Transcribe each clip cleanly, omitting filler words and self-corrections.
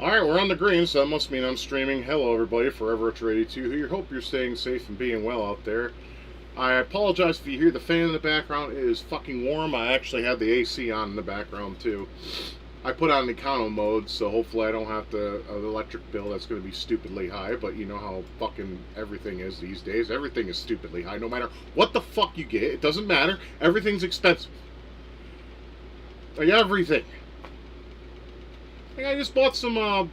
Alright, we're on the green, so that must mean I'm streaming. Hello, everybody, Forever Retro 82 here. Hope you're staying safe and being well out there. I apologize if you hear the fan in the background. It is fucking warm. I actually had the AC on in the background, too. I put on econo mode, so hopefully I don't have to an electric bill that's going to be stupidly high, but you know how fucking everything is these days. Everything is stupidly high, no matter what the fuck you get. It doesn't matter. Everything's expensive. Like, everything. Like, I just bought some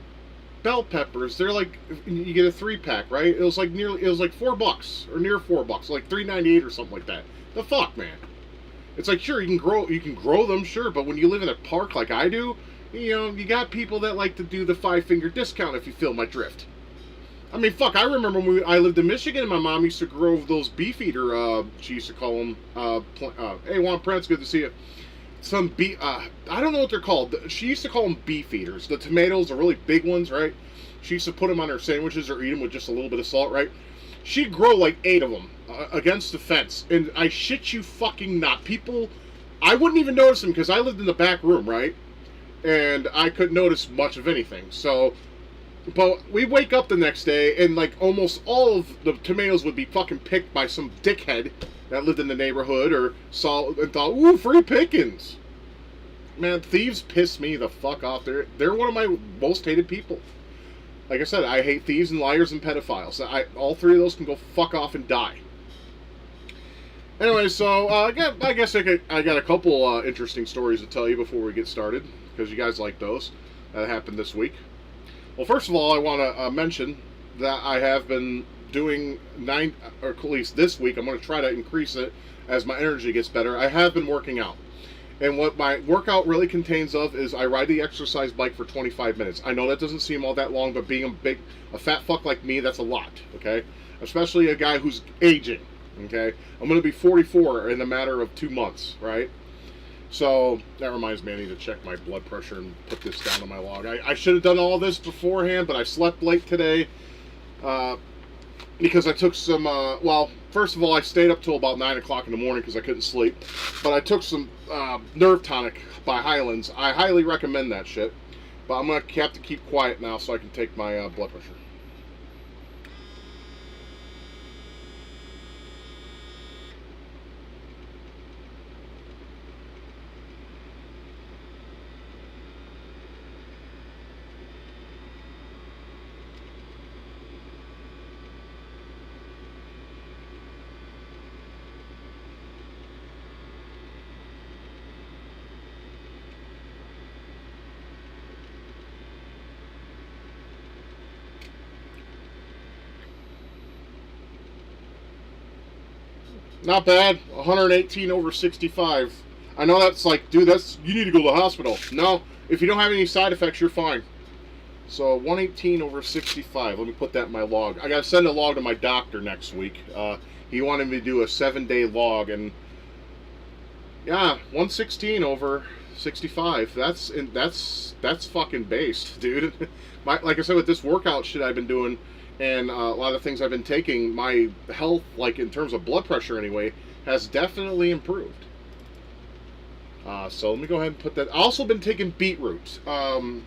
bell peppers. They're like, you get a 3-pack, right? It was like $4 or near $4, like $3.98 or something like that. The fuck, man. It's like, sure, you can grow them, sure, but when you live in a park like I do, you know, you got people that like to do the 5-finger discount, if you feel my drift. I mean, fuck, I remember when I lived in Michigan and my mom used to grow those beef eater, she used to call them, hey, Juan Prince, good to see you. Some beef, I don't know what they're called. She used to call them beef eaters. The tomatoes, the really big ones, right? She used to put them on her sandwiches or eat them with just a little bit of salt, right? She'd grow like 8 of them against the fence. And I shit you fucking not. People, I wouldn't even notice them because I lived in the back room, right? And I couldn't notice much of anything. So, but we wake up the next day and like almost all of the tomatoes would be fucking picked by some dickhead that lived in the neighborhood or saw and thought, ooh, free pickings. Man, thieves piss me the fuck off. They're one of my most hated people. Like I said, I hate thieves and liars and pedophiles. All 3 of those can go fuck off and die. Anyway, so I guess I got a couple interesting stories to tell you before we get started, because you guys like those. That happened this week. Well, first of all, I want to mention that I have been doing or at least this week, I'm going to try to increase it as my energy gets better. I have been working out. And what my workout really contains of is I ride the exercise bike for 25 minutes. I know that doesn't seem all that long, but being a fat fuck like me, that's a lot, okay? Especially a guy who's aging, okay? I'm going to be 44 in a matter of 2 months, right? So, that reminds me, I need to check my blood pressure and put this down on my log. I should have done all this beforehand, but I slept late today. Because I took some, well, first of all, I stayed up till about 9 o'clock in the morning because I couldn't sleep. But I took some nerve tonic by Highlands. I highly recommend that shit. But I'm going to have to keep quiet now so I can take my blood pressure. Not bad. 118 over 65. I know that's like, dude, you need to go to the hospital. No, if you don't have any side effects, you're fine. So 118 over 65. Let me put that in my log. I got to send a log to my doctor next week. He wanted me to do a 7-day log, and yeah, 116 over 65. That's fucking based, dude. Like I said, with this workout shit I've been doing, and a lot of things I've been taking, my health, like in terms of blood pressure anyway, has definitely improved. So let me go ahead and put that. I've also been taking beetroot. Let me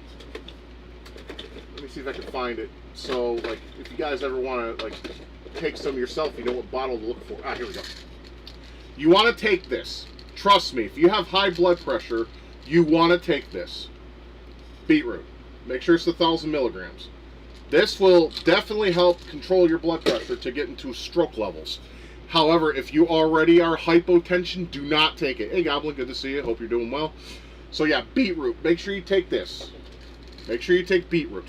see if I can find it. So, like, if you guys ever want to, like, take some yourself, you know what bottle to look for. Here we go. You want to take this. Trust me, if you have high blood pressure, you want to take this. Beetroot. Make sure it's 1,000 milligrams. This will definitely help control your blood pressure to get into stroke levels. However, if you already are hypotension, do not take it. Hey, Goblin, good to see you. Hope you're doing well. So, yeah, beetroot. Make sure you take this. Make sure you take beetroot.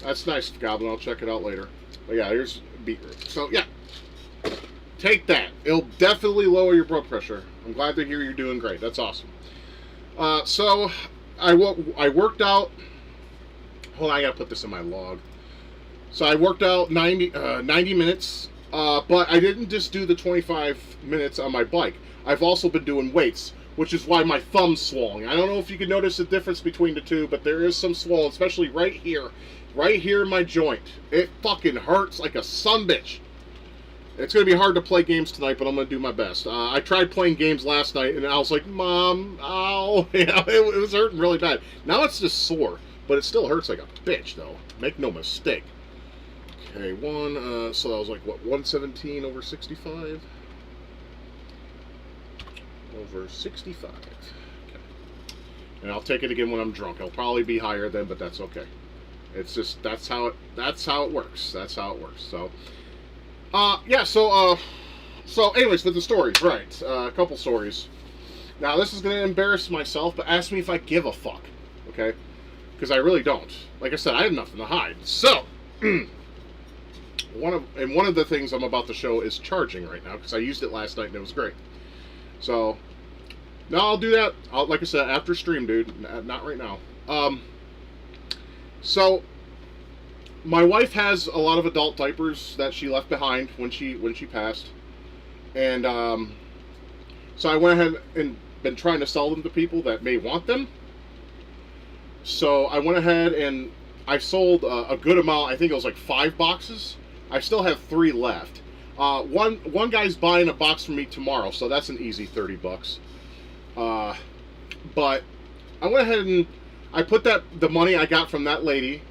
That's nice, Goblin. I'll check it out later. But, yeah, here's beetroot. So, yeah. Take that. It'll definitely lower your blood pressure. I'm glad to hear you're doing great. That's awesome. So, I worked out. Hold on, I gotta put this in my log. So I worked out 90 minutes, but I didn't just do the 25 minutes on my bike. I've also been doing weights, which is why my thumb's swollen. I don't know if you can notice the difference between the two, but there is some swollen, especially right here in my joint. It fucking hurts like a sumbitch. It's going to be hard to play games tonight, but I'm going to do my best. I tried playing games last night, and I was like, Mom, ow. Yeah, it was hurting really bad. Now it's just sore. but it still hurts like a bitch, though. Make no mistake. Okay, so that was like, what, 117 over 65? Over 65. Okay. And I'll take it again when I'm drunk. It'll probably be higher then, but that's okay. It's just, that's how it works. That's how it works. So, yeah, so anyways, with the stories, right. A couple stories. Now, this is going to embarrass myself, but ask me if I give a fuck, okay? Because I really don't. Like I said, I have nothing to hide. So, one of the things I'm about to show is charging right now, because I used it last night and it was great. So, now I'll do that, like I said, after stream, dude. Not right now. So, my wife has a lot of adult diapers that she left behind when she passed. And, so I went ahead and been trying to sell them to people that may want them. So I went ahead and I sold a good amount. I think it was like 5 boxes. I still have 3 left. One guy's buying a box from me tomorrow, so that's an easy 30 bucks. But I went ahead and I put the money I got from that lady,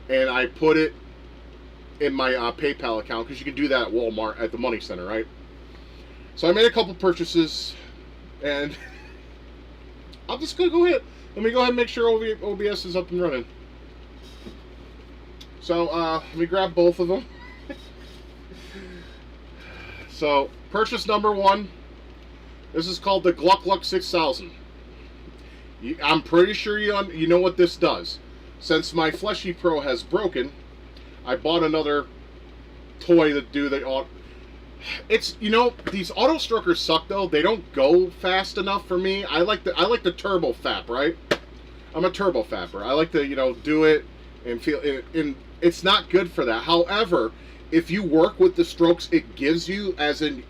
and I put it in my PayPal account, because you can do that at Walmart at the Money Center, right? So I made a couple purchases, and I'm just gonna go ahead. Let me go ahead and make sure OBS is up and running. So let me grab both of them. So purchase number 1. This is called the Gluck Gluck 6000. I'm pretty sure you know what this does. Since my Fleshy Pro has broken, I bought another toy to do the. It's, these auto strokers suck though. They don't go fast enough for me. I like the turbo fap, right? I'm a turbo fapper. I like to do it and feel it, and it's not good for that. However, if you work with the strokes it gives you, as in,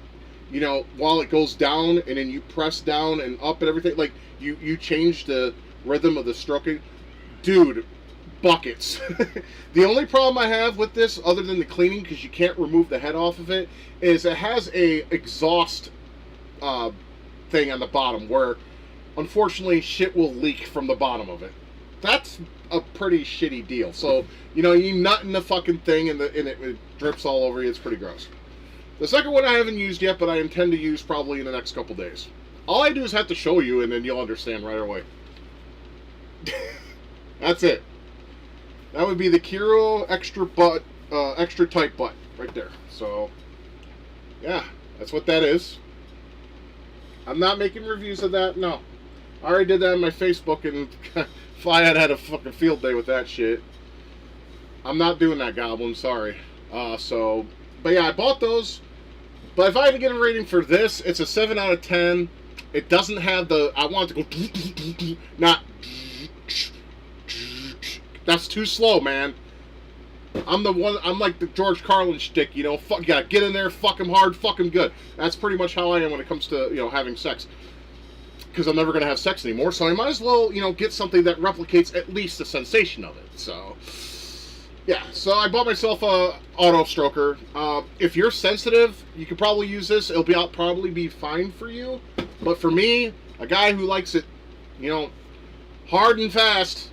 while it goes down and then you press down and up and everything, like you change the rhythm of the stroking, dude. Buckets. The only problem I have with this, other than the cleaning, because you can't remove the head off of it, is it has a exhaust thing on the bottom where, unfortunately, shit will leak from the bottom of it. That's a pretty shitty deal. So, you nut in the fucking thing and it drips all over you. It's pretty gross. The second one I haven't used yet, but I intend to use probably in the next couple days. All I do is have to show you, and then you'll understand right away. That's it. That would be the Kiro extra tight butt right there. So, yeah, that's what that is. I'm not making reviews of that. No, I already did that on my Facebook, and Flyhead had a fucking field day with that shit. I'm not doing that, Goblin. Sorry. But yeah, I bought those. But if I had to get a rating for this, it's a 7 out of 10. It doesn't have the. I want it to go. Not. That's too slow, man. I'm like the George Carlin shtick, fuck, you gotta get in there, fuck him hard, fuck him good. That's pretty much how I am when it comes to, having sex. Because I'm never gonna have sex anymore, so I might as well, get something that replicates at least the sensation of it. So, yeah, so I bought myself a auto stroker. If you're sensitive, you could probably use this. It'll probably be fine for you. But for me, a guy who likes it, hard and fast,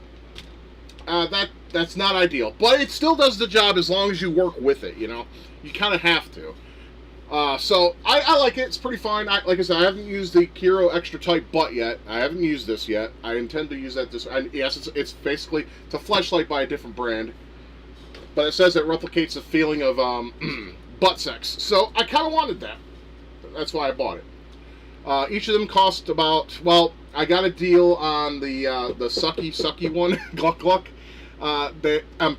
that's not ideal, but it still does the job as long as you work with it. You kind of have to. So I like it. It's pretty fine. Like I said, I haven't used the Kiro extra tight butt yet. I haven't used this yet. I intend to use that yes, it's basically a fleshlight by a different brand, but it says it replicates the feeling of butt sex. So I kind of wanted that. That's why I bought it. Each of them cost about, well, I got a deal on the sucky one, Gluck Gluck.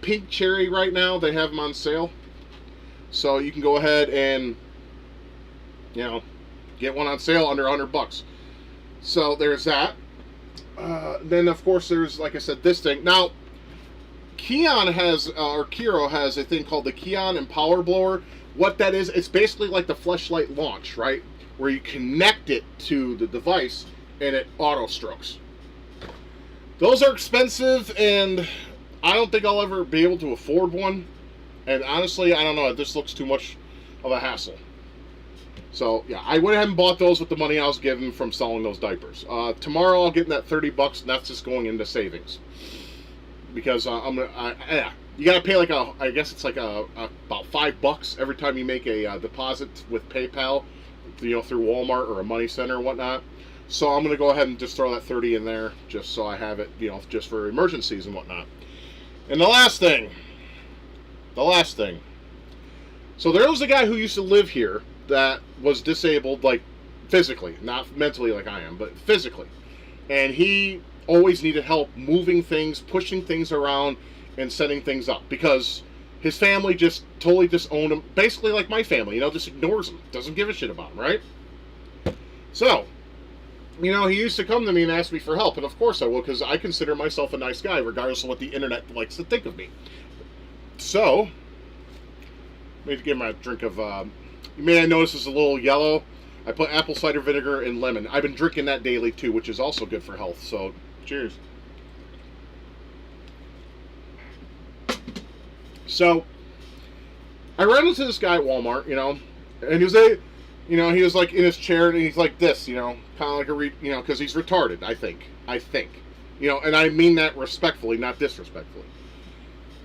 Pink Cherry right now, they have them on sale. So you can go ahead and, get one on sale under $100. So there's that. Then, of course, there's, like I said, this thing. Now, Kiro has a thing called the Keon Empower Blower. What that is, it's basically like the fleshlight launch, right? Where you connect it to the device and it auto strokes. Those are expensive, and I don't think I'll ever be able to afford one. And honestly, I don't know. This looks too much of a hassle. So, yeah, I went ahead and bought those with the money I was given from selling those diapers. Tomorrow I'll get in that $30, and that's just going into savings. because you gotta pay like I guess it's like about $5 every time you make a deposit with PayPal, through Walmart or a money center or whatnot. So I'm gonna go ahead and just throw that 30 in there, just so I have it, just for emergencies and whatnot. And the last thing. So there was a guy who used to live here that was disabled, like physically, not mentally like I am, but physically. And he always needed help moving things, pushing things around, and setting things up, because his family just totally disowned him, basically like my family, just ignores him, doesn't give a shit about him, right? So, he used to come to me and ask me for help, and of course I will, because I consider myself a nice guy, regardless of what the internet likes to think of me. So, let me give him a drink of, you may notice it's a little yellow. I put apple cider vinegar and lemon. I've been drinking that daily too, which is also good for health, so cheers. So, I ran into this guy at Walmart, and he was he was like in his chair, and he's like this, kind of like because he's retarded, I think, and I mean that respectfully, not disrespectfully.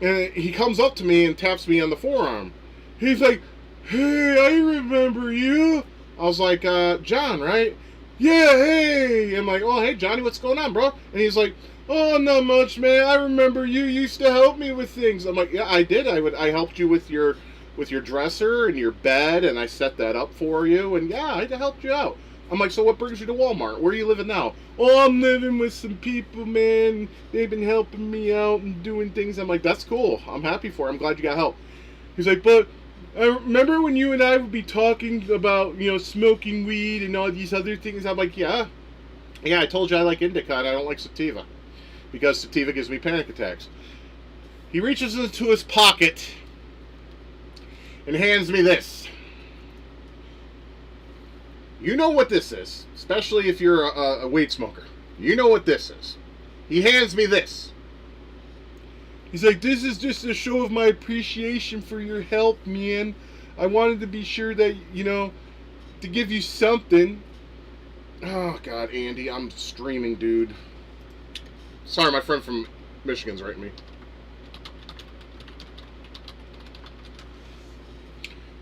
And he comes up to me and taps me on the forearm. He's like, "Hey, I remember you." I was like, "John, right?" "Yeah, hey." I'm like, "Oh, hey, Johnny, what's going on, bro?" And he's like, "Oh, not much, man. I remember you used to help me with things." I'm like, "Yeah, I did. I helped you with your dresser and your bed, and I set that up for you, and yeah, I helped you out." I'm like, "So what brings you to Walmart? Where are you living now?" "Oh, I'm living with some people, man. They've been helping me out and doing things." I'm like, "That's cool. I'm happy for you. I'm glad you got help." He's like, "But I remember when you and I would be talking about, smoking weed and all these other things." I'm like, yeah, I told you I like indica and I don't like sativa, because sativa gives me panic attacks." He reaches into his pocket and hands me this. You know what this is, especially if you're a weed smoker. You know what this is. He hands me this. He's like, "This is just a show of my appreciation for your help, man. I wanted to be sure that, to give you something." Oh, God, Andy, I'm streaming, dude. Sorry, my friend from Michigan's writing me.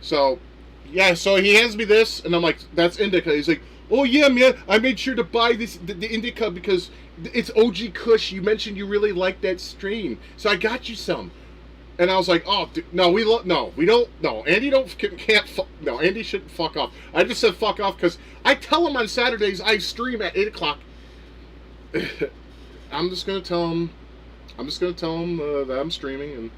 So, yeah, so he hands me this, and I'm like, "That's indica." He's like, "Oh, yeah, man, I made sure to buy this, the indica, because it's OG Kush. You mentioned you really like that strain, so I got you some." And I was like, "Oh, dude, no, we don't, no, Andy no, Andy shouldn't fuck off." I just said fuck off because I tell him on Saturdays I stream at 8 o'clock. I'm just going to tell him that I'm streaming, and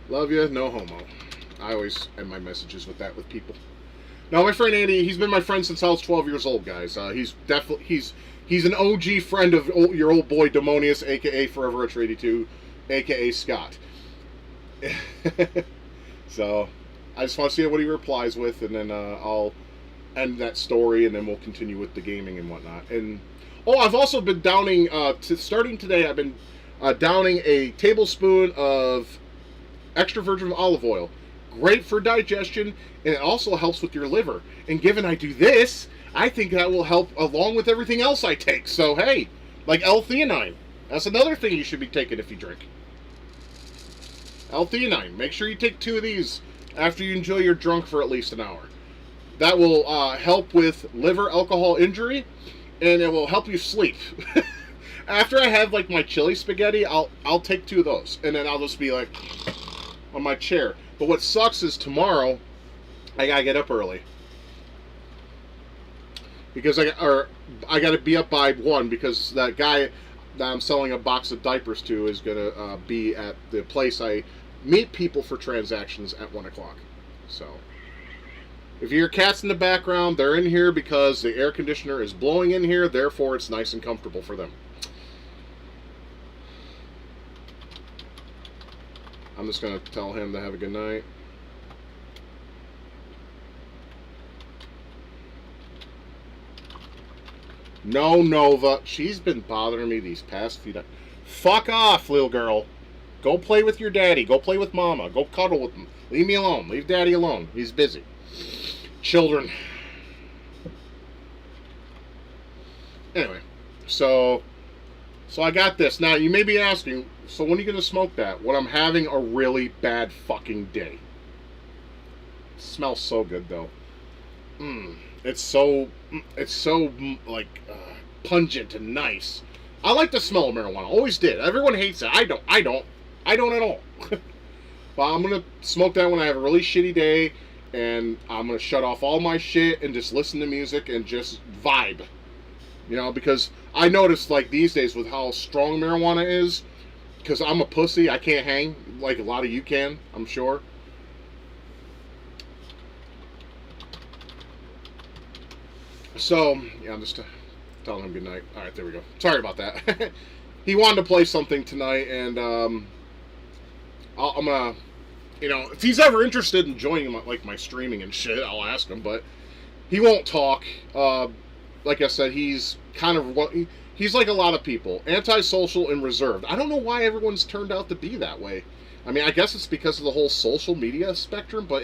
love you, no homo. I always end my messages with that with people. Now, my friend Andy, he's been my friend since I was 12 years old, guys. He's an OG friend of your old boy Demonius, a.k.a. Forever Retro 82, a.k.a. Scott. So, I just want to see what he replies with, and then I'll end that story, and then we'll continue with the gaming and whatnot. And, I've also been downing, starting today, I've been downing a tablespoon of extra virgin olive oil. Great for digestion, and it also helps with your liver. And given I do this, I think that will help along with everything else I take. So, hey, like L-theanine. That's another thing you should be taking if you drink. L-theanine. Make sure you take 2 of these after you enjoy your drunk for at least an hour. That will help with liver alcohol injury, and it will help you sleep. After I have like my chili spaghetti, I'll take 2 of those, and then I'll just be like on my chair. But what sucks is tomorrow I gotta get up early because I gotta be up by 1 because that guy that I'm selling a box of diapers to is gonna be at the place I meet people for transactions at 1 o'clock. So if you hear cats in the background, they're in here because the air conditioner is blowing in here. Therefore, it's nice and comfortable for them. I'm just going to tell him to have a good night. No, Nova. She's been bothering me these past few days. Fuck off, little girl. Go play with your daddy. Go play with mama. Go cuddle with him. Leave me alone. Leave daddy alone. He's busy. Children. Anyway, so I got this. Now you may be asking, so when are you gonna smoke that? When I'm having a really bad fucking day. It smells so good though. Mm, it's so like pungent and nice. I like the smell of marijuana. Always did. Everyone hates it. I don't. I don't. I don't at all. But I'm gonna smoke that when I have a really shitty day, and I'm gonna shut off all my shit and just listen to music and just vibe. You know, because I noticed like these days with how strong marijuana is, because I'm a pussy, I can't hang like a lot of you can, I'm sure. So yeah, I'm just telling him good night. All right, there we go. Sorry about that. He wanted to play something tonight, and I'm gonna, if he's ever interested in joining my streaming and shit, I'll ask him. But he won't talk. Like I said, he's kind of he's like a lot of people, antisocial and reserved. I don't know why everyone's turned out to be that way. I mean, I guess it's because of the whole social media spectrum, but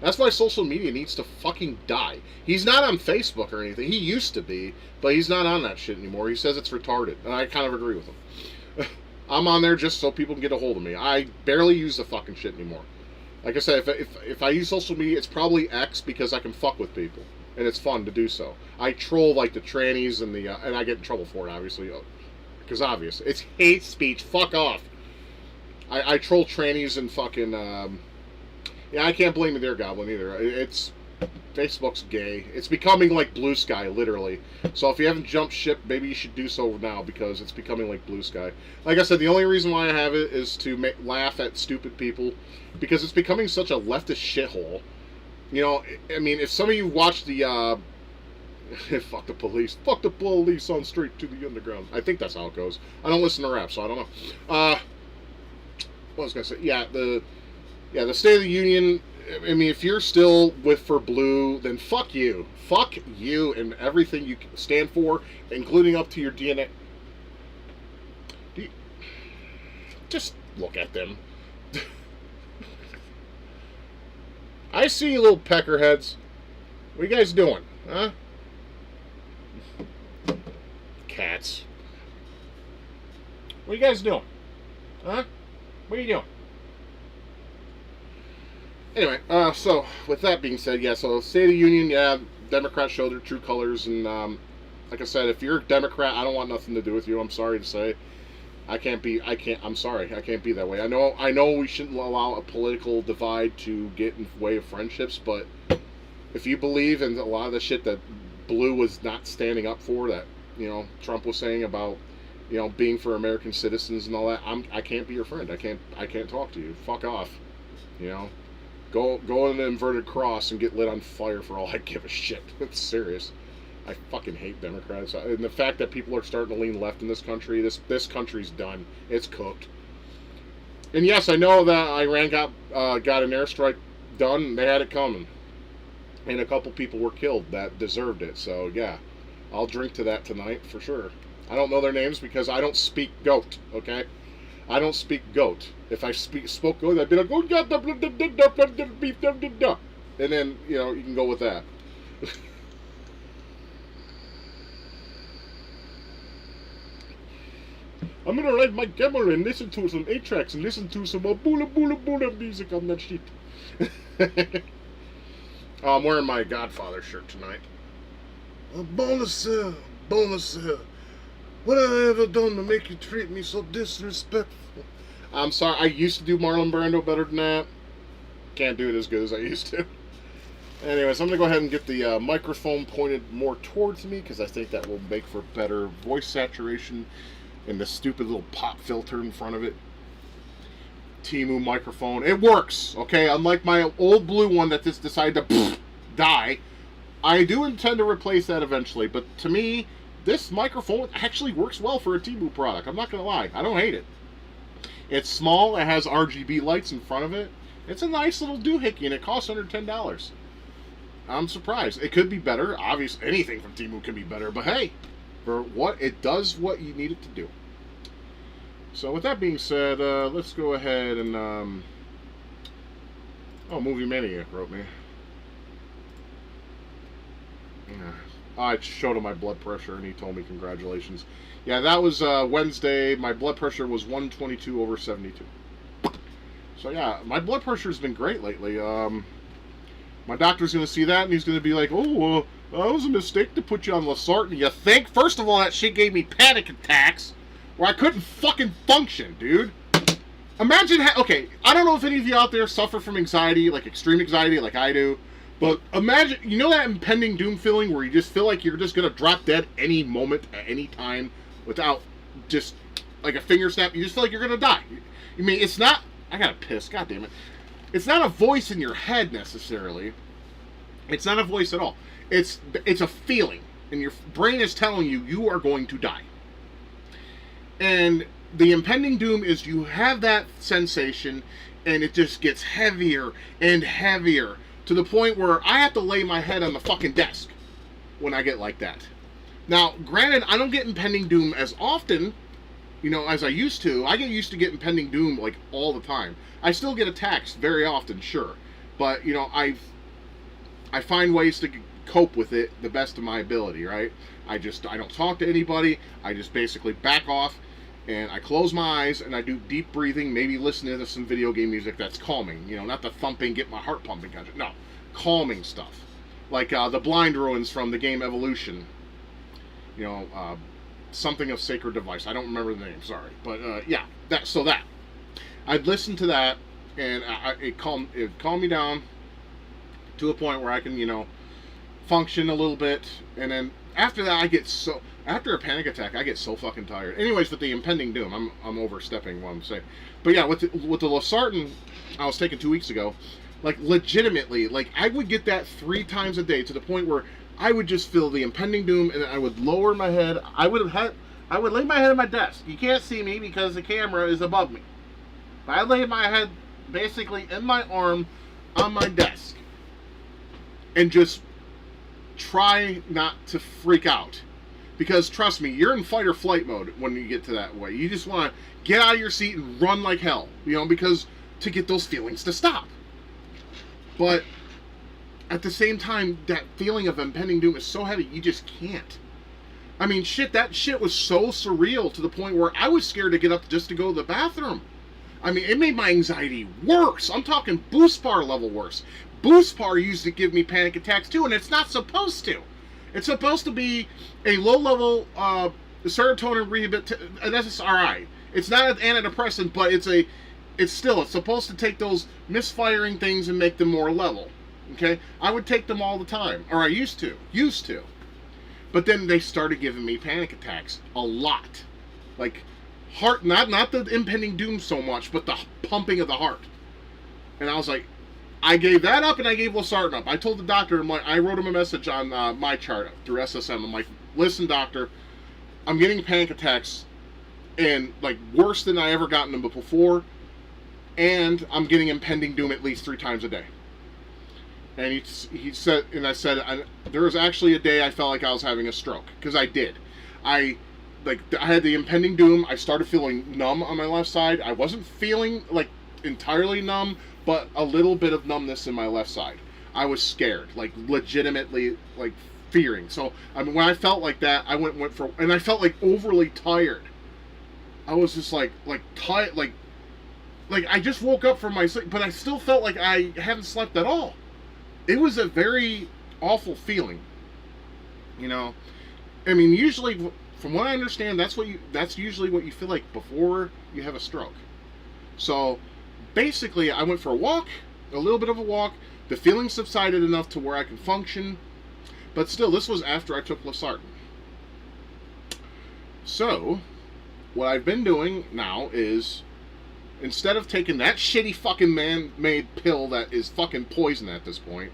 that's why social media needs to fucking die. He's not on Facebook or anything. He used to be, but he's not on that shit anymore. He says it's retarded, and I kind of agree with him. I'm on there just so people can get a hold of me. I barely use the fucking shit anymore. Like I said, if I use social media, it's probably X because I can fuck with people, and it's fun to do so. I troll like the trannies and I get in trouble for it, obviously, because obvious. It's hate speech. Fuck off. I troll trannies and fucking yeah. I can't blame the Deer Goblin either. It's Facebook's gay. It's becoming like Blue Sky, literally. So if you haven't jumped ship, maybe you should do so now because it's becoming like Blue Sky. Like I said, the only reason why I have it is to laugh at stupid people because it's becoming such a leftist shithole. You know, I mean, if some of you watch the fuck the police on straight to the underground. I think that's how it goes. I don't listen to rap, so I don't know. What was I gonna say? The State of the Union. I mean, if you're still for blue, then fuck you, and everything you stand for, including up to your DNA. Just look at them. I see you little peckerheads. What are you guys doing, huh? Cats. What are you guys doing, huh? What are you doing? Anyway, so with that being said, yeah, so State of the Union, yeah, Democrats show their true colors, and like I said, if you're a Democrat, I don't want nothing to do with you. I'm sorry to say, I'm sorry, I can't be that way. I know we shouldn't allow a political divide to get in the way of friendships, but if you believe in a lot of the shit that Blue was not standing up for, that Trump was saying about being for American citizens and all that, I can't be your friend. I can't talk to you. Fuck off. Go in an inverted cross and get lit on fire for all I give a shit. It's serious. I fucking hate Democrats. And the fact that people are starting to lean left in this country, this country's done. It's cooked. And yes, I know that Iran got an airstrike done. They had it coming. And a couple people were killed that deserved it. So, yeah, I'll drink to that tonight for sure. I don't know their names because I don't speak goat, okay? I don't speak goat. If I spoke goat, I'd be like, oh, and then, you can go with that. I'm gonna ride my camel and listen to some 8-tracks and listen to some boola boola boola music on that shit. I'm wearing my Godfather shirt tonight. Bonus, sir. What have I ever done to make you treat me so disrespectful? I'm sorry, I used to do Marlon Brando better than that. Can't do it as good as I used to. Anyways, I'm going to go ahead and get the microphone pointed more towards me because I think that will make for better voice saturation and the stupid little pop filter in front of it. Temu microphone. It works, okay? Unlike my old blue one that just decided to die. I do intend to replace that eventually, but to me, this microphone actually works well for a Temu product. I'm not going to lie. I don't hate it. It's small. It has RGB lights in front of it. It's a nice little doohickey, and it costs under $10. I'm surprised. It could be better. Obviously, anything from Temu can be better, but hey, for what it does what you need it to do. So with that being said, let's go ahead and Movie Maniac wrote me. Yeah. I showed him my blood pressure, and he told me congratulations. Yeah, that was Wednesday. My blood pressure was 122/72. So yeah, my blood pressure's been great lately. My doctor's going to see that, and he's going to be like, "Oh, that was a mistake to put you on Losartan." You think? First of all, that shit gave me panic attacks where I couldn't fucking function, dude. Imagine, okay, I don't know if any of you out there suffer from anxiety, like extreme anxiety, like I do, but imagine, you know that impending doom feeling where you just feel like you're just going to drop dead any moment, at any time, without just, like a finger snap, you just feel like you're going to die. I mean, it's not, I gotta piss, god damn it. It's not a voice in your head, necessarily. It's not a voice at all. It's a feeling, and your brain is telling you, you are going to die. And the impending doom is you have that sensation, and it just gets heavier and heavier to the point where I have to lay my head on the fucking desk when I get like that. Now, granted, I don't get impending doom as often, as I used to. I get used to getting impending doom like all the time. I still get attacks very often, sure, but I find ways to cope with it the best of my ability, right? I don't talk to anybody. I just basically back off, and I close my eyes, and I do deep breathing, maybe listening to some video game music that's calming, not the thumping, get my heart pumping kind of, no, calming stuff. Like the blind ruins from the game Evolution, something of Sacred Device. I don't remember the name, sorry. But yeah, that. I'd listen to that, and it calmed me down to a point where I can, function a little bit, and then after that, after a panic attack, I get so fucking tired. Anyways, with the impending doom, I'm overstepping what I'm saying. But yeah, with the Losartan I was taking 2 weeks ago, like legitimately, like I would get that 3 times a day to the point where I would just feel the impending doom, and I would lower my head. I would lay my head on my desk. You can't see me because the camera is above me. But I lay my head basically in my arm on my desk and just try not to freak out. Because trust me, you're in fight or flight mode when you get to that way. You just want to get out of your seat and run like hell, because to get those feelings to stop. But at the same time, that feeling of impending doom is so heavy, you just can't. I mean, that shit was so surreal to the point where I was scared to get up just to go to the bathroom. I mean, it made my anxiety worse. I'm talking boost bar level worse. Boost bar used to give me panic attacks too, and it's not supposed to. It's supposed to be a low-level serotonin an SSRI. It's not an antidepressant, but it's supposed to take those misfiring things and make them more level. Okay? I would take them all the time, or I used to. But then they started giving me panic attacks a lot. Like heart, not the impending doom so much, but the pumping of the heart. And I was like, I gave that up, and I gave Losartan up. I told the doctor, I wrote him a message on my chart through SSM. I'm like, listen, doctor, I'm getting panic attacks, and like worse than I ever gotten them before, and I'm getting impending doom at least 3 times a day. And he said, and I said, there was actually a day I felt like I was having a stroke, because I did. I had the impending doom. I started feeling numb on my left side. I wasn't feeling like entirely numb, but a little bit of numbness in my left side. I was scared, like legitimately, like fearing. So I mean, when I felt like that, I went for, and I felt like overly tired. I was just like tired, like I just woke up from my sleep, but I still felt like I hadn't slept at all. It was a very awful feeling. I mean, usually, from what I understand, that's usually what you feel like before you have a stroke. So basically, I went for a little bit of a walk. The feeling subsided enough to where I can function, but still, this was after I took Losartan. So, what I've been doing now is, instead of taking that shitty fucking man-made pill that is fucking poison at this point,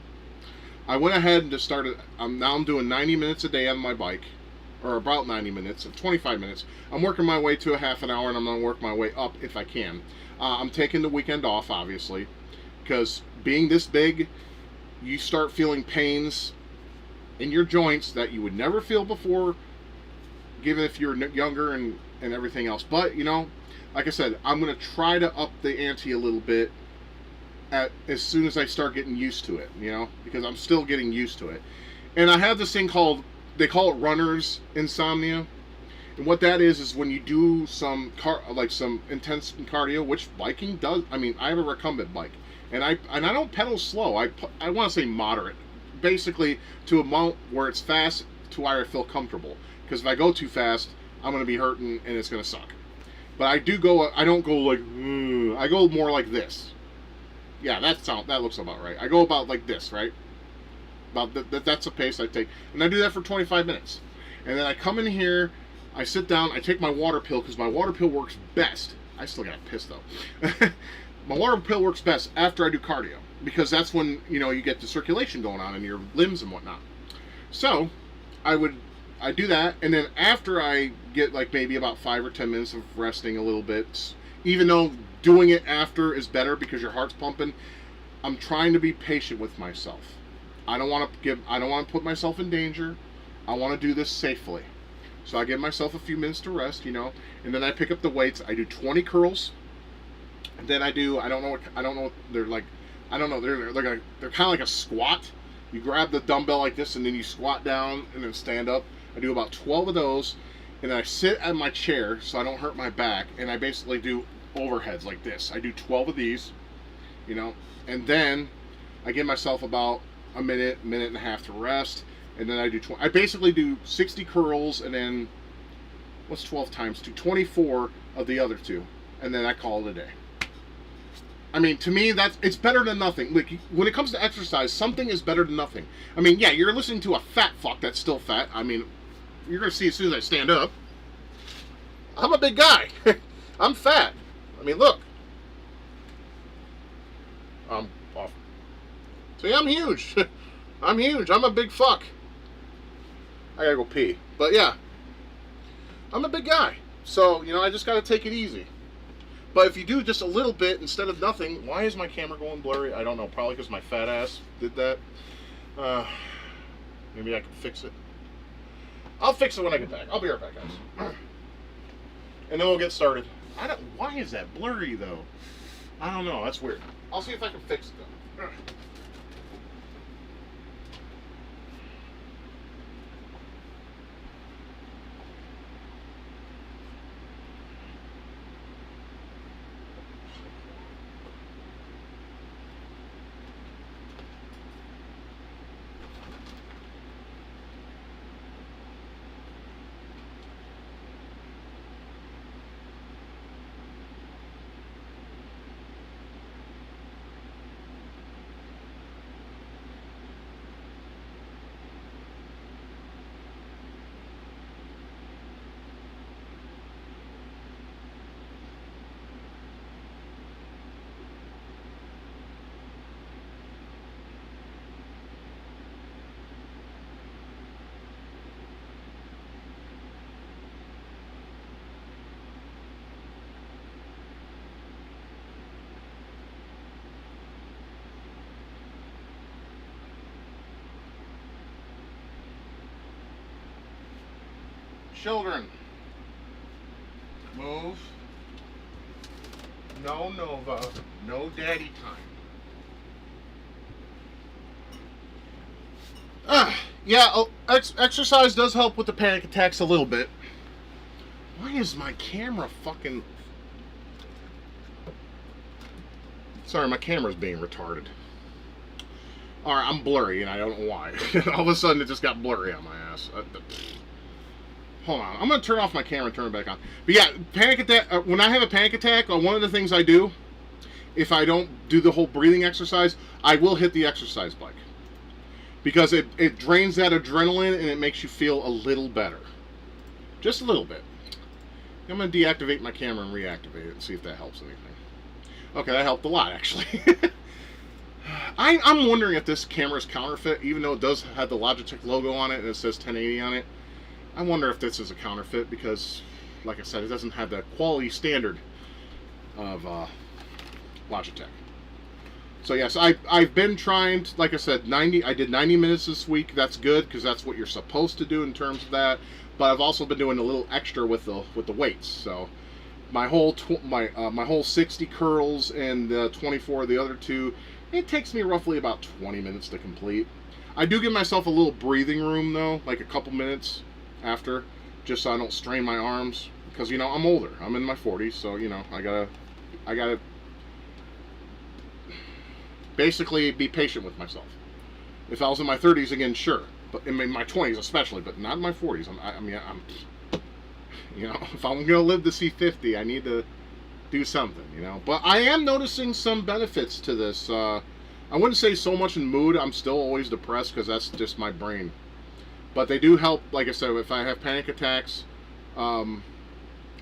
I went ahead and just started. I'm doing 90 minutes a day on my bike, or about 90 minutes, 25 minutes. I'm working my way to a half an hour, and I'm going to work my way up if I can. I'm taking the weekend off, obviously, because being this big, you start feeling pains in your joints that you would never feel before, given if you're younger and everything else. But, like I said, I'm going to try to up the ante a little bit as soon as I start getting used to it, because I'm still getting used to it. And I have this thing called they call it runner's insomnia. And what that is when you do some some intense cardio, which biking does. I mean, I have a recumbent bike, and I don't pedal slow. I want to say moderate, basically to a amount where it's fast to where I feel comfortable. Because if I go too fast, I'm going to be hurting and it's going to suck. But I don't go like, I go more like this. Yeah, that looks about right. I go about like this, right? That's the pace I take, and I do that for 25 minutes, and then I come in here. I sit down, I take my water pill, because my water pill works best. I still got pissed though. My water pill works best after I do cardio, because that's when, you get the circulation going on in your limbs and whatnot. So, I do that, and then after I get like maybe about 5 or 10 minutes of resting a little bit, even though doing it after is better because your heart's pumping, I'm trying to be patient with myself. I don't want to put myself in danger. I want to do this safely. So I give myself a few minutes to rest, and then I pick up the weights. I do 20 curls. And then I don't know what they're like. I don't know. They're kind of like a squat. You grab the dumbbell like this, and then you squat down and then stand up. I do about 12 of those, and then I sit at my chair so I don't hurt my back, and I basically do overheads like this. I do 12 of these, and then I give myself about a minute and a half to rest. And then I basically do 60 curls, and then, what's 12 times 2? 24 of the other two. And then I call it a day. I mean, to me, it's better than nothing. Like, when it comes to exercise, something is better than nothing. I mean, yeah, you're listening to a fat fuck that's still fat. I mean, you're going to see as soon as I stand up. I'm a big guy. I'm fat. I mean, look. I'm off. See, I'm huge. I'm huge. I'm a big fuck. I gotta go pee. But yeah, I'm a big guy. So, I just gotta take it easy. But if you do just a little bit instead of nothing, why is my camera going blurry? I don't know. Probably because my fat ass did that. Maybe I can fix it. I'll fix it when I get back. I'll be right back, guys. And then we'll get started. Why is that blurry, though? I don't know. That's weird. I'll see if I can fix it, though. Children, move. No Nova, no daddy time. Yeah, exercise does help with the panic attacks a little bit. Why is my camera fucking... Sorry, my camera's being retarded. Alright, I'm blurry and I don't know why. All of a sudden it just got blurry on my ass. Hold on, I'm going to turn off my camera and turn it back on. But yeah, panic attack. When I have a panic attack, one of the things I do, if I don't do the whole breathing exercise, I will hit the exercise bike. Because it drains that adrenaline and it makes you feel a little better. Just a little bit. I'm going to deactivate my camera and reactivate it and see if that helps anything. Okay, that helped a lot, actually. I'm wondering if this camera is counterfeit, even though it does have the Logitech logo on it and it says 1080 on it. I wonder if this is a counterfeit because, like I said, it doesn't have the quality standard of Logitech. So yes, I've been trying, like I said, I did 90 minutes this week. That's good because that's what you're supposed to do in terms of that. But I've also been doing a little extra with the weights. So my whole my whole 60 curls and 24 of the other two, it takes me roughly about 20 minutes to complete. I do give myself a little breathing room though, like a couple minutes after, just so I don't strain my arms. Because you know I'm older. I'm in my 40s, so you know I gotta basically be patient with myself. If I was in my 30s again, sure, but in my 20s especially, but not in my 40s. I'm you know, if I'm gonna live to see 50, I need to do something, you know. But I am noticing some benefits to this. I wouldn't say so much in mood. I'm still always depressed because that's just my brain. But they do help. Like I said, if I have panic attacks,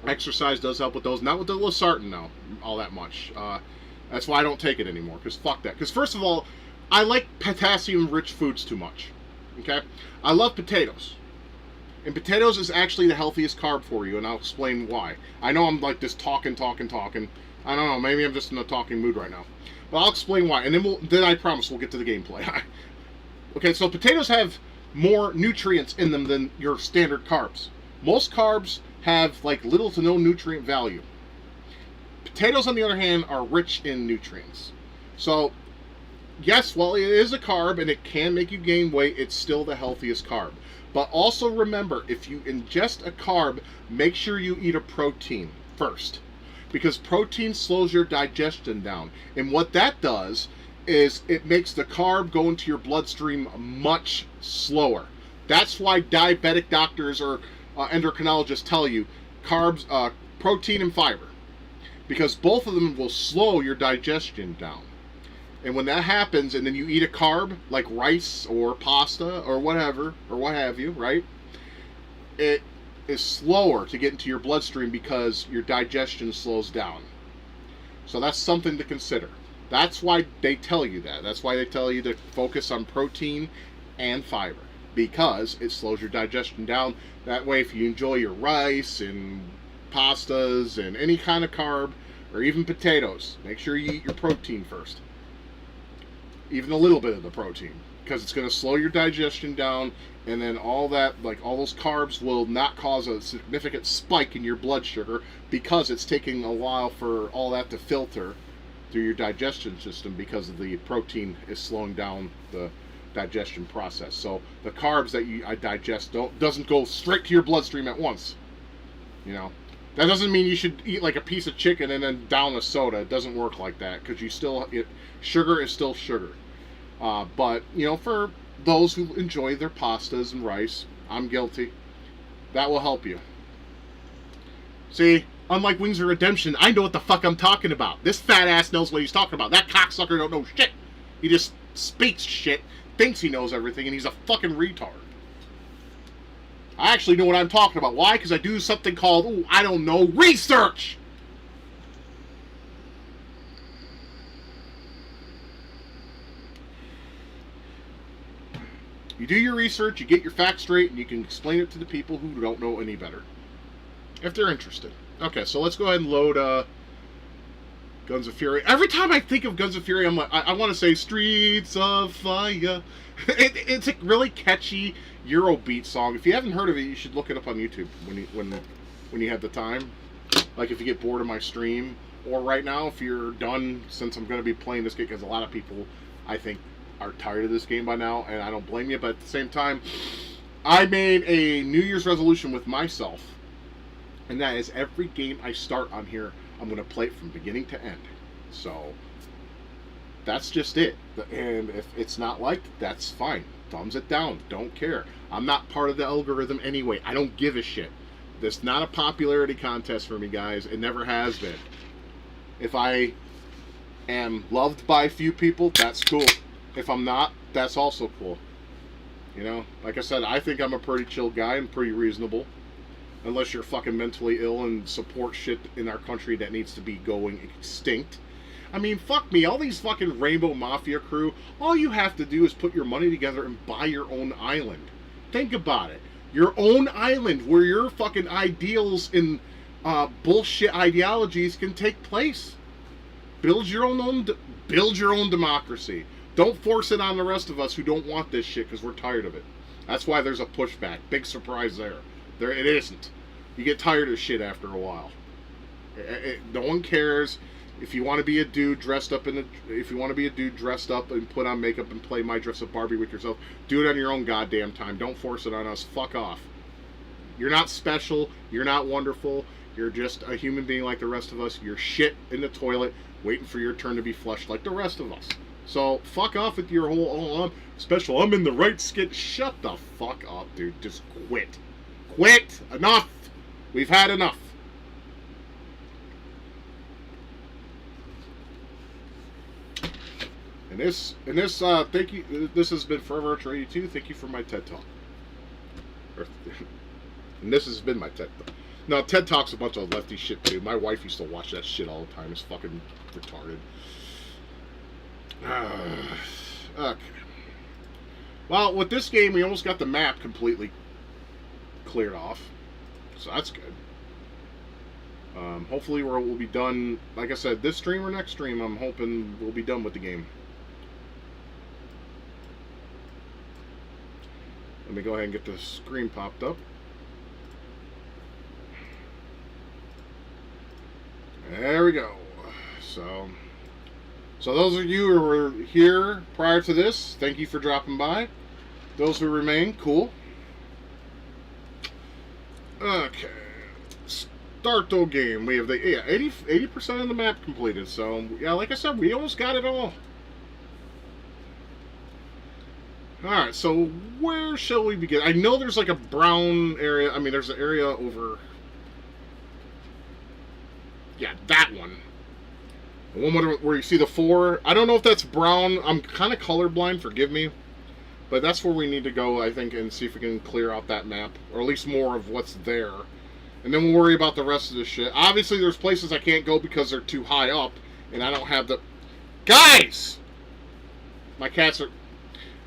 exercise does help with those. Not with the losartan, though, all that much. That's why I don't take it anymore. Because fuck that. Because first of all, I like potassium-rich foods too much. Okay? I love potatoes. And potatoes is actually the healthiest carb for you, and I'll explain why. I know I'm like this talking. I don't know, maybe I'm just in a talking mood right now. But I'll explain why, and then I promise we'll get to the gameplay. Okay, so potatoes have more nutrients in them than your standard carbs. Most carbs have like little to no nutrient value. Potatoes, on the other hand, are rich in nutrients. So, yes, while it is a carb and it can make you gain weight, it's still the healthiest carb. But also remember, if you ingest a carb, make sure you eat a protein first. Because protein slows your digestion down. And what that does is it makes the carb go into your bloodstream much slower. That's why diabetic doctors or endocrinologists tell you carbs, protein and fiber. Because both of them will slow your digestion down. And when that happens, and then you eat a carb, like rice or pasta or whatever, or what have you, right? It is slower to get into your bloodstream because your digestion slows down. So that's something to consider. That's why they tell you that. That's why they tell you to focus on protein and fiber. Because it slows your digestion down. That way, if you enjoy your rice and pastas and any kind of carb, or even potatoes, make sure you eat your protein first. Even a little bit of the protein, because it's going to slow your digestion down, and then all that, like all those carbs, will not cause a significant spike in your blood sugar because it's taking a while for all that to filter through your digestion system because of the protein is slowing down the digestion process. So the carbs that I digest doesn't go straight to your bloodstream at once. You know, that doesn't mean you should eat like a piece of chicken and then down a soda. It doesn't work like that because sugar is still sugar. But, you know, for those who enjoy their pastas and rice, I'm guilty. That will help you. See, unlike Wings of Redemption, I know what the fuck I'm talking about. This fat ass knows what he's talking about. That cocksucker don't know shit. He just speaks shit, thinks he knows everything, and he's a fucking retard. I actually know what I'm talking about. Why? Because I do something called, I don't know, research! You do your research, you get your facts straight, and you can explain it to the people who don't know any better. If they're interested. Okay, so let's go ahead and load Guns of Fury. Every time I think of Guns of Fury, I'm like, I want to say Streets of Fire. It's a really catchy Eurobeat song. If you haven't heard of it, you should look it up on YouTube when you have the time. Like if you get bored of my stream, or right now if you're done, since I'm going to be playing this game, because a lot of people, I think, are tired of this game by now, and I don't blame you, but at the same time, I made a New Year's resolution with myself, and that is every game I start on here, I'm going to play it from beginning to end. So that's just it. And if it's not liked, that's fine. Thumbs it down. Don't care. I'm not part of the algorithm anyway. I don't give a shit. This is not a popularity contest for me, guys. It never has been. If I am loved by a few people, that's cool. If I'm not, that's also cool. You know, like I said, I think I'm a pretty chill guy and pretty reasonable. Unless you're fucking mentally ill and support shit in our country that needs to be going extinct. I mean, fuck me. All these fucking Rainbow Mafia crew, all you have to do is put your money together and buy your own island. Think about it. Your own island where your fucking ideals and bullshit ideologies can take place. Build your own democracy. Don't force it on the rest of us who don't want this shit because we're tired of it. That's why there's a pushback. Big surprise there. There it isn't. You get tired of shit after a while. No one cares. If you want to be a dude dressed up if you want to be a dude dressed up and put on makeup and play My Dress Up Barbie with yourself, do it on your own goddamn time. Don't force it on us. Fuck off. You're not special. You're not wonderful. You're just a human being like the rest of us. You're shit in the toilet waiting for your turn to be flushed like the rest of us. So fuck off with your whole, oh, I'm special, I'm in the right skin. Shut the fuck up, dude. Just quit. Quit. Enough. We've had enough. And this, thank you. This has been Forever Archer 82. Thank you for my TED Talk. And this has been my TED Talk. No, TED Talk's a bunch of lefty shit too. My wife used to watch that shit all the time. It's fucking retarded. Okay. Well, with this game, we almost got the map completely cleared off, so that's good. Hopefully, we'll be done. Like I said, this stream or next stream, I'm hoping we'll be done with the game. Let me go ahead and get the screen popped up. There we go. So those of you who were here prior to this, thank you for dropping by. Those who remain, cool. Okay. Start the game. We have the 80% of the map completed. So yeah, like I said, we almost got it all. Alright, so where shall we begin? I know there's like a brown area. I mean, there's an area over... Yeah, that one. The one where you see the 4. I don't know if that's brown. I'm kind of colorblind, forgive me. But that's where we need to go, I think, and see if we can clear out that map. Or at least more of what's there. And then we'll worry about the rest of this shit. Obviously, there's places I can't go because they're too high up. And I don't have the... Guys! My cats are...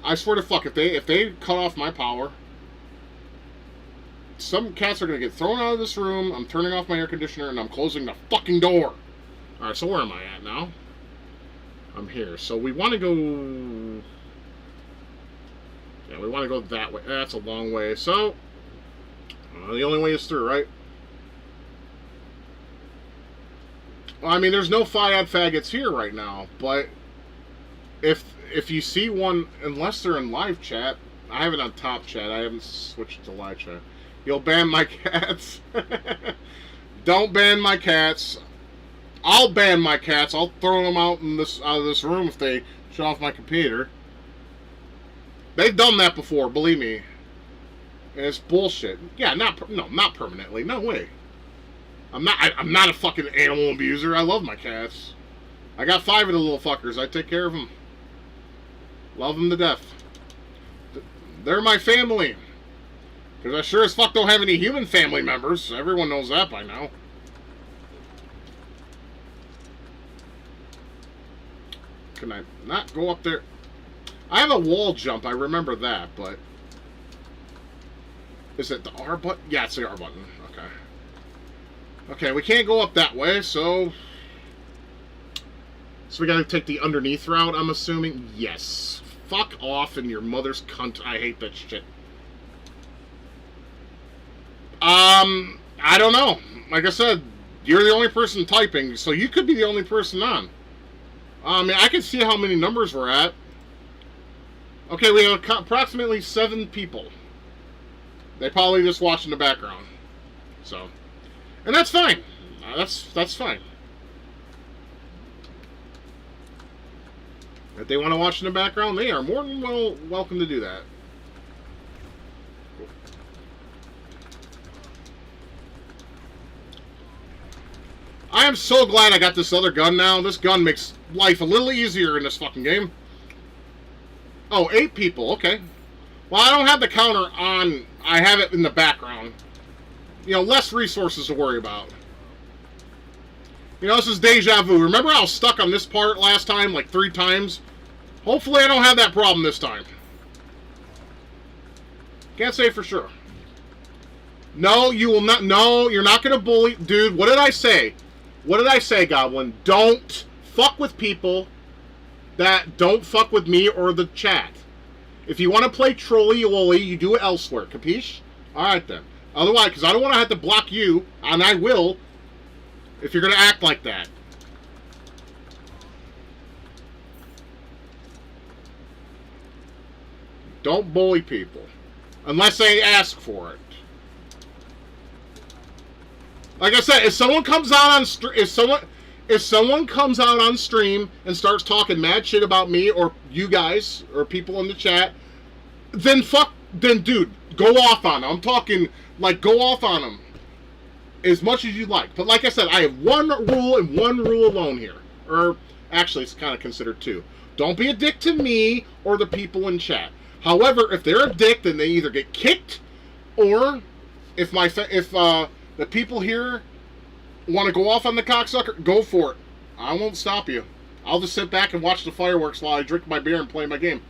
I swear to fuck, if they cut off my power... Some cats are going to get thrown out of this room. I'm turning off my air conditioner and I'm closing the fucking door. Alright, so where am I at now? I'm here. So we want to go... Yeah, we want to go that way. That's a long way. So, the only way is through, right? Well, I mean, there's no Fiad faggots here right now. But if you see one, unless they're in live chat... I have it on top chat. I haven't switched to live chat. You'll ban my cats. Don't ban my cats. I'll ban my cats. I'll throw them out of this room if they shut off my computer. They've done that before, believe me. And it's bullshit. Yeah, not permanently. No way. I'm not a fucking animal abuser. I love my cats. I got 5 of the little fuckers. I take care of them. Love them to death. They're my family. Because I sure as fuck don't have any human family members. Everyone knows that by now. Can I not go up there? I have a wall jump, I remember that, but... Is it the R button? Yeah, it's the R button. Okay. Okay, we can't go up that way, so... So we gotta take the underneath route, I'm assuming? Yes. Fuck off and your mother's cunt. I hate that shit. I don't know. Like I said, you're the only person typing, so you could be the only person on. I mean, I can see how many numbers we're at. Okay, we have approximately 7 people. They probably just watch in the background. So, and that's fine. That's fine. If they want to watch in the background, they are more than welcome to do that. I am so glad I got this other gun now. This gun makes life a little easier in this fucking game. Oh, 8 people. Okay. Well, I don't have the counter on. I have it in the background. You know, less resources to worry about. You know, this is deja vu. Remember I was stuck on this part last time, like 3 times? Hopefully I don't have that problem this time. Can't say for sure. No, you will not. No, you're not going to bully. Dude, what did I say? What did I say, Goblin? Don't fuck with people that don't fuck with me or the chat. If you want to play trolly-woly, you do it elsewhere. Capiche? Alright then. Otherwise, because I don't want to have to block you, and I will, if you're going to act like that. Don't bully people. Unless they ask for it. Like I said, if someone comes out on if someone comes out on stream and starts talking mad shit about me or you guys or people in the chat, then dude, go off on them. I'm talking like go off on them as much as you like. But like I said, I have one rule and one rule alone here. Or actually, it's kind of considered two. Don't be a dick to me or the people in chat. However, if they're a dick, then they either get kicked, or if the people here want to go off on the cocksucker, go for it. I won't stop you. I'll just sit back and watch the fireworks while I drink my beer and play my game.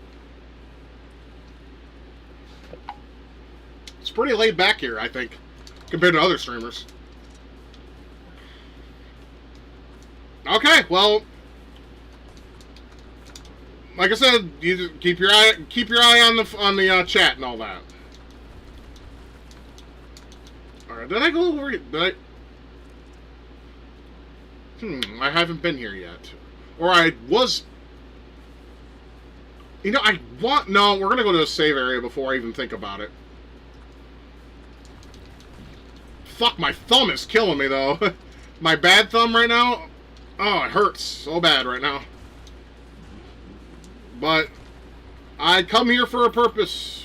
It's pretty laid back here, I think, compared to other streamers. Okay, well, like I said, you just keep your eye on the chat and all that. All right, did I go over? Did I? I haven't been here yet, or I was. You know, no. We're gonna go to the save area before I even think about it. Fuck, my thumb is killing me though. My bad thumb right now. Oh, it hurts so bad right now. But I come here for a purpose.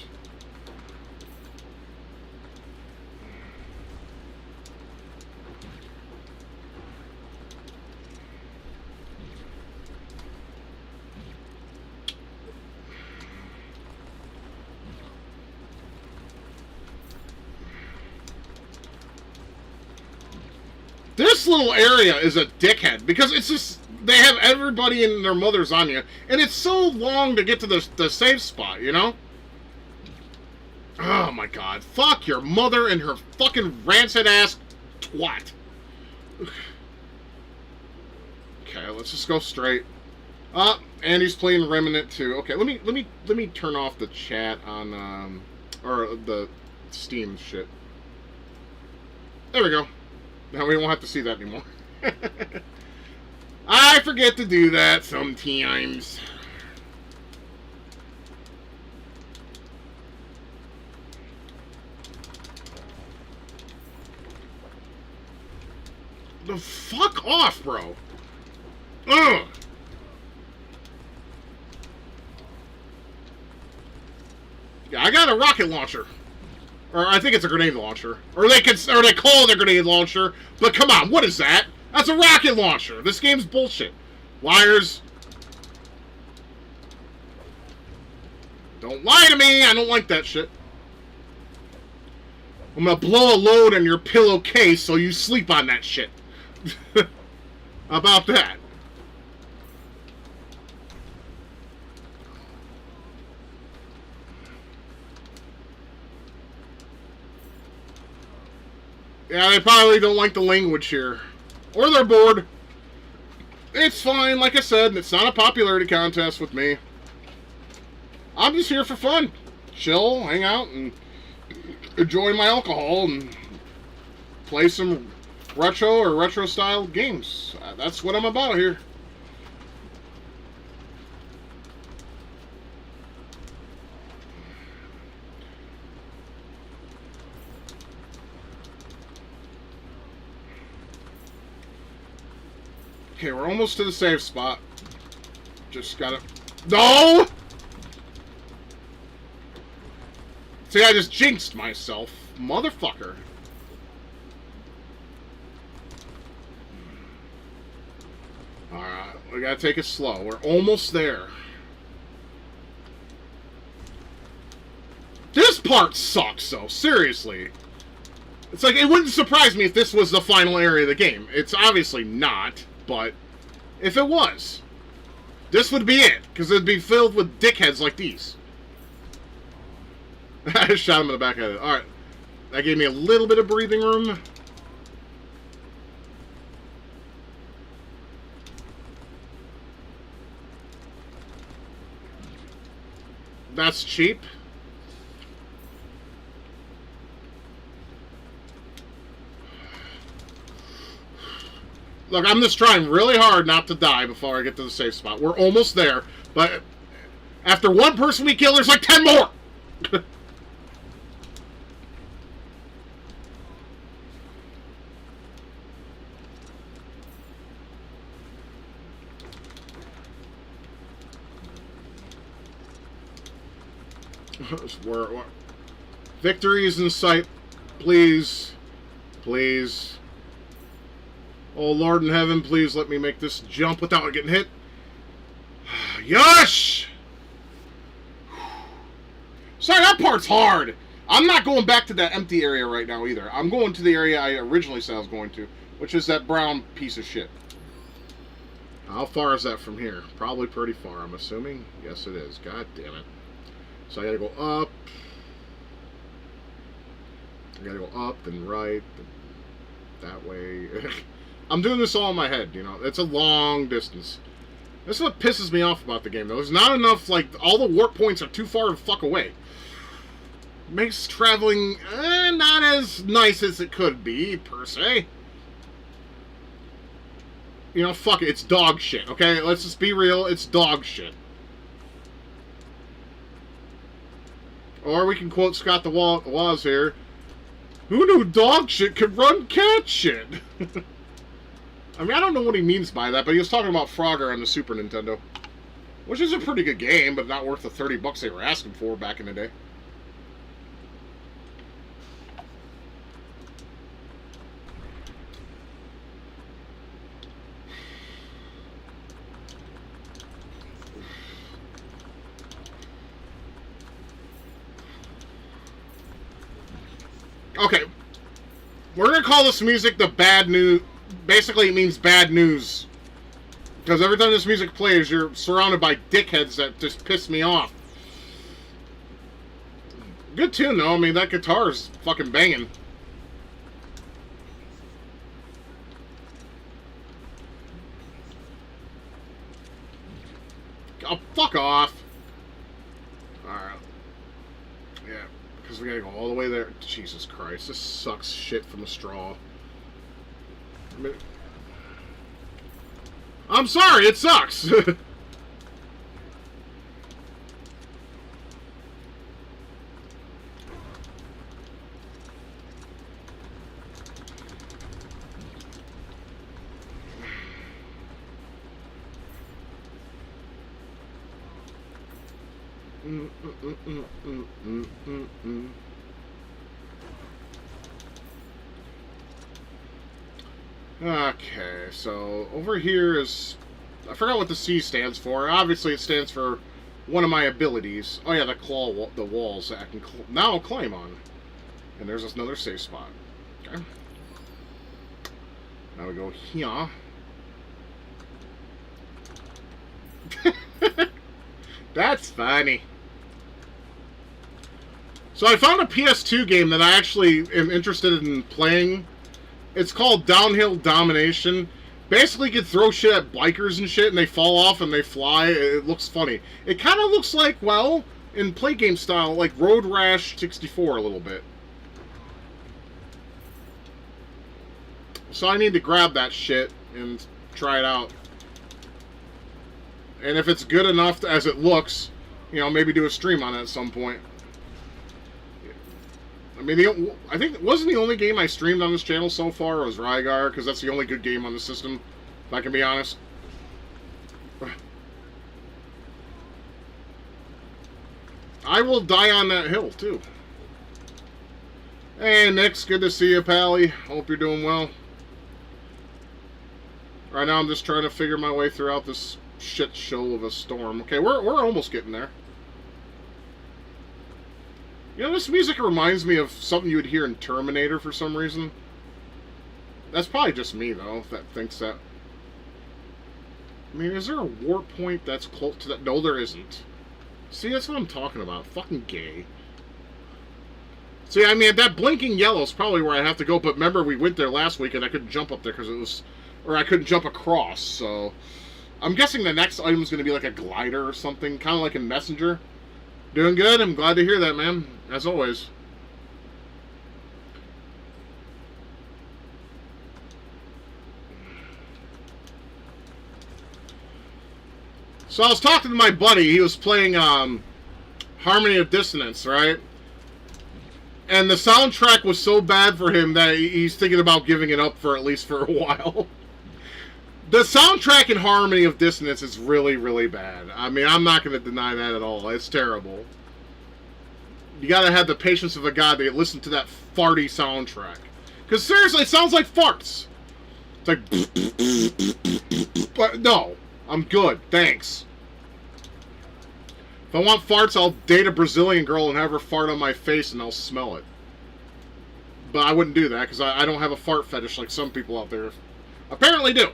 This little area is a dickhead because it's just they have everybody and their mothers on you, and it's so long to get to the safe spot, you know? Oh my god. Fuck your mother and her fucking rancid ass twat. Okay, let's just go straight. And he's playing Remnant too. Okay, let me turn off the chat on or the Steam shit. There we go. Now we won't have to see that anymore. I forget to do that sometimes. The fuck off, bro. Ugh. Yeah, I got a rocket launcher. Or I think it's a grenade launcher. Or they call it a grenade launcher. But come on, what is that? That's a rocket launcher. This game's bullshit. Liars. Don't lie to me. I don't like that shit. I'm gonna blow a load on your pillowcase so you sleep on that shit. How about that? Yeah, they probably don't like the language here. Or they're bored. It's fine, like I said, it's not a popularity contest with me. I'm just here for fun. Chill, hang out, and enjoy my alcohol, and play some retro or retro-style games. That's what I'm about here. Okay, we're almost to the safe spot. Just gotta... No! See, I just jinxed myself. Motherfucker. Alright, we gotta take it slow. We're almost there. This part sucks, though. Seriously. It's like, it wouldn't surprise me if this was the final area of the game. It's obviously not. But if it was, this would be it, because it'd be filled with dickheads like these. I just shot him in the back of it. Alright, that gave me a little bit of breathing room. That's cheap. Look, I'm just trying really hard not to die before I get to the safe spot. We're almost there, but after one person we kill, there's like 10 more! Victory is in sight. Please. Please. Oh, Lord in heaven, please let me make this jump without getting hit. Yush! Sorry, that part's hard. I'm not going back to that empty area right now either. I'm going to the area I originally said I was going to, which is that brown piece of shit. How far is that from here? Probably pretty far, I'm assuming. Yes, it is. God damn it. So I gotta go up. I gotta go up and right. That way. I'm doing this all in my head, you know. It's a long distance. This is what pisses me off about the game, though. There's not enough, like, all the warp points are too far to fuck away. Makes traveling not as nice as it could be, per se. You know, fuck it. It's dog shit, okay? Let's just be real. It's dog shit. Or we can quote Scott the Woz here. Who knew dog shit could run cat shit? I mean, I don't know what he means by that, but he was talking about Frogger on the Super Nintendo. Which is a pretty good game, but not worth the $30 they were asking for back in the day. Okay, we're going to call this music the bad news. Basically, it means bad news. Because every time this music plays, you're surrounded by dickheads that just piss me off. Good tune, though. I mean, that guitar is fucking banging. Oh, fuck off. Alright. Yeah. Because we gotta go all the way there. Jesus Christ, this sucks shit from a straw. I'm sorry, it sucks. Okay, so over here is... I forgot what the C stands for. Obviously, it stands for one of my abilities. Oh yeah, the walls that I can now climb on. And there's another safe spot. Okay. Now we go here. That's funny. So I found a PS2 game that I actually am interested in playing. It's called Downhill Domination. Basically, you can throw shit at bikers and shit, and they fall off and they fly. It looks funny. It kind of looks like, well, in play game style, like Road Rash 64 a little bit. So I need to grab that shit and try it out. And if it's good enough as it looks, you know, maybe do a stream on it at some point. I mean, I think wasn't the only game I streamed on this channel so far was Rygar, because that's the only good game on the system, if I can be honest. I will die on that hill, too. Hey, Nick's good to see you, Pally. Hope you're doing well. Right now, I'm just trying to figure my way throughout this shit show of a storm. Okay, we're almost getting there. You know, this music reminds me of something you would hear in Terminator for some reason. That's probably just me, though, that thinks that. I mean, is there a warp point that's close to that? No, there isn't. See, that's what I'm talking about. Fucking gay. See, I mean, that blinking yellow is probably where I have to go, but remember, we went there last week and I couldn't jump up there because it was... Or I couldn't jump across, so... I'm guessing the next item is going to be like a glider or something, kind of like in Messenger. Doing good. I'm glad to hear that, man. As always. So I was talking to my buddy. He was playing Harmony of Dissonance, right? And the soundtrack was so bad for him that he's thinking about giving it up for at least for a while. The soundtrack in Harmony of Dissonance is really, really bad. I mean, I'm not going to deny that at all. It's terrible. You got to have the patience of a god to listen to that farty soundtrack. Because seriously, it sounds like farts. It's like... But no, I'm good. Thanks. If I want farts, I'll date a Brazilian girl and have her fart on my face and I'll smell it. But I wouldn't do that because I don't have a fart fetish like some people out there apparently do.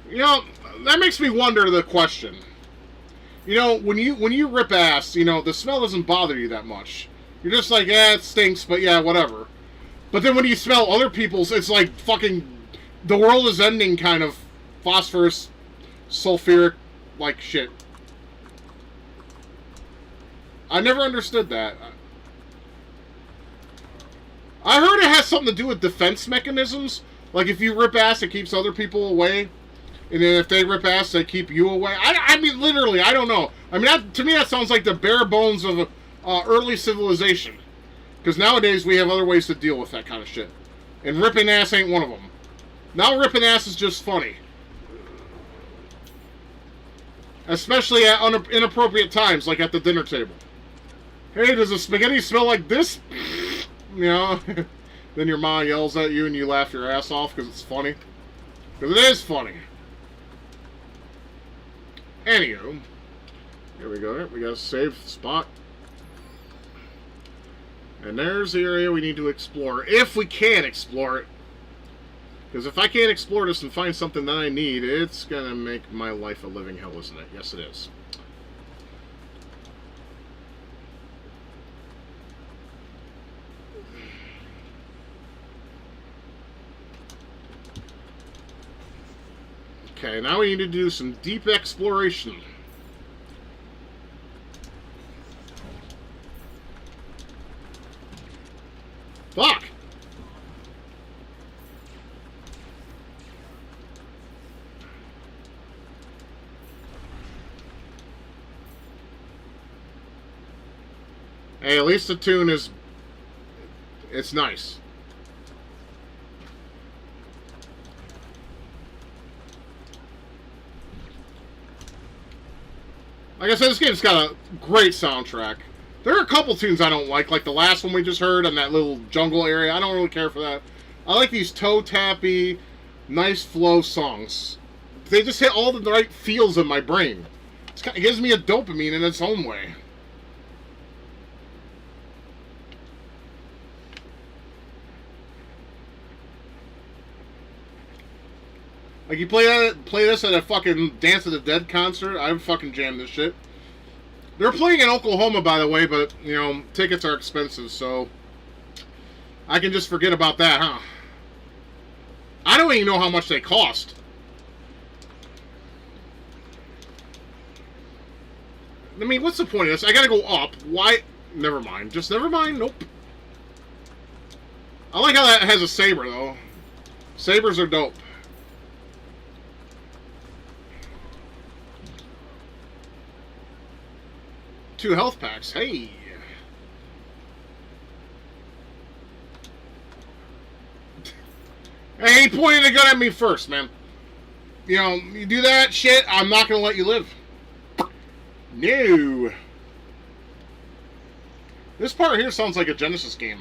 You know, that makes me wonder the question. You know, when you rip ass, you know, the smell doesn't bother you that much. You're just like, it stinks, but yeah, whatever. But then when you smell other people's, it's like fucking the world is ending kind of phosphorus, sulfuric, like shit. I never understood that. I heard it has something to do with defense mechanisms. Like if you rip ass, it keeps other people away. And then if they rip ass, they keep you away. I mean, literally, I don't know. I mean, to me, that sounds like the bare bones of early civilization. Because nowadays, we have other ways to deal with that kind of shit. And ripping ass ain't one of them. Now ripping ass is just funny. Especially at inappropriate times, like at the dinner table. Hey, does the spaghetti smell like this? You know? Then your mom yells at you and you laugh your ass off because it's funny. Because it is funny. Anywho, here we go. We got a save spot. And there's the area we need to explore. If we can explore it. Because if I can't explore this and find something that I need, it's going to make my life a living hell, isn't it? Yes, it is. Okay, now we need to do some deep exploration. Fuck! Hey, at least the tune is... It's nice. Like I said, this game's got a great soundtrack. There are a couple tunes I don't like the last one we just heard on that little jungle area. I don't really care for that. I like these toe-tappy, nice flow songs. They just hit all the right feels in my brain. It gives me a dopamine in its own way. Like, you play this at a fucking Dance of the Dead concert, I would fucking jam this shit. They're playing in Oklahoma, by the way, but, you know, tickets are expensive, so... I can just forget about that, huh? I don't even know how much they cost. I mean, what's the point of this? I gotta go up. Why? Never mind. Just never mind. Nope. I like how that has a saber, though. Sabers are dope. 2 health packs. Hey. Hey, he pointed a gun at me first, man. You know, you do that shit, I'm not gonna let you live. No. This part here sounds like a Genesis game.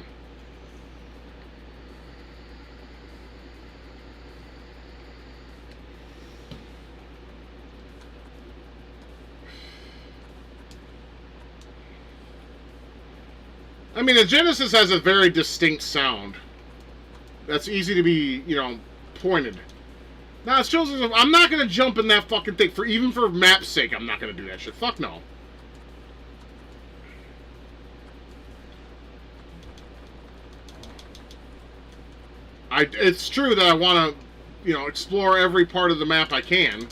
I mean, the Genesis has a very distinct sound. That's easy to be, you know, pointed. Now, it shows us, I'm not going to jump in that fucking thing. Even for map's sake, I'm not going to do that shit. Fuck no. It's true that I want to, you know, explore every part of the map I can.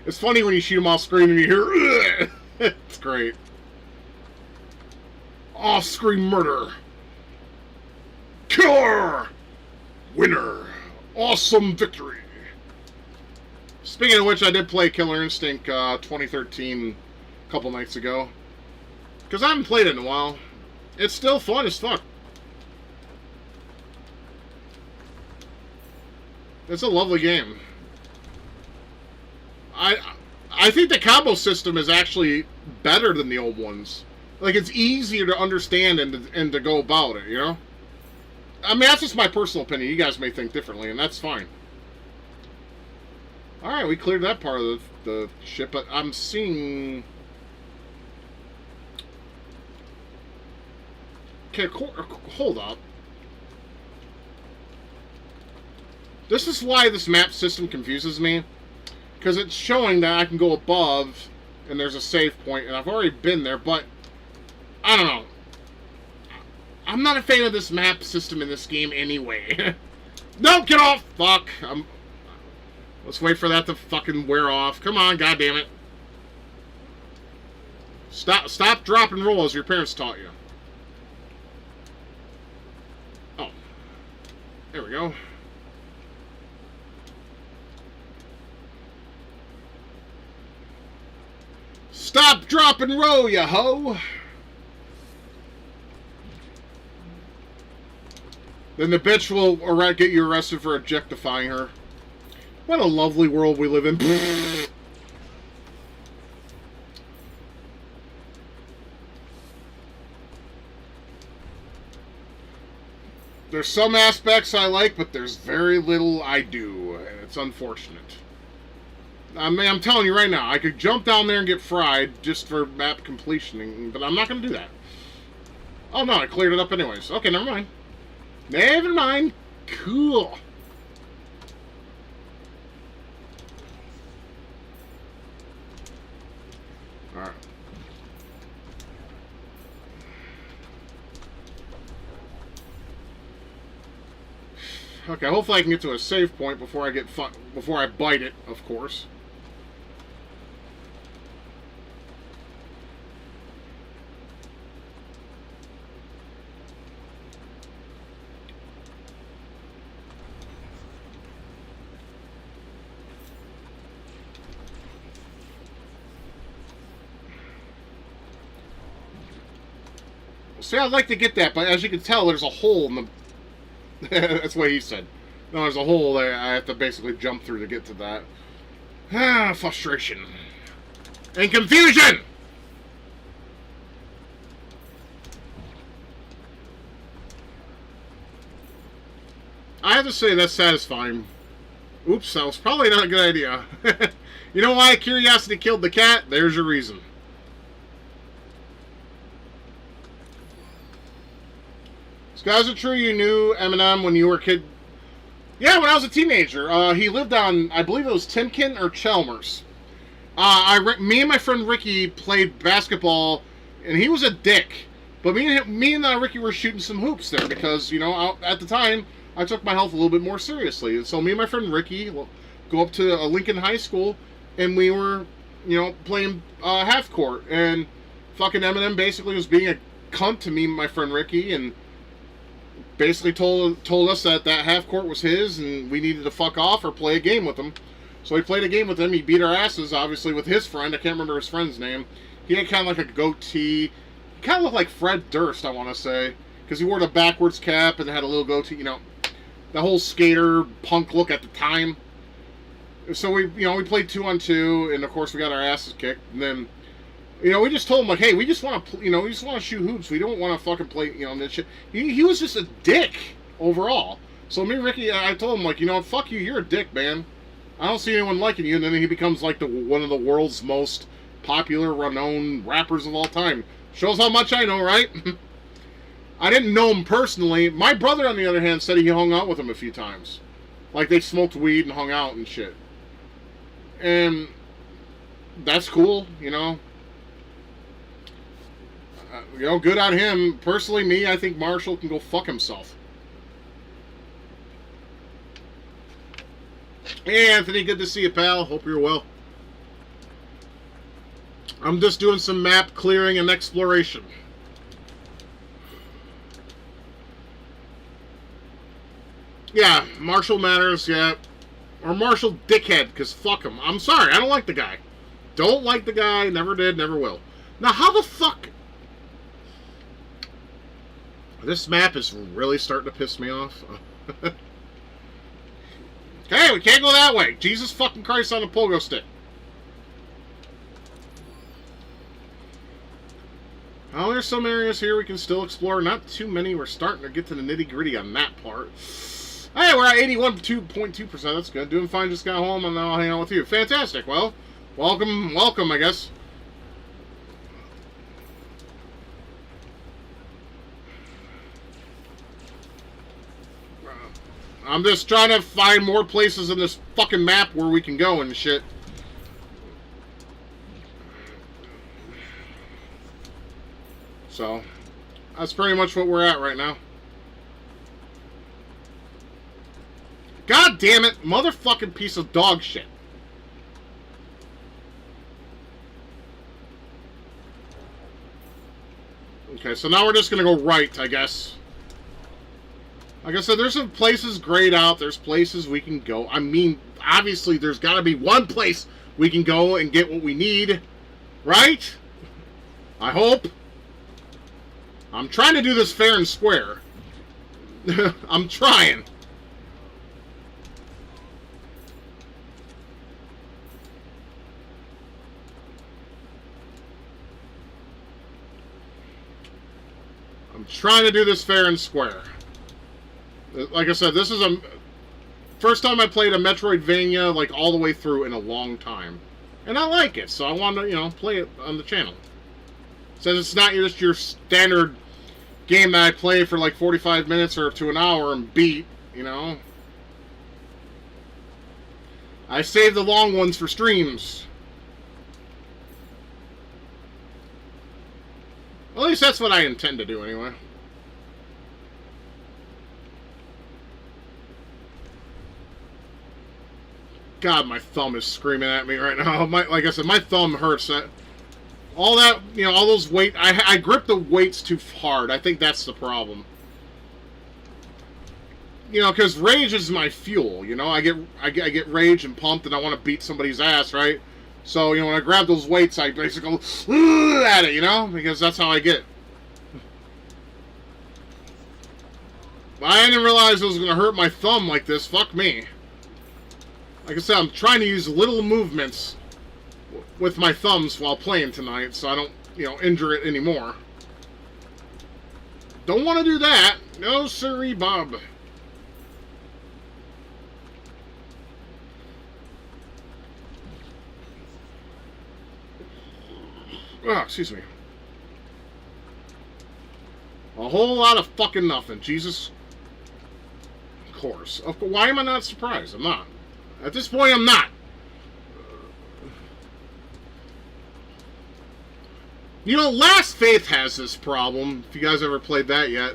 It's funny when you shoot them off screen and you hear, ugh! It's great. Off-screen murder. Killer! Winner Awesome victory. Speaking of which, I did play Killer Instinct 2013 a couple nights ago. Because I haven't played it in a while. It's still fun as fuck. It's a lovely game. I think the combo system is actually better than the old ones. Like, it's easier to understand and to go about it, you know? I mean, that's just my personal opinion. You guys may think differently, and that's fine. Alright, we cleared that part of the ship, but I'm seeing... Okay, hold up. This is why this map system confuses me. Because it's showing that I can go above, and there's a save point, and I've already been there, but... I don't know. I'm not a fan of this map system in this game anyway. No, get off! Fuck. Let's wait for that to fucking wear off. Come on, goddammit. Stop, drop, and roll as your parents taught you. Oh. There we go. Stop, drop, and roll, ya ho! Then the bitch will get you arrested for objectifying her. What a lovely world we live in. There's some aspects I like, but there's very little I do, and it's unfortunate. I mean, I'm telling you right now, I could jump down there and get fried just for map completion, but I'm not going to do that. Oh no, I cleared it up anyways. Okay, never mind. Never mind. Cool. Alright. Okay, hopefully I can get to a save point before I bite it, of course. See, I'd like to get that, but as you can tell, there's a hole in the... That's what he said. No, there's a hole that I have to basically jump through to get to that. Ah, frustration. And confusion! I have to say, that's satisfying. Oops, that was probably not a good idea. You know why curiosity killed the cat? There's your reason. Guys, is it true you knew Eminem when you were a kid? Yeah, when I was a teenager. He lived on, I believe it was Timken or Chalmers. Me and my friend Ricky played basketball, and he was a dick. But me and Ricky were shooting some hoops there because, you know, at the time, I took my health a little bit more seriously. And so me and my friend Ricky will go up to Lincoln High School, and we were, you know, playing half court. And fucking Eminem basically was being a cunt to me and my friend Ricky, and basically told us that half court was his and we needed to fuck off or play a game with him. So we played a game with him. He beat our asses, obviously, with his friend. I can't remember his friend's name. He had kind of like a goatee. He kind of looked like Fred Durst, I want to say, because he wore the backwards cap and had a little goatee. You know, the whole skater punk look at the time. So we played 2-on-2, and of course we got our asses kicked. And then, you know, we just told him, like, hey, we just want to shoot hoops. We don't want to fucking play, you know, this shit. He was just a dick overall. So me and Ricky, I told him, like, you know, fuck you, you're a dick, man. I don't see anyone liking you. And then he becomes, like, one of the world's most popular, renowned rappers of all time. Shows how much I know, right? I didn't know him personally. My brother, on the other hand, said he hung out with him a few times. Like, they smoked weed and hung out and shit. And that's cool, you know. You know, good on him. Personally, me, I think Marshall can go fuck himself. Hey, Anthony, good to see you, pal. Hope you're well. I'm just doing some map clearing and exploration. Yeah, Marshall Matters, yeah. Or Marshall Dickhead, because fuck him. I'm sorry, I don't like the guy. Don't like the guy, never did, never will. Now, how the fuck... This map is really starting to piss me off. Hey, we can't go that way. Jesus fucking Christ on a pogo stick. Oh, there's some areas here we can still explore. Not too many. We're starting to get to the nitty-gritty on that part. Hey, we're at 81.2%. That's good. Doing fine. Just got home, and now I'll hang out with you. Fantastic. Well, welcome, I guess. I'm just trying to find more places in this fucking map where we can go and shit. So, that's pretty much what we're at right now. God damn it, motherfucking piece of dog shit. Okay, so now we're just gonna go right, I guess. Like I said, there's some places grayed out. There's places we can go. I mean, obviously, there's got to be one place we can go and get what we need. Right? I hope. I'm trying to do this fair and square. I'm trying. I'm trying to do this fair and square. Like I said, this is a first time I played a Metroidvania like all the way through in a long time, and I like it. So I want to, play it on the channel. Since it's not just your standard game that I play for like 45 minutes or to an hour and beat. I save the long ones for streams. At least that's what I intend to do anyway. God, my thumb is screaming at me right now. Like I said, my thumb hurts. All that, all those weight. I grip the weights too hard. I think that's the problem. Because rage is my fuel. I get rage and pumped, and I want to beat somebody's ass, right? So when I grab those weights, I basically go at it, because that's how I get. I didn't realize it was going to hurt my thumb like this. Fuck me. Like I said, I'm trying to use little movements with my thumbs while playing tonight, so I don't, injure it anymore. Don't want to do that. No, sirree, Bob. Oh, excuse me. A whole lot of fucking nothing. Jesus. Of course. Why am I not surprised? I'm not. At this point, I'm not. Last Faith has this problem. If you guys ever played that yet.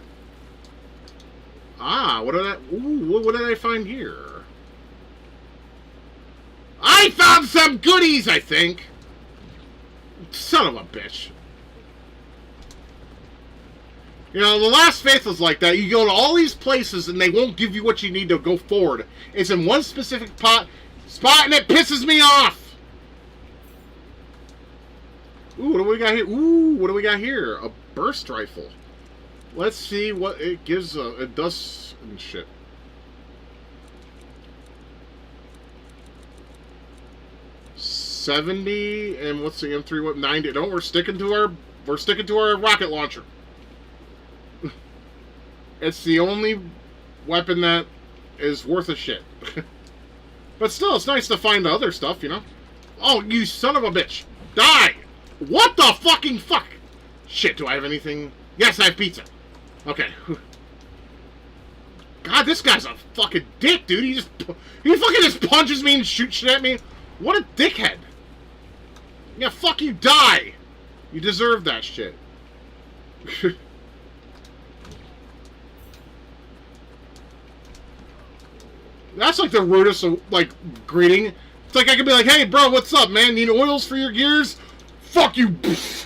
Ah, what did I find here? I found some goodies, I think. Son of a bitch. The Last Faith was like that. You go to all these places and they won't give you what you need to go forward. It's in one specific spot and it pisses me off. Ooh, what do we got here? Ooh, what do we got here? A burst rifle. Let's see what it gives. It does and shit. $70 and what's the M3? What 90? No, we're sticking to our rocket launcher. It's the only weapon that is worth a shit. But still, it's nice to find the other stuff, Oh, you son of a bitch. Die! What the fucking fuck? Shit, do I have anything? Yes, I have pizza. Okay. God, this guy's a fucking dick, dude. He fucking just punches me and shoots shit at me. What a dickhead. Yeah, fuck you, die. You deserve that shit. That's like the rudest, greeting. It's like I could be like, hey, bro, what's up, man? Need oils for your gears? Fuck you. It's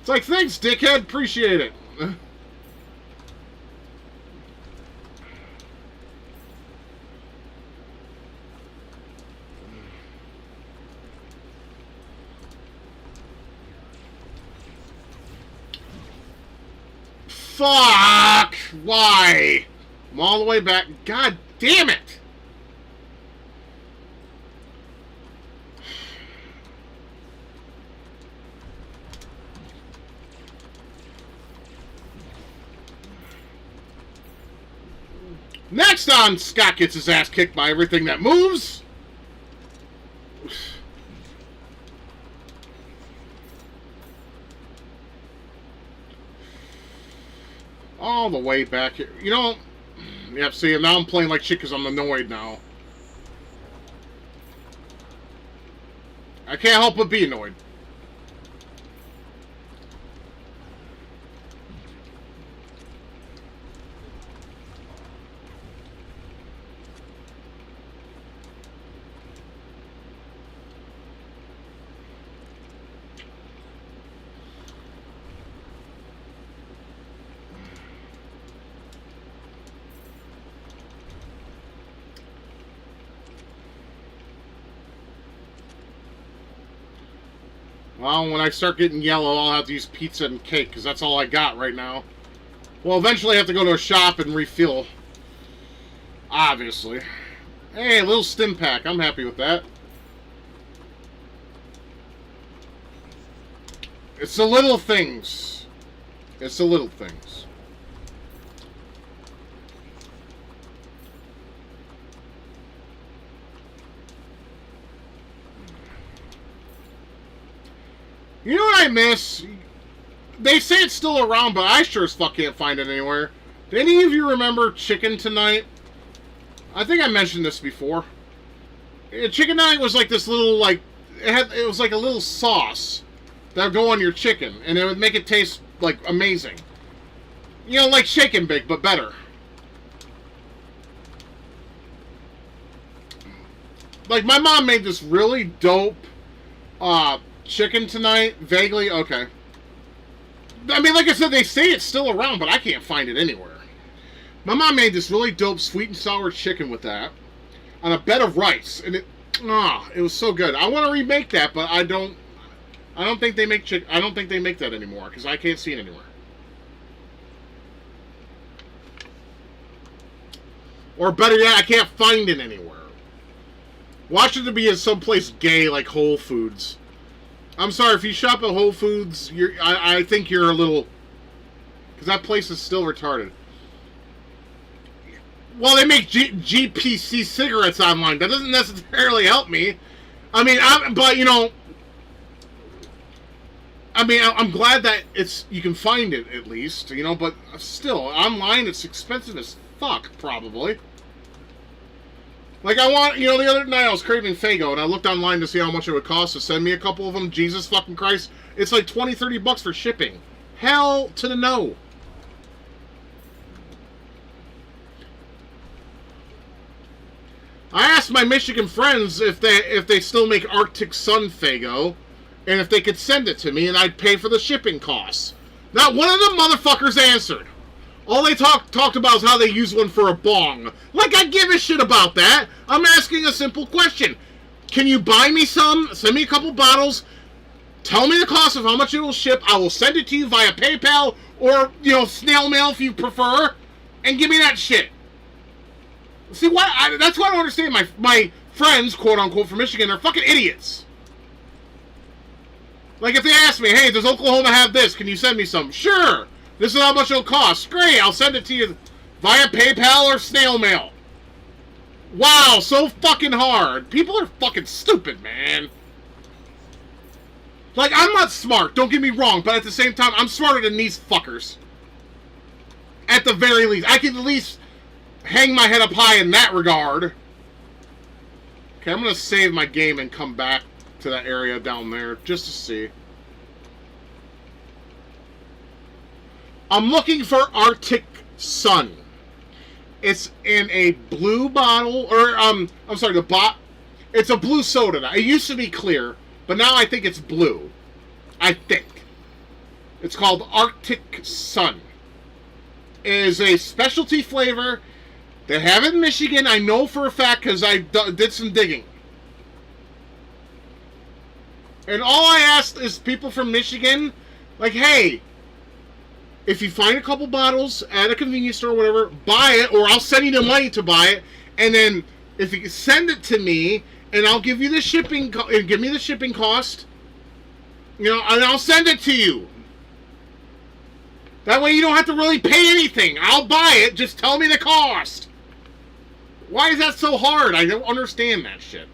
like, thanks, dickhead. Appreciate it. Fuck! Why? I'm all the way back. God damn it! Next on, Scott gets his ass kicked by everything that moves. All the way back here. You know, yep, see, now I'm playing like shit because I'm annoyed now. I can't help but be annoyed. Well, when I start getting yellow, I'll have to use pizza and cake, because that's all I got right now. Well, eventually I have to go to a shop and refill. Obviously. Hey, a little stim pack. I'm happy with that. It's the little things. It's the little things. You know what I miss? They say it's still around, but I sure as fuck can't find it anywhere. Do any of you remember Chicken Tonight? I think I mentioned this before. Chicken Tonight was like this little, like, it was like a little sauce that would go on your chicken, and it would make it taste, like, amazing. You know, like Shake and Bake, but better. Like, my mom made this really dope, Chicken Tonight, vaguely, okay. I mean, like I said, they say it's still around, but I can't find it anywhere. My mom made this really dope sweet and sour chicken with that on a bed of rice, and it was so good. I want to remake that, but I don't think they make I don't think they make that anymore because I can't see it anywhere. Or better yet, I can't find it anywhere. Watch it to be in someplace gay like Whole Foods. I'm sorry, if you shop at Whole Foods, I think you're a little... Because that place is still retarded. Well, they make GPC cigarettes online. That doesn't necessarily help me. I mean, but, you know... I mean, I'm glad that you can find it, at least, you know, but still, online it's expensive as fuck, probably. Like, I want, you know, the other night I was craving Faygo, and I looked online to see how much it would cost to send me a couple of them. Jesus fucking Christ. It's like $20-30 for shipping. Hell to the no. I asked my Michigan friends if they still make Arctic Sun Faygo, and if they could send it to me, and I'd pay for the shipping costs. Not one of them motherfuckers answered. All they talked about is how they use one for a bong. Like, I give a shit about that. I'm asking a simple question. Can you buy me some? Send me a couple bottles. Tell me the cost of how much it will ship. I will send it to you via PayPal or, you know, snail mail if you prefer. And give me that shit. See, that's what I don't understand. My friends, quote-unquote, from Michigan are fucking idiots. Like, if they ask me, hey, does Oklahoma have this? Can you send me some? Sure. This is how much it'll cost. Great, I'll send it to you via PayPal or snail mail. Wow, so fucking hard. People are fucking stupid, man. Like, I'm not smart, don't get me wrong, but at the same time, I'm smarter than these fuckers. At the very least. I can at least hang my head up high in that regard. Okay, I'm going to save my game and come back to that area down there just to see. I'm looking for Arctic Sun. It's in a blue bottle, or, I'm sorry, it's a blue soda now. It used to be clear, but now I think it's blue. I think. It's called Arctic Sun. It is a specialty flavor. They have it in Michigan, I know for a fact, because I did some digging. And all I asked is people from Michigan, like, hey, If you find a couple bottles at a convenience store or whatever, buy it, or I'll send you the money to buy it. And then if you send it to me, and I'll give you the shipping, give me the shipping cost, you know, and I'll send it to you. That way you don't have to really pay anything. I'll buy it. Just tell me the cost. Why is that so hard? I don't understand that shit.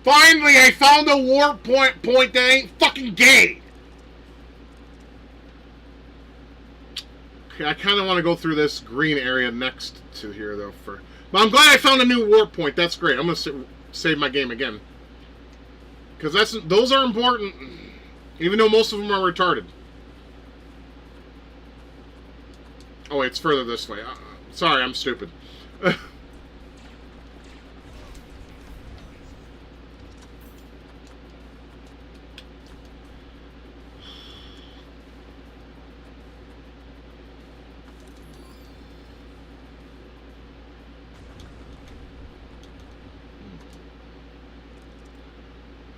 Finally, I found a warp point that ain't fucking gay. Okay, I kind of want to go through this green area next to here, though. But I'm glad I found a new warp point. That's great. I'm going to save my game again. Because those are important, even though most of them are retarded. Oh, wait, it's further this way. Sorry, I'm stupid.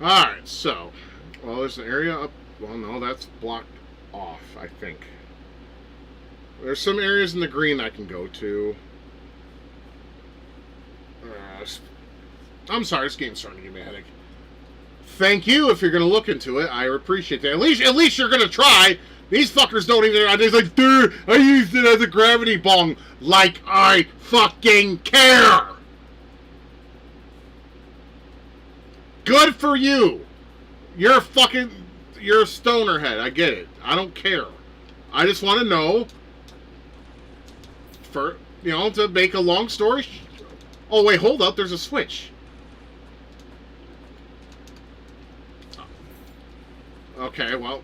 Alright, so, well, there's an area up, well, no, that's blocked off, I think. There's some areas in the green I can go to. I'm sorry, this game's starting to give me a headache. Thank you if you're going to look into it. I appreciate that. At least you're going to try. These fuckers don't even, they're like, dude, I used it as a gravity bong. Like I fucking care. Good for you. You're a stoner head. I get it. I don't care. I just want to know, to make a long story. Oh, wait, hold up. There's a switch. Okay, well,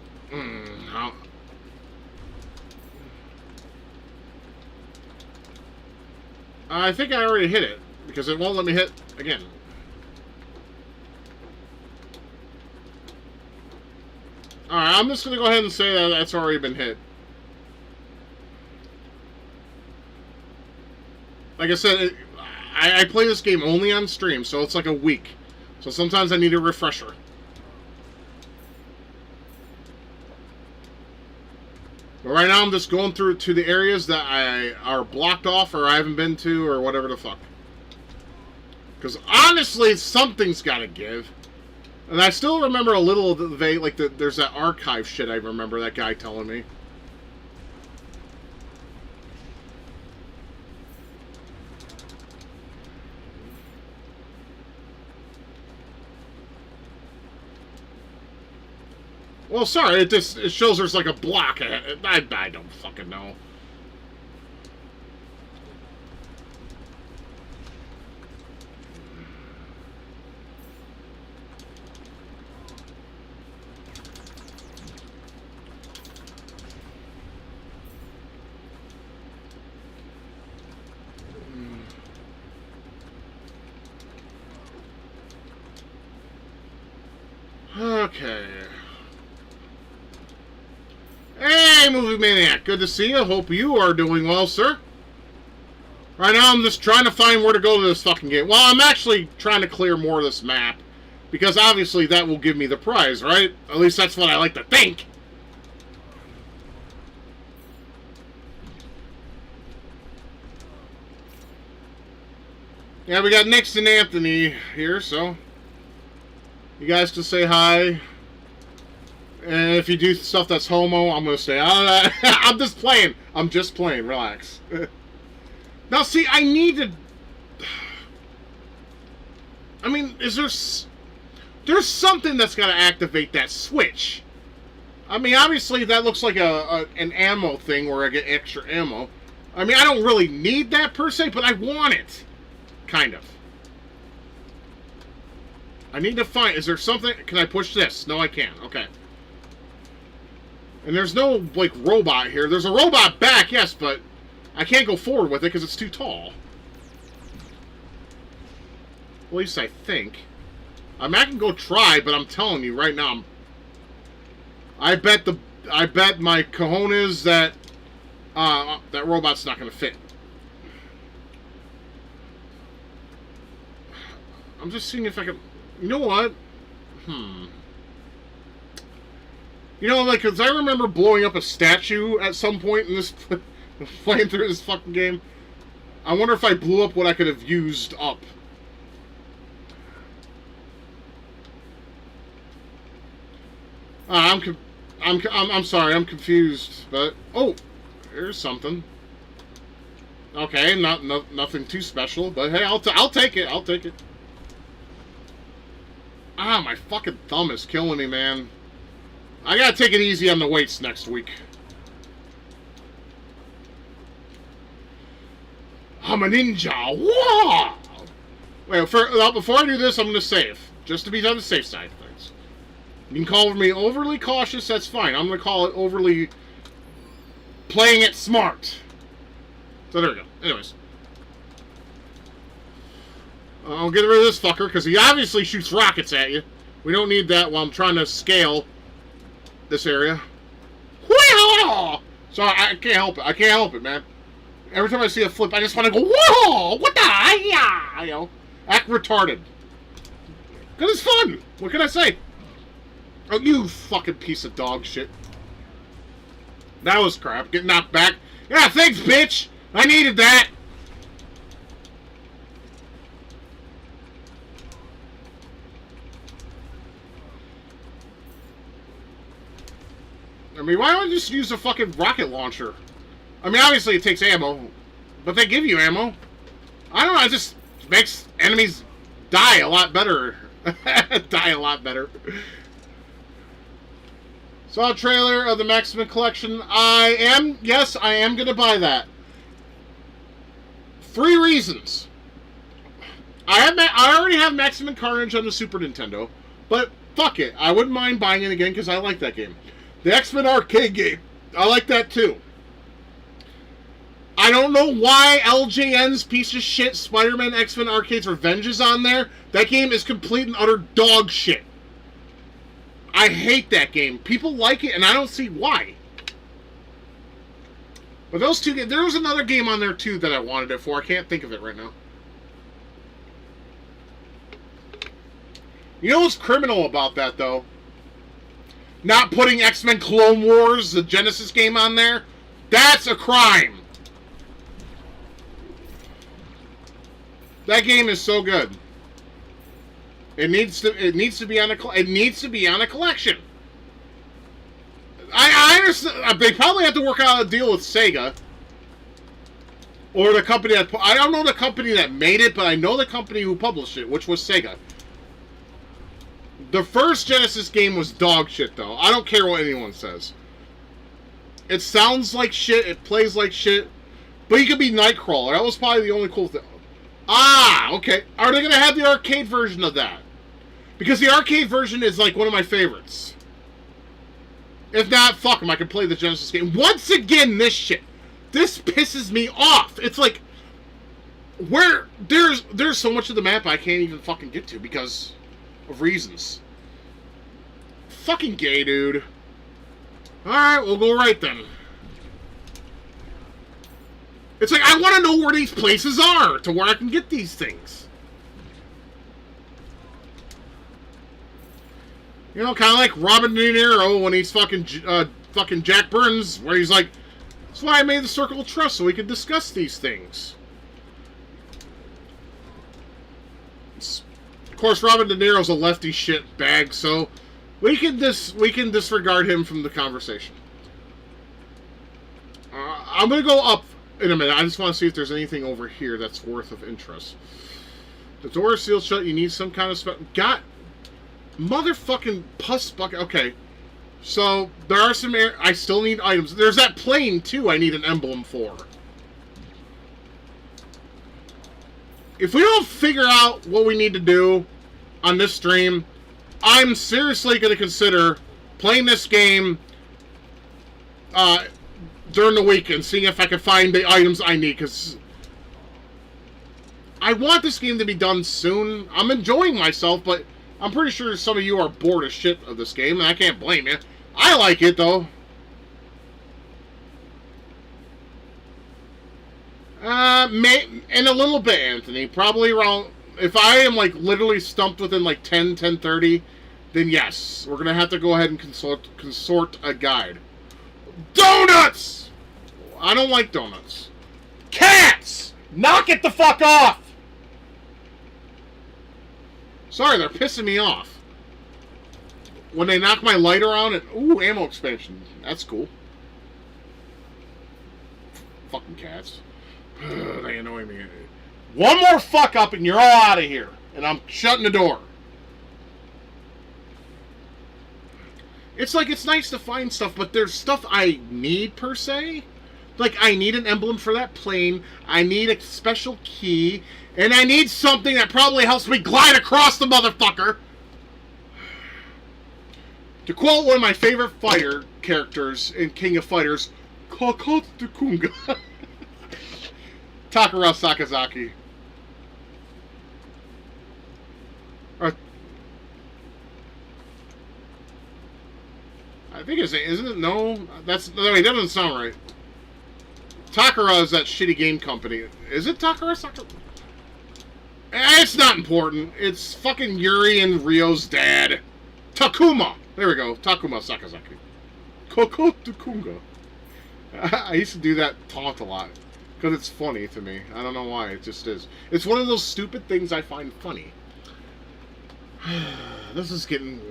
I think I already hit it because it won't let me hit again. Alright, I'm just going to go ahead and say that that's already been hit. Like I said, I play this game only on stream, so it's like a week. So sometimes I need a refresher. But right now I'm just going through to the areas that are blocked off or I haven't been to or whatever the fuck. Because honestly, something's got to give. And I still remember a little of there's that archive shit I remember that guy telling me. Well, sorry, it shows there's like a block. I don't fucking know. Okay. Hey, Movie Maniac. Good to see you. Hope you are doing well, sir. Right now, I'm just trying to find where to go to this fucking game. Well, I'm actually trying to clear more of this map. Because obviously that will give me the prize, right? At least that's what I like to think. Yeah, we got Nix and Anthony here, so you guys can say hi. And if you do stuff that's homo, I'm going to say, I'm just playing. I'm just playing. Relax. Now, see, I need to... I mean, there's something that's got to activate that switch. I mean, obviously, that looks like an ammo thing where I get extra ammo. I mean, I don't really need that per se, but I want it. Kind of. I need to find... Is there something... Can I push this? No, I can't. Okay. And there's no, like, robot here. There's a robot back, yes, but I can't go forward with it because it's too tall. At least I think. I mean, I can go try, but I'm telling you right now, I bet my cojones that that robot's not going to fit. I'm just seeing if I can... You know what? You know, like, because I remember blowing up a statue at some point in this, playing through this fucking game. I wonder if I blew up what I could have used up. I'm sorry, I'm confused, but oh, here's something. Okay, nothing too special, but hey, I'll take it. I'll take it. Ah, my fucking thumb is killing me, man. I gotta take it easy on the weights next week. I'm a ninja. Wow. Wait, before I do this, I'm gonna save, just to be on the safe side of things. You can call me overly cautious. That's fine. I'm gonna call it overly playing it smart. So there we go. Anyways. I'll get rid of this fucker, because he obviously shoots rockets at you. We don't need that while I'm trying to scale this area. So I can't help it. I can't help it, man. Every time I see a flip, I just want to go, whoa! What the? Yeah! You know, act retarded. Because it's fun. What can I say? Oh, you fucking piece of dog shit. That was crap. Get knocked back. Yeah, thanks, bitch! I needed that! I mean, why don't you just use a fucking rocket launcher? I mean, obviously it takes ammo, but they give you ammo. I don't know, it just makes enemies die a lot better. Die a lot better. Saw a trailer of the Maximum Collection. Yes, I am going to buy that. 3 reasons. I already have Maximum Carnage on the Super Nintendo, but fuck it. I wouldn't mind buying it again because I like that game. The X-Men arcade game, I like that too. I don't know why LJN's piece of shit Spider-Man X-Men Arcade's Revenge is on there. That game is complete and utter dog shit. I hate that game. People like it, and I don't see why. But those two games, there was another game on there too that I wanted it for. I can't think of it right now. You know what's criminal about that, though? Not putting X-Men Clone Wars, the Genesis game, on there. That's a crime. That game is so good. It needs to be on a collection. I understand they probably have to work out a deal with Sega or the company that I don't know the company that made it, but I know the company who published it, which was Sega. The first Genesis game was dog shit, though. I don't care what anyone says. It sounds like shit. It plays like shit. But you could be Nightcrawler. That was probably the only cool thing. Ah, okay. Are they going to have the arcade version of that? Because the arcade version is like one of my favorites. If not, fuck them. I can play the Genesis game. Once again, this shit. This pisses me off. It's like, where there's so much of the map I can't even fucking get to because of reasons. Fucking gay, dude. Alright, we'll go right then. It's like, I want to know where these places are, to where I can get these things. You know, kind of like Robert De Niro when he's fucking Jack Burns, where he's like, that's why I made the Circle of Trust, so we could discuss these things. Of course, Robert De Niro's a lefty shit bag, so we can disregard him from the conversation. I'm gonna go up in a minute. I just want to see if there's anything over here that's worth of interest. The door is sealed shut. You need some kind of motherfucking pus bucket. Okay, so there are some. I still need items. There's that plane too. I need an emblem for. If we don't figure out what we need to do on this stream, I'm seriously going to consider playing this game during the week and seeing if I can find the items I need, because I want this game to be done soon. I'm enjoying myself, but I'm pretty sure some of you are bored as shit of this game, and I can't blame you. I like it, though. In a little bit, Anthony. Probably around... If I am, like, literally stumped within, like, 10:30, then yes, we're going to have to go ahead and consort a guide. Donuts! I don't like donuts. Cats! Knock it the fuck off! Sorry, they're pissing me off. When they knock my light around and... Ooh, ammo expansion. That's cool. Fucking cats. They annoy me. One more fuck up and you're all out of here. And I'm shutting the door. It's like, it's nice to find stuff, but there's stuff I need, per se. Like, I need an emblem for that plane. I need a special key. And I need something that probably helps me glide across the motherfucker. To quote one of my favorite fighter characters in King of Fighters, Kakotsukunga. Takara Sakazaki. I think it's, isn't it? No, that's, no, it doesn't sound right. Takara is that shitty game company. Is it Takara Sakazaki? It's not important. It's fucking Yuri and Ryo's dad. Takuma. There we go. Takuma Sakazaki. Kokotukunga. I used to do that taunt a lot. Because it's funny to me. I don't know why. It just is. It's one of those stupid things I find funny. This is getting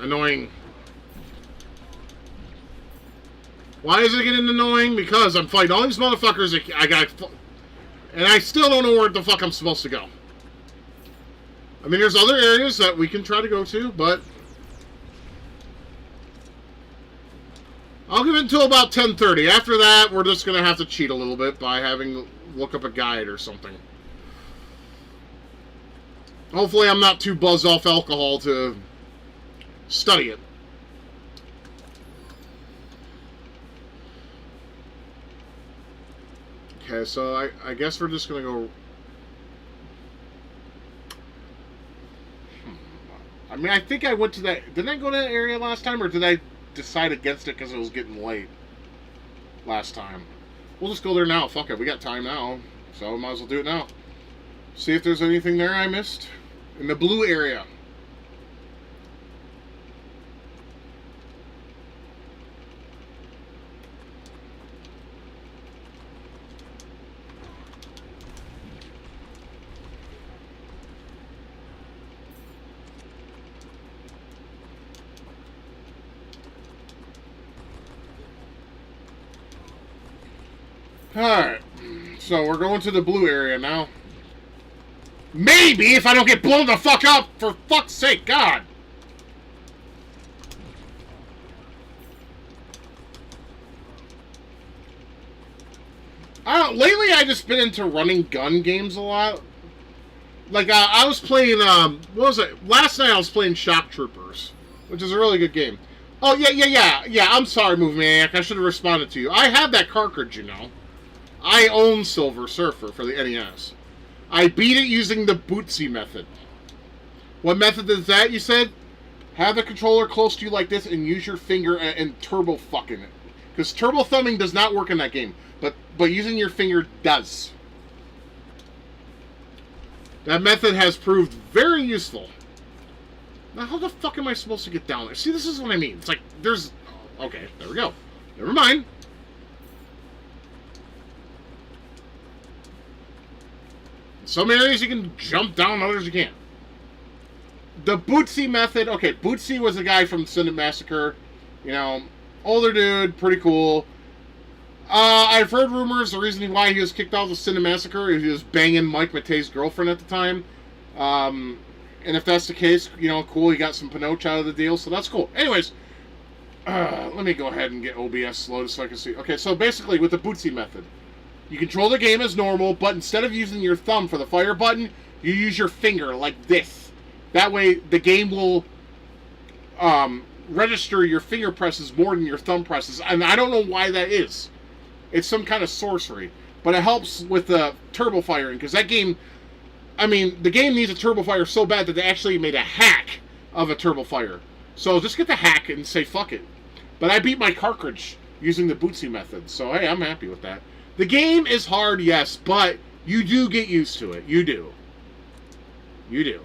annoying. Why is it getting annoying? Because I'm fighting all these motherfuckers. And I still don't know where the fuck I'm supposed to go. I mean, there's other areas that we can try to go to, but I'll give it until about 10:30. After that, we're just going to have to cheat a little bit by having look up a guide or something. Hopefully I'm not too buzzed off alcohol to study it. Okay, so I guess we're just going to go... I mean, I think I went to that... Didn't I go to that area last time, or did I decide against it because it was getting late last time? We'll just go there now. Fuck it, we got time now, so might as well do it now. See if there's anything there I missed. In the blue area. Alright, so we're going to the blue area now. Maybe if I don't get blown the fuck up, for fuck's sake, God! Lately I just been into running gun games a lot. Like, I was playing, what was it? Last night I was playing Shock Troopers, which is a really good game. Oh, yeah, I'm sorry, Movie Maniac, I should have responded to you. I have that cartridge, you know. I own Silver Surfer for the NES. I beat it using the Bootsy method. What method is that, you said? Have the controller close to you like this and use your finger and turbo fucking it. Because turbo thumbing does not work in that game. But using your finger does. That method has proved very useful. Now, how the fuck am I supposed to get down there? See, this is what I mean. It's like, there's... Okay, there we go. Never mind. Some areas you can jump down, others you can't. The Bootsy method, okay, Bootsy was a guy from Cinnamon Massacre. You know, older dude, pretty cool. I've heard rumors the reason why he was kicked out of the Cinnamon Massacre is he was banging Mike Matei's girlfriend at the time. And if that's the case, you know, cool, he got some Pinoch out of the deal, so that's cool. Anyways, let me go ahead and get OBS loaded so I can see. Okay, so basically with the Bootsy method, you control the game as normal, but instead of using your thumb for the fire button, you use your finger like this. That way, the game will register your finger presses more than your thumb presses. And I don't know why that is. It's some kind of sorcery. But it helps with the turbo firing, because that game... I mean, the game needs a turbo fire so bad that they actually made a hack of a turbo fire. So just get the hack and say, fuck it. But I beat my cartridge using the Bootsy method. So, hey, I'm happy with that. The game is hard, yes, but you do get used to it. You do. You do.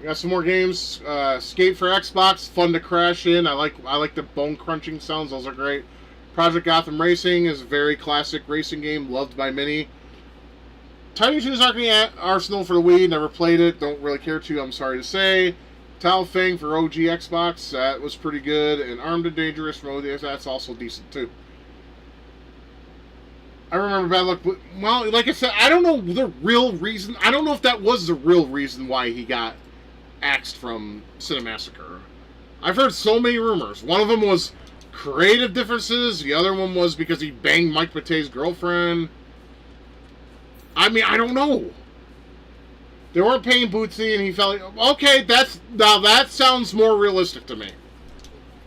Got some more games. Skate for Xbox, fun to crash in. I like the bone crunching sounds. Those are great. Project Gotham Racing is a very classic racing game, loved by many. Tiny Toons Arsenal for the Wii, never played it, don't really care to, I'm sorry to say. Tao Feng for OG Xbox, that was pretty good. And Armed and Dangerous for ODS, that's also decent too. I remember Bad Luck, well, like I said, I don't know the real reason. I don't know if that was the real reason why he got axed from Cinemassacre. I've heard so many rumors. One of them was creative differences. The other one was because he banged Mike Matei's girlfriend. I mean, I don't know. They weren't paying Bootsy, and he felt like, okay, now that sounds more realistic to me.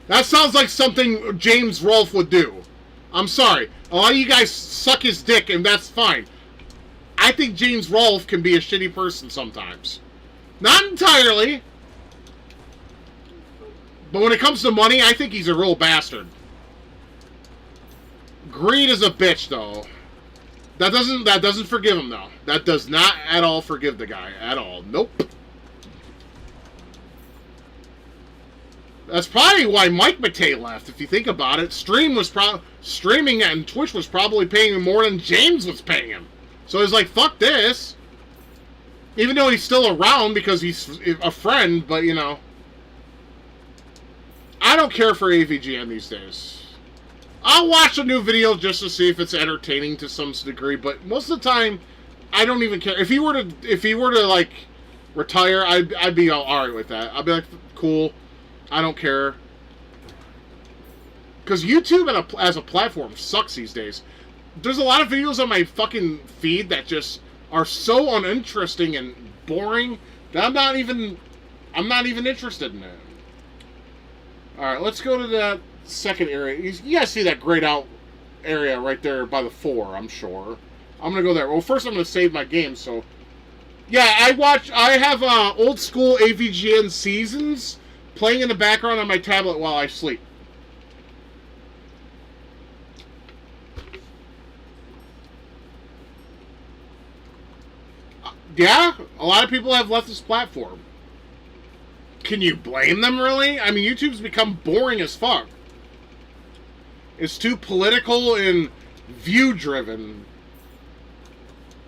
That sounds like something James Rolfe would do. I'm sorry. A lot of you guys suck his dick, and that's fine. I think James Rolfe can be a shitty person sometimes. Not entirely. But when it comes to money, I think he's a real bastard. Greed is a bitch, though. That doesn't forgive him, though. That does not at all forgive the guy. At all. Nope. That's probably why Mike Matei left, if you think about it. Streaming and Twitch was probably paying him more than James was paying him. So he's like, fuck this. Even though he's still around because he's a friend, but, you know. I don't care for AVGN these days. I'll watch a new video just to see if it's entertaining to some degree, but most of the time, I don't even care. If he were to like retire, I'd be all right with that. I'd be like, cool. I don't care. Because YouTube as a platform sucks these days. There's a lot of videos on my fucking feed that just are so uninteresting and boring that I'm not even interested in it. Alright, let's go to that second area. You guys see that grayed out area right there by the 4, I'm sure. I'm going to go there. Well, first I'm going to save my game, so... Yeah, I have old school AVGN seasons playing in the background on my tablet while I sleep. Yeah, a lot of people have left this platform. Can you blame them, really? I mean, YouTube's become boring as fuck. It's too political and view-driven.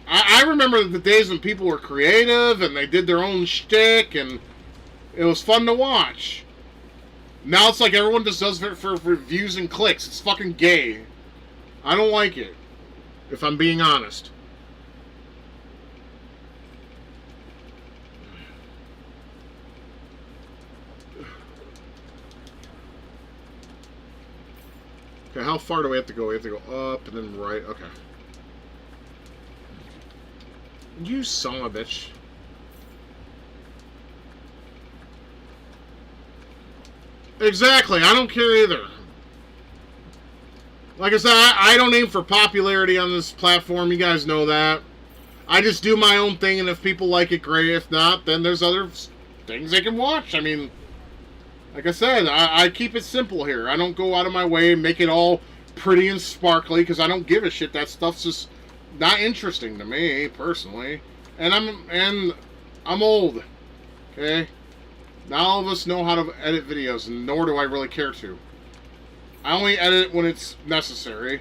I remember the days when people were creative and they did their own shtick and it was fun to watch. Now it's like everyone just does it for views and clicks. It's fucking gay. I don't like it, if I'm being honest. Okay, how far do we have to go? We have to go up and then right. Okay. You son of a bitch. Exactly. I don't care either. Like I said, I don't aim for popularity on this platform. You guys know that. I just do my own thing, and if people like it, great. If not, then there's other things they can watch. I mean... Like I said, I keep it simple here. I don't go out of my way and make it all pretty and sparkly because I don't give a shit. That stuff's just not interesting to me personally. And I'm old. Okay? Not all of us know how to edit videos, and nor do I really care to. I only edit when it's necessary,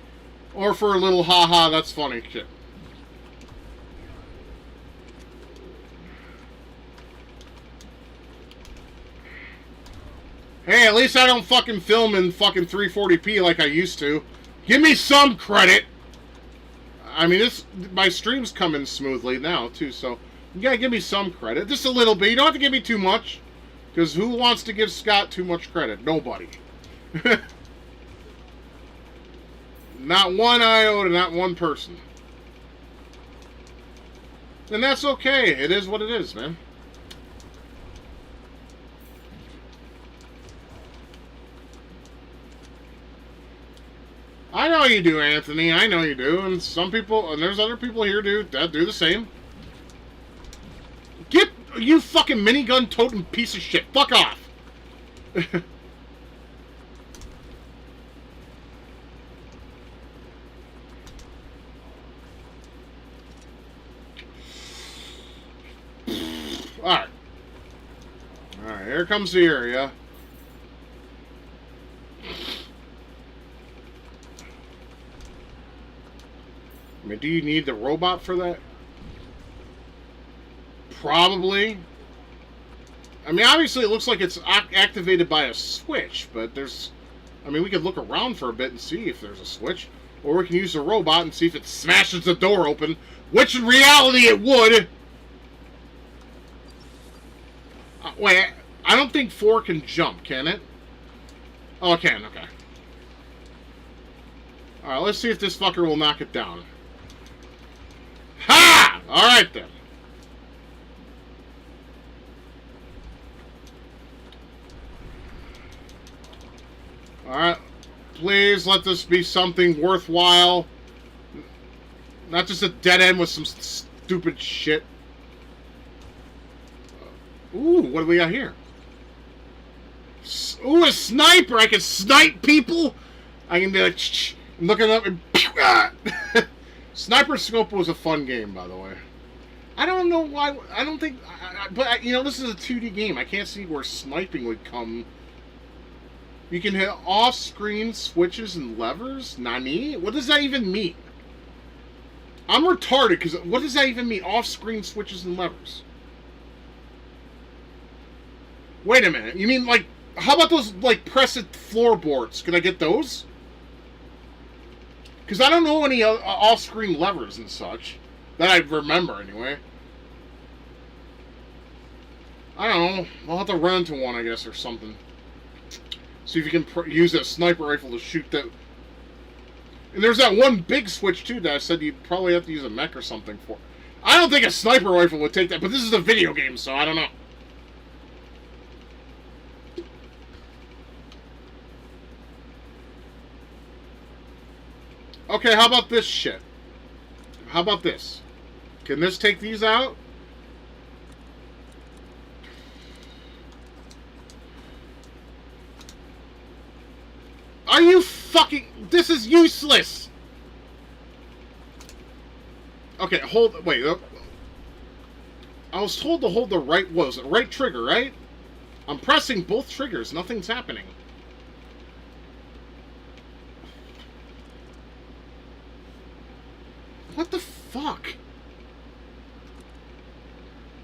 or for a little haha, that's funny shit. Hey, at least I don't fucking film in fucking 340p like I used to. Give me some credit! I mean, my stream's coming smoothly now, too, so you gotta give me some credit. Just a little bit. You don't have to give me too much. Because who wants to give Scott too much credit? Nobody. Not one iota, not one person. And that's okay. It is what it is, man. I know you do, Anthony. I know you do. And some people, and there's other people here that do the same. Get you fucking minigun totem piece of shit. Fuck off. Alright. Alright, here comes the area. I mean, do you need the robot for that? Probably. I mean, obviously it looks like it's activated by a switch, but there's... I mean, we could look around for a bit and see if there's a switch. Or we can use the robot and see if it smashes the door open, which in reality it would. Wait, I don't think 4 can jump, can it? Oh, it can, okay. Alright, let's see if this fucker will knock it down. Ha! Alright then. Alright. Please let this be something worthwhile. Not just a dead end with some stupid shit. Ooh, what do we got here? Ooh, a sniper! I can snipe people! I can be like, looking up and... Sniper Scope was a fun game, by the way. I don't know why... I don't think... But, you know, this is a 2D game. I can't see where sniping would come... You can hit off-screen switches and levers? Nani? What does that even mean? I'm retarded, because what does that even mean? Off-screen switches and levers? Wait a minute. You mean, like, how about those, like, press-it floorboards? Could I get those? Because I don't know any off-screen levers and such. That I remember, anyway. I don't know. I'll have to run into one, I guess, or something. See if you can use that sniper rifle to shoot that. And there's that one big switch, too, that I said you'd probably have to use a mech or something for. I don't think a sniper rifle would take that, but this is a video game, so I don't know. Okay, how about this shit? How about this? Can this take these out? Are you fucking... This is useless! Okay, hold... Wait. I was told to hold the right... What was it? Right trigger, right? I'm pressing both triggers. Nothing's happening. What the fuck?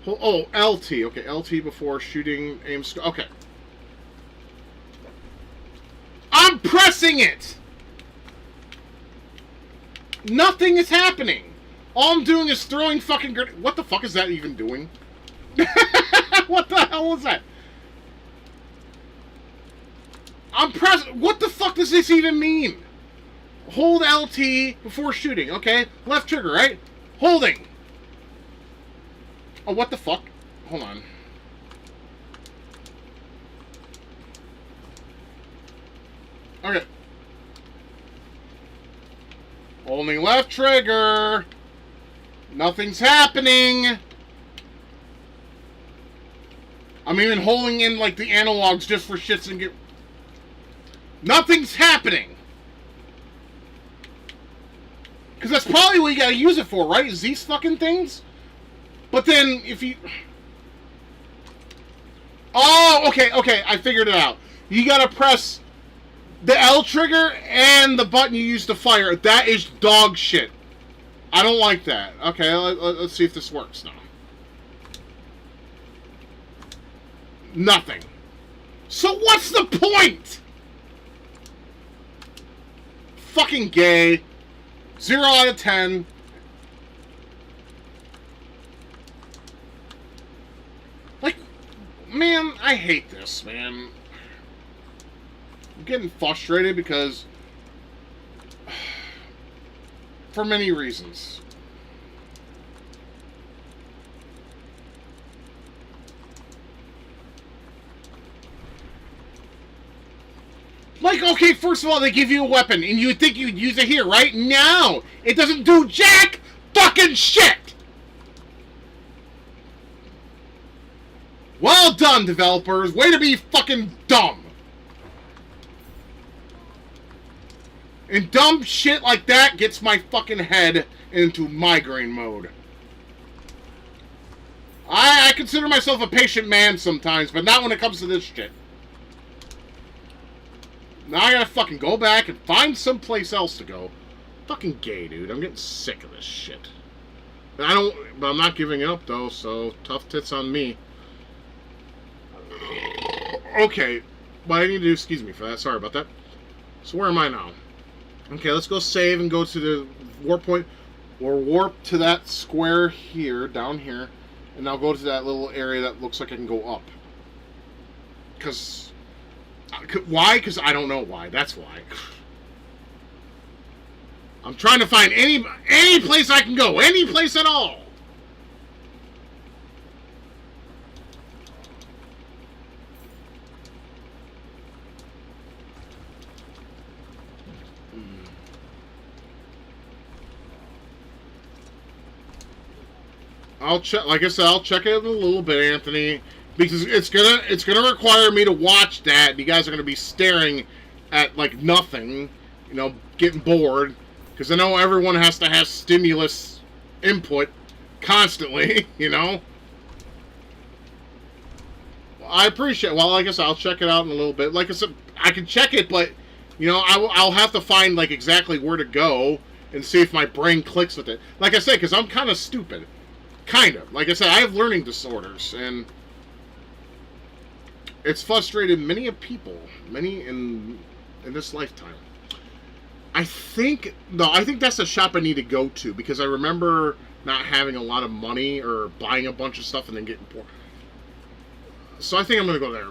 Oh, LT. Okay, LT before shooting, aim... Okay. I'm pressing it! Nothing is happening. All I'm doing is throwing fucking... What the fuck is that even doing? What the hell was that? I'm pressing... What the fuck does this even mean? Hold LT before shooting, okay? Left trigger, right? Holding. Oh, what the fuck? Hold on. Okay. Holding left trigger. Nothing's happening. I'm even holding in, like, the analogs just for shits and get... Nothing's happening. Because that's probably what you gotta use it for, right? Is these fucking things? But then, if you... Oh, okay, I figured it out. You gotta press the L trigger and the button you use to fire. That is dog shit. I don't like that. Okay, let's see if this works now. Nothing. So what's the point? Fucking gay. 0 out of 10. Like, man, I hate this, man. I'm getting frustrated because... for many reasons. Like, okay, first of all, they give you a weapon, and you would think you'd use it here, right? No! It doesn't do jack fucking shit! Well done, developers. Way to be fucking dumb. And dumb shit like that gets my fucking head into migraine mode. I consider myself a patient man sometimes, but not when it comes to this shit. Now I gotta fucking go back and find someplace else to go. Fucking gay, dude. I'm getting sick of this shit. But I'm not giving up, though, so tough tits on me. Okay, what I need to do, excuse me for that, sorry about that. So where am I now? Okay, let's go save and go to the warp point. Or warp to that square here, down here. And now go to that little area that looks like I can go up. Because... Why? Because I don't know why. That's why. I'm trying to find any place I can go. Any place at all. I'll check. Like I said, I'll check it in a little bit, Anthony, because it's gonna require me to watch that. And you guys are gonna be staring at like nothing, you know, getting bored, because I know everyone has to have stimulus input constantly, you know. I appreciate. Well, like I said, I'll check it out in a little bit. Like I said, I can check it, but you know, I'll have to find like exactly where to go and see if my brain clicks with it. Like I said, because I'm kind of stupid. Kind of. Like I said, I have learning disorders, and it's frustrated many of people, many in this lifetime. I think that's a shop I need to go to, because I remember not having a lot of money or buying a bunch of stuff and then getting poor. So I think I'm going to go there.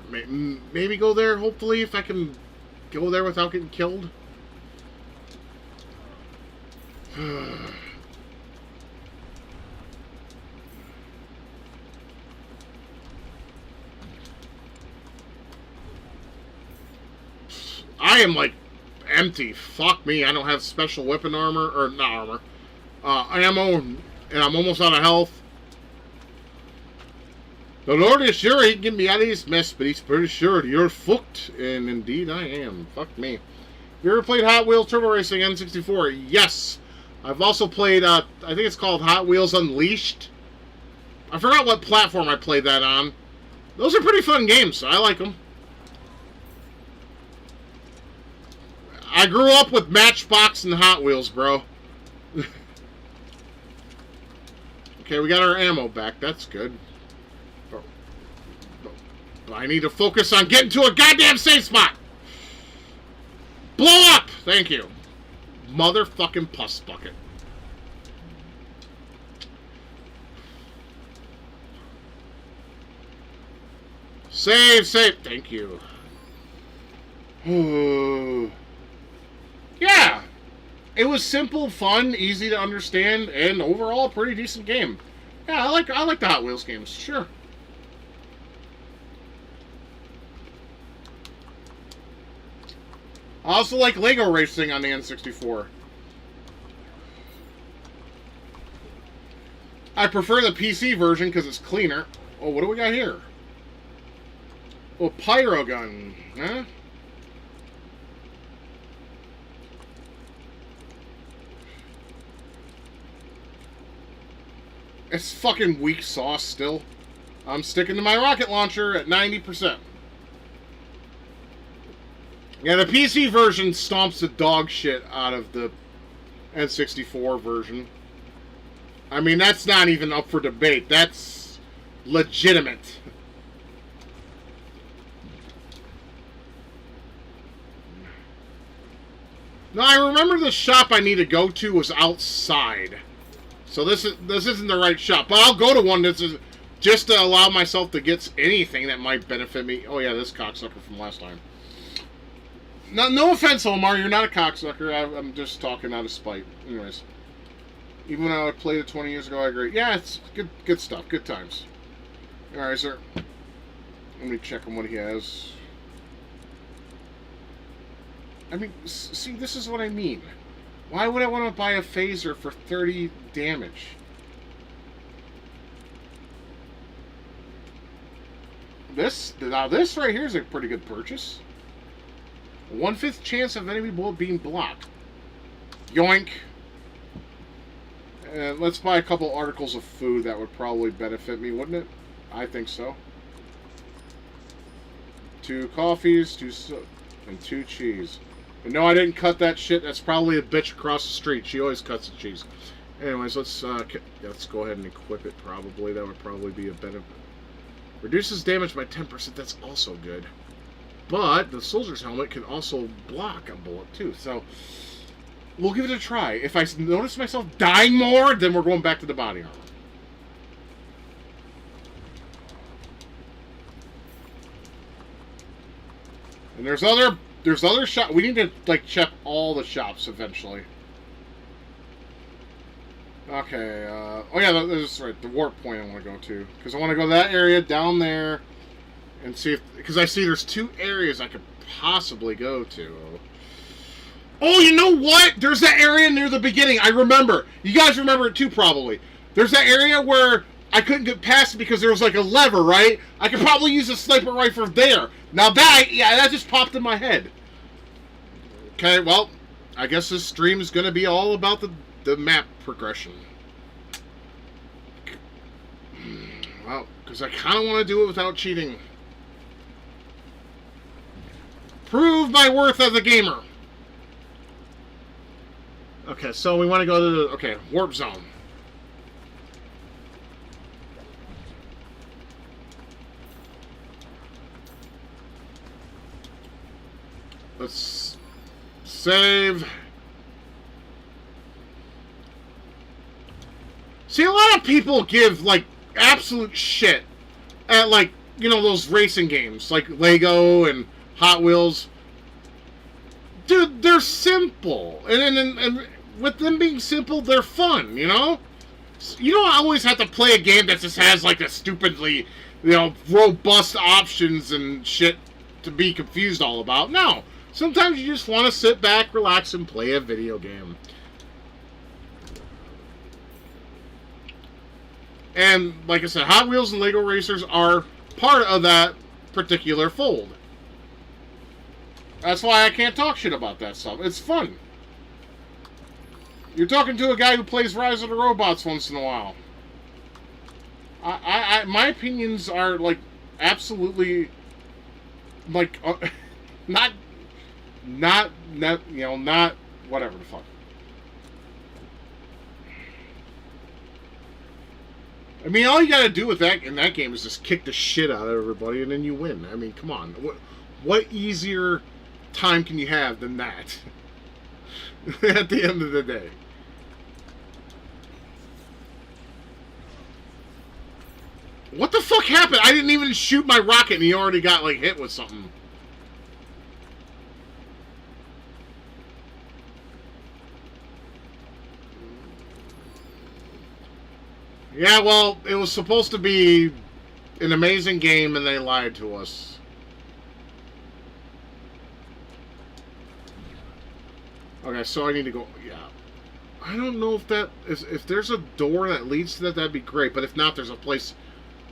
Maybe go there, hopefully, if I can go there without getting killed. I am, like, empty. Fuck me. I don't have special weapon armor, or not armor, ammo, and I'm almost out of health. The Lord is sure he can get me out of this mess, but he's pretty sure you're fucked. And indeed I am. Fuck me. You ever played Hot Wheels Turbo Racing N64? Yes. I've also played, I think it's called Hot Wheels Unleashed. I forgot what platform I played that on. Those are pretty fun games. I like them. I grew up with Matchbox and Hot Wheels, bro. Okay, we got our ammo back. That's good. But I need to focus on getting to a goddamn safe spot. Blow up! Thank you. Motherfucking pus bucket. Save, save. Thank you. Yeah. It was simple, fun, easy to understand, and overall a pretty decent game. Yeah, I like the Hot Wheels games, sure. I also like Lego racing on the N64. I prefer the PC version because it's cleaner. Oh, what do we got here? Oh, pyro gun. Huh? It's fucking weak sauce still. I'm sticking to my rocket launcher at 90%. Yeah, the PC version stomps the dog shit out of the N64 version. I mean, that's not even up for debate. That's legitimate. Now, I remember the shop I need to go to was outside. So this isn't the right shop. But I'll go to one that's just to allow myself to get anything that might benefit me. Oh, yeah, this cocksucker from last time. No offense, Omar. You're not a cocksucker. I'm just talking out of spite. Anyways. Even when I played it 20 years ago, I agree. Yeah, it's good stuff. Good times. Alright, sir. Let me check on what he has. I mean, see, this is what I mean. Why would I want to buy a phaser for 30 damage? This right here is a pretty good purchase. 1/5 chance of enemy bullet being blocked. Yoink. Let's buy a couple articles of food that would probably benefit me, wouldn't it? I think so. 2 coffees, and 2 cheese. And no, I didn't cut that shit. That's probably a bitch across the street. She always cuts the cheese. Anyways, let's go ahead and equip it. Probably that would probably be a benefit. Reduces damage by 10%. That's also good. But the soldier's helmet can also block a bullet too. So we'll give it a try. If I notice myself dying more, then we're going back to the body armor. And there's other shop. We need to like check all the shops eventually. Okay. Oh yeah, that's right. The warp point I want to go to because I want to go to that area down there and see if because I see there's 2 areas I could possibly go to. Oh, you know what? There's that area near the beginning. I remember. You guys remember it too, probably. There's that area where I couldn't get past it because there was like a lever, right? I could probably use a sniper rifle there. Now that just popped in my head. Okay, well, I guess this stream is going to be all about the map progression. Well, because I kind of want to do it without cheating. Prove my worth as a gamer. Okay, so we want to go to the... Okay, warp zone. Let's save. See, a lot of people give, like, absolute shit at, like, you know, those racing games, like Lego and Hot Wheels. Dude, they're simple. And with them being simple, they're fun, you know? You don't always have to play a game that just has, like, a stupidly, you know, robust options and shit to be confused all about. No. Sometimes you just want to sit back, relax, and play a video game. And, like I said, Hot Wheels and Lego Racers are part of that particular fold. That's why I can't talk shit about that stuff. It's fun. You're talking to a guy who plays Rise of the Robots once in a while. My opinions are, like, absolutely, like, not, you know, not whatever the fuck. I mean, all you gotta do with that in that game is just kick the shit out of everybody, and then you win. I mean, come on, what easier time can you have than that? At the end of the day. What the fuck happened? I didn't even shoot my rocket, and he already got like hit with something. Yeah, well, it was supposed to be an amazing game, and they lied to us. Okay, so I need to go... Yeah. I don't know if that is... If there's a door that leads to that, that'd be great. But if not, there's a place...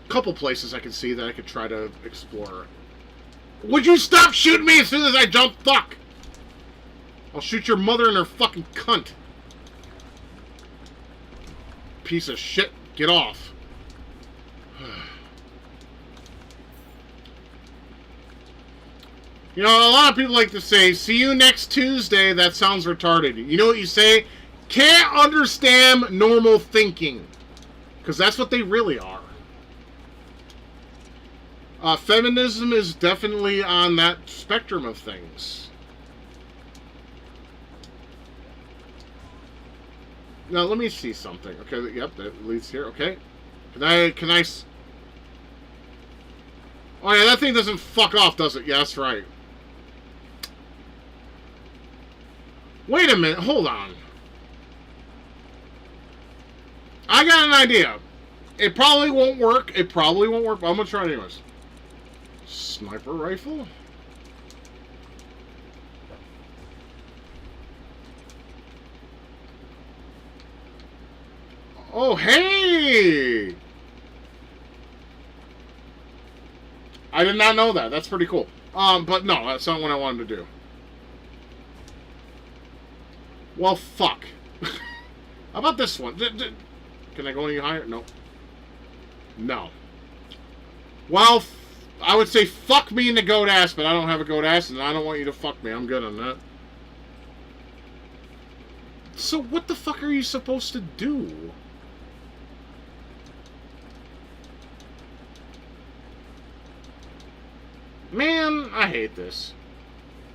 couple places I can see that I could try to explore. Would you stop shooting me as soon as I jump? Fuck! I'll shoot your mother and her fucking cunt. Piece of shit. Get off. You know, a lot of people like to say, see you next Tuesday. That sounds retarded. You know what you say? Can't understand normal thinking. Because that's what they really are. Feminism is definitely on that spectrum of things. Now, let me see something. Okay, yep, that leads here. Okay. Can I... Oh, yeah, that thing doesn't fuck off, does it? Yeah, that's right. Wait a minute. Hold on. I got an idea. It probably won't work. It probably won't work, but I'm going to try it anyways. Sniper rifle? Oh, hey! I did not know that. That's pretty cool. But no, that's not what I wanted to do. Well, fuck. How about this one? Can I go any higher? No. No. Well, I would say fuck me in the goat ass, but I don't have a goat ass, and I don't want you to fuck me. I'm good on that. So what the fuck are you supposed to do? Man, I hate this.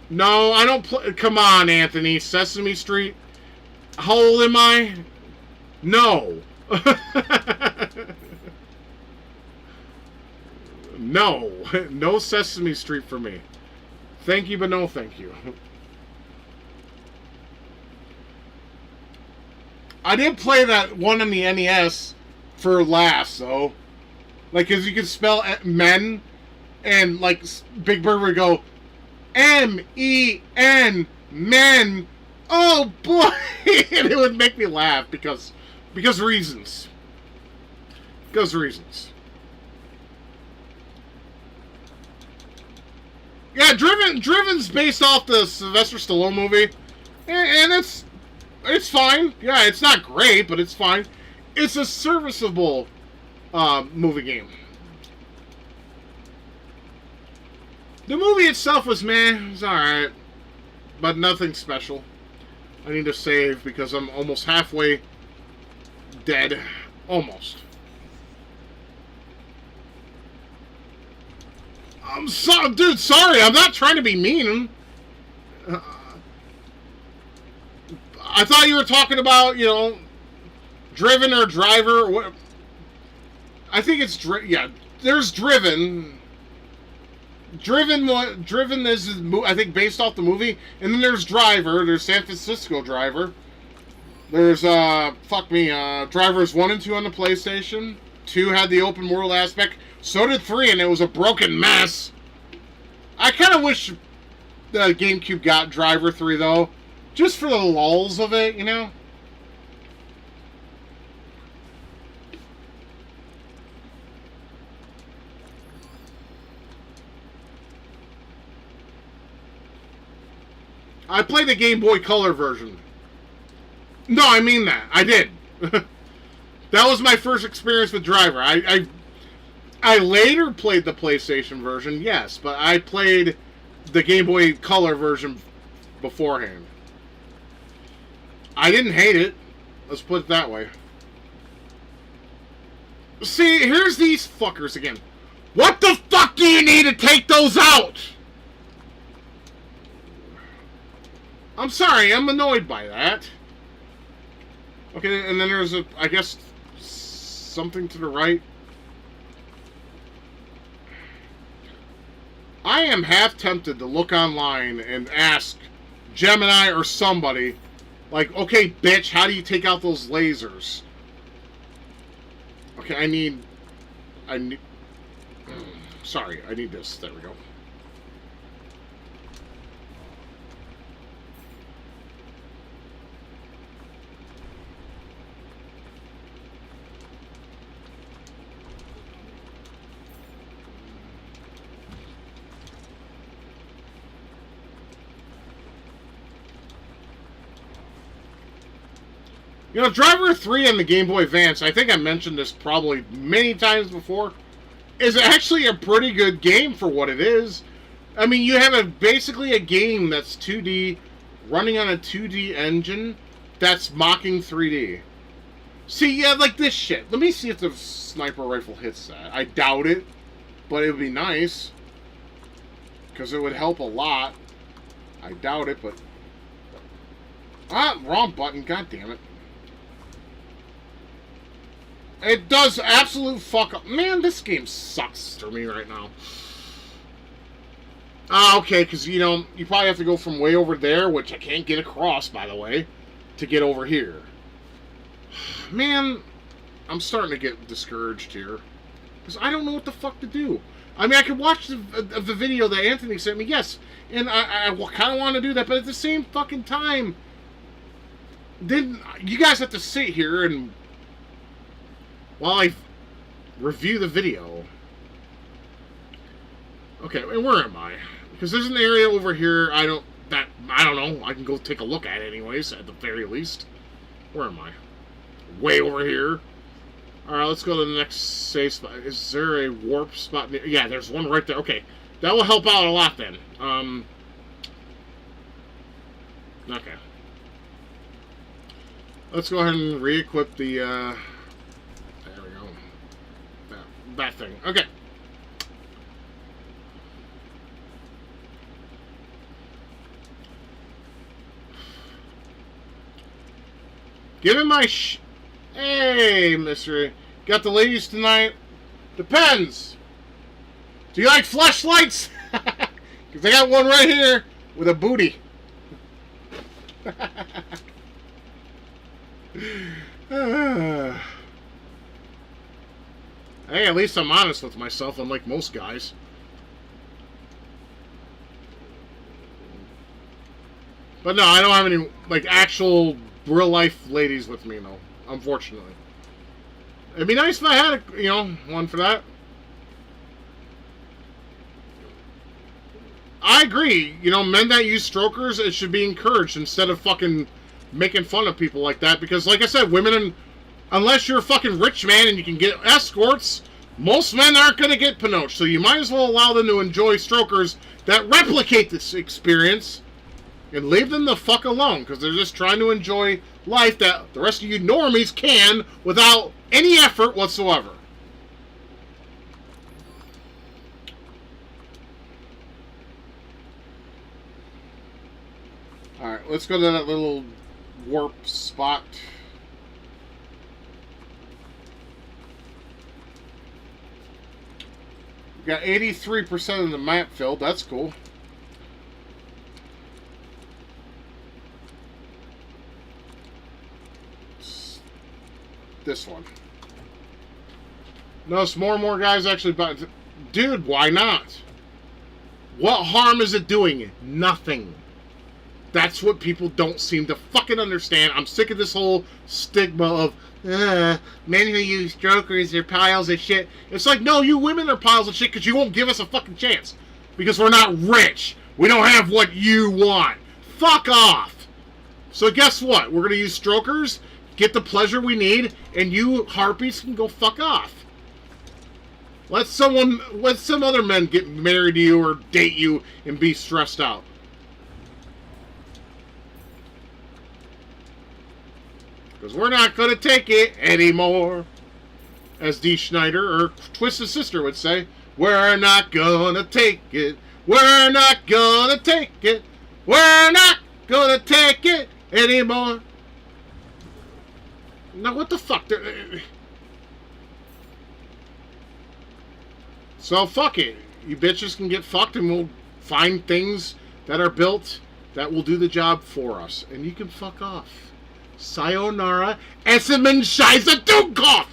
No, I don't play. Come on, Anthony. Sesame Street. How old am I? No. No. No Sesame Street for me. Thank you, but no thank you. I did play that one on the NES for laughs, though. Like, because you could spell men, and, like, Big Bird would go, M-E-N, men. Oh, boy! And it would make me laugh because reasons. Because reasons. Yeah, Driven's based off the Sylvester Stallone movie, and it's fine. Yeah, it's not great, but it's fine. It's a serviceable movie game. The movie itself was meh. It's alright, but nothing special. I need to save because I'm almost halfway dead. Almost. I'm so, dude, sorry. I'm not trying to be mean. I thought you were talking about, Driven or Driver. Or what? I think it's yeah. There's Driven. Driven is, I think, based off the movie, and then there's Driver. There's San Francisco Driver. There's Drivers 1 and 2 on the PlayStation. 2 had the open world aspect. So did 3, and it was a broken mess. I kind of wish the GameCube got Driver 3 though, just for the lulls of it, I played the Game Boy Color version. No, I mean that. I did. That was my first experience with Driver. I later played the PlayStation version, yes, but I played the Game Boy Color version beforehand. I didn't hate it. Let's put it that way. See, here's these fuckers again. What the fuck do you need to take those out? I'm sorry, I'm annoyed by that. Okay, and then there's I guess, something to the right. I am half tempted to look online and ask Gemini or somebody, like, okay, bitch, how do you take out those lasers? Okay, I need, sorry, I need this. There we go. Driver 3 on the Game Boy Advance, I think I mentioned this probably many times before, is actually a pretty good game for what it is. I mean, you have basically a game that's 2D, running on a 2D engine that's mocking 3D. See, yeah, like this shit. Let me see if the sniper rifle hits that. I doubt it, but it would be nice, because it would help a lot. I doubt it, but... Ah, wrong button, god damn it. It does absolute fuck up. Man, this game sucks for me right now. Ah, okay, because, you probably have to go from way over there, which I can't get across, by the way, to get over here. Man, I'm starting to get discouraged here. Because I don't know what the fuck to do. I mean, I could watch the video that Anthony sent me, yes, and I kind of want to do that, but at the same fucking time, then you guys have to sit here and while I review the video. Okay, and where am I? Because there's an area over here I don't know. I can go take a look at it anyways, at the very least. Where am I? Way over here. All right, let's go to the next save spot. Is there a warp spot? Yeah, there's one right there. Okay, that will help out a lot then. Okay. Let's go ahead and re-equip the, there we go. That thing. Okay. Give him my Hey, mister. Got the ladies tonight? Depends. Do you like flashlights? Because I got one right here with a booty. Hey, at least I'm honest with myself, unlike most guys. But no, I don't have any, like, actual real-life ladies with me, no. Unfortunately. It'd be nice if I had, one for that. I agree. Men that use strokers, it should be encouraged instead of fucking making fun of people like that. Because, like I said, women, unless you're a fucking rich man and you can get escorts, most men aren't going to get panoche. So you might as well allow them to enjoy strokers that replicate this experience and leave them the fuck alone. Because they're just trying to enjoy life that the rest of you normies can without any effort whatsoever. Alright, let's go to that little warp spot. We got 83% of the map filled. That's cool. This one. Notice more and more guys actually buy. Dude, why not? What harm is it doing? Nothing. That's what people don't seem to fucking understand. I'm sick of this whole stigma of men who use strokers are piles of shit. It's like, no, you women are piles of shit because you won't give us a fucking chance. Because we're not rich. We don't have what you want. Fuck off. So guess what? We're going to use strokers, get the pleasure we need, and you harpies can go fuck off. Let some other men get married to you or date you and be stressed out. Because we're not going to take it anymore. As Dee Schneider, or Twisted Sister would say, we're not going to take it. We're not going to take it. We're not going to take it anymore. Now, what the fuck? So, fuck it. You bitches can get fucked and we'll find things that are built that will do the job for us. And you can fuck off. Sayonara, Esseman Scheiße Dummkopf!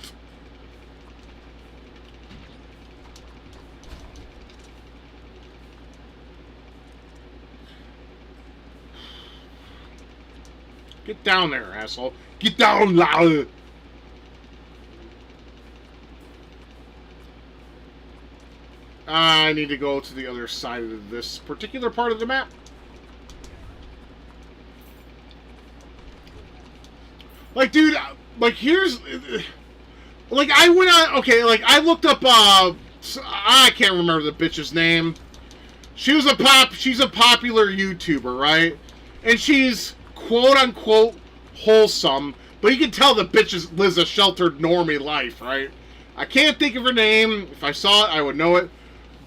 Get down there, asshole. Get down, loud. I need to go to the other side of this particular part of the map. Like, dude, like, here's... Like, I went on... Okay, like, I looked up, I can't remember the bitch's name. She's a popular YouTuber, right? And she's, quote-unquote, wholesome. But you can tell the bitch lives a sheltered, normie life, right? I can't think of her name. If I saw it, I would know it.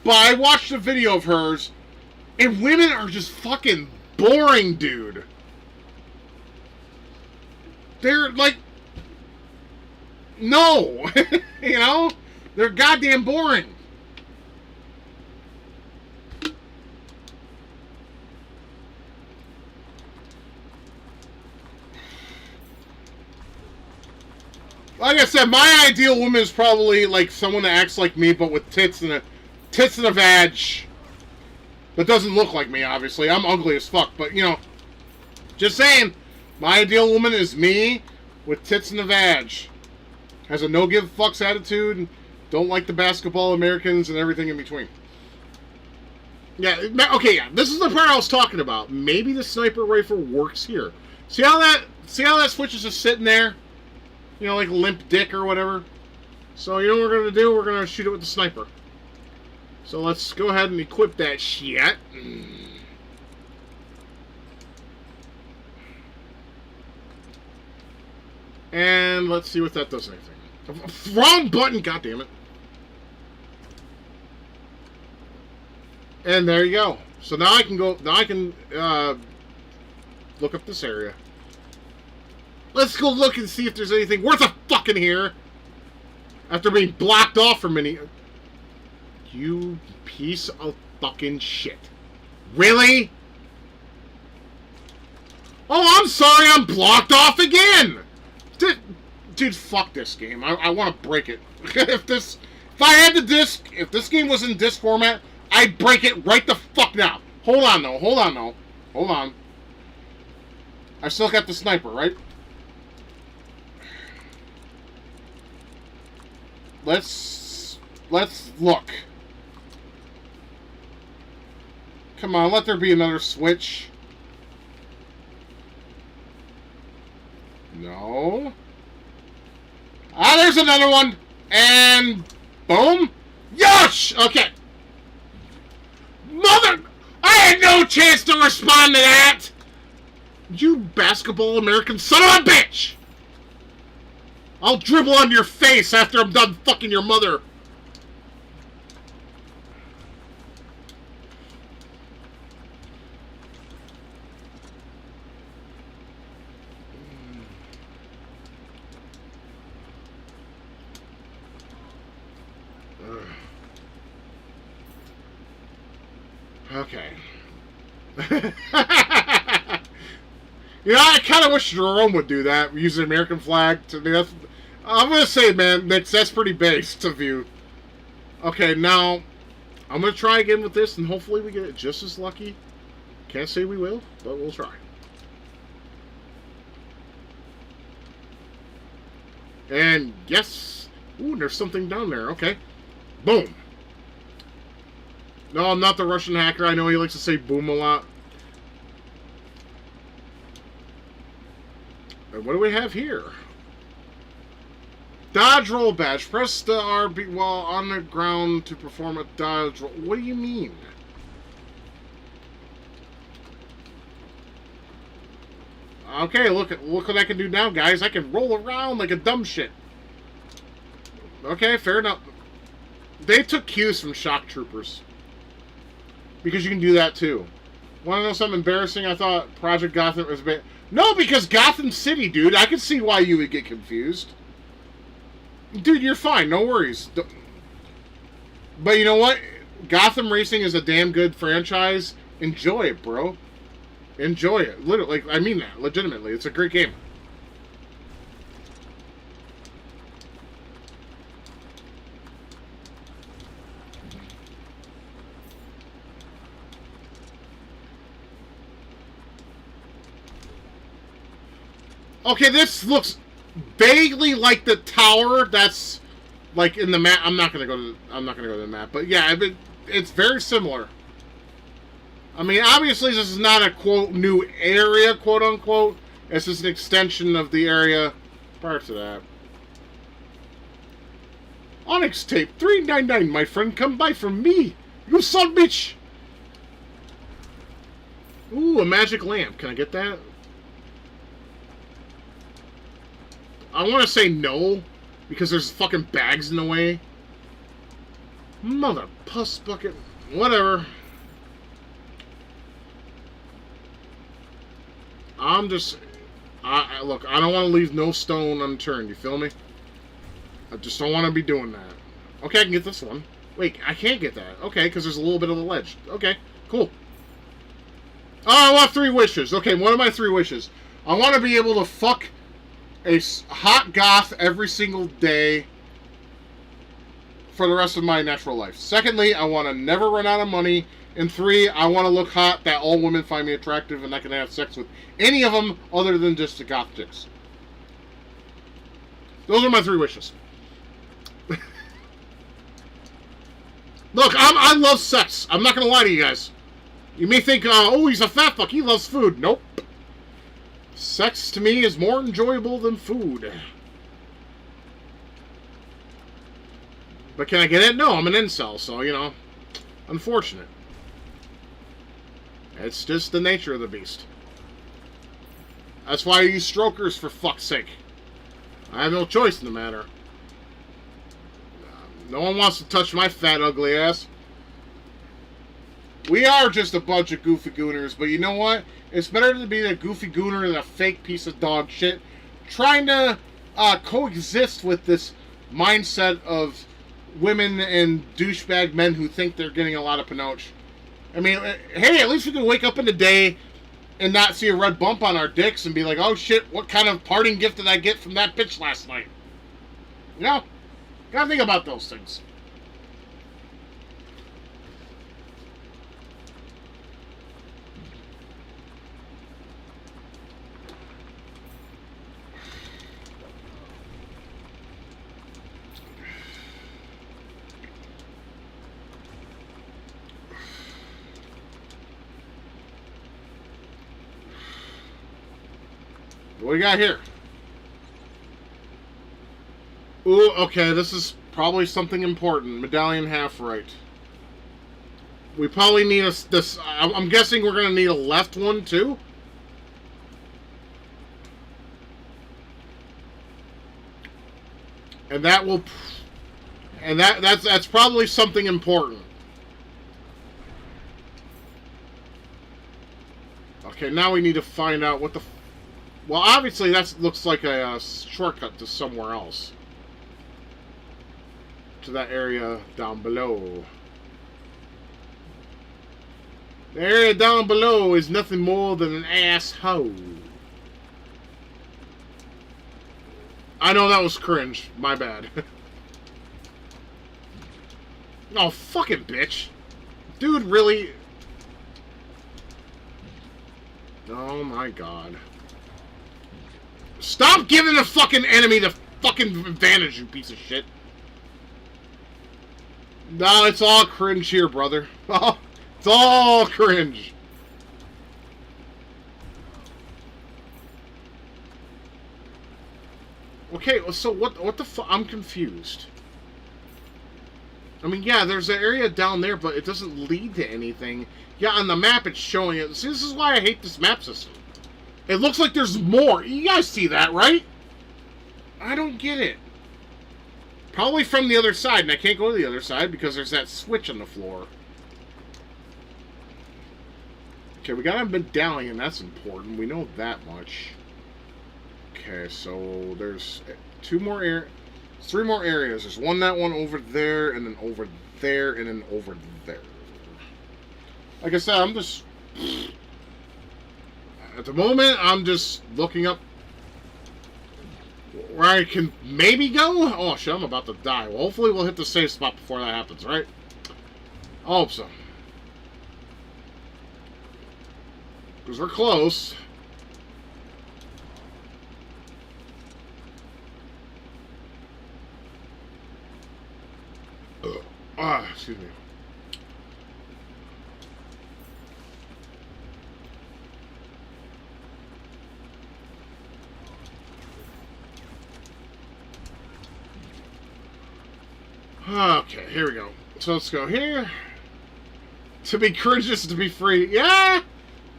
But I watched a video of hers, and women are just fucking boring, dude. They're like, no, they're goddamn boring. Like I said, my ideal woman is probably like someone that acts like me, but with tits and a vag. But doesn't look like me, obviously. I'm ugly as fuck, but just saying. My ideal woman is me with tits in the vag. Has a no-give-fucks attitude. Don't like the basketball Americans and everything in between. Yeah, okay, yeah. This is the part I was talking about. Maybe the sniper rifle works here. See how that switch is just sitting there? Like limp dick or whatever? So you know what we're going to do? We're going to shoot it with the sniper. So let's go ahead and equip that shit. And let's see if that does anything. Wrong button, goddammit. And there you go. So now I can go, now I can look up this area. Let's go look and see if there's anything worth a fucking here. After being blocked off for many... You piece of fucking shit. Really? Oh, I'm sorry, I'm blocked off again! Dude, fuck this game. I want to break it. If I had the disc, if this game was in disc format, I'd break it right the fuck now. Hold on, though. Hold on. I still got the sniper, right? Let's look. Come on, let there be another switch. No. Ah, there's another one. And boom. Yosh! Okay. Mother... I had no chance to respond to that! You basketball American son of a bitch! I'll dribble on your face after I'm done fucking your mother. Okay. You know, I kind of wish Jerome would do that. Use the American flag. I'm going to say, man, that's pretty based of you. Okay, now, I'm going to try again with this, and hopefully we get it just as lucky. Can't say we will, but we'll try. And, yes. Ooh, there's something down there. Okay. Boom. No, I'm not the Russian hacker. I know he likes to say boom a lot. And what do we have here? Dodge roll badge. Press the RB while on the ground to perform a dodge roll. What do you mean? Okay, look what I can do now, guys. I can roll around like a dumb shit. Okay, fair enough. They took cues from Shock Troopers. Because you can do that too. Want to know something embarrassing? I thought Project Gotham was bad. No, because Gotham City, dude. I can see why you would get confused. Dude, you're fine. No worries. But you know what? Gotham Racing is a damn good franchise. Enjoy it, bro. Enjoy it. Literally, like, I mean that. Legitimately. It's a great game. Okay, this looks vaguely like the tower that's like in the map. I'm not gonna go to the map, but yeah, it's very similar. I mean, obviously this is not a quote new area, quote unquote. It's just an extension of the area prior to that. Onyx tape 399, my friend, come by from me. You son of a bitch. Ooh, a magic lamp. Can I get that? I want to say no, because there's fucking bags in the way. Mother puss bucket. Whatever. I'm just... look, I don't want to leave no stone unturned, you feel me? I just don't want to be doing that. Okay, I can get this one. Wait, I can't get that. Okay, because there's a little bit of the ledge. Okay, cool. Oh, I want 3 wishes. Okay, one of my 3 wishes. I want to be able to fuck a hot goth every single day for the rest of my natural life. Secondly, I want to never run out of money. And 3, I want to look hot, that all women find me attractive, and I can have sex with any of them other than just the goth chicks. Those are my 3 wishes. Look, I love sex. I'm not going to lie to you guys. You may think, oh, he's a fat fuck. He loves food. Nope. Sex to me is more enjoyable than food. But can I get it? No, I'm an incel, so, you know, unfortunate. It's just the nature of the beast. That's why I use strokers, for fuck's sake. I have no choice in the matter. No one wants to touch my fat, ugly ass. We are just a bunch of goofy gooners, but you know what? It's better to be a goofy gooner than a fake piece of dog shit trying to coexist with this mindset of women and douchebag men who think they're getting a lot of panoche. I mean, hey, at least we can wake up in the day and not see a red bump on our dicks and be like, oh shit, what kind of parting gift did I get from that bitch last night? You know? Gotta think about those things. What do you got here? Ooh, okay, this is probably something important. Medallion half right. We probably need this. I'm guessing we're gonna need a left one too. And that will, and that's probably something important. Okay, now we need to find out what the. Well, obviously that looks like a shortcut to somewhere else. To that area down below. The area down below is nothing more than an asshole. I know that was cringe. My bad. Oh, fucking bitch. Dude, really? Oh my god. Stop giving the fucking enemy the fucking advantage, you piece of shit. No, it's all cringe here, brother. It's all cringe. Okay, so what the fuck? I'm confused. I mean, yeah, there's an area down there, but it doesn't lead to anything. Yeah, on the map it's showing it. See, this is why I hate this map system. It looks like there's more. You guys see that, right? I don't get it. Probably from the other side, and I can't go to the other side because there's that switch on the floor. Okay, we got a medallion. That's important. We know that much. Okay, so there's three more areas. There's that one over there, and then over there, and then over there. Like I said, I'm just... At the moment, I'm just looking up where I can maybe go. Oh, shit, I'm about to die. Well, hopefully we'll hit the safe spot before that happens, right? I hope so. Because we're close. Excuse me. Okay, here we go. So let's go here. To be cringe is to be free. Yeah!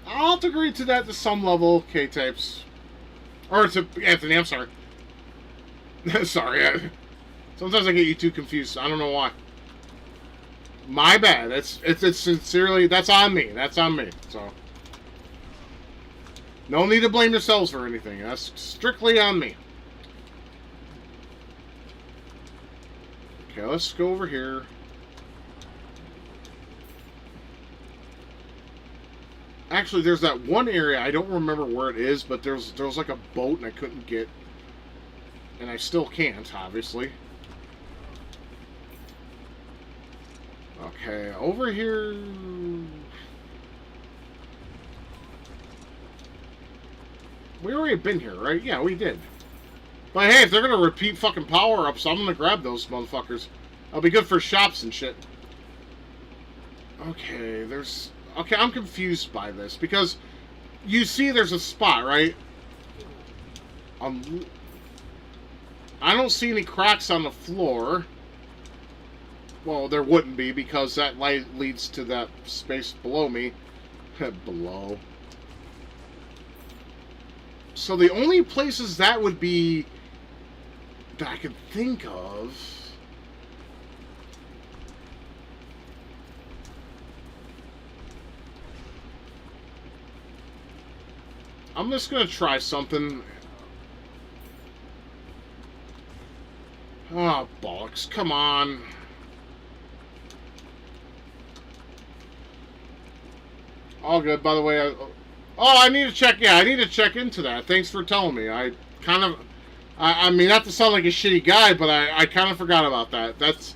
I'll have to agree to that to some level, K-types. Or to Anthony, I'm sorry. Sorry. Sometimes I get you too confused. I don't know why. My bad. It's sincerely, that's on me. That's on me. So, no need to blame yourselves for anything. That's strictly on me. Okay, let's go over here. Actually, there's that one area, I don't remember where it is, but there was like a boat and I couldn't get. And I still can't, obviously. Okay, over here... We already been here, right? Yeah, we did. But hey, if they're gonna repeat fucking power-ups, I'm gonna grab those motherfuckers. That'll be good for shops and shit. Okay, there's... Okay, I'm confused by this, because you see there's a spot, right? I don't see any cracks on the floor. Well, there wouldn't be because that light leads to that space below me. Below. So the only places that would be that I can think of. I'm just gonna try something. Oh, bollocks. Come on. All good, by the way. I need to check. Yeah, I need to check into that. Thanks for telling me. I mean, not to sound like a shitty guy, but I kind of forgot about that. That's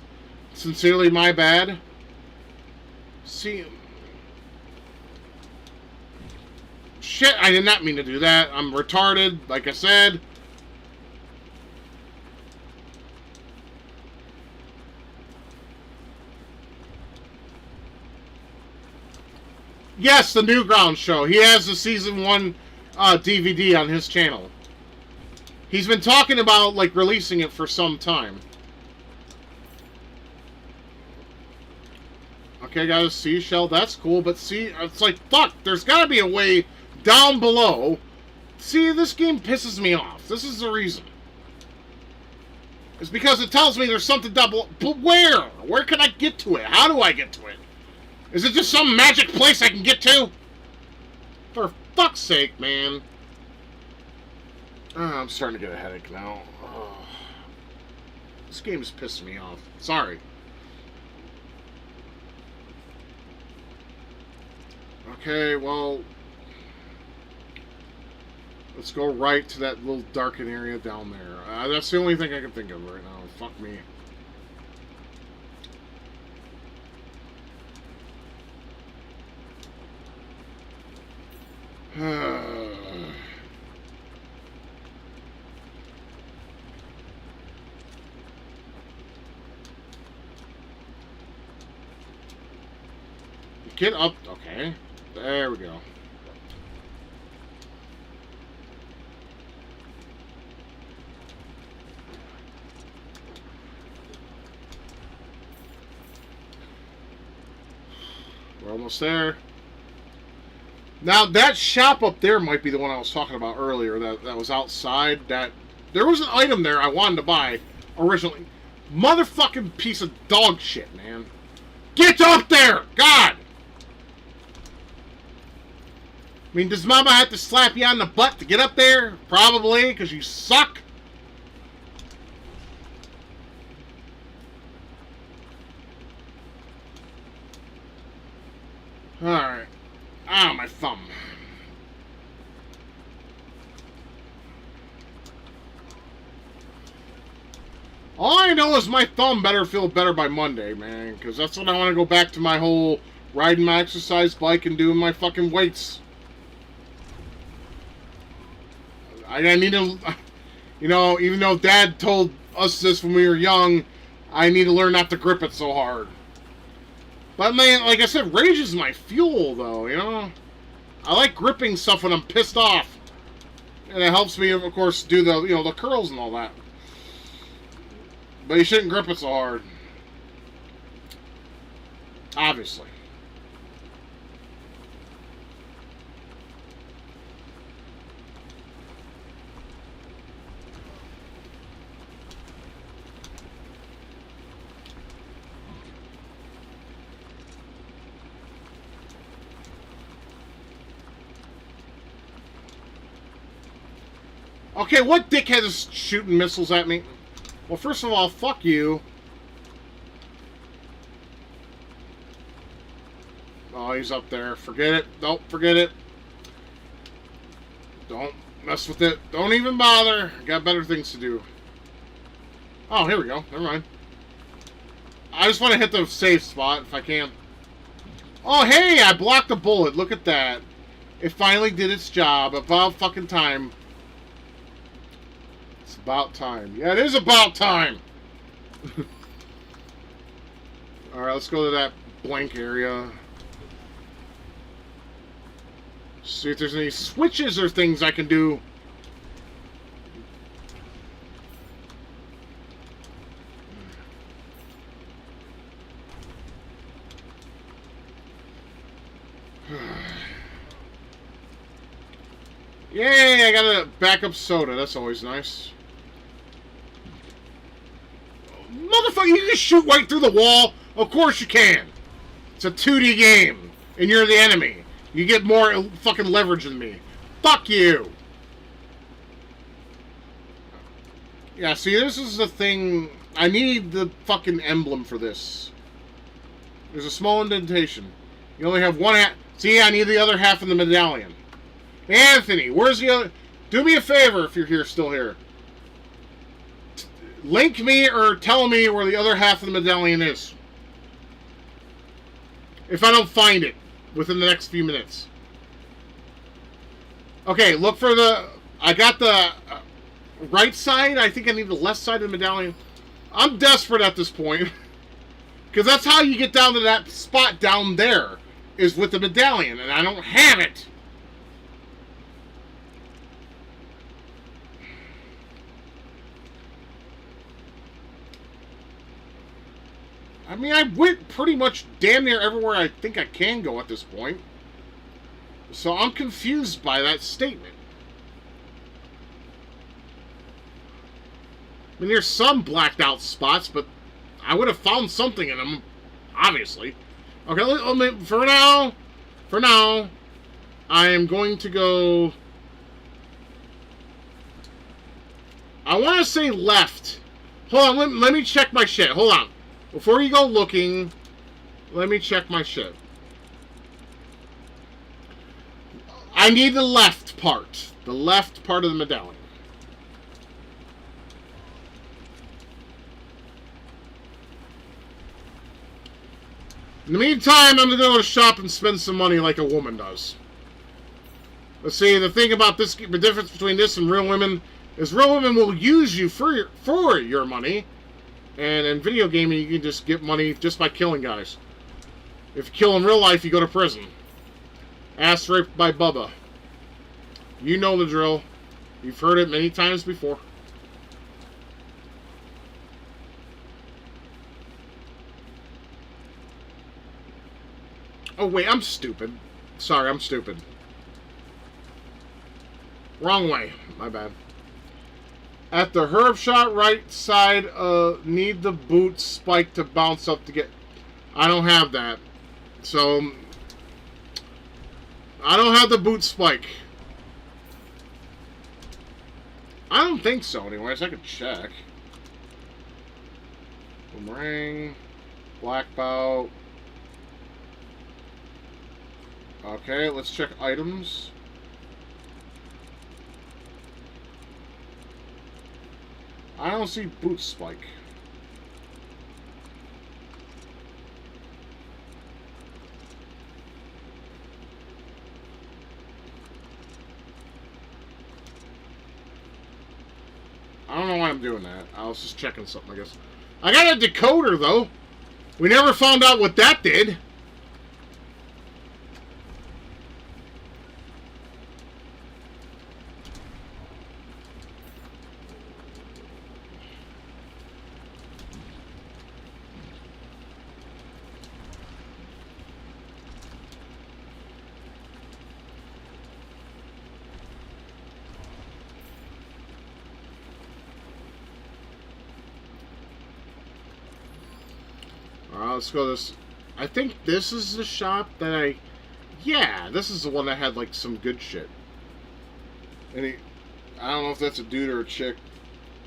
sincerely my bad. See. Shit, I did not mean to do that. I'm retarded, like I said. Yes, the Newgrounds show. He has the season 1 DVD on his channel. He's been talking about, like, releasing it for some time. Okay, got a seashell. That's cool, but see, it's like, fuck, there's gotta be a way down below. See, this game pisses me off. This is the reason. It's because it tells me there's something down below. But where? Where can I get to it? How do I get to it? Is it just some magic place I can get to? For fuck's sake, man. I'm starting to get a headache now. This game is pissing me off. Sorry. Okay, well... let's go right to that little darkened area down there. That's the only thing I can think of right now. Fuck me. Get up. Okay. There we go. We're almost there. Now, that shop up there might be the one I was talking about earlier that was outside. That there was an item there I wanted to buy originally. Motherfucking piece of dog shit, man. Get up there! God! I mean, does Mama have to slap you on the butt to get up there? Probably, because you suck. Alright. Ah, my thumb. All I know is my thumb better feel better by Monday, man. Because that's when I want to go back to my whole riding my exercise bike and doing my fucking weights. I need to... You know, even though Dad told us this when we were young, I need to learn not to grip it so hard. But man, like I said, rage is my fuel, though, you know? I like gripping stuff when I'm pissed off. And it helps me, of course, do the, you know, the curls and all that. But you shouldn't grip it so hard. Obviously. Okay, what dickhead is shooting missiles at me? Well, first of all, fuck you. Oh, he's up there. Forget it. Don't forget it. Don't mess with it. Don't even bother. Got better things to do. Oh, here we go. Never mind. I just want to hit the safe spot if I can. Oh, hey, I blocked a bullet. Look at that. It finally did its job. About fucking time. It's about time. Yeah, it is about time. Alright, let's go to that blank area. See if there's any switches or things I can do. Yay, I got a backup soda. That's always nice. Motherfucker, you can shoot right through the wall. Of course you can. It's a 2D game, and you're the enemy. You get more fucking leverage than me. Fuck you. Yeah, see, this is the thing. I need the fucking emblem for this. There's a small indentation. You only have one half. See, I need the other half of the medallion. Anthony, where's the other? Do me a favor if you're here, still here. Link me or tell me where the other half of the medallion is. If I don't find it within the next few minutes. Okay, look for the... I got the right side. I think I need the left side of the medallion. I'm desperate at this point. Because that's how you get down to that spot down there. Is with the medallion. And I don't have it. I mean, I went pretty much damn near everywhere I think I can go at this point. So I'm confused by that statement. I mean, there's some blacked out spots, but I would have found something in them, obviously. Okay, for now, I am going to go... I want to say left. Hold on, let me check my shit. Hold on. Before you go looking, let me check my shit. I need the left part. The left part of the medallion. In the meantime, I'm going to go to the shop and spend some money like a woman does. Let's see, the thing about this, the difference between this and real women is real women will use you for your money. And in video gaming, you can just get money just by killing guys. If you kill in real life, you go to prison. Ass raped by Bubba. You know the drill. You've heard it many times before. Oh, wait, I'm stupid. Sorry, I'm stupid. Wrong way. My bad. At the herb shot, right side, need the boot spike to bounce up to get... I don't have that. So, I don't have the boot spike. I don't think so, anyways. I could check. Boomerang. Black bout. Okay, let's check items. I don't see boot spike. I don't know why I'm doing that. I was just checking something, I guess. I got a decoder, though. We never found out what that did. Let's go this. I think this is the shop that I... Yeah, this is the one that had, like, some good shit. And I don't know if that's a dude or a chick.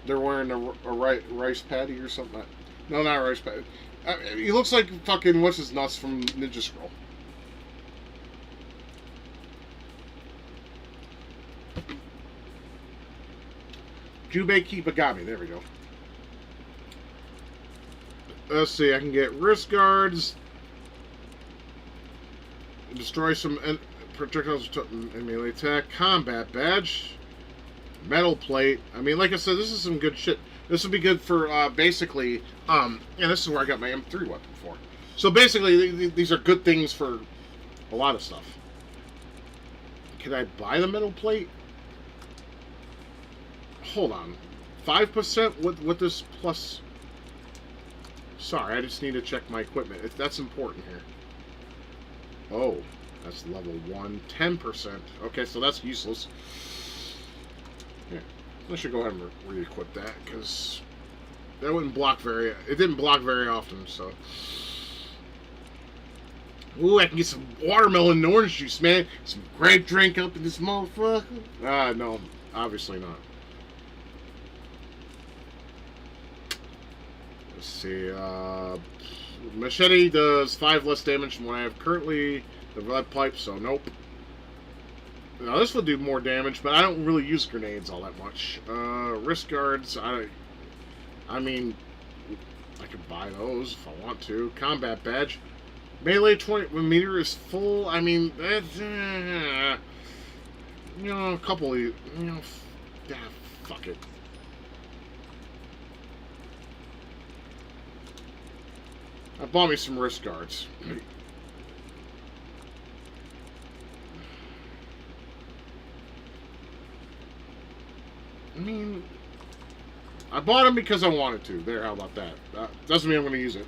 They're wearing a rice patty or something. No, not a rice patty. He looks like fucking what's his nuts from Ninja Scroll. Jubei Kibagami. There we go. Let's see, I can get wrist guards, destroy some projectiles in melee attack, combat badge, metal plate. I mean, like I said, this is some good shit. This would be good for, basically, yeah, this is where I got my M3 weapon for. So basically, these are good things for a lot of stuff. Can I buy the metal plate? Hold on. 5% with this plus... Sorry, I just need to check my equipment. That's important here. Oh, That's level 1. 10%. Okay, so that's useless. Yeah. I should go ahead and re-equip that, because that wouldn't block very... It didn't block very often, so... Ooh, I can get some watermelon and orange juice, man. Some grape drink up in this motherfucker. No. Obviously not. Let's see, machete does 5 less damage than what I have currently. The lead pipe, so nope. Now this will do more damage, but I don't really use grenades all that much. Wrist guards, I mean, I could buy those if I want to. Combat badge. Melee 20 meter is full. I mean, that's, you know, a couple of, fuck it. I bought me some wrist guards. I mean, I bought them because I wanted to. There, how about that? Doesn't mean I'm going to use it.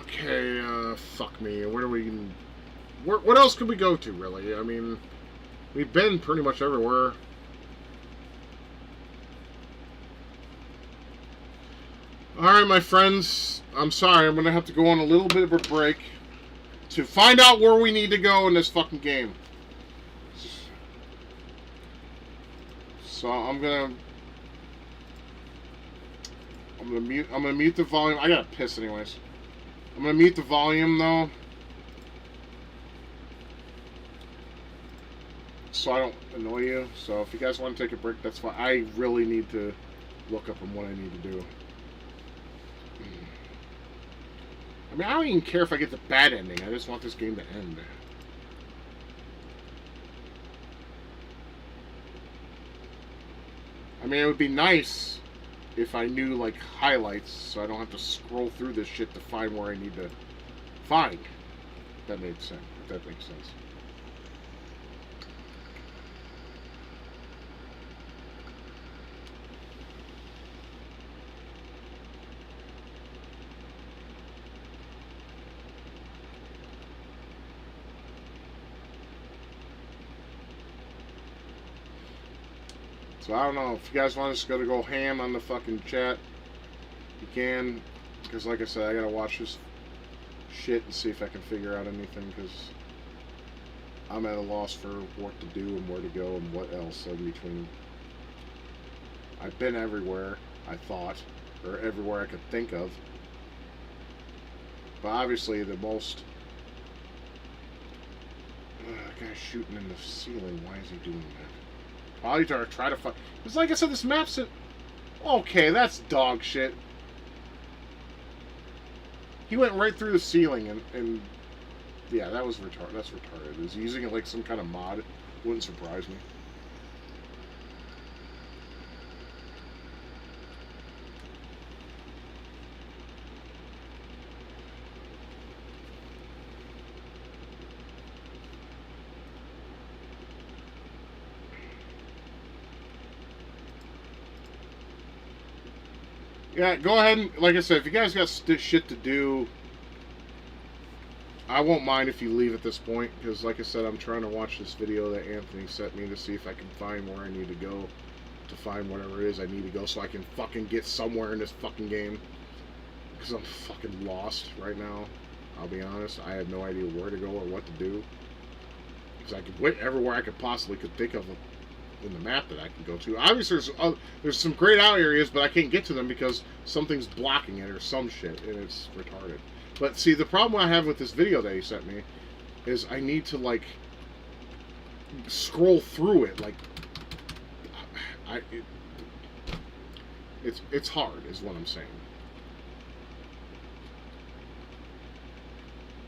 Okay, fuck me. Where do we... What else could we go to, really? I mean, we've been pretty much everywhere. Alright, my friends. I'm sorry. I'm going to have to go on a little bit of a break to find out where we need to go in this fucking game. So I'm gonna mute the volume. I gotta piss anyways. I'm gonna mute the volume though, so I don't annoy you. So if you guys want to take a break, that's fine. I really need to look up on what I need to do. I mean, I don't even care if I get the bad ending. I just want this game to end. I mean, it would be nice if I knew, like, highlights, so I don't have to scroll through this shit to find where I need to find. If that makes sense. If that makes sense. So I don't know, if you guys want us to go ham on the fucking chat, you can, because like I said, I gotta watch this shit and see if I can figure out anything, because I'm at a loss for what to do and where to go and what else in between. I've been everywhere, I thought, or everywhere I could think of, but obviously the most... that guy's shooting in the ceiling, why is he doing that? Probably try to find... Because like I said, this map's... Okay, that's dog shit. He went right through the ceiling and... Yeah, that was retarded. That's retarded. Is he using it like some kind of mod? Wouldn't surprise me. Yeah, go ahead and, like I said, if you guys got shit to do, I won't mind if you leave at this point, because like I said, I'm trying to watch this video that Anthony sent me to see if I can find where I need to go, to find whatever it is I need to go, so I can fucking get somewhere in this fucking game, because I'm fucking lost right now. I'll be honest, I have no idea where to go or what to do, because I could went everywhere I could possibly think of in the map that I can go to. Obviously, there's some great out areas, but I can't get to them because something's blocking it or some shit, and it's retarded. But see, the problem I have with this video that he sent me is I need to, like, scroll through it. Like, it's hard, is what I'm saying.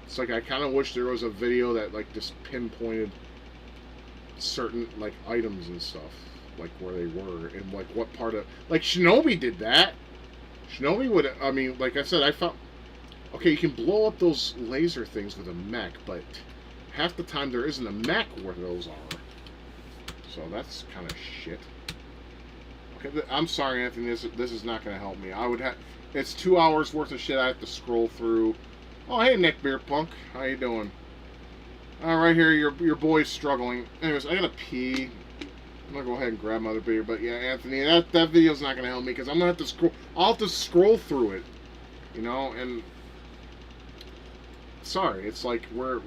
It's like I kind of wish there was a video that, like, just pinpointed certain, like, items and stuff, like where they were and like what part of, like, Shinobi did that. Shinobi would, I mean, like I said, I found, okay, you can blow up those laser things with a mech, but half the time there isn't a mech where those are, so that's kind of shit. Okay, I'm sorry, Anthony, this is not going to help me. I would have, it's 2 hours worth of shit I have to scroll through Oh, hey, Nick Beer Punk. How you doing? Right here, your boy's struggling. Anyways, I gotta pee. I'm gonna go ahead and grab my other beer. But yeah, Anthony, that video's not gonna help me because I'm gonna have to scroll. I'll have to scroll through it, you know. And sorry, it's like we're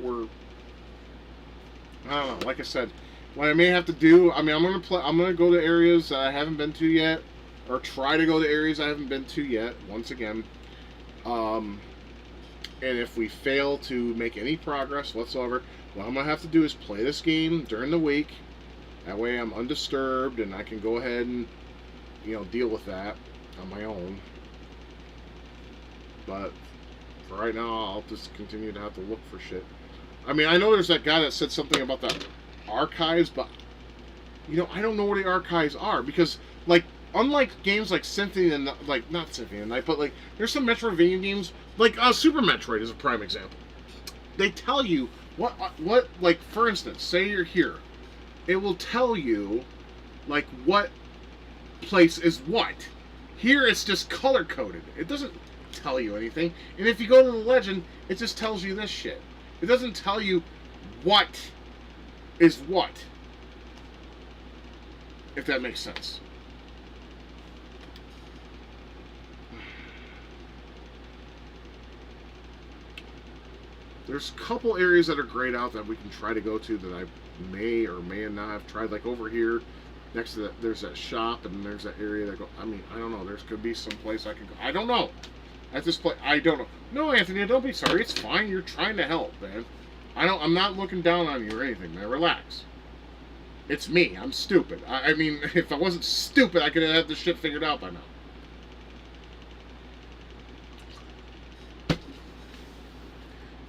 I don't know. Like I said, what I may have to do. I mean, I'm gonna play. I'm gonna go to areas that I haven't been to yet, or try to go to areas I haven't been to yet. Once again, and if we fail to make any progress whatsoever, what I'm gonna have to do is play this game during the week. That way, I'm undisturbed and I can go ahead and deal with that on my own. But for right now, I'll just continue to have to look for shit. I mean, I know there's that guy that said something about the archives, but I don't know where the archives are because, like, unlike games like Symphony and like not Symphony and Night, but like there's some Metroidvania games like Super Metroid is a prime example. They tell you what like for instance, say you're here, it will tell you like what place is what. Here it's just color coded. It doesn't tell you anything. And if you go to the legend, it just tells you this shit. It doesn't tell you what is what. If that makes sense. There's a couple areas that are grayed out that we can try to go to that I may or may not have tried. Like over here, next to that, there's that shop, and there's that area that go. I mean, I don't know. There's could be some place I could go. I don't know. At this point, I don't know. No, Anthony, don't be sorry. It's fine. You're trying to help, man. I'm not looking down on you or anything, man. Relax. It's me. I'm stupid. I mean, if I wasn't stupid, I could have had this shit figured out by now.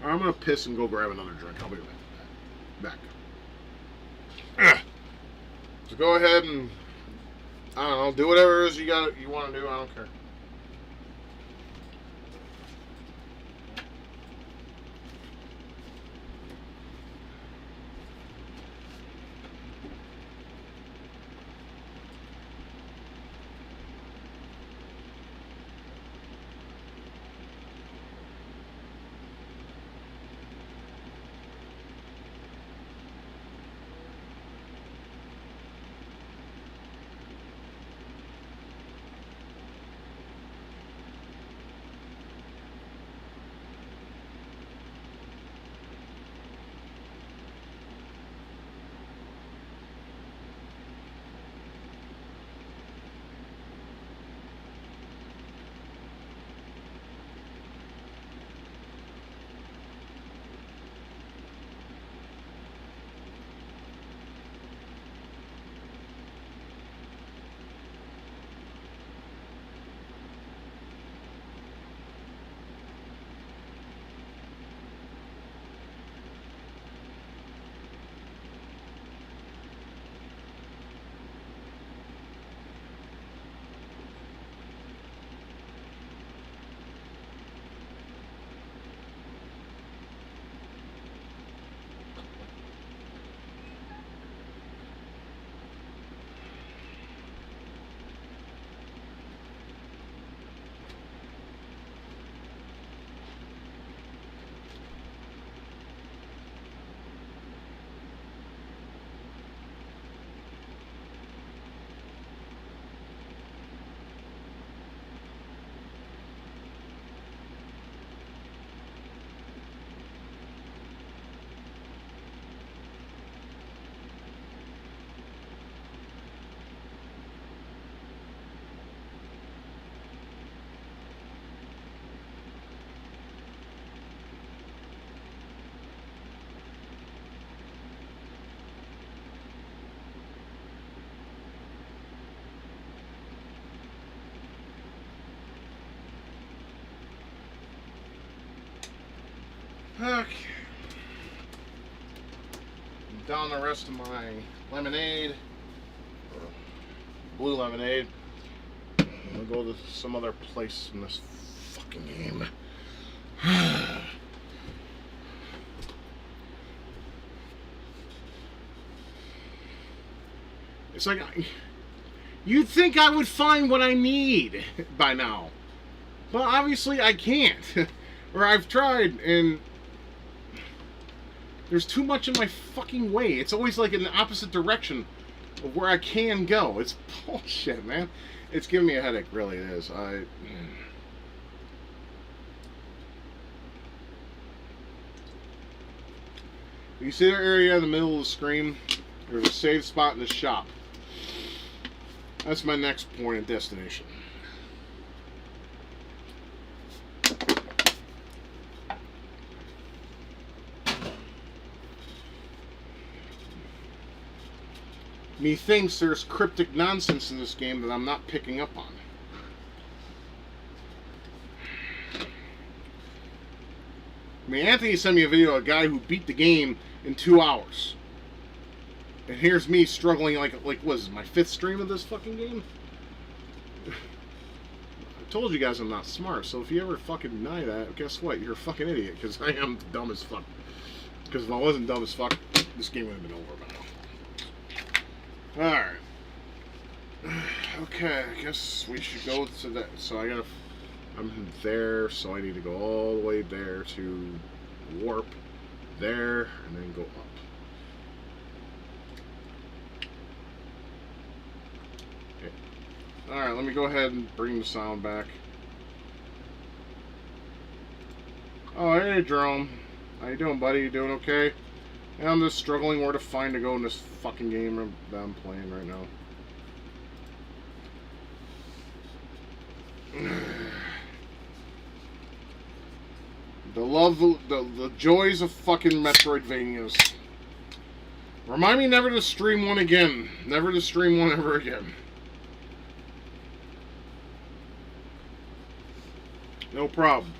I'm gonna piss and go grab another drink. I'll be right back. So go ahead and I don't know, do whatever it is you want to do. I don't care. Okay. Down the rest of my lemonade, or blue lemonade. I'm gonna go to some other place in this fucking game. It's like, you'd think I would find what I need by now. But obviously I can't. Or I've tried, and there's too much in my fucking way. It's always like in the opposite direction of where I can go. It's bullshit, man. It's giving me a headache, really it is. You see that area in the middle of the screen? There's a save spot in the shop. That's my next point of destination. Methinks there's cryptic nonsense in this game that I'm not picking up on. I mean, Anthony sent me a video of a guy who beat the game in 2 hours. And here's me struggling like what is this, my 5th stream of this fucking game? I told you guys I'm not smart, so if you ever fucking deny that, guess what? You're a fucking idiot, because I am dumb as fuck. Because if I wasn't dumb as fuck, this game would have been over by now. Alright. Okay, I guess we should go to that. So I'm there, so I need to go all the way there to warp there, and then go up. Okay. Alright, let me go ahead and bring the sound back. Oh, hey, Jerome. How you doing, buddy? You doing okay? Yeah, I'm just struggling where to find to go in this fucking game that I'm playing right now. The joys of fucking Metroidvanias. Remind me never to stream one again. Never to stream one ever again. No problem.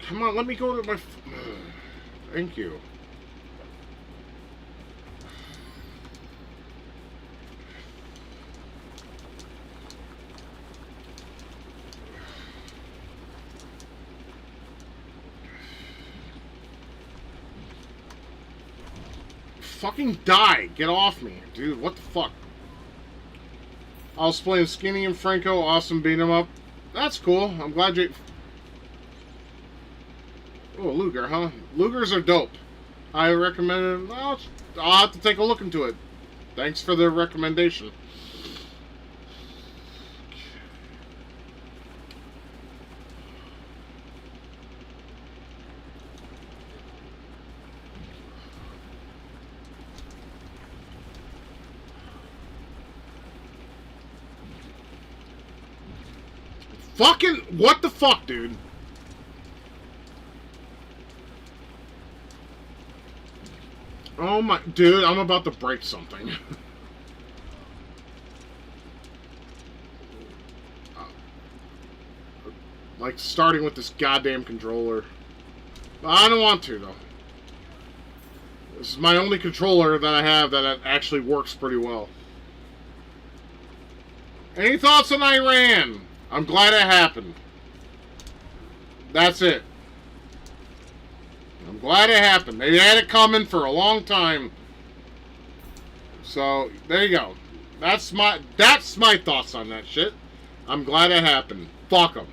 Come on, let me go to my... Thank you. Fucking die! Get off me. Dude, what the fuck? I was playing Skinny and Franco. Awesome beat 'em up. That's cool. I'm glad you... Oh, Luger, huh? Lugers are dope. I recommend it. Well, I'll have to take a look into it. Thanks for the recommendation. Fucking... What the fuck, dude? Oh my... Dude, I'm about to break something. Like, starting with this goddamn controller. I don't want to, though. This is my only controller that I have that actually works pretty well. Any thoughts on Iran? I'm glad it happened. That's it. I'm glad it happened. They had it coming for a long time. So, there you go. That's my thoughts on that shit. I'm glad it happened. Fuck them.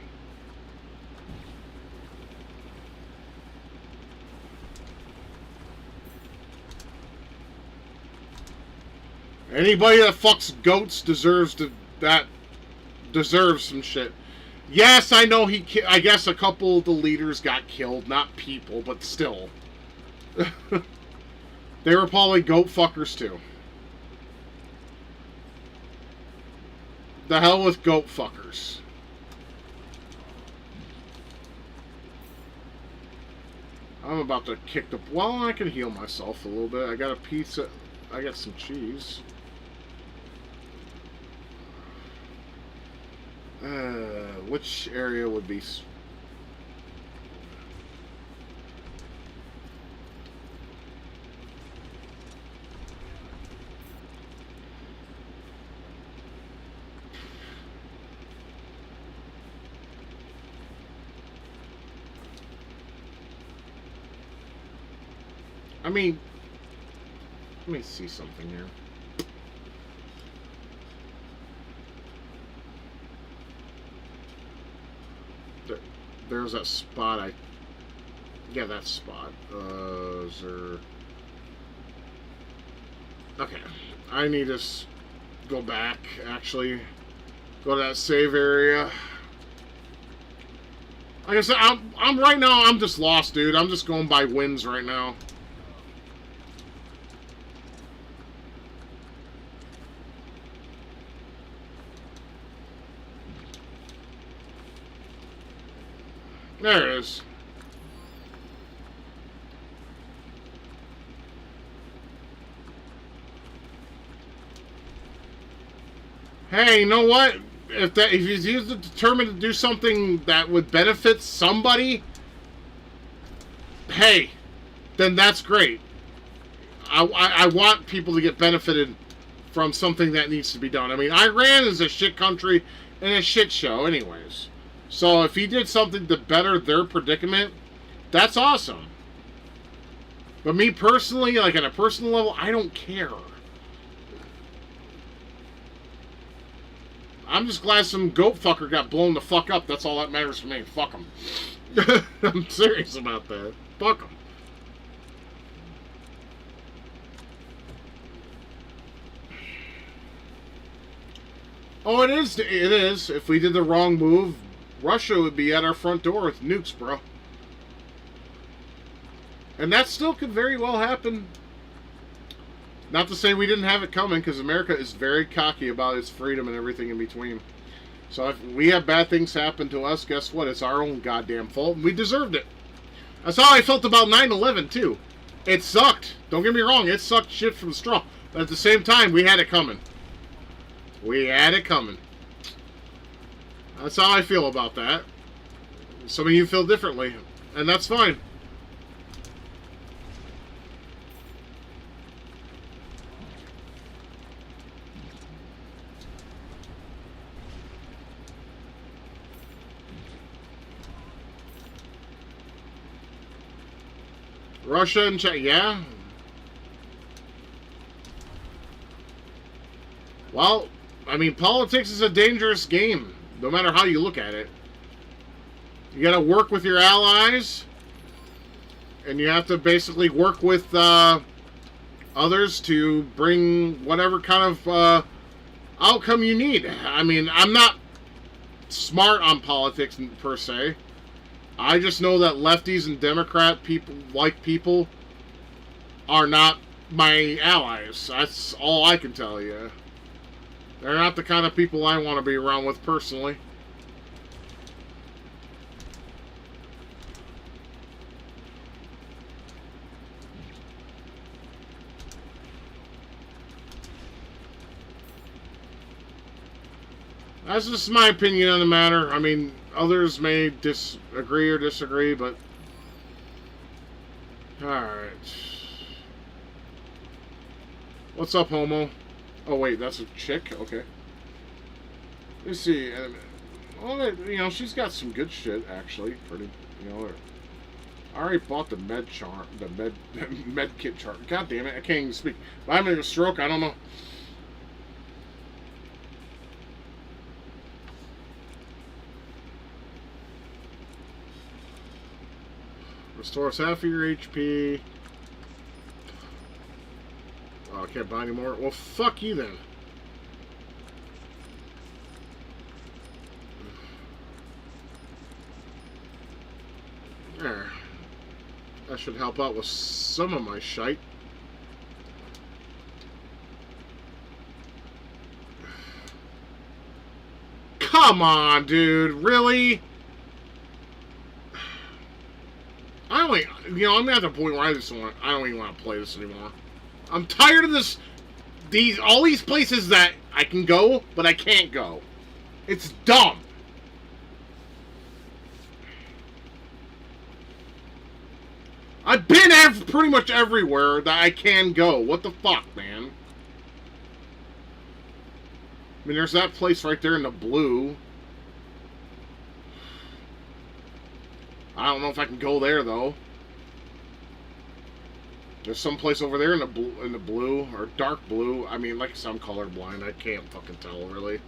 Anybody that fucks goats deserves some shit. Yes, I know I guess a couple of the leaders got killed. Not people, but still. They were probably goat fuckers too. The hell with goat fuckers. I'm about to kick the... Well, I can heal myself a little bit. I got a pizza. I got some cheese. Which area would be... I mean, let me see something here. There's that spot. Yeah, that spot. Is there... Okay. I need to go back, actually. Go to that save area. Like I said, I'm right now, I'm just lost, dude. I'm just going by wins right now. There it is. Hey, you know what? If he's determined to do something that would benefit somebody, hey, then that's great. I want people to get benefited from something that needs to be done. I mean, Iran is a shit country and a shit show anyways. So if he did something to better their predicament, that's awesome. But me personally, like on a personal level, I don't care. I'm just glad some goat fucker got blown the fuck up. That's all that matters to me. Fuck him. I'm serious about that. Fuck him. Oh, it is. It is. If we did the wrong move, Russia would be at our front door with nukes, bro. And that still could very well happen. Not to say we didn't have it coming, because America is very cocky about its freedom and everything in between. So if we have bad things happen to us, guess what? It's our own goddamn fault, and we deserved it. That's how I felt about 9/11, too. It sucked. Don't get me wrong, it sucked shit from straw. But at the same time, we had it coming. We had it coming. That's how I feel about that. Some of you feel differently, and that's fine. Russia and China, yeah. Well, I mean, politics is a dangerous game, no matter how you look at it. You gotta work with your allies, and you have to basically work with others to bring whatever kind of outcome you need. I mean, I'm not smart on politics per se. I just know that lefties and Democrat people are not my allies. That's all I can tell you. They're not the kind of people I want to be around with personally. That's just my opinion on the matter. I mean, others may agree or disagree, but... Alright. What's up, homo? Oh, wait, that's a chick? Okay. Let's see. Well, you know, she's got some good shit, actually. Pretty, you know. I already bought the med chart, med kit chart. God damn it, I can't even speak. If I'm having a stroke, I don't know. Restores half of your HP. Oh, I can't buy anymore. Well, fuck you then. There. That should help out with some of my shite. Come on, dude. Really? I don't even, you know, I'm at the point where I don't even want to play this anymore. I'm tired of this, all these places that I can go, but I can't go. It's dumb. I've been pretty much everywhere that I can go. What the fuck, man? I mean, there's that place right there in the blue. I don't know if I can go there, though. There's some place over there in the blue, or dark blue. I mean, like I said, I'm colorblind. I can't fucking tell, really.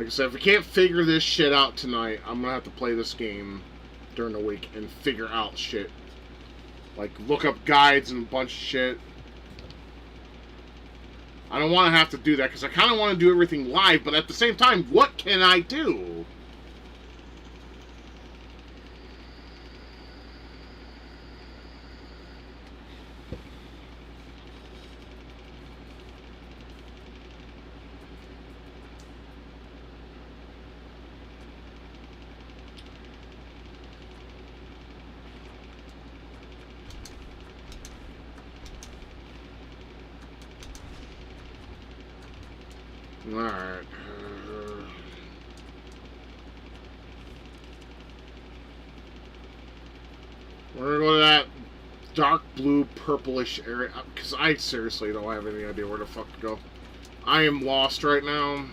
Like I said, if we can't figure this shit out tonight, I'm gonna have to play this game during the week and figure out shit. Like, look up guides and a bunch of shit. I don't want to have to do that, because I kind of want to do everything live, but at the same time, what can I do? Alright. We're gonna go to that dark blue, purplish area. Because I seriously don't have any idea where the fuck to go. I am lost right now.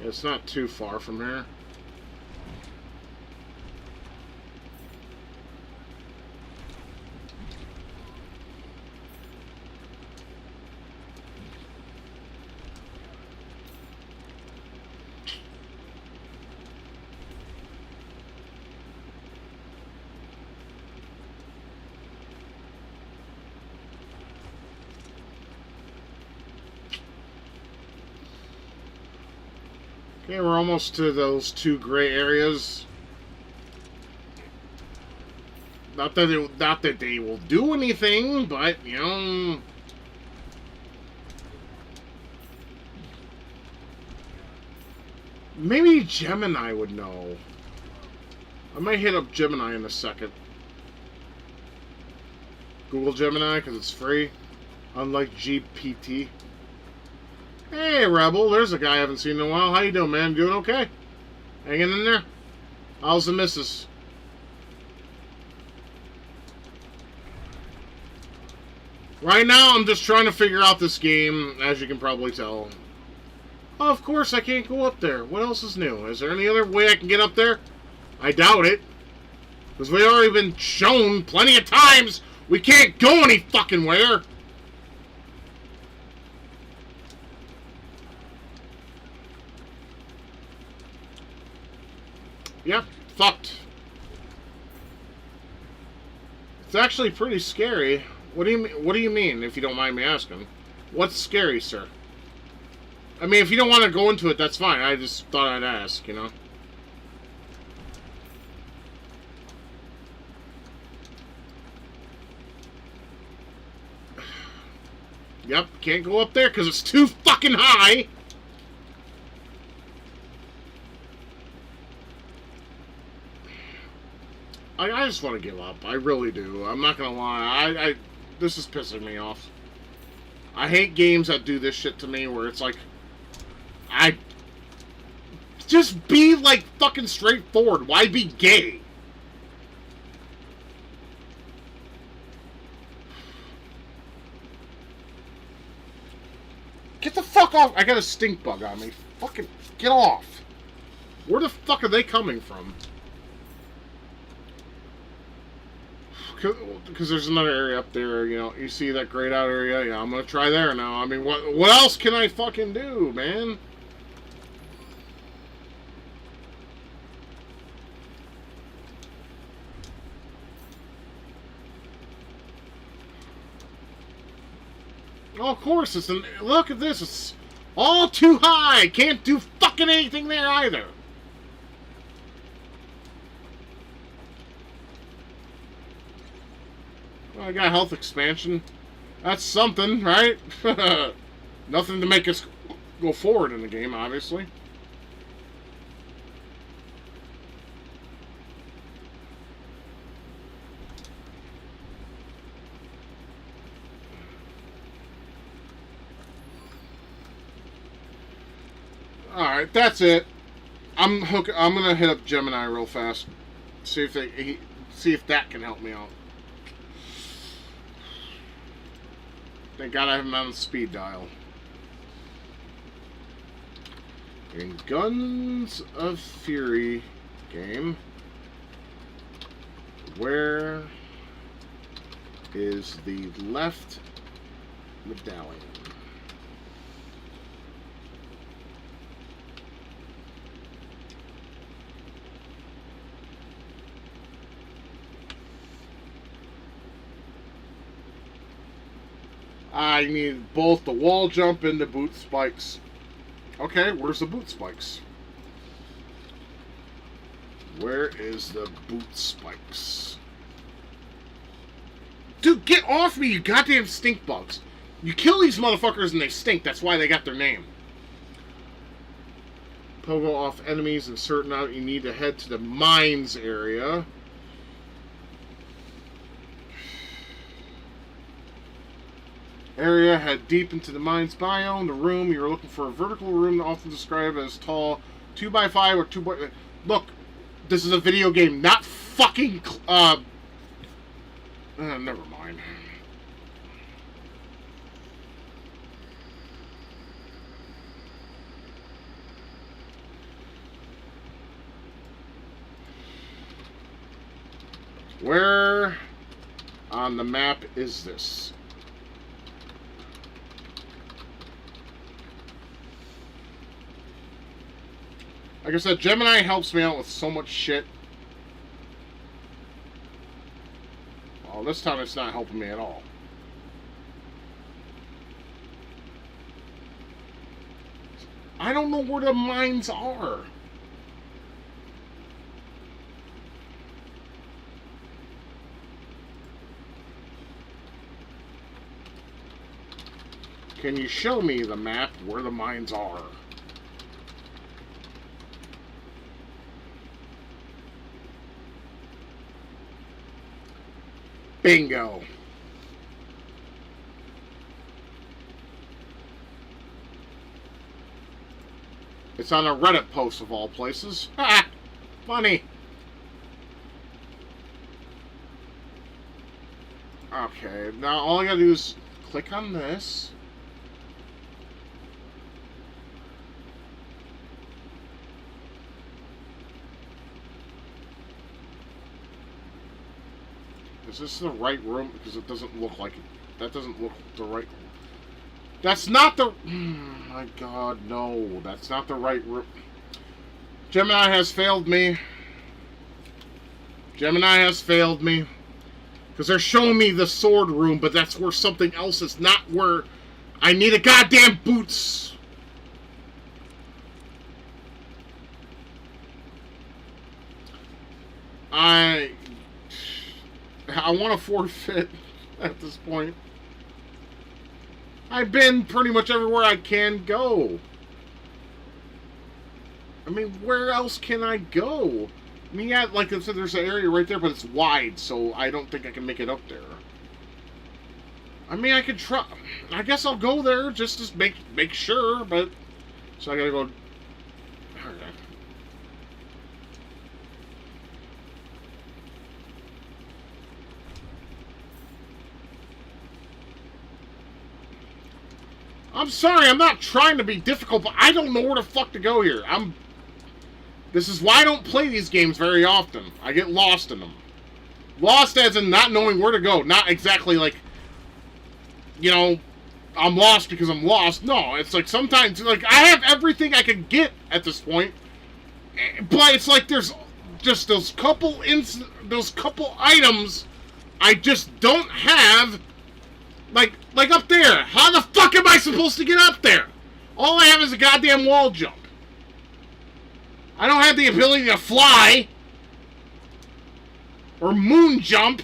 It's not too far from here. Okay, we're almost to those two gray areas. Not that they will do anything, but, you know... Maybe Gemini would know. I might hit up Gemini in a second. Google Gemini, because it's free. Unlike GPT. Hey, Rebel, there's a guy I haven't seen in a while. How you doing, man? Doing okay? Hanging in there? How's the missus? Right now, I'm just trying to figure out this game, as you can probably tell. Oh, of course, I can't go up there. What else is new? Is there any other way I can get up there? I doubt it. Because we've already been shown plenty of times we can't go any fucking where. Yep, fucked. It's actually pretty scary. What do you mean, if you don't mind me asking? What's scary, sir? I mean, if you don't want to go into it, that's fine. I just thought I'd ask, you know? Yep, can't go up there because it's too fucking high. I just want to give up. I really do. I'm not gonna lie. This is pissing me off. I hate games that do this shit to me, where it's like, just be like fucking straightforward. Why be gay? Get the fuck off! I got a stink bug on me. Fucking get off. Where the fuck are they coming from? Because there's another area up there, you know. You see that grayed out area? Yeah, I'm gonna try there now. I mean, what else can I fucking do, man? Oh, of course, look at this. It's all too high. Can't do fucking anything there either. I got health expansion. That's something, right? Nothing to make us go forward in the game, obviously. Alright, that's it. I'm gonna hit up Gemini real fast. See if that can help me out. Thank God I have him on speed dial. In Guns of Fury game, where is the left medallion? I need both the wall jump and the boot spikes. Okay, where's the boot spikes? Where is the boot spikes? Dude, get off me, you goddamn stink bugs. You kill these motherfuckers and they stink. That's why they got their name. Pogo off enemies and certain out. You need to head to the mines area. Head deep into the mines biome. The room you're looking for, a vertical room often described as tall 2x5 or 2x. Look, this is a video game, not fucking. Never mind. Where on the map is this? Like I said, Gemini helps me out with so much shit. Well, this time it's not helping me at all. I don't know where the mines are. Can you show me the map where the mines are? Bingo. It's on a Reddit post of all places. Ha! Funny. Okay, now all I gotta do is click on this. Is this the right room? Because it doesn't look like it. That doesn't look the right. That's not the. My God, no! That's not the right room. Gemini has failed me. Gemini has failed me. Because they're showing me the sword room, but that's where something else is. Not where I need a goddamn boots. I want to forfeit at this point. I've been pretty much everywhere I can go. I mean, where else can I go? I mean, yeah, like I said, there's an area right there, but it's wide, so I don't think I can make it up there. I mean, I could try. I guess I'll go there just to make sure, but... So I gotta go... I'm sorry, I'm not trying to be difficult, but I don't know where the fuck to go here. This is why I don't play these games very often. I get lost in them. Lost as in not knowing where to go. Not exactly like, you know, I'm lost because I'm lost. No, it's like sometimes, like, I have everything I can get at this point. But it's like there's just those couple items I just don't have. Like up there. How the fuck am I supposed to get up there? All I have is a goddamn wall jump. I don't have the ability to fly. Or moon jump.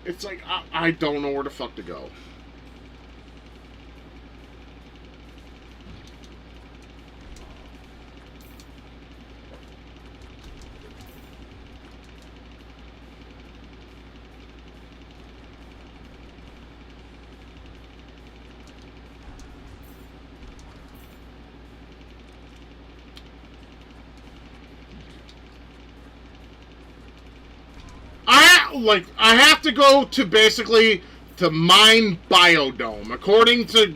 It's like, I don't know where the fuck to go. like, I have to go to basically to mine Biodome, according to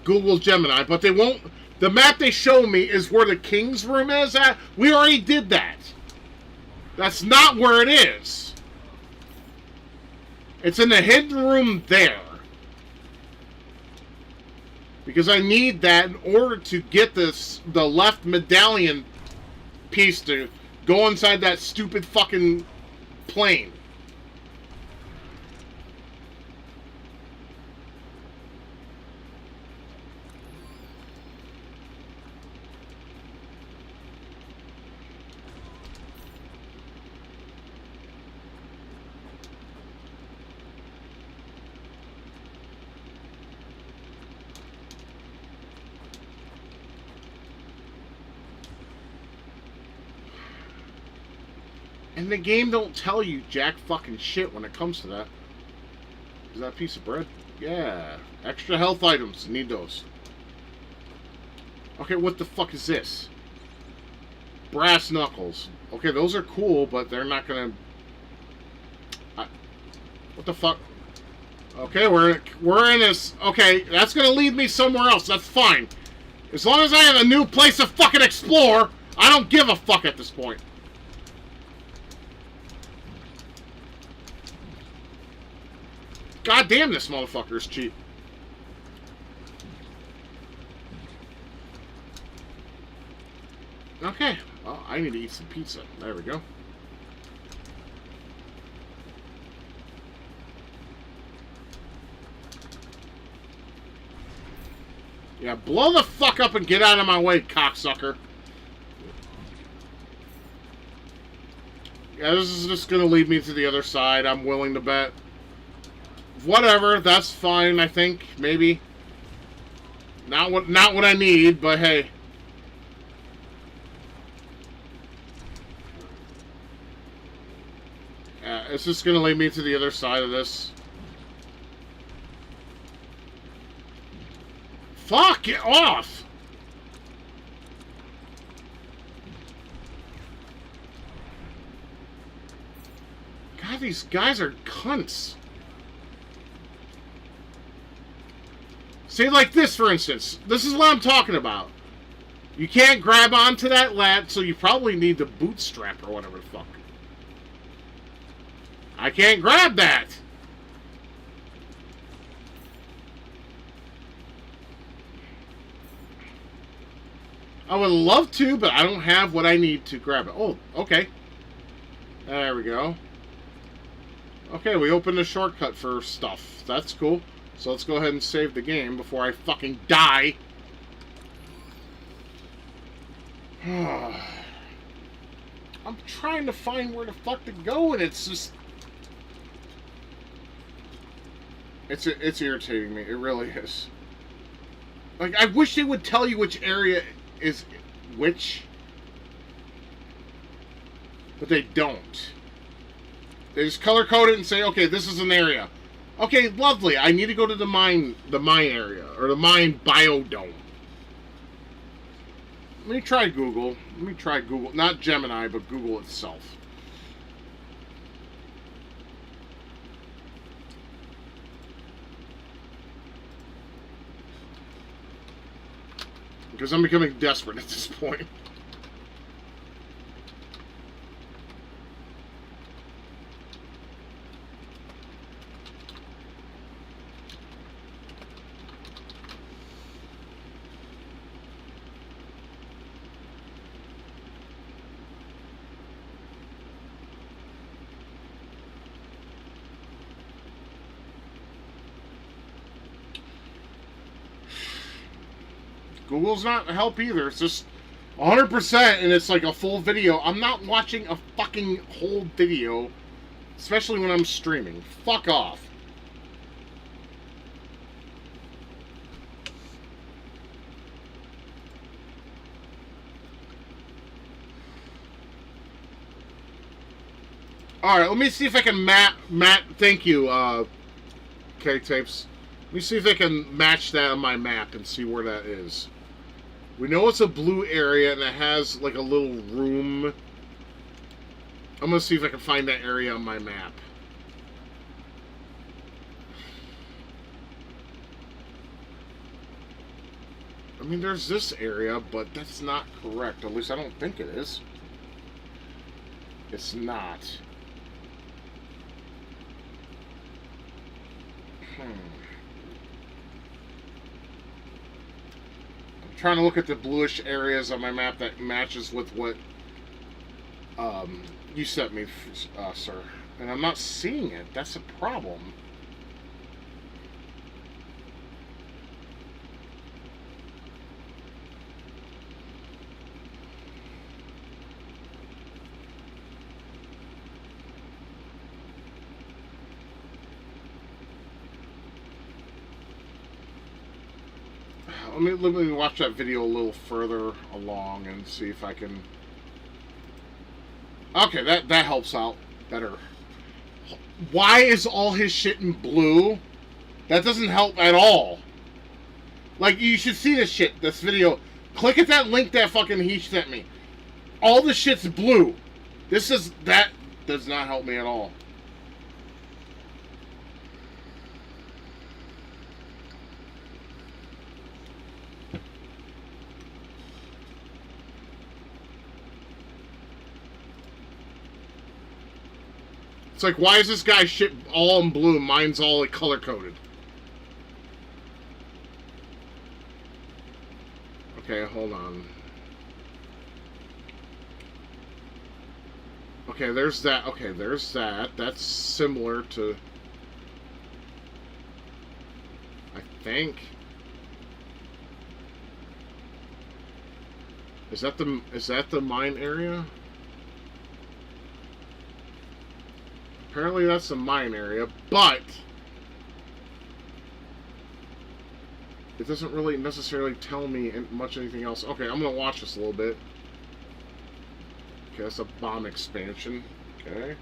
Google Gemini, but they won't. The map they show me is where the king's room is at. We already did that. That's not where it is. It's in the hidden room there. Because I need that in order to get the left medallion piece to go inside that stupid fucking plane. And the game don't tell you jack fucking shit when it comes to that. Is that a piece of bread? Yeah. Extra health items. Need those. Okay, what the fuck is this? Brass knuckles. Okay, those are cool, but they're not gonna... what the fuck? Okay, we're in this... Okay, that's gonna lead me somewhere else. That's fine. As long as I have a new place to fucking explore, I don't give a fuck at this point. God damn, this motherfucker is cheap. Okay. Well, I need to eat some pizza. There we go. Yeah, blow the fuck up and get out of my way, cocksucker. Yeah, this is just gonna lead me to the other side, I'm willing to bet. Whatever, that's fine, I think, maybe. Not what I need, but hey. It's just gonna lead me to the other side of this. Fuck, get off! God, these guys are cunts. See, like this, for instance. This is what I'm talking about. You can't grab onto that lat, so you probably need the bootstrap or whatever the fuck. I can't grab that. I would love to, but I don't have what I need to grab it. Oh, okay. There we go. Okay, we opened a shortcut for stuff. That's cool. So let's go ahead and save the game before I fucking die. I'm trying to find where the fuck to go, and it's just... It's irritating me. It really is. Like, I wish they would tell you which area is which. But they don't. They just color code it and say, okay, this is an area. Okay, lovely. I need to go to the mine area, or the mine biodome. Let me try Google. Not Gemini, but Google itself. Because I'm becoming desperate at this point. Google's not help either. It's just 100% and it's like a full video. I'm not watching a fucking whole video, especially when I'm streaming. Fuck off. Alright, let me see if I can thank you, K-Tapes. Let me see if I can match that on my map and see where that is. We know it's a blue area and it has like a little room. I'm gonna see if I can find that area on my map. mean, there's this area, but that's not correct. At least I don't think it is. It's not. I'm trying to look at the bluish areas on my map that matches with what you sent me, sir. And I'm not seeing it. That's a problem. Let me watch that video a little further along and see if I can... Okay, that helps out better. Why is all his shit in blue? That doesn't help at all. Like, you should see this shit, this video. Click at that link that fucking he sent me. All the shit's blue. That does not help me at all. It's like, why is this guy shit all in blue and mine's all like color-coded? Okay, hold on. Okay, there's that. Okay, there's that. That's similar to... I think... Is that the mine area? Apparently that's the mine area, but it doesn't really necessarily tell me much anything else. Okay, I'm gonna watch this a little bit. Okay, that's a bomb expansion. Okay.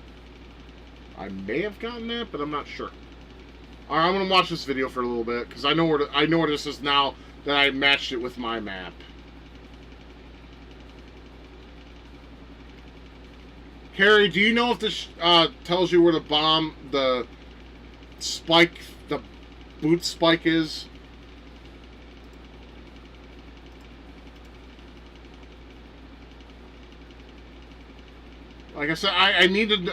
I may have gotten that, but I'm not sure. Alright, I'm gonna watch this video for a little bit, because I know where this is now that I matched it with my map. Harry, do you know if this tells you where the boot spike is? Like I said, I needed...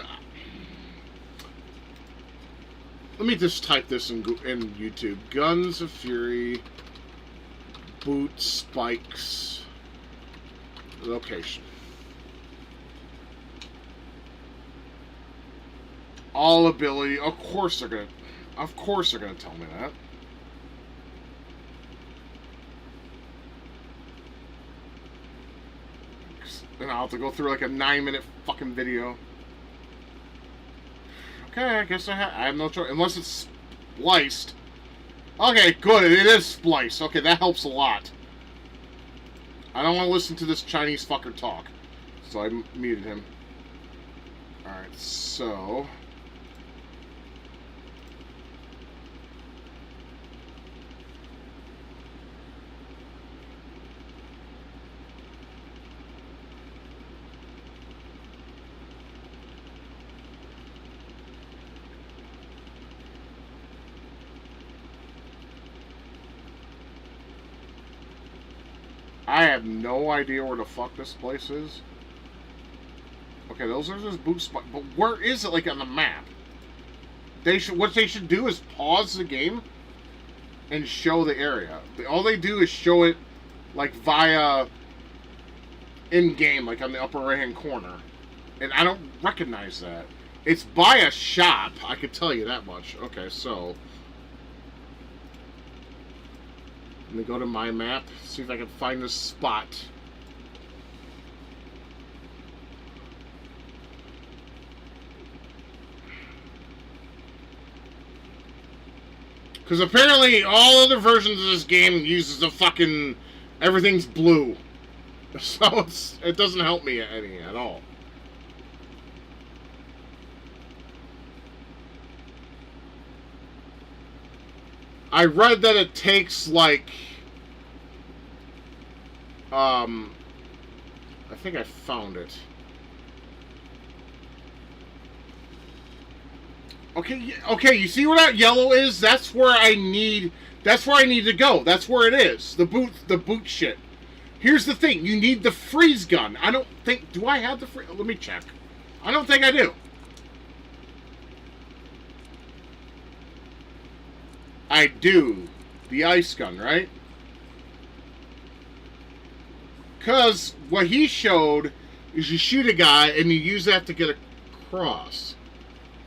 Let me just type this in YouTube. Guns of Fury, boot spikes, location. All ability. Of course they're gonna tell me that. And I'll have to go through like a 9-minute fucking video. Okay, I guess I have no choice. Unless it's spliced. Okay, good. It is spliced. Okay, that helps a lot. I don't want to listen to this Chinese fucker talk. So I muted him. Alright, so... I have no idea where the fuck this place is. Okay, those are just boot spots. But where is it, like, on the map? What they should do is pause the game and show the area. All they do is show it, like, via in-game, like on the upper right-hand corner. And I don't recognize that. It's by a shop, I could tell you that much. Okay, so... Let me go to my map, see if I can find this spot. Because apparently all other versions of this game uses the fucking... Everything's blue. So it doesn't help me any at all. I read that it takes, like, I think I found it. Okay, you see where that yellow is? That's where I need That's where I need to go. That's where it is. The boot shit. Here's the thing. You need the freeze gun. I don't think... Do I have the freeze... Let me check. I don't think I do. I do. The ice gun, right? Because what he showed is you shoot a guy and you use that to get across.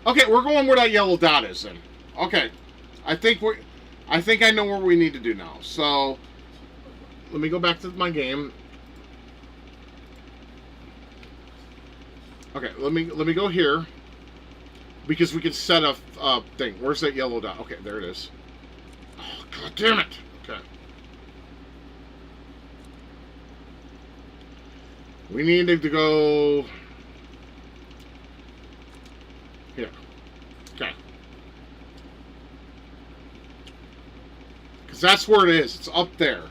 Okay, we're going where that yellow dot is then. Okay. I think I know what we need to do now. So let me go back to my game. Okay, let me go here. Because we can set a thing. Where's that yellow dot? Okay, there it is. Oh, god damn it. Okay. We need to go here. Okay. Because that's where it is. It's up there.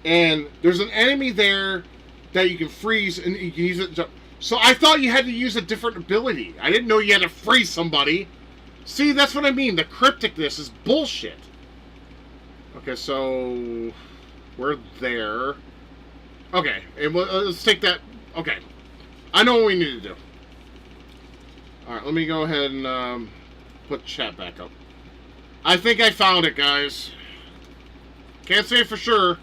And there's an enemy there that you can freeze and you can use it. So I thought you had to use a different ability. I didn't know you had to freeze somebody. See, that's what I mean. The crypticness is bullshit. Okay, so we're there. Okay, and let's take that. Okay, I know what we need to do. Alright, let me go ahead and put chat back up. I think I found it, guys. Can't say for sure.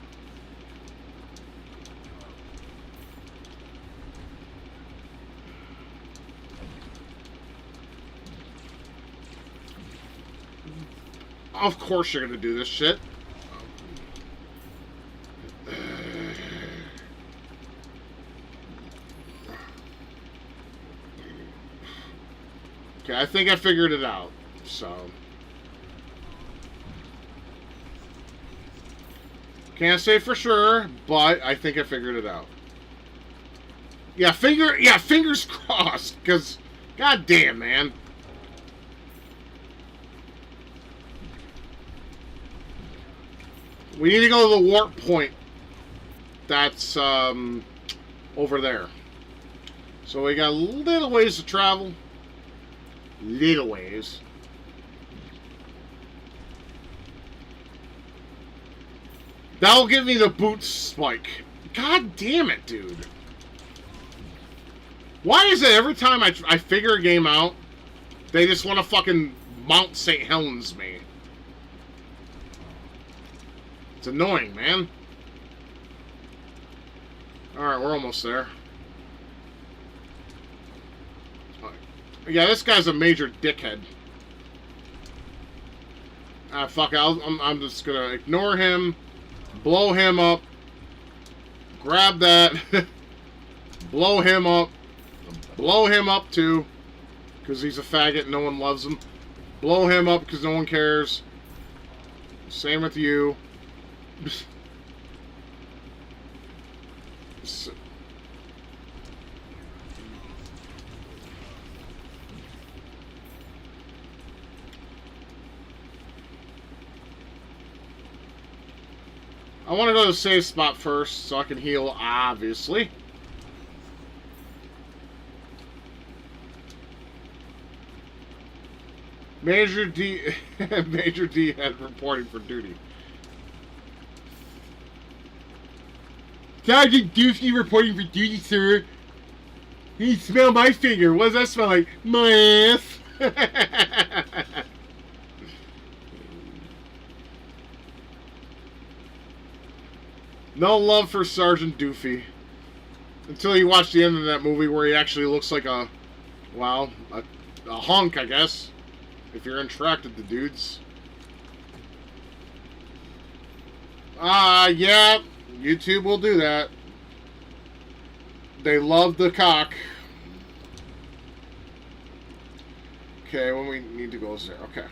Of course you're gonna do this shit. Okay, I think I figured it out, so. Can't say for sure, but I think I figured it out. Yeah, fingers crossed, because, goddamn, man. We need to go to the warp point. That's, over there. So we got a little ways to travel. Little ways. That'll give me the boot spike. God damn it, dude. Why is it every time I figure a game out, they just want to fucking Mount St. Helens me? It's annoying, man. Alright, we're almost there. Yeah, this guy's a major dickhead. Ah, fuck it. I'm just gonna ignore him. Blow him up. Grab that. Blow him up. Blow him up, too. Because he's a faggot and no one loves him. Blow him up because no one cares. Same with you. I want to go to the safe spot first so I can heal, obviously. Major D Major D had reporting for duty. Sergeant Dusky reporting for duty, sir. He smelled my finger. What does that smell like? My ass. No love for Sergeant Doofy. Until you watch the end of that movie where he actually looks like a, well, a hunk, I guess. If you're attracted to dudes. Yeah. YouTube will do that. They love the cock. Okay, when we need to go is there. Okay.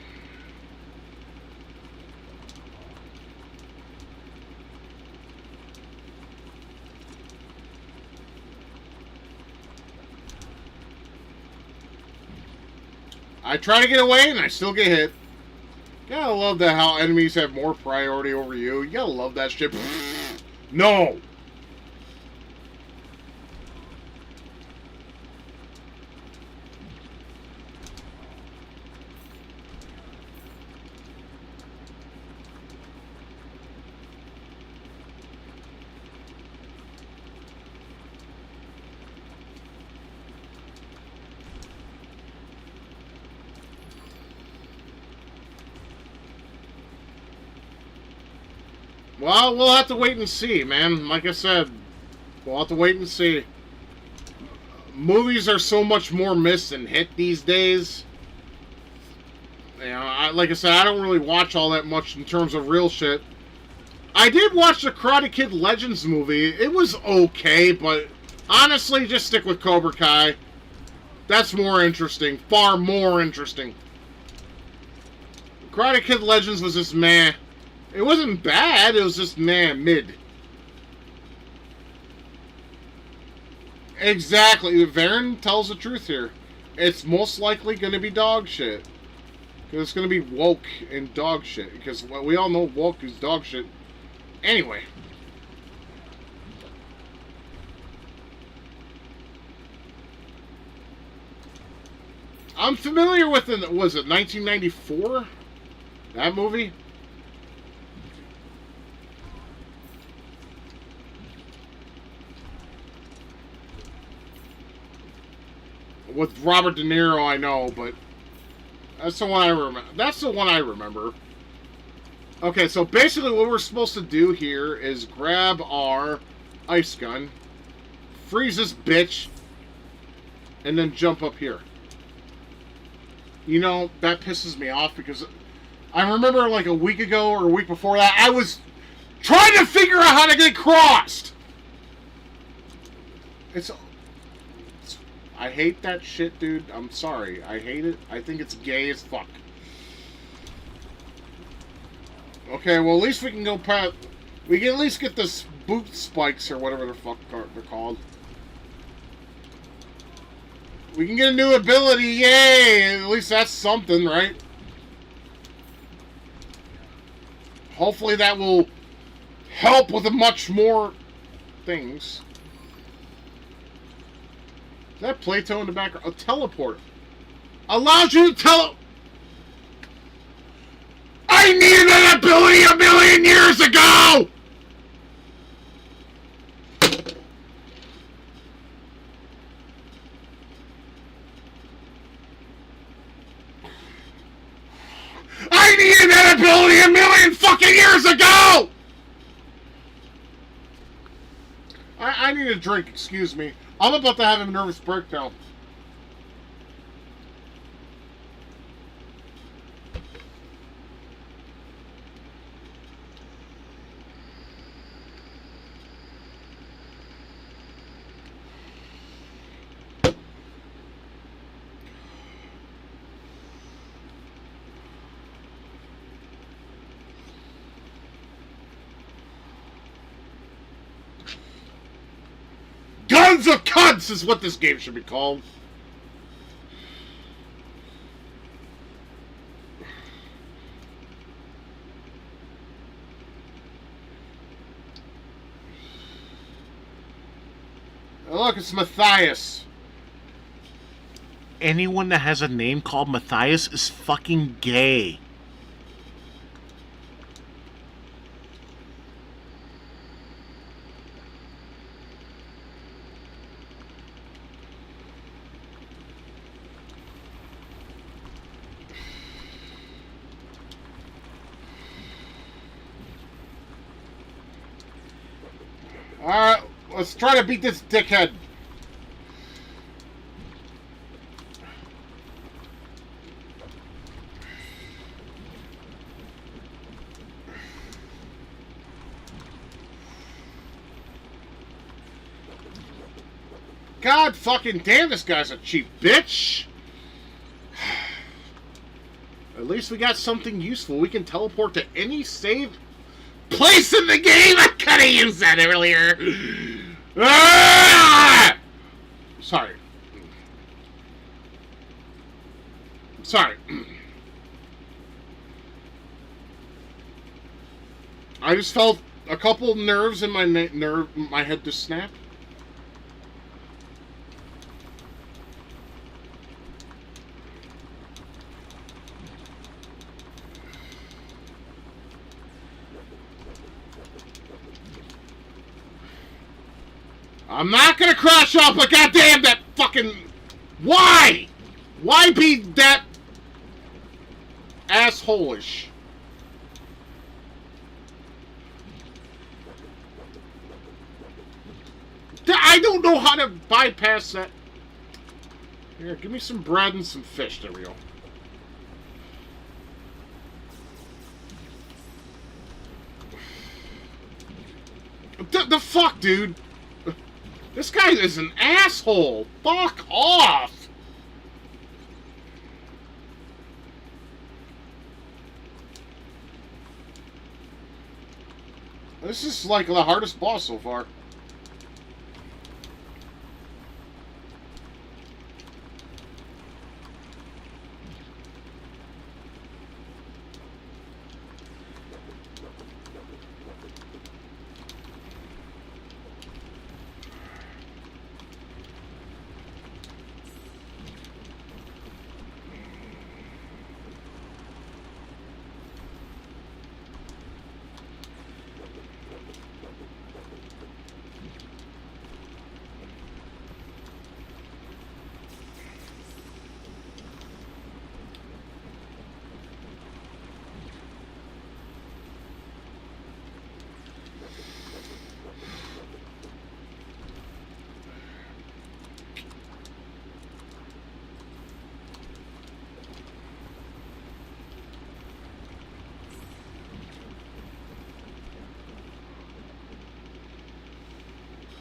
I try to get away and I still get hit. You gotta love that how enemies have more priority over you. You gotta love that shit. No! Well, we'll have to wait and see, man. Like I said, we'll have to wait and see. Movies are so much more miss than hit these days. You know, like I said, I don't really watch all that much in terms of real shit. I did watch the Karate Kid Legends movie. It was okay, but honestly, just stick with Cobra Kai. That's more interesting. Far more interesting. Karate Kid Legends was just meh. It wasn't bad, it was just meh, mid. Exactly. Varen tells the truth here. It's most likely going to be dog shit. Because it's going to be woke and dog shit. Because we all know woke is dog shit. Anyway. I'm familiar with it. Was it 1994? That movie? With Robert De Niro, I know, but that's the one I remember. That's the one I remember. Okay, so basically what we're supposed to do here is grab our ice gun, freeze this bitch, and then jump up here. You know, that pisses me off because I remember like a week ago or a week before that, I was trying to figure out how to get crossed. I hate that shit, dude. I'm sorry. I hate it. I think it's gay as fuck. Okay, well, at least we can go past... We can at least get the boot spikes or whatever the fuck they're called. We can get a new ability. Yay! At least that's something, right? Hopefully that will help with much more things. Is that Plato in the background? A teleport. Allows you to I needed that ability a million years ago! I needed that ability a million fucking years ago! I need a drink, excuse me. I'm about to have a nervous breakdown. Guns of Cunts is what this game should be called. Oh, look, it's Matthias. Anyone that has a name called Matthias is fucking gay. Alright, let's try to beat this dickhead. God fucking damn, this guy's a cheap bitch. At least we got something useful. We can teleport to any save place in the game. I could have used that earlier. Ah! Sorry. Sorry. I just felt a couple nerves in my my head just snap. I'm not gonna crash off, but goddamn that fucking... Why? Why be that asshole-ish? I don't know how to bypass that. Here, give me some bread and some fish. There we go. The fuck, dude? This guy is an asshole. Fuck off. This is like the hardest boss so far.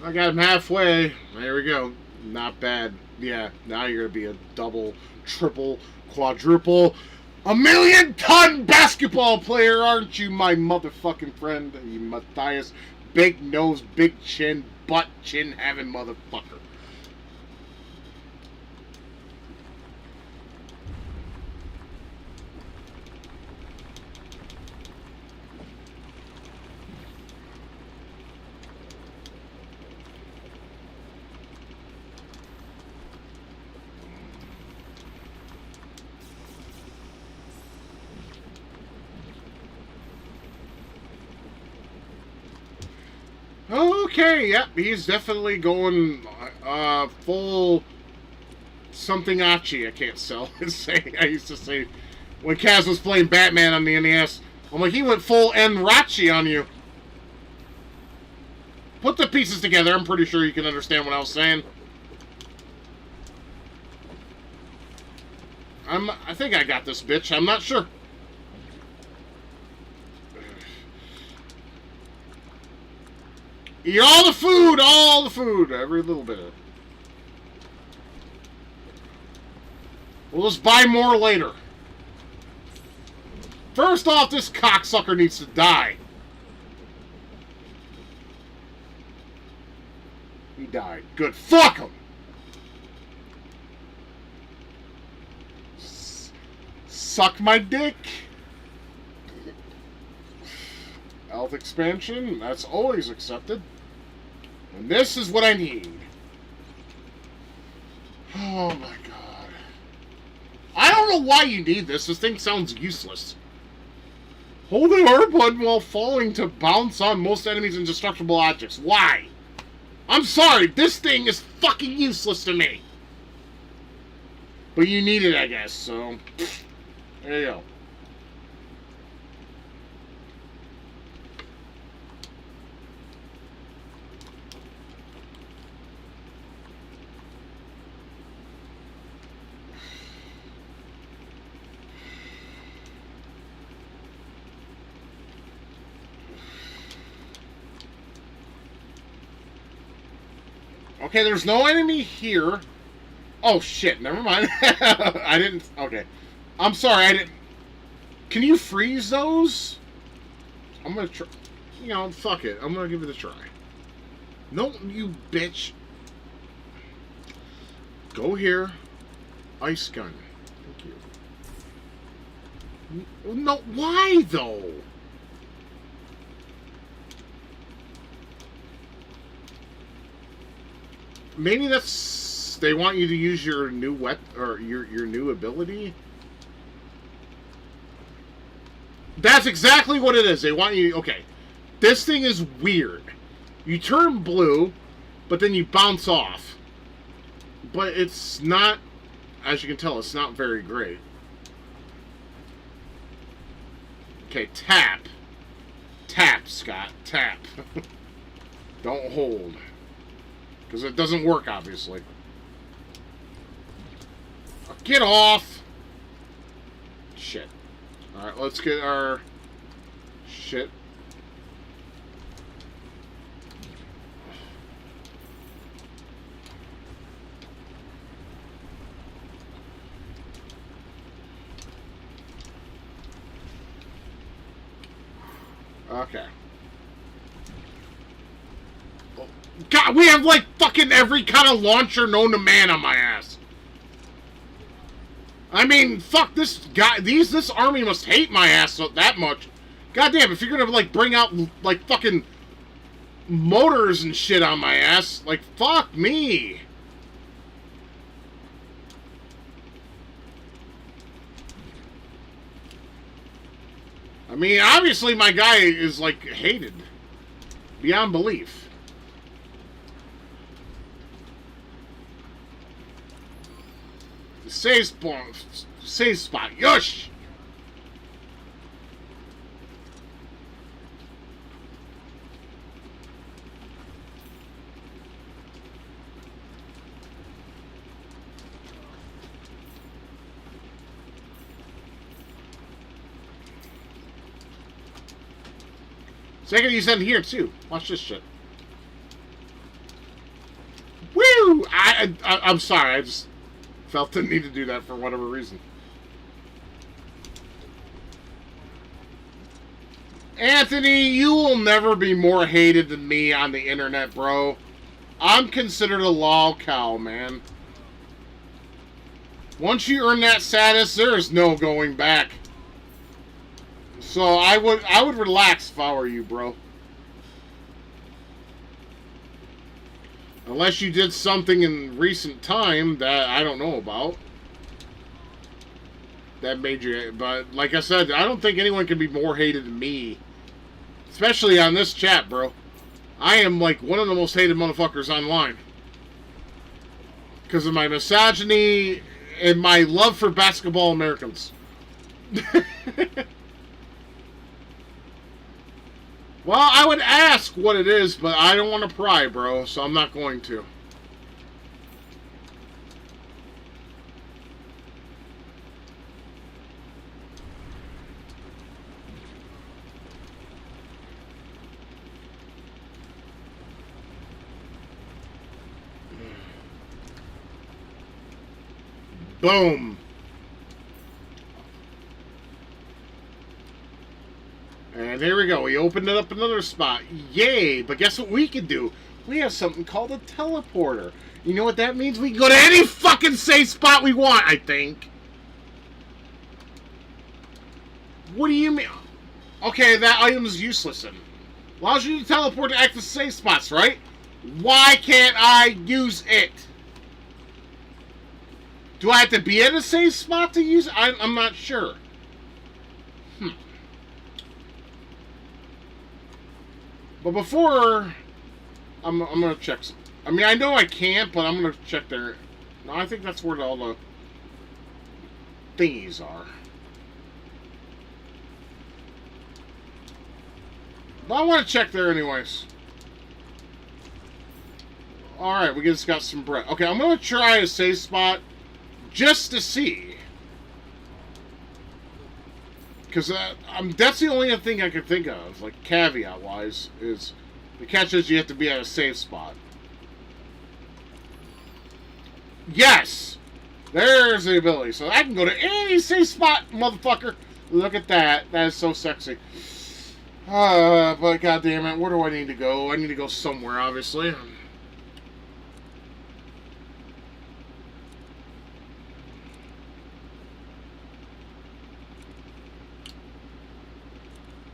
I got him halfway. There we go. Not bad. Yeah, now you're going to be a double, triple, quadruple, a million-ton basketball player, aren't you, my motherfucking friend? You Matthias, big nose, big chin, butt chin having motherfucker. Okay, yep, he's definitely going full something achi. I can't sell. I used to say when Kaz was playing Batman on the NES, I'm like, he went full Enrachi on you. Put the pieces together. I'm pretty sure you can understand what I was saying. I think I got this bitch. I'm not sure. Eat all the food, every little bit of it. We'll just buy more later. First off, this cocksucker needs to die. He died. Good. Fuck him! Suck my dick. Health expansion, that's always accepted. And this is what I need. Oh my god. I don't know why you need this. This thing sounds useless. Hold the R button while falling to bounce on most enemies and destructible objects. Why? I'm sorry, this thing is fucking useless to me. But you need it, I guess, so... There you go. Okay, there's no enemy here. Oh, shit, never mind. I didn't... Okay. I'm sorry, I didn't... Can you freeze those? I'm gonna try... You know, fuck it. I'm gonna give it a try. No, you bitch. Go here. Ice gun. Thank you. No, why, though? Maybe that's... They want you to use your new or your new ability? That's exactly what it is. They want you... Okay. This thing is weird. You turn blue, but then you bounce off. But it's not... As you can tell, it's not very great. Okay, tap. Tap, Scott. Tap. Don't hold. Because it doesn't work, obviously. Get off! Shit. Alright, let's get our... Shit. Okay. God, we have like fucking every kind of launcher known to man on my ass. I mean, fuck this guy. This army must hate my ass that much. Goddamn, if you're gonna like bring out like fucking motors and shit on my ass, like fuck me. I mean, obviously my guy is like hated beyond belief. Save spot, yush! Second, you said here too. Watch this shit. Woo! I'm sorry. I just felt the need to do that for whatever reason. Anthony, you will never be more hated than me on the internet, bro. I'm considered a lol cow, man. Once you earn that status, there is no going back. So I would relax if I were you, bro. Unless you did something in recent time that I don't know about. That made you... But, like I said, I don't think anyone can be more hated than me. Especially on this chat, bro. I am, like, one of the most hated motherfuckers online. Because of my misogyny and my love for basketball Americans. Well, I would ask what it is, but I don't want to pry, bro, so I'm not going to. Boom. And here we go. We opened it up another spot. Yay! But guess what we can do? We have something called a teleporter. You know what that means? We can go to any fucking safe spot we want, I think. What do you mean? Okay, that item is useless then. Allows you to teleport to active safe spots, right? Why can't I use it? Do I have to be at a safe spot to use it? I'm not sure. But before, I'm going to check some. I mean, I know I can't, but I'm going to check there. No, I think that's where all the thingies are. But I want to check there anyways. Alright, we just got some bread. Okay, I'm going to try a safe spot just to see. Because that's the only thing I can think of, like caveat-wise, is the catch is you have to be at a safe spot. Yes! There's the ability. So I can go to any safe spot, motherfucker. Look at that. That is so sexy. But goddammit, where do I need to go? I need to go somewhere, obviously.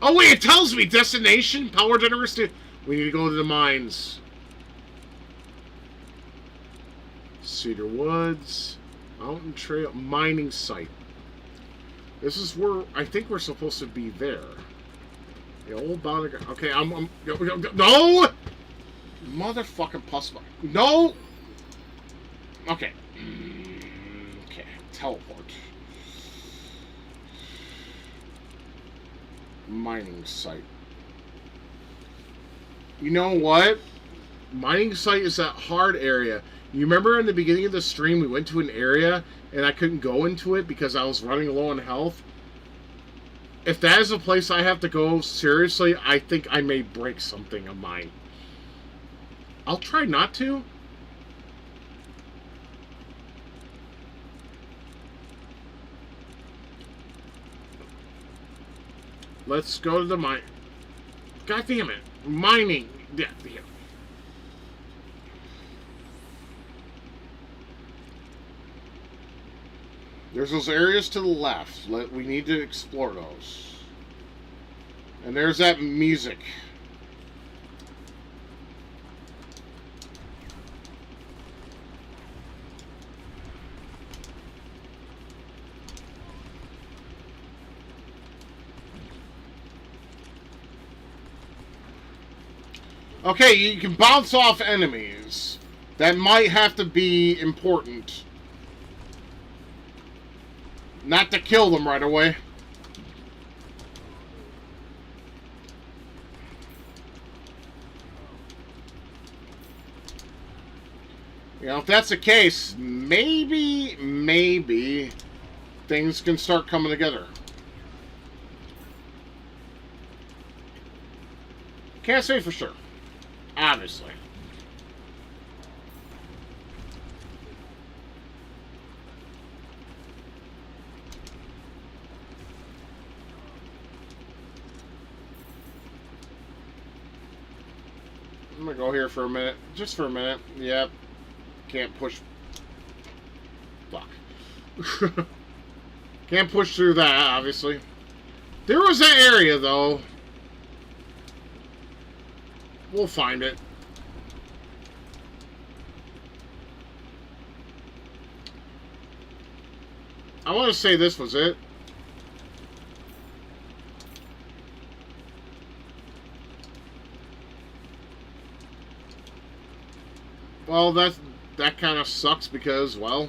Oh wait, it tells me destination, power generation. We need to go to the mines. Cedar Woods, Mountain Trail, mining site. This is where I think we're supposed to be there. The old boundary. Okay, I'm no, motherfucking possible. No. Okay. Okay, teleport. Mining site. You know what? Mining site is that hard area. You remember in the beginning of the stream we went to an area and I couldn't go into it because I was running low on health? If that is a place I have to go, seriously, I think I may break something of mine. I'll try not to. Let's go to the mine. God damn it. Mining. Yeah. There's those areas to the left. We need to explore those. And there's that music. Okay, you can bounce off enemies. That might have to be important. Not to kill them right away. You know, if that's the case, maybe things can start coming together. Can't say for sure. Obviously. I'm gonna go here for a minute. Just for a minute. Yep. Can't push. Fuck. Can't push through that, obviously. There was that area, though. We'll find it. I want to say this was it. Well, that kind of sucks because, well,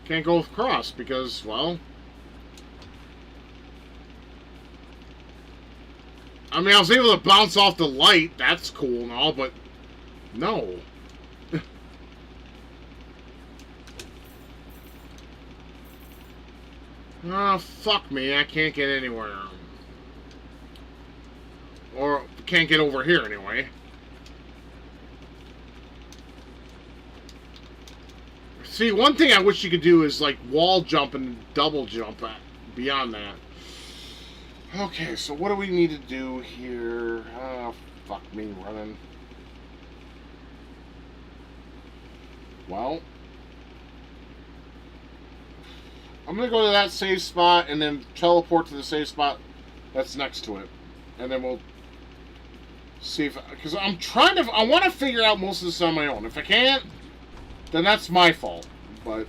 can't go across because, well, I mean, I was able to bounce off the light. That's cool and all, but no. Oh, fuck me. I can't get anywhere. Or can't get over here anyway. See, one thing I wish you could do is like wall jump and double jump beyond that. Okay, so what do we need to do here? Oh, fuck me running. Well, I'm going to go to that save spot and then teleport to the save spot that's next to it. And then we'll see if... Because I'm trying to... I want to figure out most of this on my own. If I can't, then that's my fault. But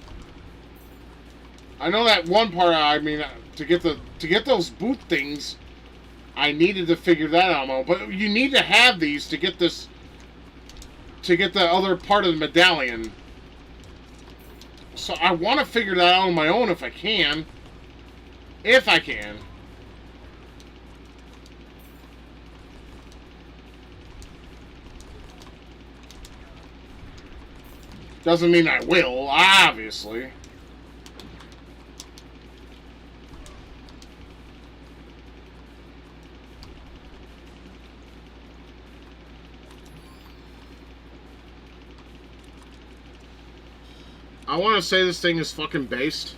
I know that one part, I mean... To get those boot things, I needed to figure that out. But you need to have these to get this, to get the other part of the medallion. So I want to figure that out on my own if I can. If I can. Doesn't mean I will, obviously. I want to say this thing is fucking based.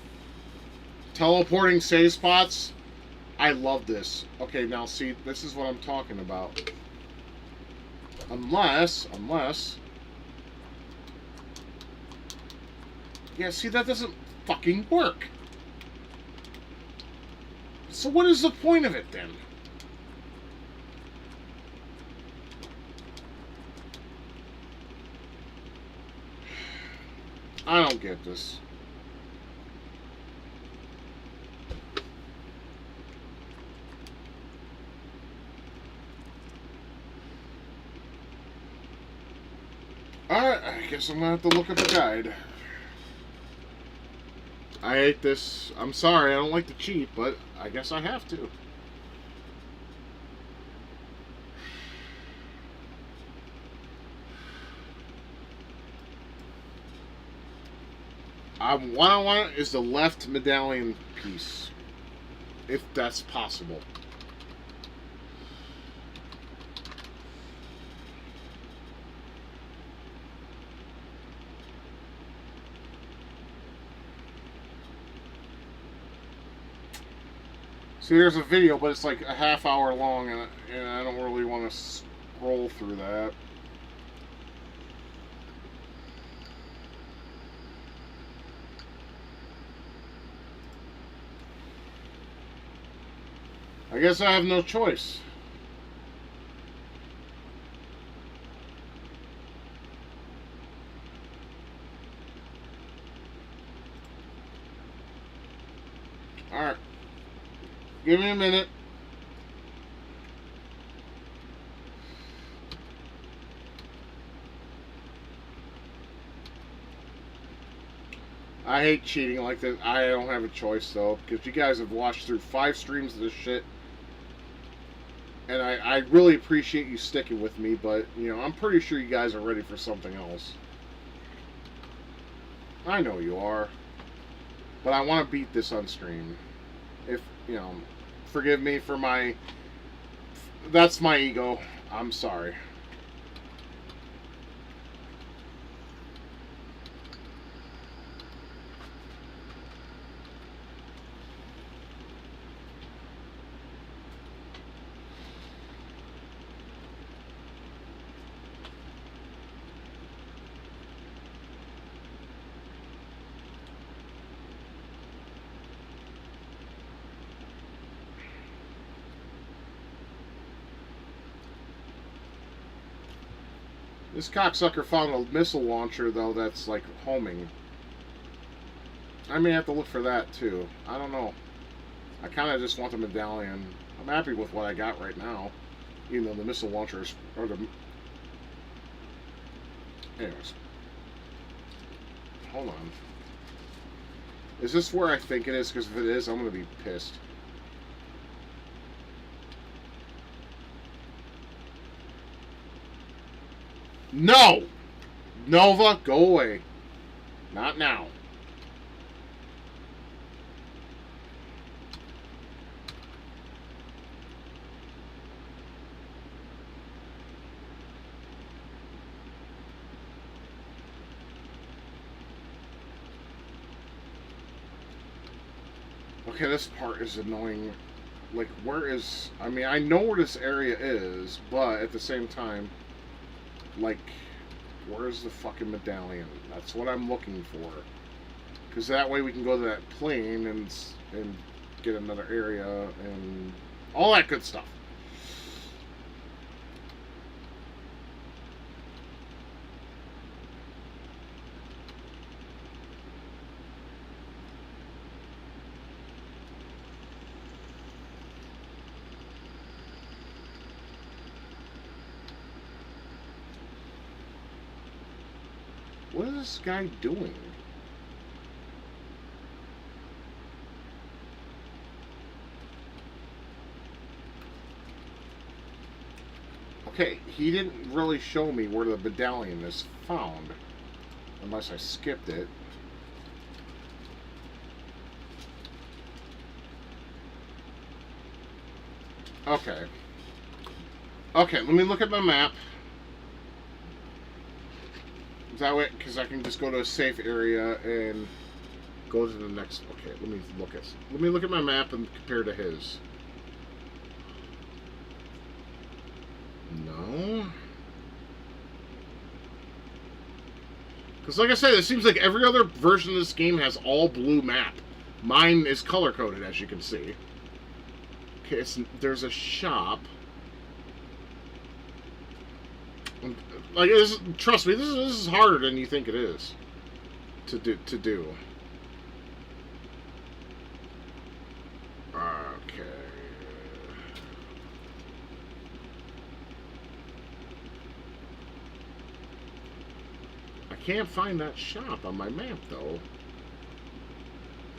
Teleporting save spots. I love this. Okay, now see, this is what I'm talking about. Unless... Yeah, see, that doesn't fucking work. So what is the point of it, then? I don't get this. Alright, I guess I'm gonna have to look at the guide. I hate this. I'm sorry, I don't like to cheat, but I guess I have to. What I want is the left medallion piece, if that's possible. See, there's a video, but it's like a half hour long, and I don't really want to scroll through that. I guess I have no choice. Alright. Give me a minute. I hate cheating like this. I don't have a choice, though, because you guys have watched through 5 streams of this shit. And I really appreciate you sticking with me, but, you know, I'm pretty sure you guys are ready for something else. I know you are. But I want to beat this on stream. If, you know, forgive me for my... That's my ego. I'm sorry. This cocksucker found a missile launcher, though, that's, like, homing. I may have to look for that, too. I don't know. I kind of just want the medallion. I'm happy with what I got right now. Even though the missile launchers are the... Anyways. Hold on. Is this where I think it is? Because if it is, I'm going to be pissed. No! Nova, go away. Not now. Okay, this part is annoying. Like, where is... I mean, I know where this area is, but at the same time... Like, where's the fucking medallion? That's what I'm looking for. Because that way we can go to that plane and get another area and all that good stuff. What is this guy doing? Okay, he didn't really show me where the medallion is found. Unless I skipped it. Okay. Okay, let me look at my map. That way, because I can just go to a safe area and go to the next. Okay, let me look at my map and compare to his. No, because like I said, it seems like every other version of this game has all blue map. Mine is color coded, as you can see. Okay, there's a shop. Like, trust me, this is harder than you think it is to do. Okay. I can't find that shop on my map, though.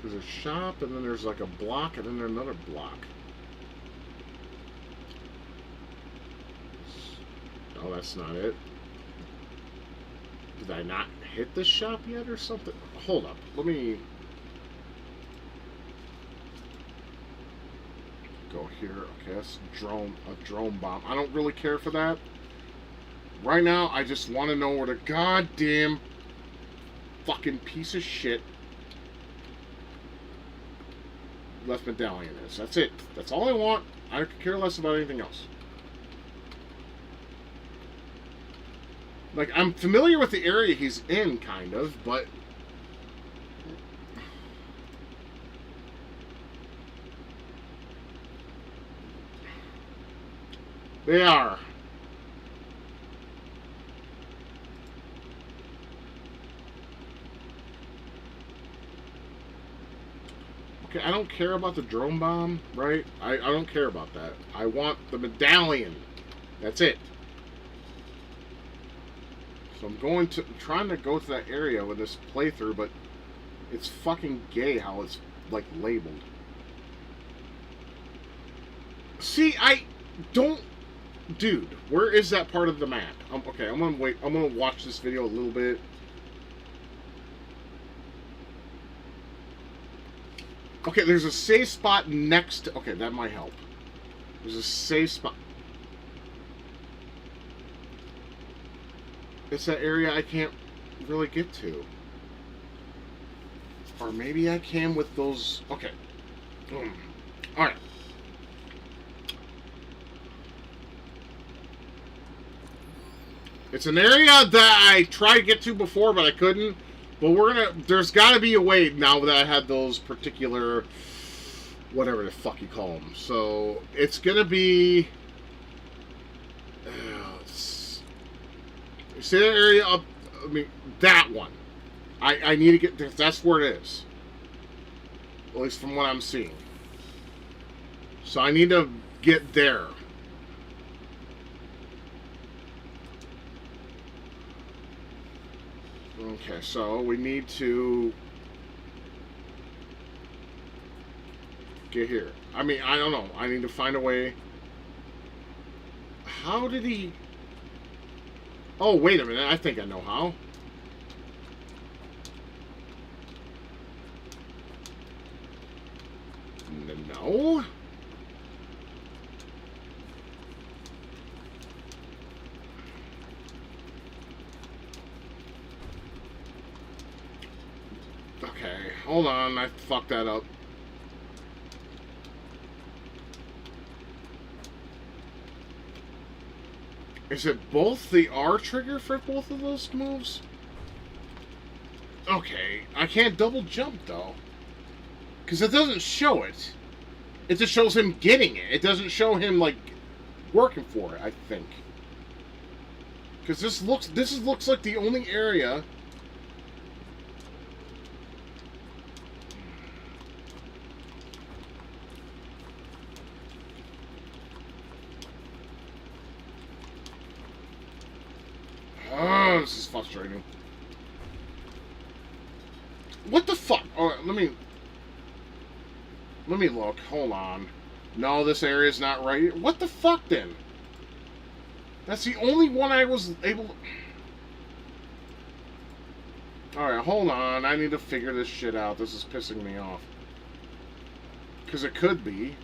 There's a shop, and then there's like a block, and then there's another block. Oh, that's not it. Did I not hit this shop yet or something? Hold up. Let me go here. Okay, that's a drone bomb. I don't really care for that. Right now, I just want to know where the goddamn fucking piece of shit left medallion is. That's it. That's all I want. I could care less about anything else. Like, I'm familiar with the area he's in, kind of, but... They are. Okay, I don't care about the drone bomb, right? I don't care about that. I want the medallion. That's it. So I'm trying to go to that area with this playthrough, but it's fucking gay how it's, like, labeled. See, I don't... Dude, where is that part of the map? Okay, I'm gonna wait. I'm gonna watch this video a little bit. Okay, there's a safe spot next to... Okay, that might help. There's a safe spot. It's that area I can't really get to. Or maybe I can with those... Okay. Alright. It's an area that I tried to get to before, but I couldn't. But there's got to be a way now that I had those particular... Whatever the fuck you call them. So, it's going to be... See that area up? I mean, that one. I need to get there. That's where it is. At least from what I'm seeing. So I need to get there. Okay, so we need to get here. I mean, I don't know. I need to find a way. How did he... Oh, wait a minute. I think I know how. No. Okay, hold on. I fucked that up. Is it both the R trigger for both of those moves? Okay, I can't double jump though. Because it doesn't show it. It just shows him getting it. It doesn't show him, like, working for it, I think. Because this looks like the only area... Oh, this is frustrating. What the fuck? Alright, let me look. Hold on. No, this area is not right. What the fuck, then? That's the only one I was able to... Alright, hold on. I need to figure this shit out. This is pissing me off. Because it could be.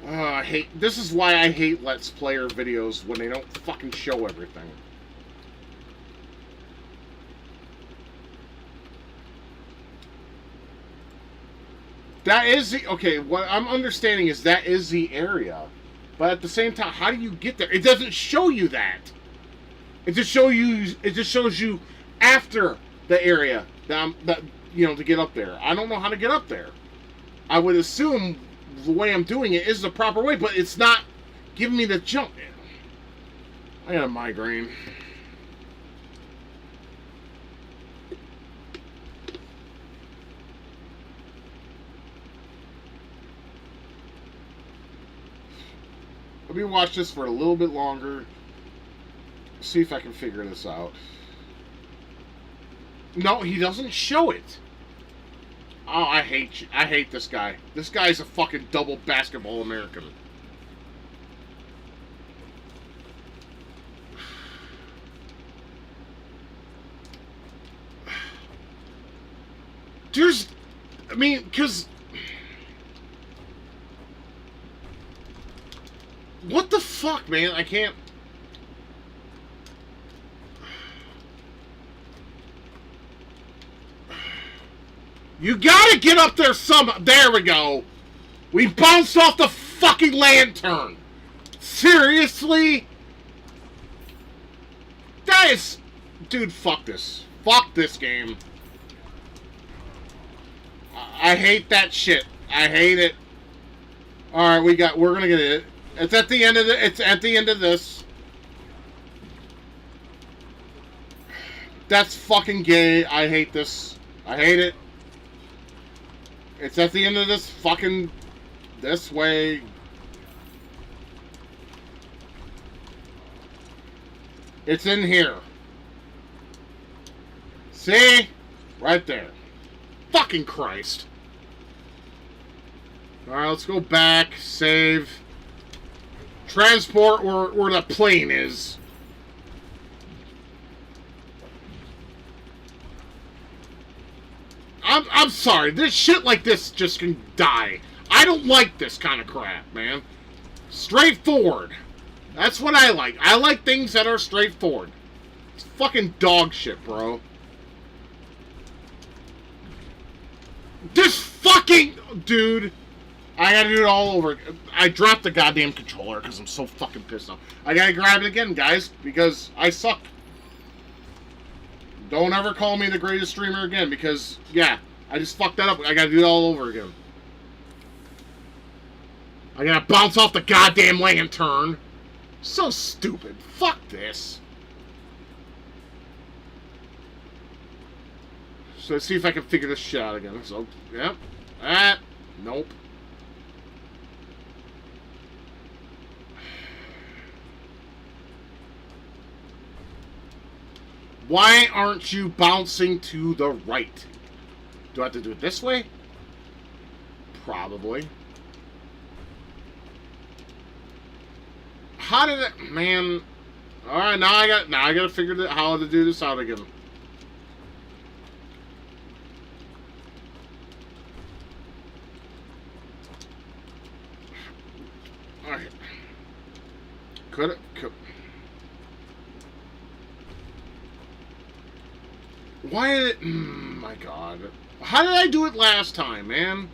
I hate... This is why I hate Let's Player videos, when they don't fucking show everything. That is the... Okay, what I'm understanding is that is the area. But at the same time, how do you get there? It doesn't show you that. It just shows you after the area that you know, to get up there. I don't know how to get up there. I would assume the way I'm doing it is the proper way, but it's not giving me the jump. I got a migraine. Let me watch this for a little bit longer. See if I can figure this out. No, he doesn't show it. Oh, I hate you. I hate this guy. This guy's a fucking double basketball American. I mean, because... What the fuck, man? I can't... You gotta get up there some... There we go. We bounced off the fucking lantern. Seriously? That is... Dude, fuck this. Fuck this game. I hate that shit. I hate it. Alright, we're gonna get it. It's at the end of it's at the end of this. That's fucking gay. I hate this. I hate it. It's at the end of this fucking... This way. It's in here. See? Right there. Fucking Christ. Alright, let's go back. Save. Transport where the plane is. I'm sorry. This shit like this just can die. I don't like this kind of crap, man. Straightforward. That's what I like. I like things that are straightforward. It's fucking dog shit, bro. This fucking... Dude. I gotta do it all over. I dropped the goddamn controller because I'm so fucking pissed off. I gotta grab it again, guys, because I suck. Don't ever call me the greatest streamer again, because, yeah, I just fucked that up. I gotta do it all over again. I gotta bounce off the goddamn lantern. So stupid. Fuck this. So let's see if I can figure this shit out again. So, yep. Nope. Why aren't you bouncing to the right? Do I have to do it this way? Probably. How did it... Man. Alright, now I gotta figure out how to do this out again. Alright. Could... Why did it... my God. How did I do it last time, man?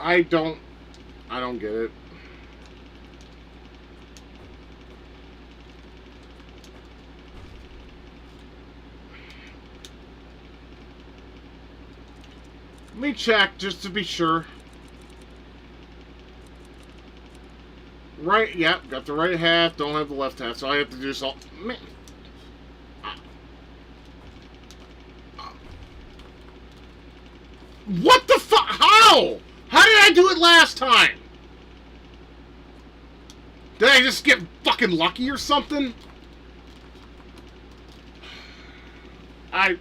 I don't get it. Let me check, just to be sure. Right, yep, got the right half, don't have the left half, so I have to do this all... Man. What the fuck? How? How did I do it last time? Did I just get fucking lucky or something? Alright,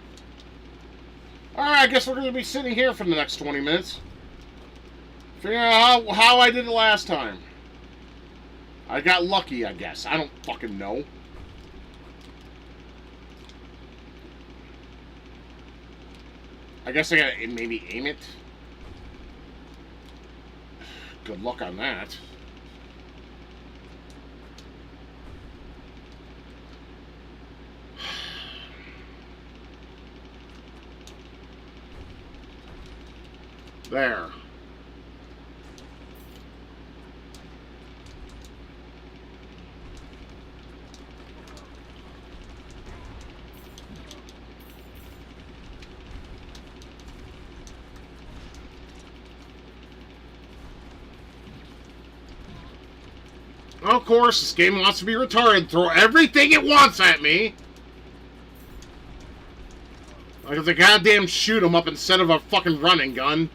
I guess we're going to be sitting here for the next 20 minutes. Figuring out how I did it last time. I got lucky, I guess. I don't fucking know. I guess I gotta maybe aim it. Good luck on that. There. Of course, this game wants to be retarded. Throw everything it wants at me. Like it's a goddamn shoot 'em up instead of a fucking running gun.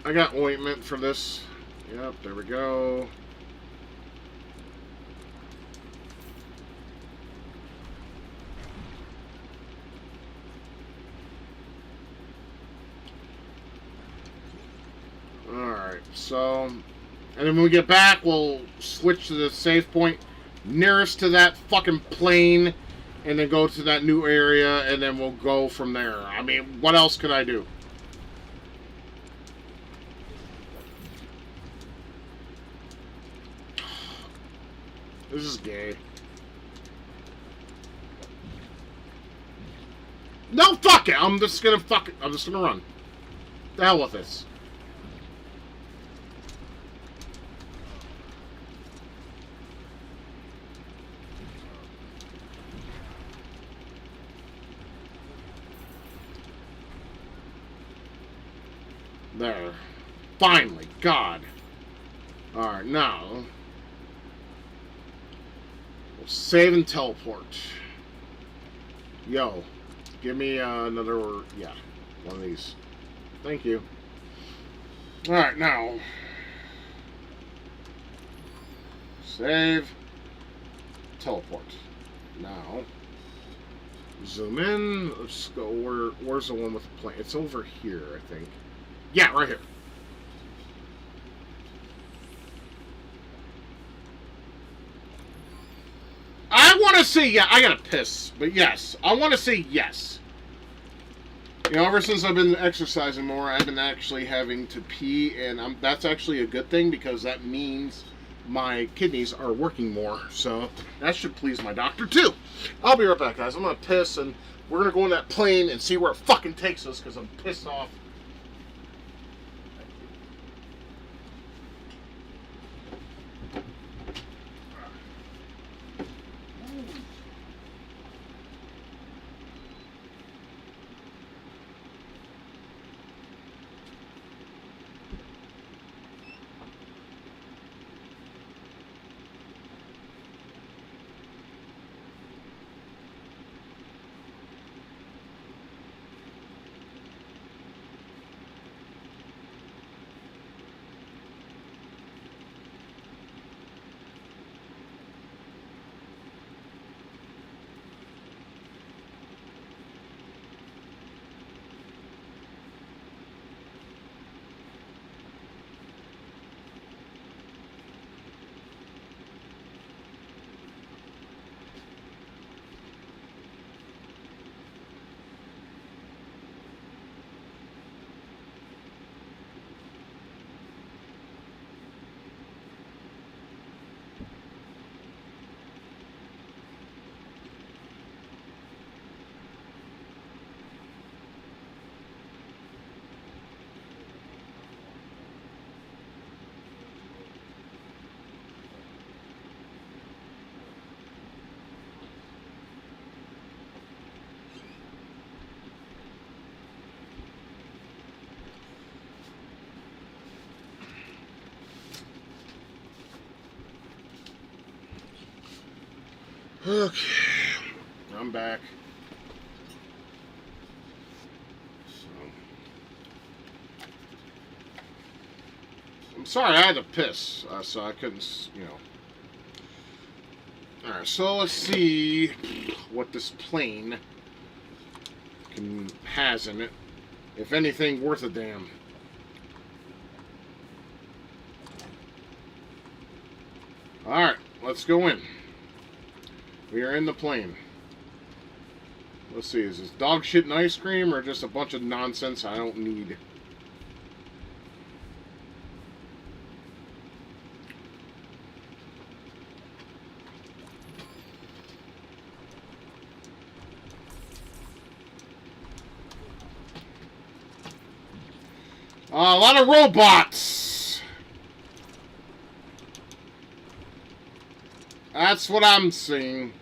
I got ointment for this. Yep, there we go. Alright, so... And then when we get back, we'll switch to the save point nearest to that fucking plane, and then go to that new area, and then we'll go from there. I mean, what else could I do? This is gay. No, fuck it! I'm just gonna run. The hell with this. There. Finally. God. Alright, now... we'll save and teleport. Yo. Give me another... yeah. One of these. Thank you. Alright, now... save. Teleport. Now... zoom in. Let's go. Where's the one with the plane? It's over here, I think. Yeah, right here. I want to say, yeah, I gotta piss. But yes, I want to say yes. You know, ever since I've been exercising more, I've been actually having to pee. And that's actually a good thing because that means my kidneys are working more. So that should please my doctor too. I'll be right back, guys. I'm going to piss and we're going to go on that plane and see where it fucking takes us because I'm pissed off. Okay, I'm back. So, I'm sorry, I had to piss, so I couldn't, you know. Alright, so let's see what this plane has in it. If anything worth a damn. Alright, let's go in. We are in the plane. Let's see, is this dog shit and ice cream or just a bunch of nonsense I don't need? A lot of robots! That's what I'm seeing.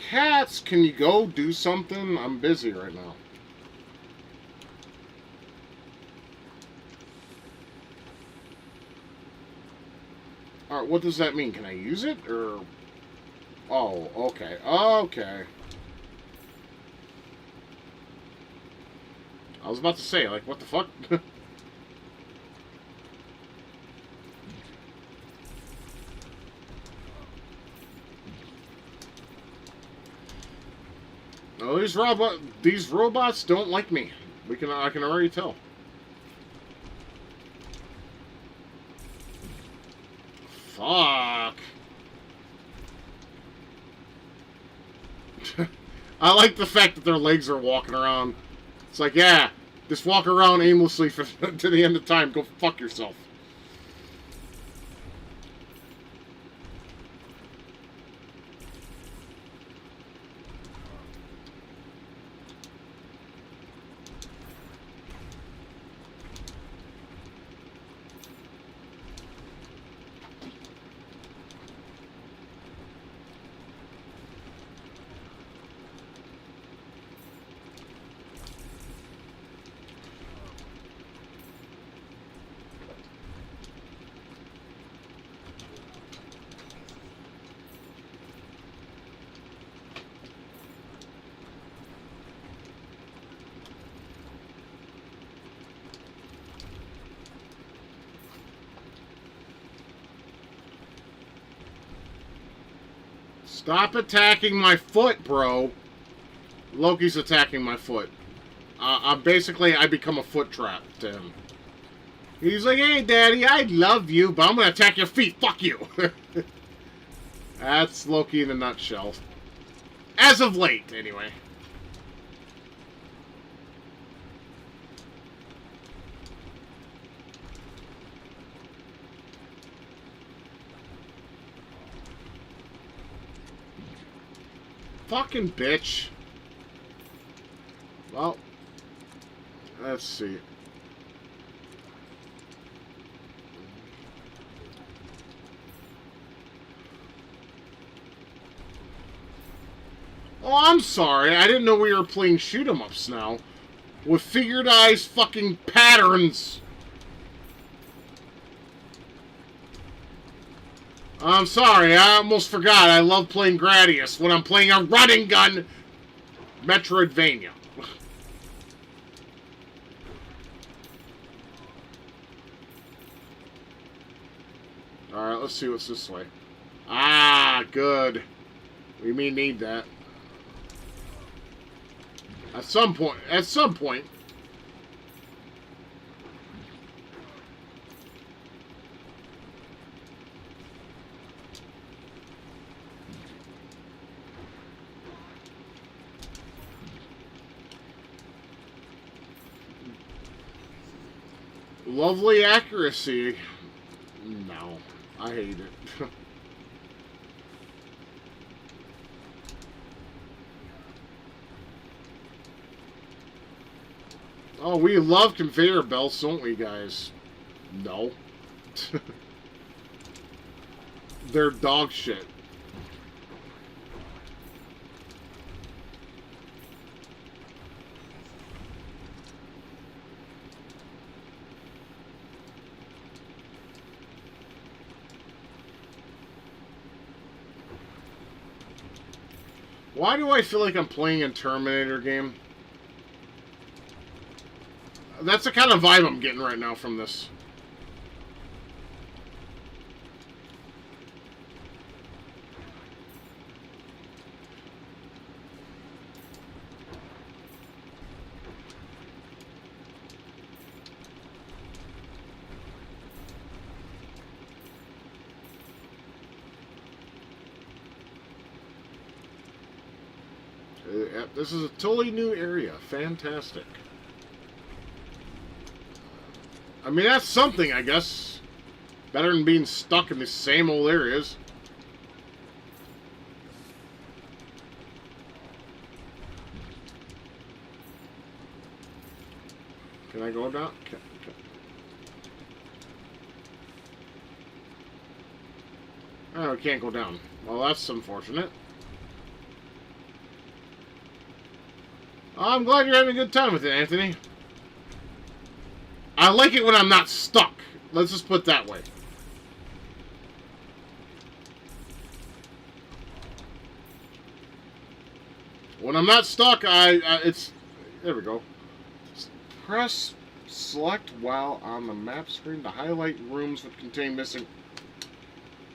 Cats, can you go do something? I'm busy right now. Alright, what does that mean? Can I use it? Or... Oh, okay. Okay. I was about to say, like, what the fuck? No, these robots don't like me. I can already tell. Fuck. I like the fact that their legs are walking around. It's like, yeah, just walk around aimlessly to the end of time. Go fuck yourself. Stop attacking my foot, bro. Loki's attacking my foot. Basically, I become a foot trap to him. He's like, hey, Daddy, I love you, but I'm going to attack your feet. Fuck you. That's Loki in a nutshell. As of late, anyway. Fucking bitch. Well, let's see. Oh, I'm sorry. I didn't know we were playing shoot 'em ups now. With figured eyes fucking patterns. I'm sorry, I almost forgot. I love playing Gradius when I'm playing a running gun Metroidvania. Alright, let's see what's this way. Ah, good. We may need that. At some point. Lovely accuracy. No, I hate it. Oh, we love conveyor belts, don't we, guys? No. They're dog shit. Why do I feel like I'm playing a Terminator game? That's the kind of vibe I'm getting right now from this. This is a totally new area. Fantastic. I mean, that's something, I guess. Better than being stuck in the same old areas. Can I go down? Okay. Oh, I can't go down. Well, that's unfortunate. I'm glad you're having a good time with it, Anthony. I like it when I'm not stuck. Let's just put it that way. When I'm not stuck, it's... There we go. Press select while on the map screen to highlight rooms that contain missing...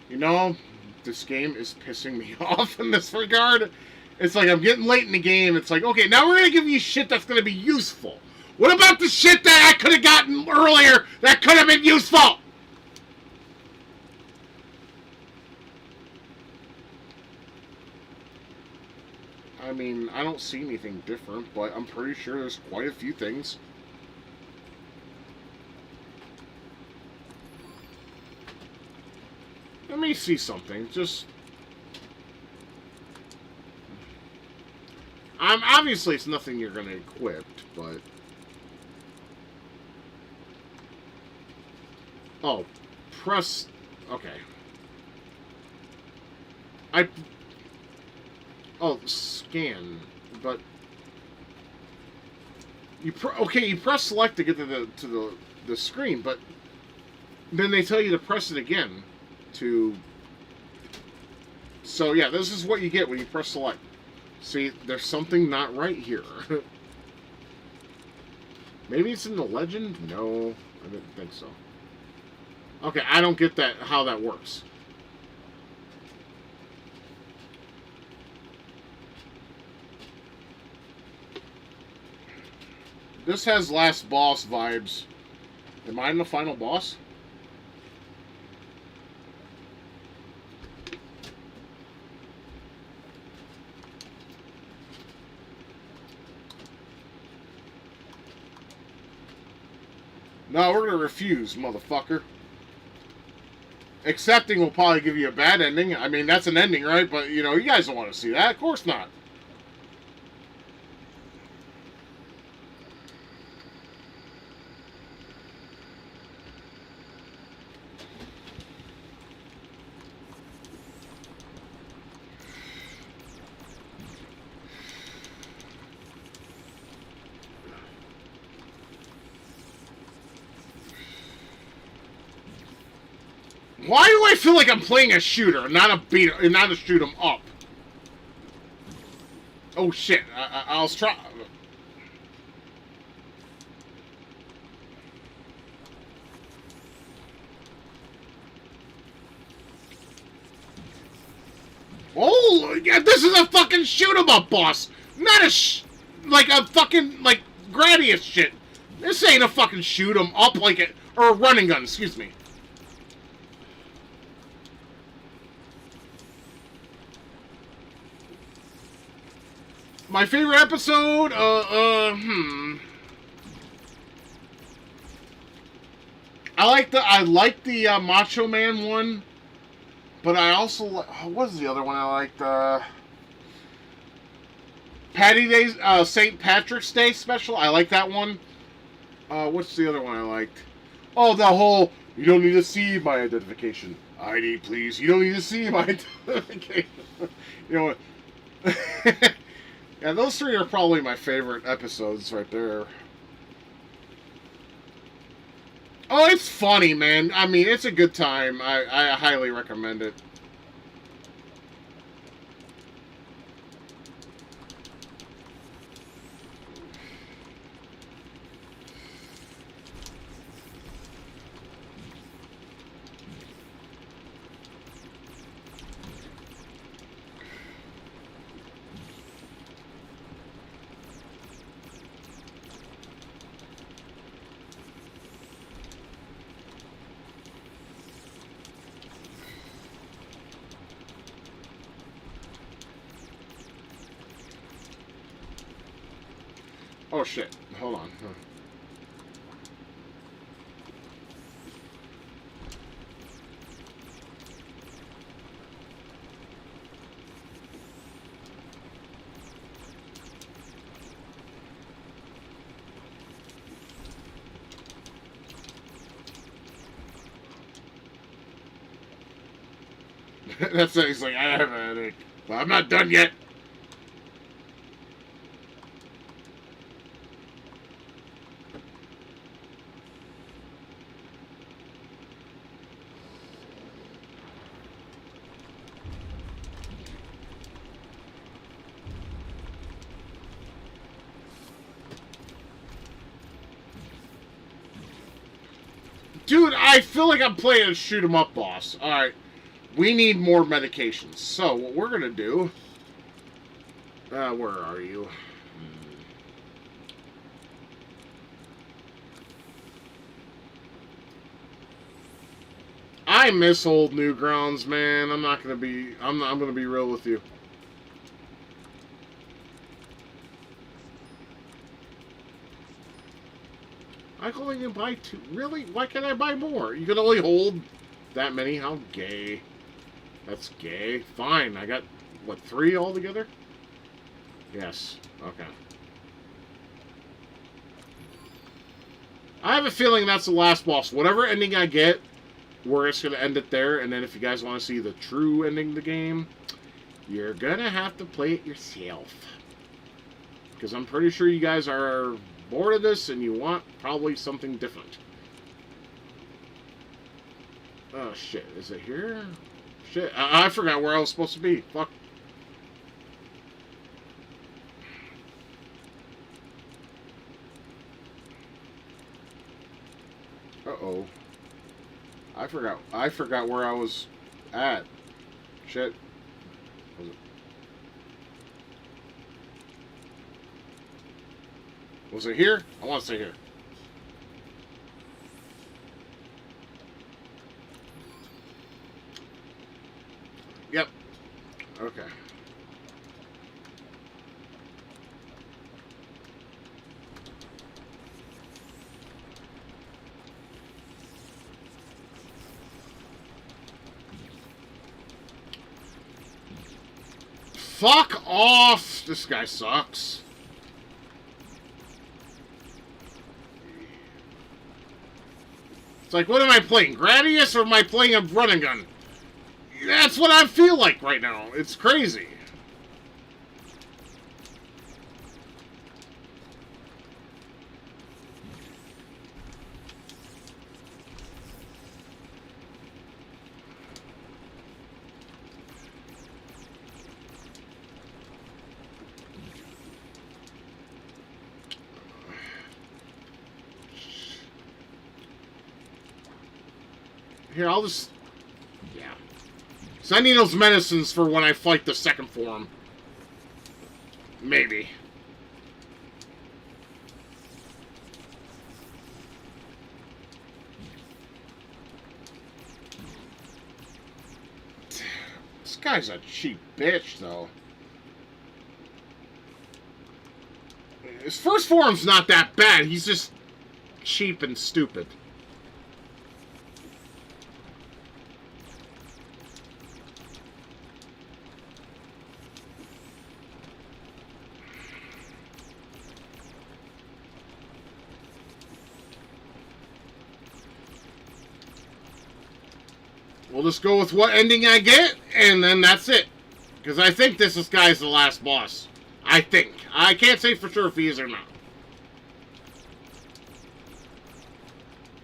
You know, this game is pissing me off in this regard. It's like I'm getting late in the game. It's like, okay, now we're going to give you shit that's going to be useful. What about the shit that I could have gotten earlier that could have been useful? I mean, I don't see anything different, but I'm pretty sure there's quite a few things. Let me see something. Just... obviously, it's nothing you're going to equip, but... Oh, press... Okay. Oh, scan, but... You press select to get to the screen, but then they tell you to press it again to... So, yeah, this is what you get when you press select. See, there's something not right here. Maybe it's in the legend? No, I didn't think so. Okay, I don't get that, how that works. This has last boss vibes. Am I in the final boss? No, we're gonna refuse, motherfucker. Accepting will probably give you a bad ending. I mean, that's an ending, right? But, you know, you guys don't want to see that. Of course not. Why do I feel like I'm playing a shooter, not a shoot 'em up? Oh shit! I was trying. Oh, yeah, this is a fucking shoot 'em up boss, not like a fucking like Gradius shit. This ain't a fucking shoot 'em up or a running gun. Excuse me. My favorite episode, I like the Macho Man one, but I also what was the other one I liked? Patty Day, St. Patrick's Day special. I like that one. What's the other one I liked? Oh, the whole you don't need to see my identification. ID, please. You don't need to see my identification. You know what? Yeah, those three are probably my favorite episodes right there. Oh, it's funny, man. I mean, it's a good time. I highly recommend it. Oh shit, hold on. That's it, he's like, I have a headache. But I'm not done yet. Dude, I feel like I'm playing a shoot 'em up boss. Alright. We need more medications. So, what we're gonna do... where are you? I miss old Newgrounds, man. I'm not gonna be... I'm gonna be real with you. I can only buy 2. Really? Why can't I buy more? You can only hold that many? How gay. That's gay. Fine. I got, what, 3 altogether? Yes. Okay. I have a feeling that's the last boss. Whatever ending I get, we're just going to end it there. And then if you guys want to see the true ending of the game, you're going to have to play it yourself. Because I'm pretty sure you guys are bored of this and you want probably something different. Oh, shit. Is it here? Shit. I forgot where I was supposed to be. Fuck. Uh-oh. I forgot where I was at. Shit. Was it here? I want to say here. Yep. Okay. Fuck off! This guy sucks. It's like, what am I playing? Gradius or am I playing a run and gun? That's what I feel like right now. It's crazy. Here, I'll just... Yeah. So I need those medicines for when I fight the second form. Maybe. This guy's a cheap bitch, though. His first form's not that bad. He's just cheap and stupid. We'll just go with what ending I get, and then that's it. Because I think this guy's the last boss. I think. I can't say for sure if he is or not.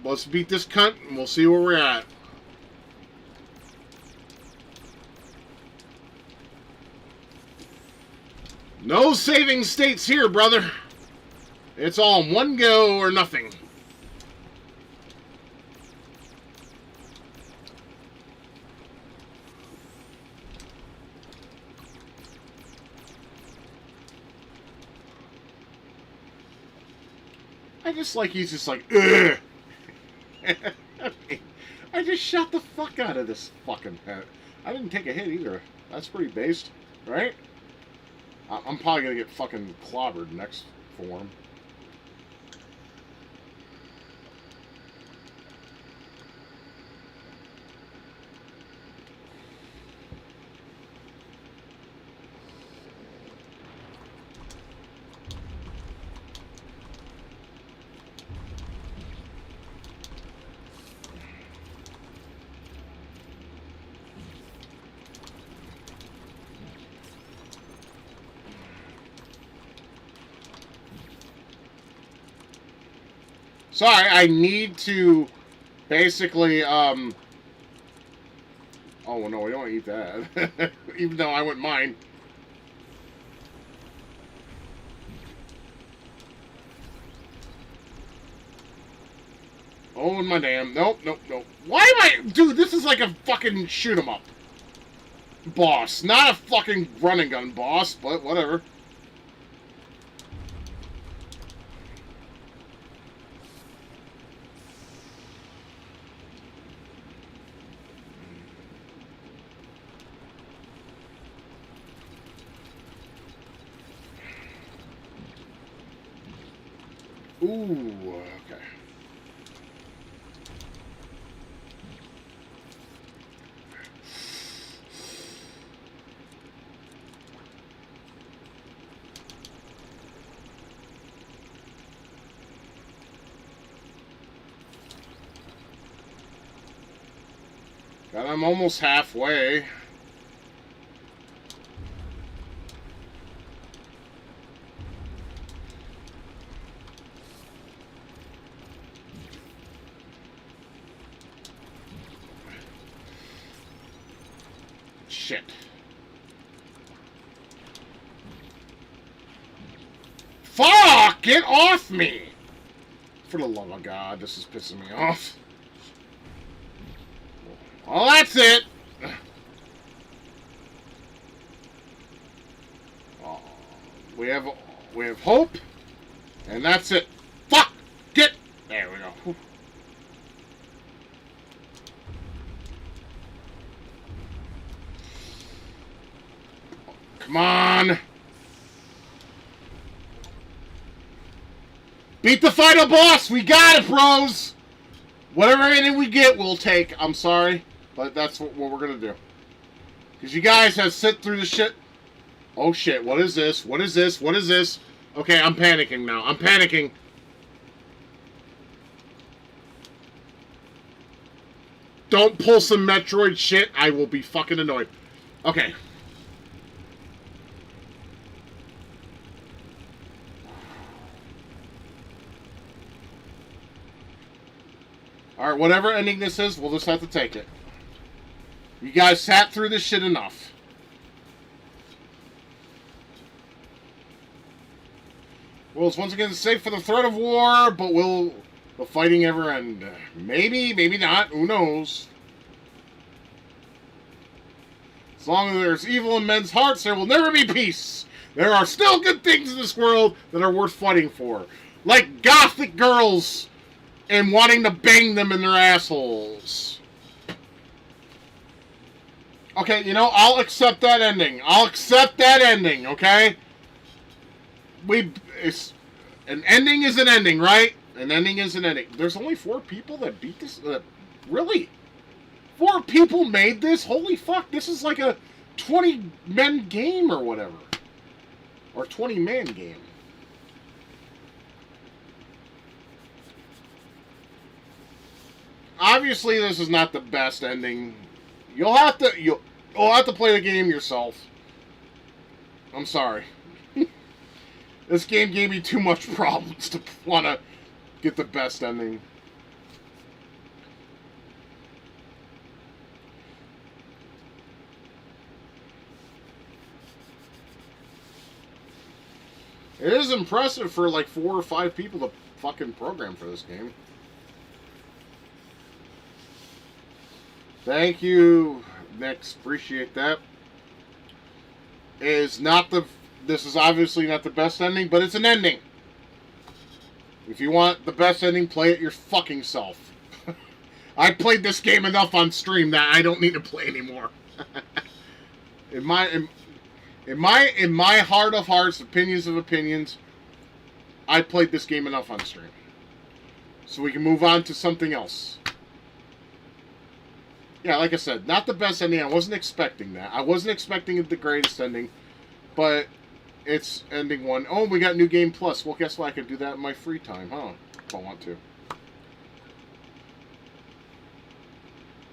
Let's beat this cunt, and we'll see where we're at. No saving states here, brother. It's all in one go or nothing. I just like, he's just like, ugh. I just shot the fuck out of this fucking head. I didn't take a hit either. That's pretty based, right? I'm probably gonna get fucking clobbered next form. Sorry, I need to basically, oh, no, we don't eat that. Even though I wouldn't mind. Oh, my damn. Nope, nope, nope. Why am I... Dude, this is like a fucking shoot 'em up boss. Not a fucking run and gun boss, but whatever. Ooh, okay. God, I'm almost halfway. Shit. Fuck! Get off me! For the love of God, this is pissing me off. Well, that's it. Oh, we have hope, and that's it. Fuck! Get there. We go. Come on! Beat the final boss! We got it, bros! Whatever ending we get, we'll take. I'm sorry, but that's what we're gonna do. Because you guys have sit through the shit. Oh shit, what is this? What is this? What is this? Okay, I'm panicking now. I'm panicking. Don't pull some Metroid shit. I will be fucking annoyed. Okay. Alright, whatever ending this is, we'll just have to take it. You guys sat through this shit enough. Well, it's once again safe for the threat of war, but will the fighting ever end? Maybe, maybe not. Who knows? As long as there's evil in men's hearts, there will never be peace. There are still good things in this world that are worth fighting for. Like gothic girls and wanting to bang them in their assholes. Okay, you know, I'll accept that ending. I'll accept that ending, okay? An ending is an ending, right? An ending is an ending. There's only 4 people that beat this? Really? 4 people made this? Holy fuck, this is like a 20-man game or whatever. Or 20-man game. Obviously, this is not the best ending. You'll have to play the game yourself. I'm sorry. This game gave me too much problems to want to get the best ending. It is impressive for like 4 or 5 people to fucking program for this game. Thank you, Nix. Appreciate that. This is obviously not the best ending, but it's an ending. If you want the best ending, play it your fucking self. I played this game enough on stream that I don't need to play anymore. in my heart of hearts, opinions of opinions, I played this game enough on stream. So we can move on to something else. Yeah, like I said, not the best ending. I wasn't expecting that. I wasn't expecting the greatest ending, but it's ending 1. Oh, we got New Game Plus. Well, guess what? I could do that in my free time, huh? If I want to.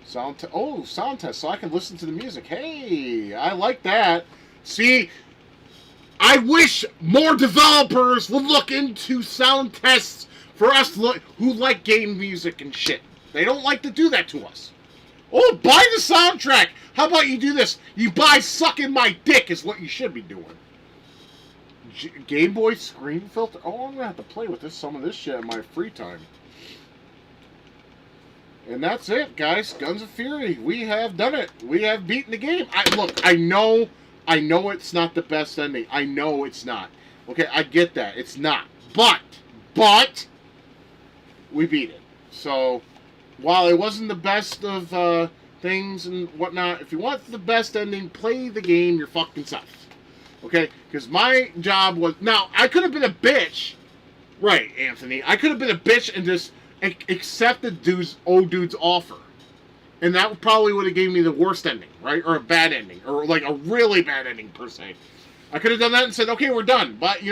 Sound test, so I can listen to the music. Hey, I like that. See, I wish more developers would look into sound tests for us who like game music and shit. They don't like to do that to us. Oh, buy the soundtrack. How about you do this? You buy Sucking My Dick is what you should be doing. Game Boy screen filter? Oh, I'm going to have to play with some of this shit in my free time. And that's it, guys. Guns of Fury. We have done it. We have beaten the game. Look, I know it's not the best ending. I know it's not. Okay, I get that. It's not. But, we beat it. So, while it wasn't the best of things and whatnot, if you want the best ending, play the game your fucking self. Okay? Because my job was... Now, I could have been a bitch. Right, Anthony. I could have been a bitch and just accepted old dude's offer. And that probably would have given me the worst ending, right? Or a bad ending. Or like a really bad ending, per se. I could have done that and said, okay, we're done. But,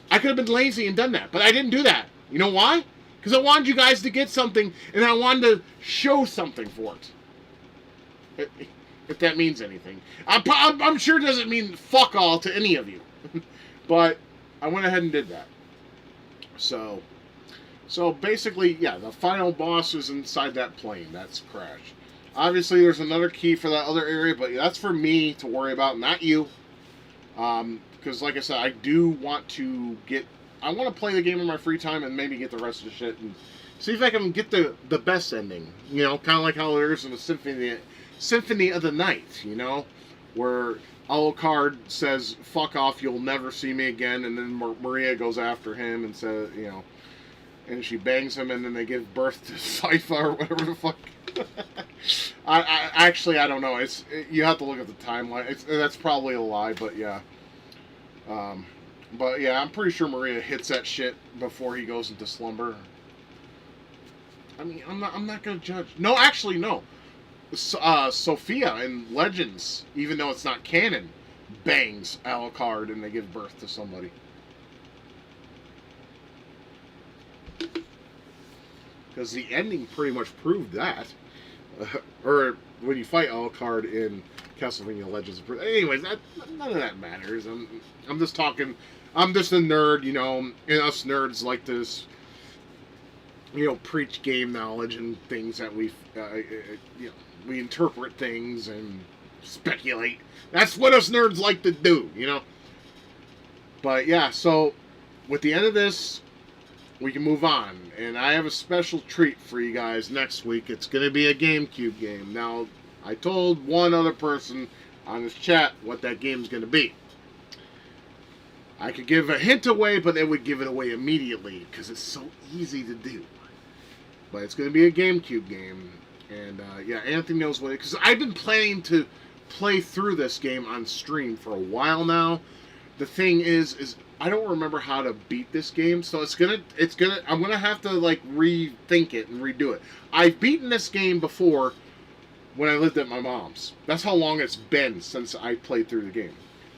I could have been lazy and done that. But I didn't do that. You know why? Because I wanted you guys to get something, and I wanted to show something for it. If that means anything. I'm sure it doesn't mean fuck all to any of you. But I went ahead and did that. So basically, yeah, the final boss is inside that plane. That's Crash. Obviously, there's another key for that other area, but that's for me to worry about, not you. Because, like I said, I do want to I want to play the game in my free time and maybe get the rest of the shit and see if I can get the best ending. Kind of like how there is in the Symphony of the Night, where Alucard says, fuck off, you'll never see me again, and then Maria goes after him and says, and she bangs him, and then they give birth to Sypha or whatever the fuck. I don't know. You have to look at the timeline. That's probably a lie, but yeah. But yeah, I'm pretty sure Maria hits that shit before he goes into slumber. I mean, I'm not gonna judge. No, actually, no. Sophia in Legends, even though it's not canon, bangs Alucard and they give birth to somebody. Because the ending pretty much proved that. Or when you fight Alucard in Castlevania Legends. Anyways, none of that matters. I'm just talking. I'm just a nerd, and us nerds like this, preach game knowledge and things that we interpret things and speculate. That's what us nerds like to do, But yeah, so with the end of this, we can move on. And I have a special treat for you guys next week. It's going to be a GameCube game. Now, I told one other person on this chat what that game's going to be. I could give a hint away, but they would give it away immediately because it's so easy to do. But it's going to be a GameCube game. And yeah, Anthony knows what it is. Because I've been planning to play through this game on stream for a while now. The thing is I don't remember how to beat this game, so I'm gonna have to like rethink it and redo it. I've beaten this game before when I lived at my mom's. That's how long it's been since I played through the game.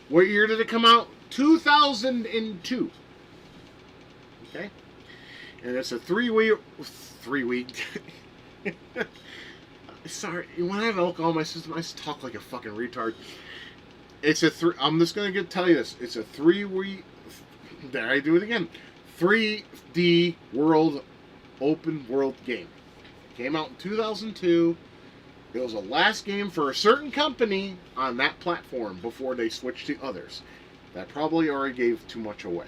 What year did it come out? 2002. Okay, and it's a three week. Sorry, when I have alcohol in my system, I just talk like a fucking retard. I'm just gonna tell you this. It's a 3-week. There, I do it again. 3D open world game. It came out in 2002. It was the last game for a certain company on that platform before they switched to others. That probably already gave too much away.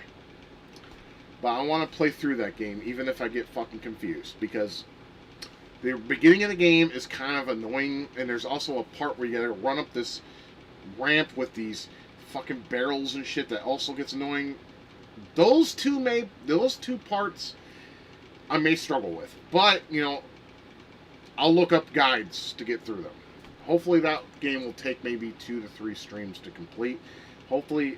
But I want to play through that game, even if I get fucking confused, because the beginning of the game is kind of annoying, and there's also a part where you gotta run up this ramp with these fucking barrels and shit that also gets annoying. Those two parts I may struggle with, but I'll look up guides to get through them. Hopefully that game will take maybe 2 to 3 streams to complete. Hopefully,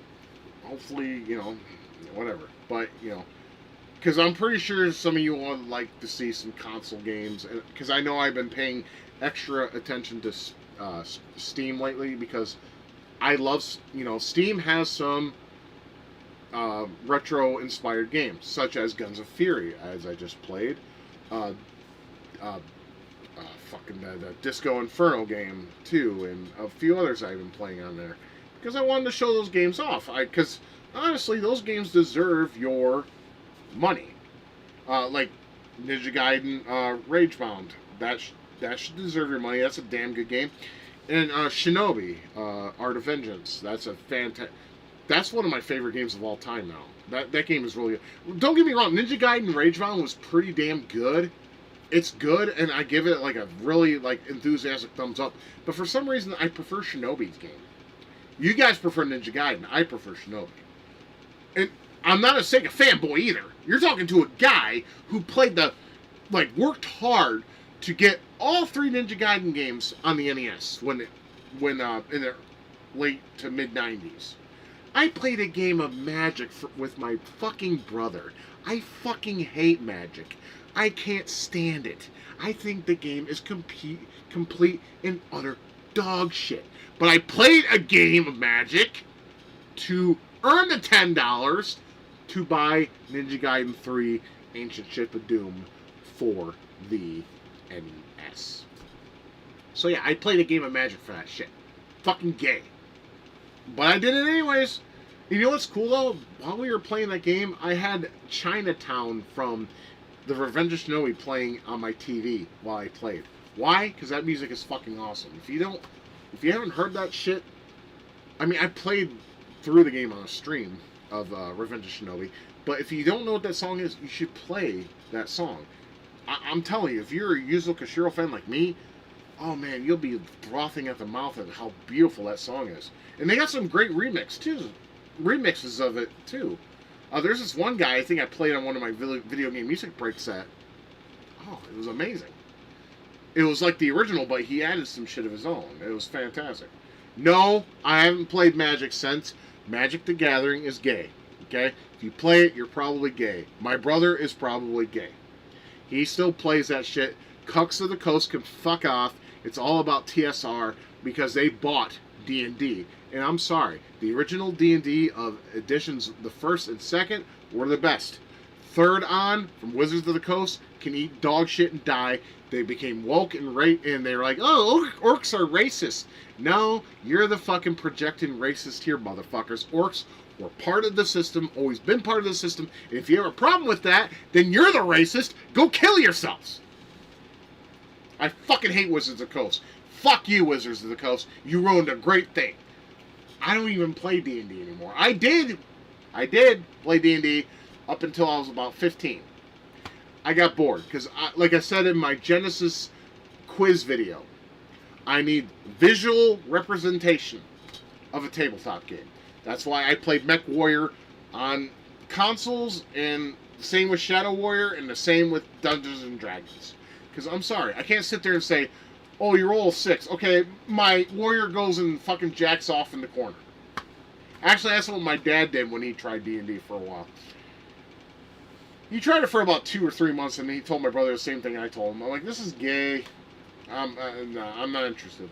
whatever. But because I'm pretty sure some of you would like to see some console games, because I know I've been paying extra attention to Steam lately, because I love, Steam has some retro-inspired games, such as Guns of Fury, as I just played, the Disco Inferno game, too, and a few others I've been playing on there, because I wanted to show those games off, because, honestly, those games deserve your money, like Ninja Gaiden, Ragebound, that should deserve your money. That's a damn good game. And Shinobi, Art of Vengeance. That's a fantastic. That's one of my favorite games of all time now. That game is really good. Don't get me wrong, Ninja Gaiden Ragebound was pretty damn good. It's good, and I give it like a really like enthusiastic thumbs up. But for some reason, I prefer Shinobi's game. You guys prefer Ninja Gaiden. I prefer Shinobi. And I'm not a Sega fanboy either. You're talking to a guy who played worked hard to get all 3 Ninja Gaiden games on the NES when in the late to mid 90s. I played a game of Magic with my fucking brother. I fucking hate Magic. I can't stand it. I think the game is complete and utter dog shit. But I played a game of Magic to earn the $10 to buy Ninja Gaiden 3 Ancient Ship of Doom for the NES. So yeah, I played a game of Magic for that shit. Fucking gay. But I did it anyways. You know what's cool though? While we were playing that game, I had Chinatown from the Revenge of Shinobi playing on my TV while I played. Why? Because that music is fucking awesome. If you haven't heard that shit, I mean, I played through the game on a stream of Revenge of Shinobi, but if you don't know what that song is, you should play that song. I'm telling you, if you're a Yuzo Koshiro fan like me, oh man, you'll be frothing at the mouth at how beautiful that song is. And they got some great remixes of it too. There's this one guy I think I played on one of my video game music breaks at. Oh, it was amazing. It was like the original, but he added some shit of his own. It was fantastic. No, I haven't played Magic since. Magic the Gathering is gay. Okay? If you play it, you're probably gay. My brother is probably gay. He still plays that shit. Cucks of the Coast can fuck off. It's all about TSR because they bought D&D. And I'm sorry, the original D&D of editions, the first and second, were the best. Third on, from Wizards of the Coast, can eat dog shit and die. They became woke and they were like, oh, orcs are racist. No, you're the fucking projecting racist here, motherfuckers. Orcs were part of the system, always been part of the system. And if you have a problem with that, then you're the racist. Go kill yourselves. I fucking hate Wizards of the Coast. Fuck you, Wizards of the Coast. You ruined a great thing. I don't even play D&D anymore. I did play D&D up until I was about 15. I got bored because, like I said in my Genesis quiz video, I need visual representation of a tabletop game. That's why I played Mech Warrior on consoles, and the same with Shadow Warrior, and the same with Dungeons and Dragons. Because I'm sorry, I can't sit there and say, oh, you roll a 6. Okay, my warrior goes and fucking jacks off in the corner. Actually, that's what my dad did when he tried D&D for a while. He tried it for about 2 or 3 months, and he told my brother the same thing I told him. I'm like, this is gay. I'm not interested.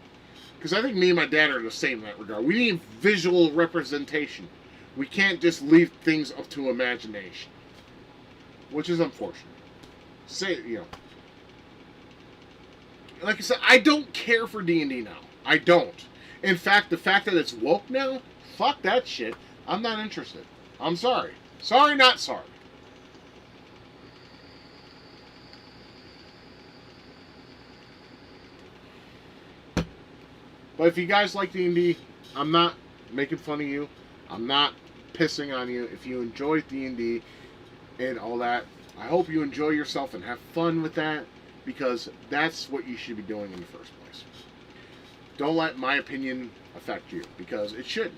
Because I think me and my dad are the same in that regard. We need visual representation. We can't just leave things up to imagination. Which is unfortunate. Like I said, I don't care for D&D now. I don't. In fact, the fact that it's woke now, fuck that shit. I'm not interested. I'm sorry. Sorry, not sorry. But if you guys like D&D, I'm not making fun of you. I'm not pissing on you. If you enjoy D&D and all that, I hope you enjoy yourself and have fun with that, because that's what you should be doing in the first place. Don't let my opinion affect you, because it shouldn't.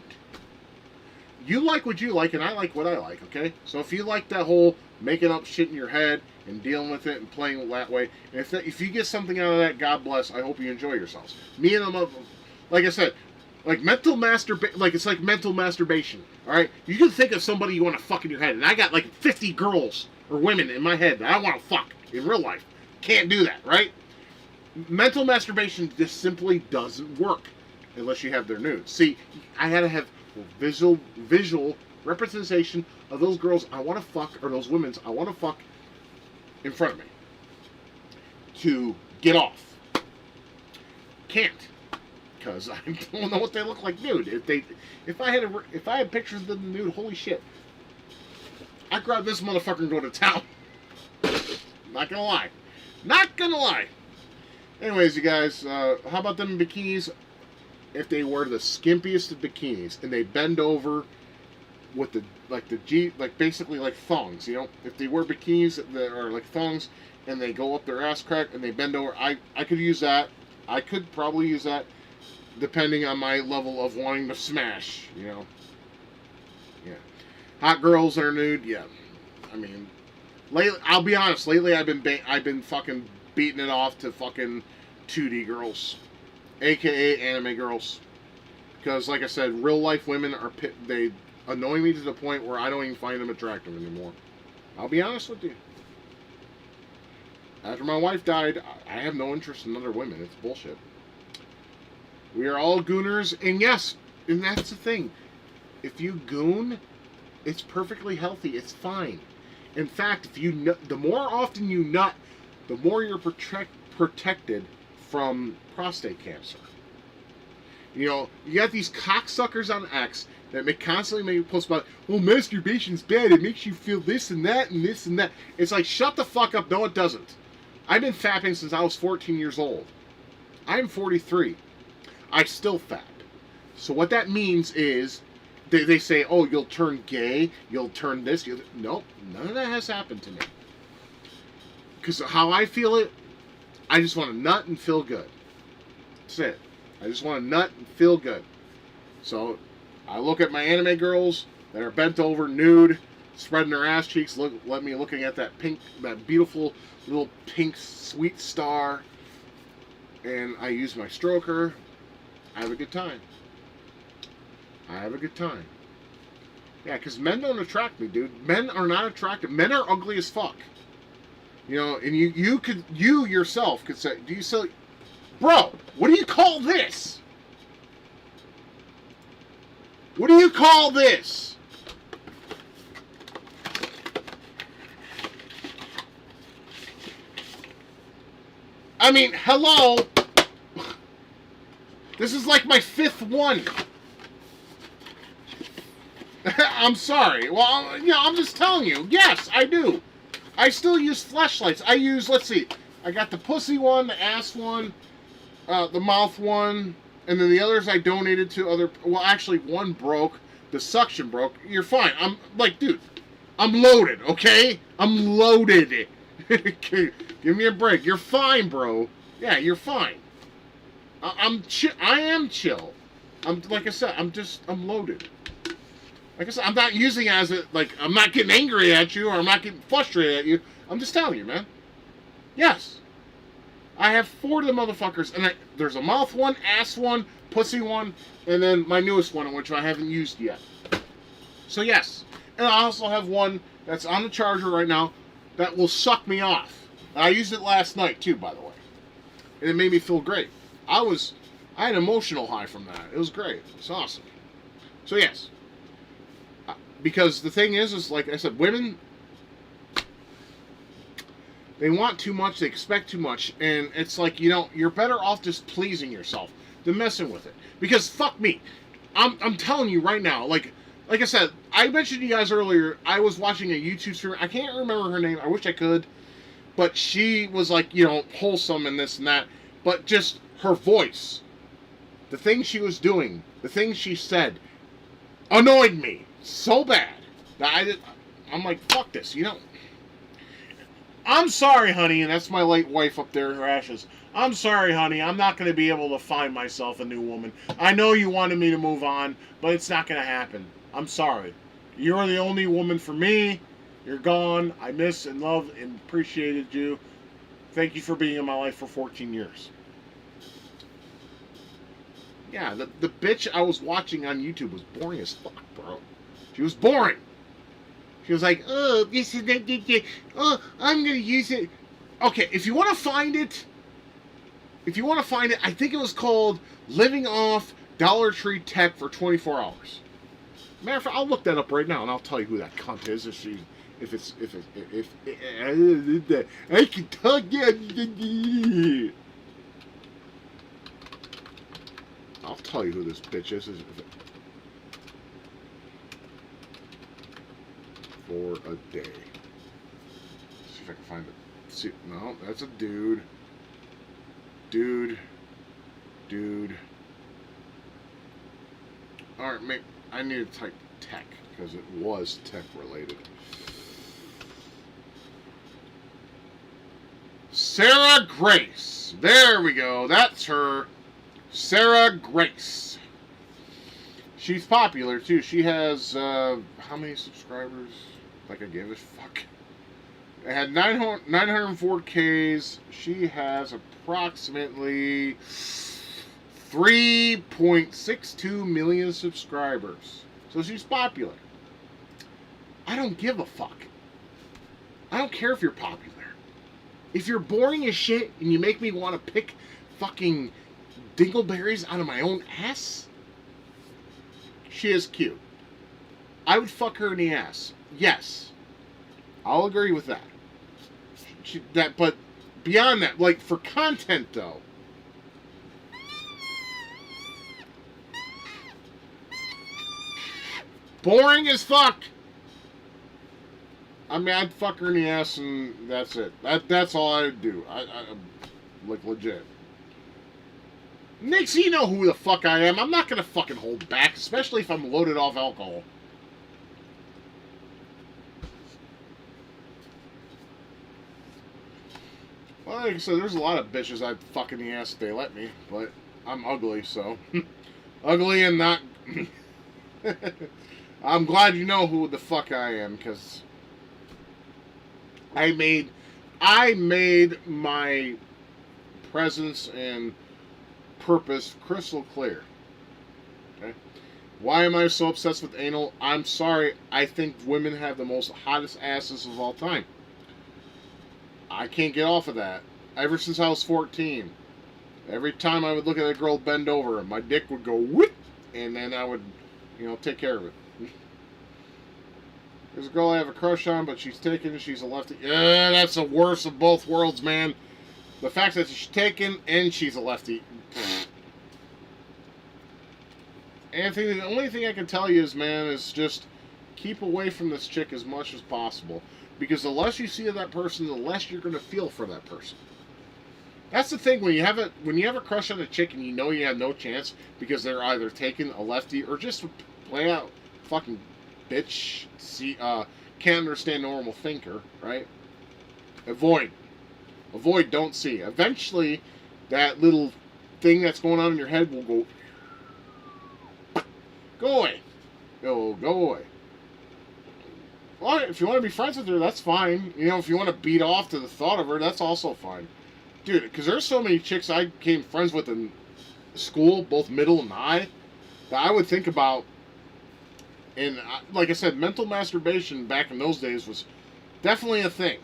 You like what you like, and I like what I like, okay? So if you like that whole making up shit in your head and dealing with it and playing it that way, and if you get something out of that, God bless. I hope you enjoy yourselves. Me and them, like I said, like it's like mental masturbation. All right, you can think of somebody you want to fuck in your head, and I got like 50 girls or women in my head that I want to fuck in real life. Can't do that, right? Mental masturbation just simply doesn't work unless you have their nudes. See, I had to have visual representation of those girls I want to fuck, or those women I want to fuck in front of me to get off. Can't, because I don't know what they look like nude. If I had pictures of them nude, holy shit, I'd grab this motherfucker and go to town. Not gonna lie. Not gonna lie. Anyways, you guys, how about them bikinis? If they wear the skimpiest of bikinis and they bend over with the G, like basically like thongs. You know, if they wear bikinis that are like thongs and they go up their ass crack and they bend over, I could use that. I could probably use that, depending on my level of wanting to smash. You know, yeah. Hot girls that are nude, yeah. I mean, lately, I'll be honest. Lately, I've been fucking beating it off to fucking 2D girls, aka anime girls, because like I said, real life women they annoy me to the point where I don't even find them attractive anymore. I'll be honest with you. After my wife died, I have no interest in other women. It's bullshit. We are all gooners, and yes, and that's the thing. If you goon, it's perfectly healthy. It's fine. In fact, if you the more often you nut, the more you're protected from prostate cancer. You know, you got these cocksuckers on X that constantly make posts about, well, masturbation's bad. It makes you feel this and that and this and that. It's like, shut the fuck up. No, it doesn't. I've been fapping since I was 14 years old. I'm 43. I still fap. So what that means is, they say, oh, you'll turn gay, you'll turn this. Nope, none of that has happened to me. Because how I feel it, I just want to nut and feel good. That's it. I just want to nut and feel good. So I look at my anime girls that are bent over, nude, spreading their ass cheeks, let me looking at that beautiful little pink sweet star, and I use my stroker. I have a good time. I have a good time. Yeah, because men don't attract me, dude. Men are not attractive. Men are ugly as fuck. You know, and you yourself could say, do you say, bro, what do you call this? What do you call this? I mean, hello? This is like my 5th one. I'm sorry. Well, you know, I'm just telling you. Yes, I do. I still use fleshlights. I use, let's see, I got the pussy one, the ass one, the mouth one, and then the others I donated to other, well, actually, one broke. The suction broke. You're fine. I'm, like, dude, I'm loaded, okay? I'm loaded. Give me a break. You're fine, bro. Yeah, you're fine. I am chill. Like I said, I'm loaded. Like I said, I'm not using it as I'm not getting angry at you or I'm not getting frustrated at you. I'm just telling you, man. Yes. I have 4 of the motherfuckers, and there's a mouth one, ass one, pussy one, and then my newest one, which I haven't used yet. So yes. And I also have one that's on the charger right now that will suck me off. And I used it last night, too, by the way. And it made me feel great. I had an emotional high from that. It was great. It's awesome. So yes. Because the thing is like I said, women, they want too much, they expect too much, and it's like, you know, you're better off just pleasing yourself than messing with it. Because fuck me, I'm telling you right now, like I said, I mentioned to you guys earlier, I was watching a YouTube streamer, I can't remember her name, I wish I could, but she was like, you know, wholesome and this and that, but just her voice, the things she was doing, the things she said, annoyed me so bad that I'm like, fuck this, you know. I'm sorry, honey, and that's my late wife up there in her ashes. I'm sorry, honey, I'm not going to be able to find myself a new woman. I know you wanted me to move on, but it's not going to happen. I'm sorry. You're the only woman for me. You're gone. I miss and love and appreciated you. Thank you for being in my life for 14 years. Yeah, the bitch I was watching on YouTube was boring as fuck, bro. She was boring. She was like, oh, this is that. Oh, I'm going to use it. Okay, if you want to find it, I think it was called Living Off Dollar Tree Tech for 24 Hours. Matter of fact, I'll look that up right now and I'll tell you who that cunt is if I can talk. I'll tell you who this bitch is. For a day. See if I can find it. See, no, that's a dude. Dude. Alright, I need to tech, because it was tech related. Sarah Grace. There we go. That's her. Sarah Grace. She's popular too. She has how many subscribers? Like I give a fuck. It had 904Ks. She has approximately 3.62 million subscribers. So she's popular. I don't give a fuck. I don't care if you're popular. If you're boring as shit and you make me want to pick fucking dingleberries out of my own ass, she is cute. I would fuck her in the ass. Yes. I'll agree with that. But beyond that, like for content though, boring as fuck. I mean, I'd fuck her in the ass and that's it. That's all I'd do. I like legit. Next, you know who the fuck I am. I'm not gonna fucking hold back, especially if I'm loaded off alcohol. Well, like I said, there's a lot of bitches I'd fuck in the ass if they let me, but I'm ugly, so ugly and not. I'm glad you know who the fuck I am, because I made my presence and purpose crystal clear. Okay? Why am I so obsessed with anal? I'm sorry. I think women have the most hottest asses of all time. I can't get off of that. Ever since I was 14. Every time I would look at a girl bend over, my dick would go whoop, and then I would, take care of it. There's a girl I have a crush on, but she's taken, she's a lefty. Yeah, that's the worst of both worlds, man. The fact that she's taken and she's a lefty. Anthony, the only thing I can tell you is, man, is just keep away from this chick as much as possible. Because the less you see of that person, the less you're going to feel for that person. That's the thing, when you have a crush on a chick and you know you have no chance because they're either taking a lefty or just play out fucking bitch, can't understand normal thinker, right? Avoid, don't see. Eventually, that little thing that's going on in your head will go away. Go away. Well, if you want to be friends with her, that's fine. If you want to beat off to the thought of her, that's also fine. Dude, because there's so many chicks I became friends with in school, both middle and high, that I would think about. And like I said, mental masturbation back in those days was definitely a thing.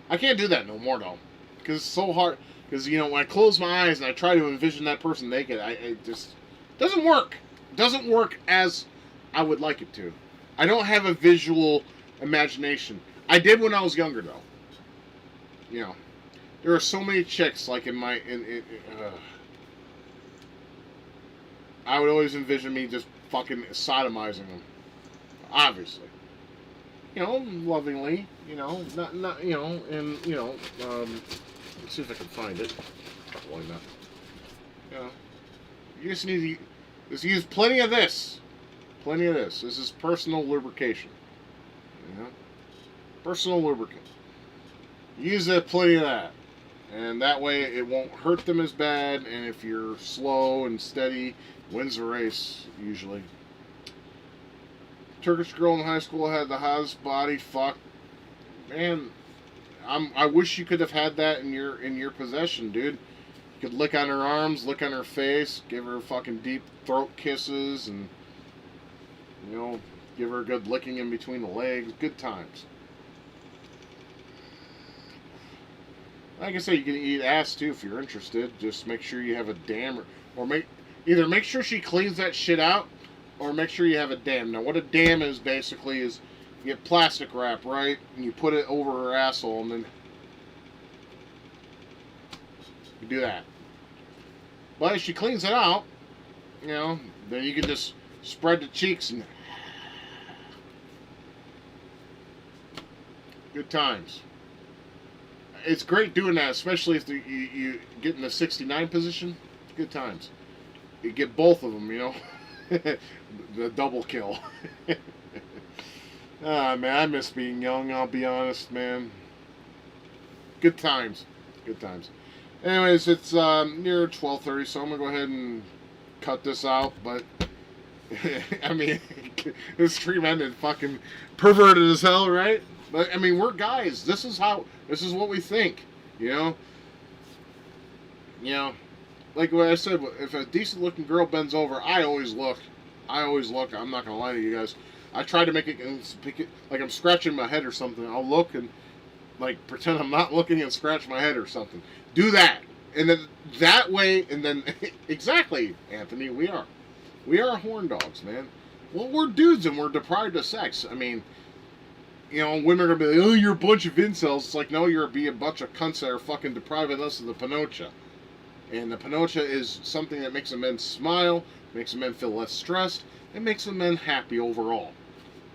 I can't do that no more, though. Because it's so hard. Because, when I close my eyes and I try to envision that person naked, it just doesn't work. It doesn't work as I would like it to. I don't have a visual imagination. I did when I was younger, though. There are so many chicks, like I would always envision me just fucking sodomizing them. Obviously. Lovingly, let's see if I can find it. Probably not. You just need to just use plenty of this. Plenty of this. This is personal lubrication. Personal lubricant. Use plenty of that. And that way it won't hurt them as bad, and if you're slow and steady, wins the race, usually. Turkish girl in high school had the hottest body. Fuck. Man, I wish you could have had that in your possession, dude. You could lick on her arms, lick on her face, give her fucking deep throat kisses, and, give her a good licking in between the legs. Good times. Like I say, you can eat ass too if you're interested. Just make sure you have a dam, or either make sure she cleans that shit out, or make sure you have a dam. Now, what a dam is basically is you get plastic wrap, right, and you put it over her asshole, and then you do that. But if she cleans it out, then you can just spread the cheeks and good times. It's great doing that, especially if you get in the 69 position. Good times. You get both of them, The double kill. Ah, man, I miss being young, I'll be honest, man. Good times. Good times. Anyways, it's near 12:30, so I'm going to go ahead and cut this out, but I mean, this stream ended fucking perverted as hell, right? But I mean, we're guys. This is what we think, you know. You know, like what I said, if a decent looking girl bends over, I always look. I'm not gonna lie to you guys. I try to make it like I'm scratching my head or something. I'll look and like pretend I'm not looking and scratch my head or something. Do that, and then that way, and then exactly, Anthony, we are horn dogs, man. Well, we're dudes and we're deprived of sex. I mean, you know, women are gonna be like, oh, you're a bunch of incels. It's like, no, you're a bunch of cunts that are fucking depriving us of the panocha. And the panocha is something that makes a man smile, makes a man feel less stressed, and makes a man happy overall.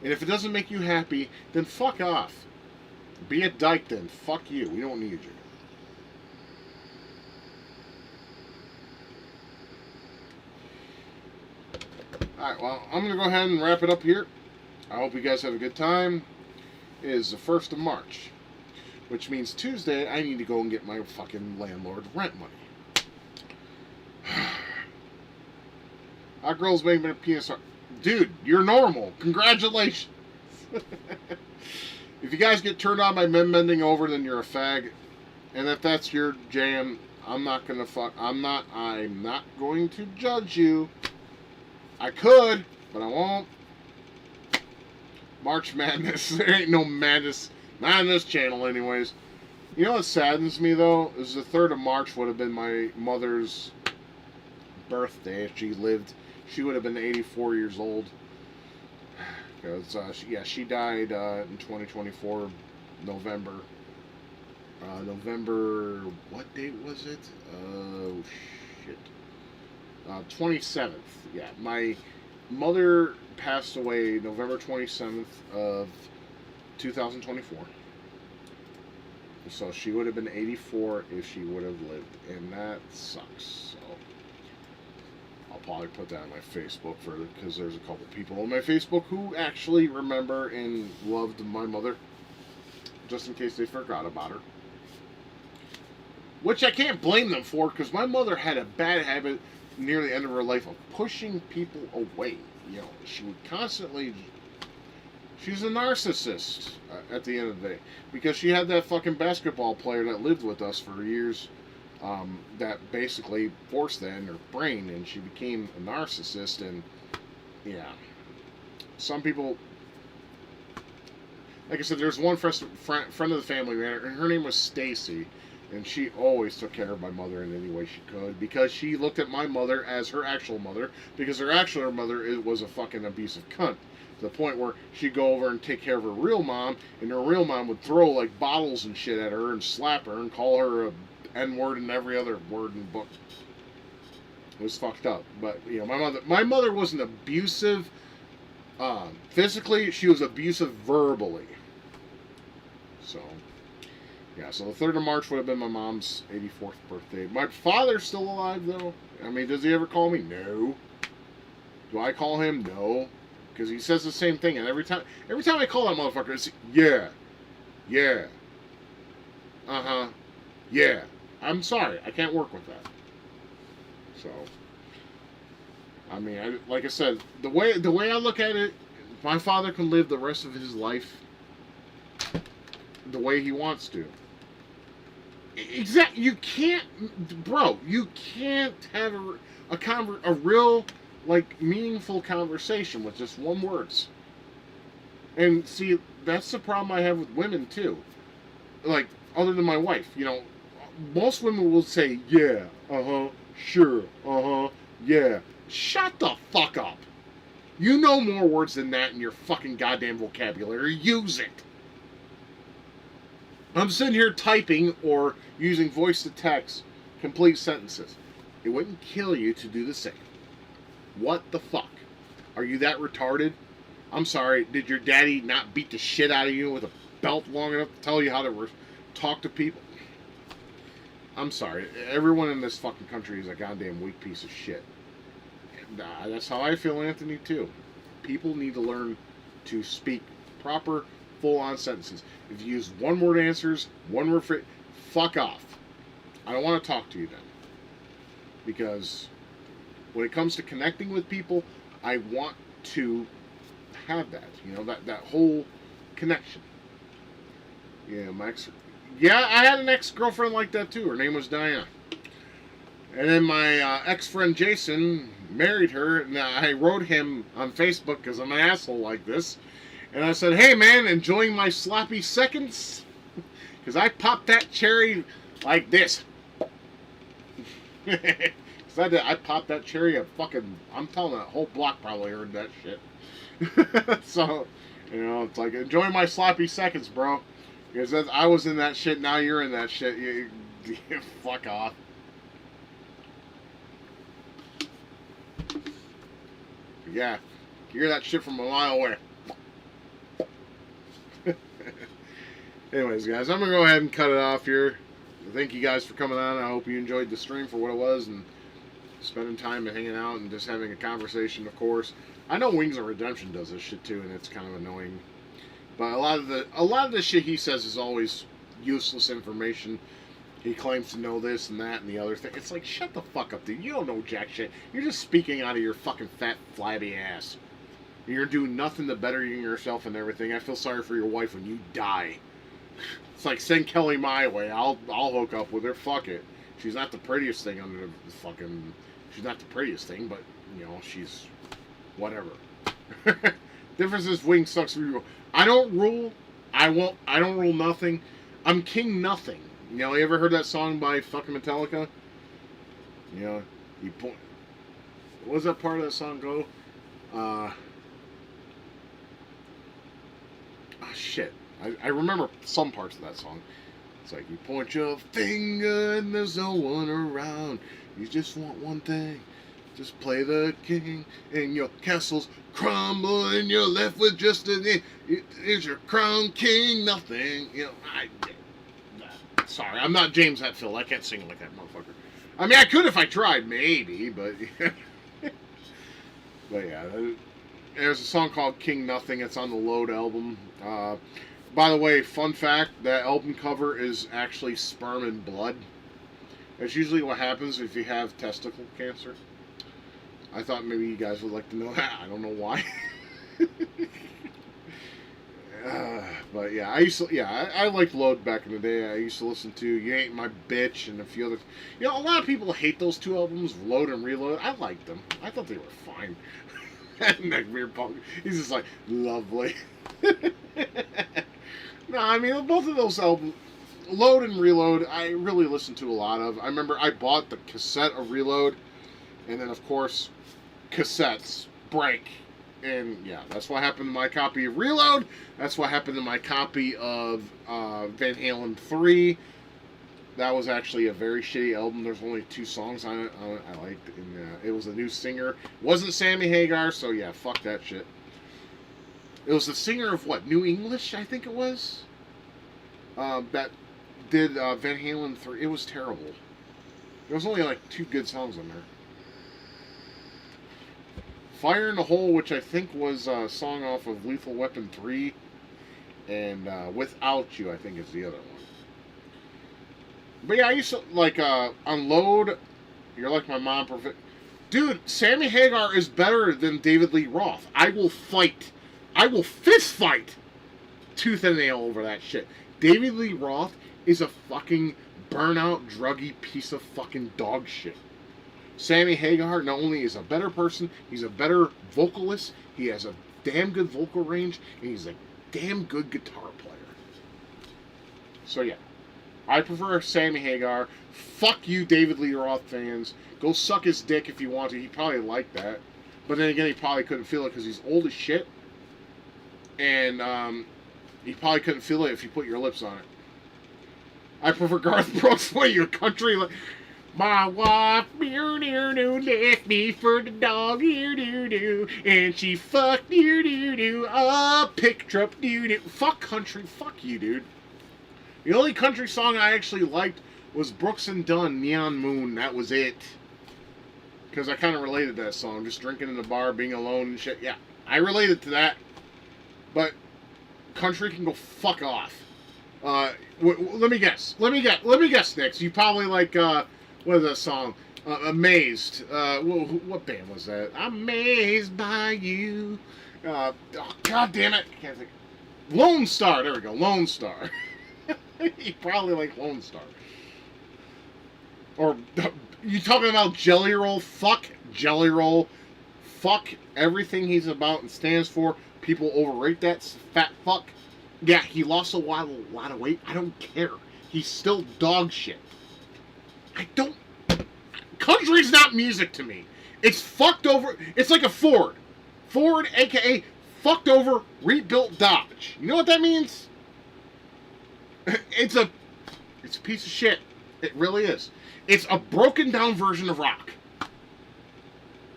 And if it doesn't make you happy, then fuck off. Be a dyke then. Fuck you. We don't need you. Alright, well, I'm going to go ahead and wrap it up here. I hope you guys have a good time. It is the 1st of March, which means Tuesday I need to go and get my fucking landlord rent money. Our girl's making a penis. Dude, you're normal. Congratulations. If you guys get turned on by men bending over, then you're a fag. And if that's your jam, I'm not going to judge you. I could, but I won't. March Madness. There ain't no madness. Not on this channel, anyways. You know what saddens me, though? Is the 3rd of March would have been my mother's birthday if she lived. She would have been 84 years old. Because, she died in 2024, November. What date was it? Oh, shit. 27th. Yeah, my mother passed away November 27th of 2024. So she would have been 84 if she would have lived, and that sucks. So I'll probably put that on my Facebook because there's a couple people on my Facebook who actually remember and loved my mother, just in case they forgot about her. Which I can't blame them for, because my mother had a bad habit near the end of her life of pushing people away. You know, she would constantly... She's a narcissist at the end of the day, because she had that fucking basketball player that lived with us for years that basically forced that in her brain, and she became a narcissist. And yeah, some people, like I said, there's one friend of the family, man, and her name was Stacy, and she always took care of my mother in any way she could, because she looked at my mother as her actual mother, because her actual mother was a fucking abusive cunt. To the point where she'd go over and take care of her real mom, and her real mom would throw like bottles and shit at her and slap her and call her a N-word and every other word in the book. It was fucked up. But you know, my mother wasn't abusive physically. She was abusive verbally. So yeah. So the 3rd of March would have been my mom's 84th birthday. My father's still alive though. I mean, does he ever call me? No. Do I call him? No. Because he says the same thing, and every time I call that motherfucker, it's yeah, yeah. I'm sorry, I can't work with that. So, I mean, like I said, the way I look at it, my father can live the rest of his life the way he wants to. Exactly, you can't, bro. You can't have a real, like, meaningful conversation with just one words. And see, that's the problem I have with women too. Like, other than my wife, you know, most women will say, yeah, sure, yeah. Shut the fuck up. You know more words than that in your fucking goddamn vocabulary. Use it. I'm sitting here typing or using voice to text complete sentences. It wouldn't kill you to do the same. What the fuck? Are you that retarded? I'm sorry, did your daddy not beat the shit out of you with a belt long enough to tell you how to talk to people? I'm sorry, everyone in this fucking country is a goddamn weak piece of shit. That's how I feel, Anthony, too. People need to learn to speak proper, full-on sentences. If you use one-word answers, one-word phrase, fuck off. I don't want to talk to you then. Because when it comes to connecting with people, I want to have that. That whole connection. Yeah, I had an ex-girlfriend like that too. Her name was Diana. And then my ex-friend Jason married her, and I wrote him on Facebook because I'm an asshole like this. And I said, hey man, enjoying my sloppy seconds? Because I popped that cherry like this. Because I popped that cherry I'm telling that whole block probably heard that shit. So, it's like, enjoy my sloppy seconds, bro. Because I was in that shit, now you're in that shit. You fuck off. Yeah, you hear that shit from a mile away. Anyways, guys, I'm going to go ahead and cut it off here. Thank you guys for coming on. I hope you enjoyed the stream for what it was and spending time and hanging out and just having a conversation, of course. I know Wings of Redemption does this shit too, and it's kind of annoying. But a lot of the shit he says is always useless information. He claims to know this and that and the other thing. It's like, shut the fuck up, dude. You don't know jack shit. You're just speaking out of your fucking fat, flabby ass. You're doing nothing to better yourself and everything. I feel sorry for your wife when you die. It's like, send Kelly my way. I'll hook up with her. Fuck it. She's not the prettiest thing under the fucking... She's not the prettiest thing, but, she's... whatever. Difference is Wing sucks. I don't rule. I don't rule nothing. I'm king nothing. You ever heard that song by fucking Metallica? You point. What was that part of that song go? Shit. I remember some parts of that song. It's like, you point your finger and there's no one around. You just want one thing. Just play the king and your castles crumble and you're left with just is your crown king nothing. Sorry, I'm not James Hetfield. I can't sing like that motherfucker. I mean, I could if I tried, maybe, but... But yeah, there's a song called King Nothing. It's on the Load album. By the way, fun fact, that album cover is actually sperm and blood. That's usually what happens if you have testicle cancer. I thought maybe you guys would like to know that. I don't know why. But yeah, I liked Load back in the day. I used to listen to You Ain't My Bitch and a few other... a lot of people hate those two albums, Load and Reload. I liked them. I thought they were fine. That weird punk. He's just like, lovely. No, I mean, both of those albums, Load and Reload, I really listened to a lot of. I remember I bought the cassette of Reload, and then, of course, cassettes break. And, yeah, that's what happened to my copy of Reload. That's what happened to my copy of Van Halen 3. That was actually a very shitty album. There's only 2 songs on it I liked. And it was a new singer. It wasn't Sammy Hagar, so, yeah, fuck that shit. It was the singer of, what, New English, I think it was? That did Van Halen 3. It was terrible. There was only, like, 2 good songs on there. Fire in the Hole, which I think was a song off of Lethal Weapon 3. And Without You, I think, is the other one. But yeah, I used to, like, Unload, You're Like My Mom. Dude, Sammy Hagar is better than David Lee Roth. I will fist fight tooth and nail over that shit. David Lee Roth is a fucking burnout, druggy piece of fucking dog shit. Sammy Hagar not only is a better person, he's a better vocalist, he has a damn good vocal range, and he's a damn good guitar player. So yeah, I prefer Sammy Hagar. Fuck you, David Lee Roth fans. Go suck his dick if you want to. He probably liked that. But then again, he probably couldn't feel it because he's old as shit. And he probably couldn't feel it if you put your lips on it. I prefer Garth Brooks way your country. My wife, left me for the dog, and she fucked, pick truck, fuck country, fuck you, dude. The only country song I actually liked was Brooks and Dunn, Neon Moon. That was it. because I kind of related to that song. Just drinking in the bar, being alone and shit. Yeah, I related to that. But country can go fuck off. Let me guess. Let me guess, Nick. You probably like, what is that song? Amazed. What band was that? I'm amazed by you. Oh, God damn it. I can't think. Lone Star. There we go. Lone Star. You probably like Lone Star. Or, you talking about Jelly Roll? Fuck Jelly Roll. Fuck everything he's about and stands for. People overrate that fat fuck. Yeah, he lost a lot of weight. I don't care. He's still dog shit. I don't... Country's not music to me. It's fucked over... It's like a Ford. Ford, a.k.a. fucked over, rebuilt Dodge. You know what that means? It's a piece of shit. It really is. It's a broken down version of rock.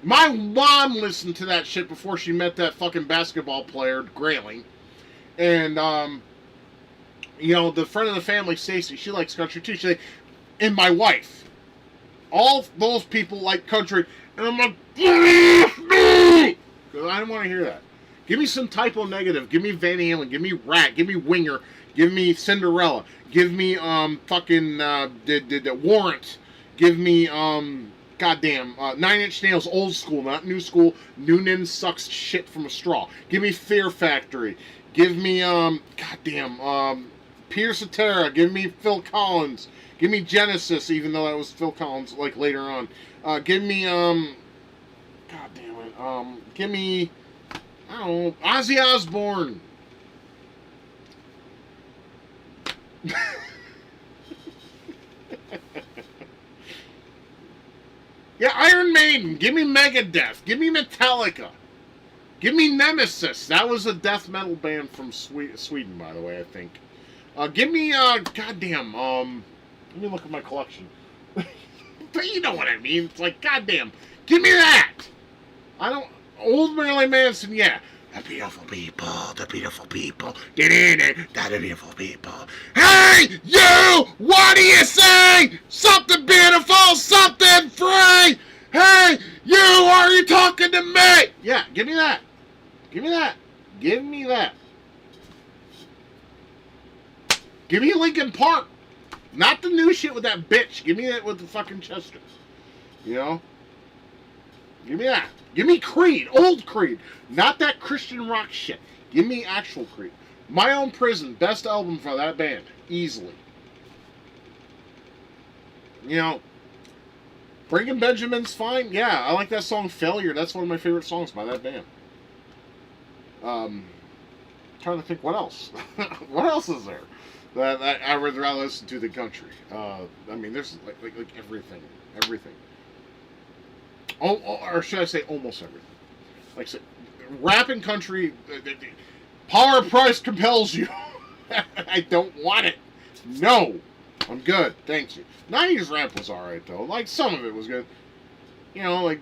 My mom listened to that shit before she met that fucking basketball player, Grayling. And, you know, the friend of the family, Stacy, she likes country too. She's like, and my wife. All those people like country. And I'm like, because I don't want to hear that. Give me some Typo Negative. Give me Van Halen. Give me Rat. Give me Winger. Give me Cinderella. Give me, fucking, the Warrant. Give me, goddamn, 9 Inch Nails, old school, not new school. Noonan sucks shit from a straw. Give me Fear Factory. Give me, goddamn, Peter Cetera. Give me Phil Collins. Give me Genesis, even though that was Phil Collins, like, later on. Give me, goddamn it, give me, I don't know, Ozzy Osbourne. Yeah, Iron Maiden. Give me Megadeth. Give me Metallica. Give me Nemesis. That was a death metal band from Sweden, by the way, I think. Give me, goddamn, let me look at my collection. But you know what I mean. It's like, goddamn, give me that. I don't, old Marilyn Manson, yeah. The beautiful people, the beautiful people, the beautiful people. Hey, you! What do you say? Something beautiful, something free. Hey, you! Are you talking to me? Yeah, give me that. Give me that. Give me that. Give me Linkin Park. Not the new shit with that bitch. Give me that with the fucking Chester. You know? Give me that. Give me Creed. Old Creed. Not that Christian rock shit. Give me actual Creed. My Own Prison. Best album for that band. Easily. You know, Breaking Benjamin's fine. Yeah, I like that song Failure. That's one of my favorite songs by that band. Trying to think what else. What else is there that I would rather listen to than country? I mean, there's like everything. Everything. Oh, or should I say almost everything? Like I said, rap and country, power price compels you. I don't want it. No. I'm good. Thank you. 90s rap was alright, though. Like, some of it was good. You know,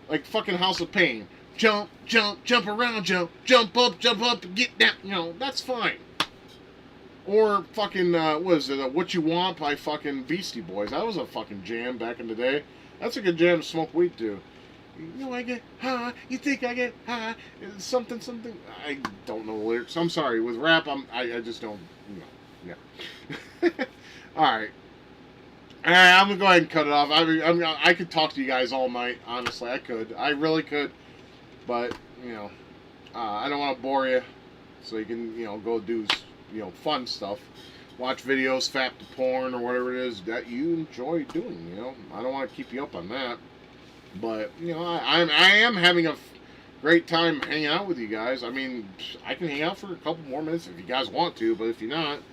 like fucking House of Pain. Jump, jump, jump around, jump up, get down. You know, that's fine. Or fucking, what is it? What You Want by fucking Beastie Boys. That was a fucking jam back in the day. That's a good jam to smoke weed to. You know, I get high. You think I get high? Something. I don't know the lyrics. I'm sorry. With rap, I just don't. You know, yeah. All right. I'm gonna go ahead and cut it off. I could talk to you guys all night. Honestly, I could. I really could. But you know, I don't want to bore you. So you can, you know, go do, you know, fun stuff. Watch videos, fap to porn, or whatever it is that you enjoy doing. You know, I don't want to keep you up on that. But you know, I am having a great time hanging out with you guys. I mean, I can hang out for a couple more minutes if you guys want to, but if you're not,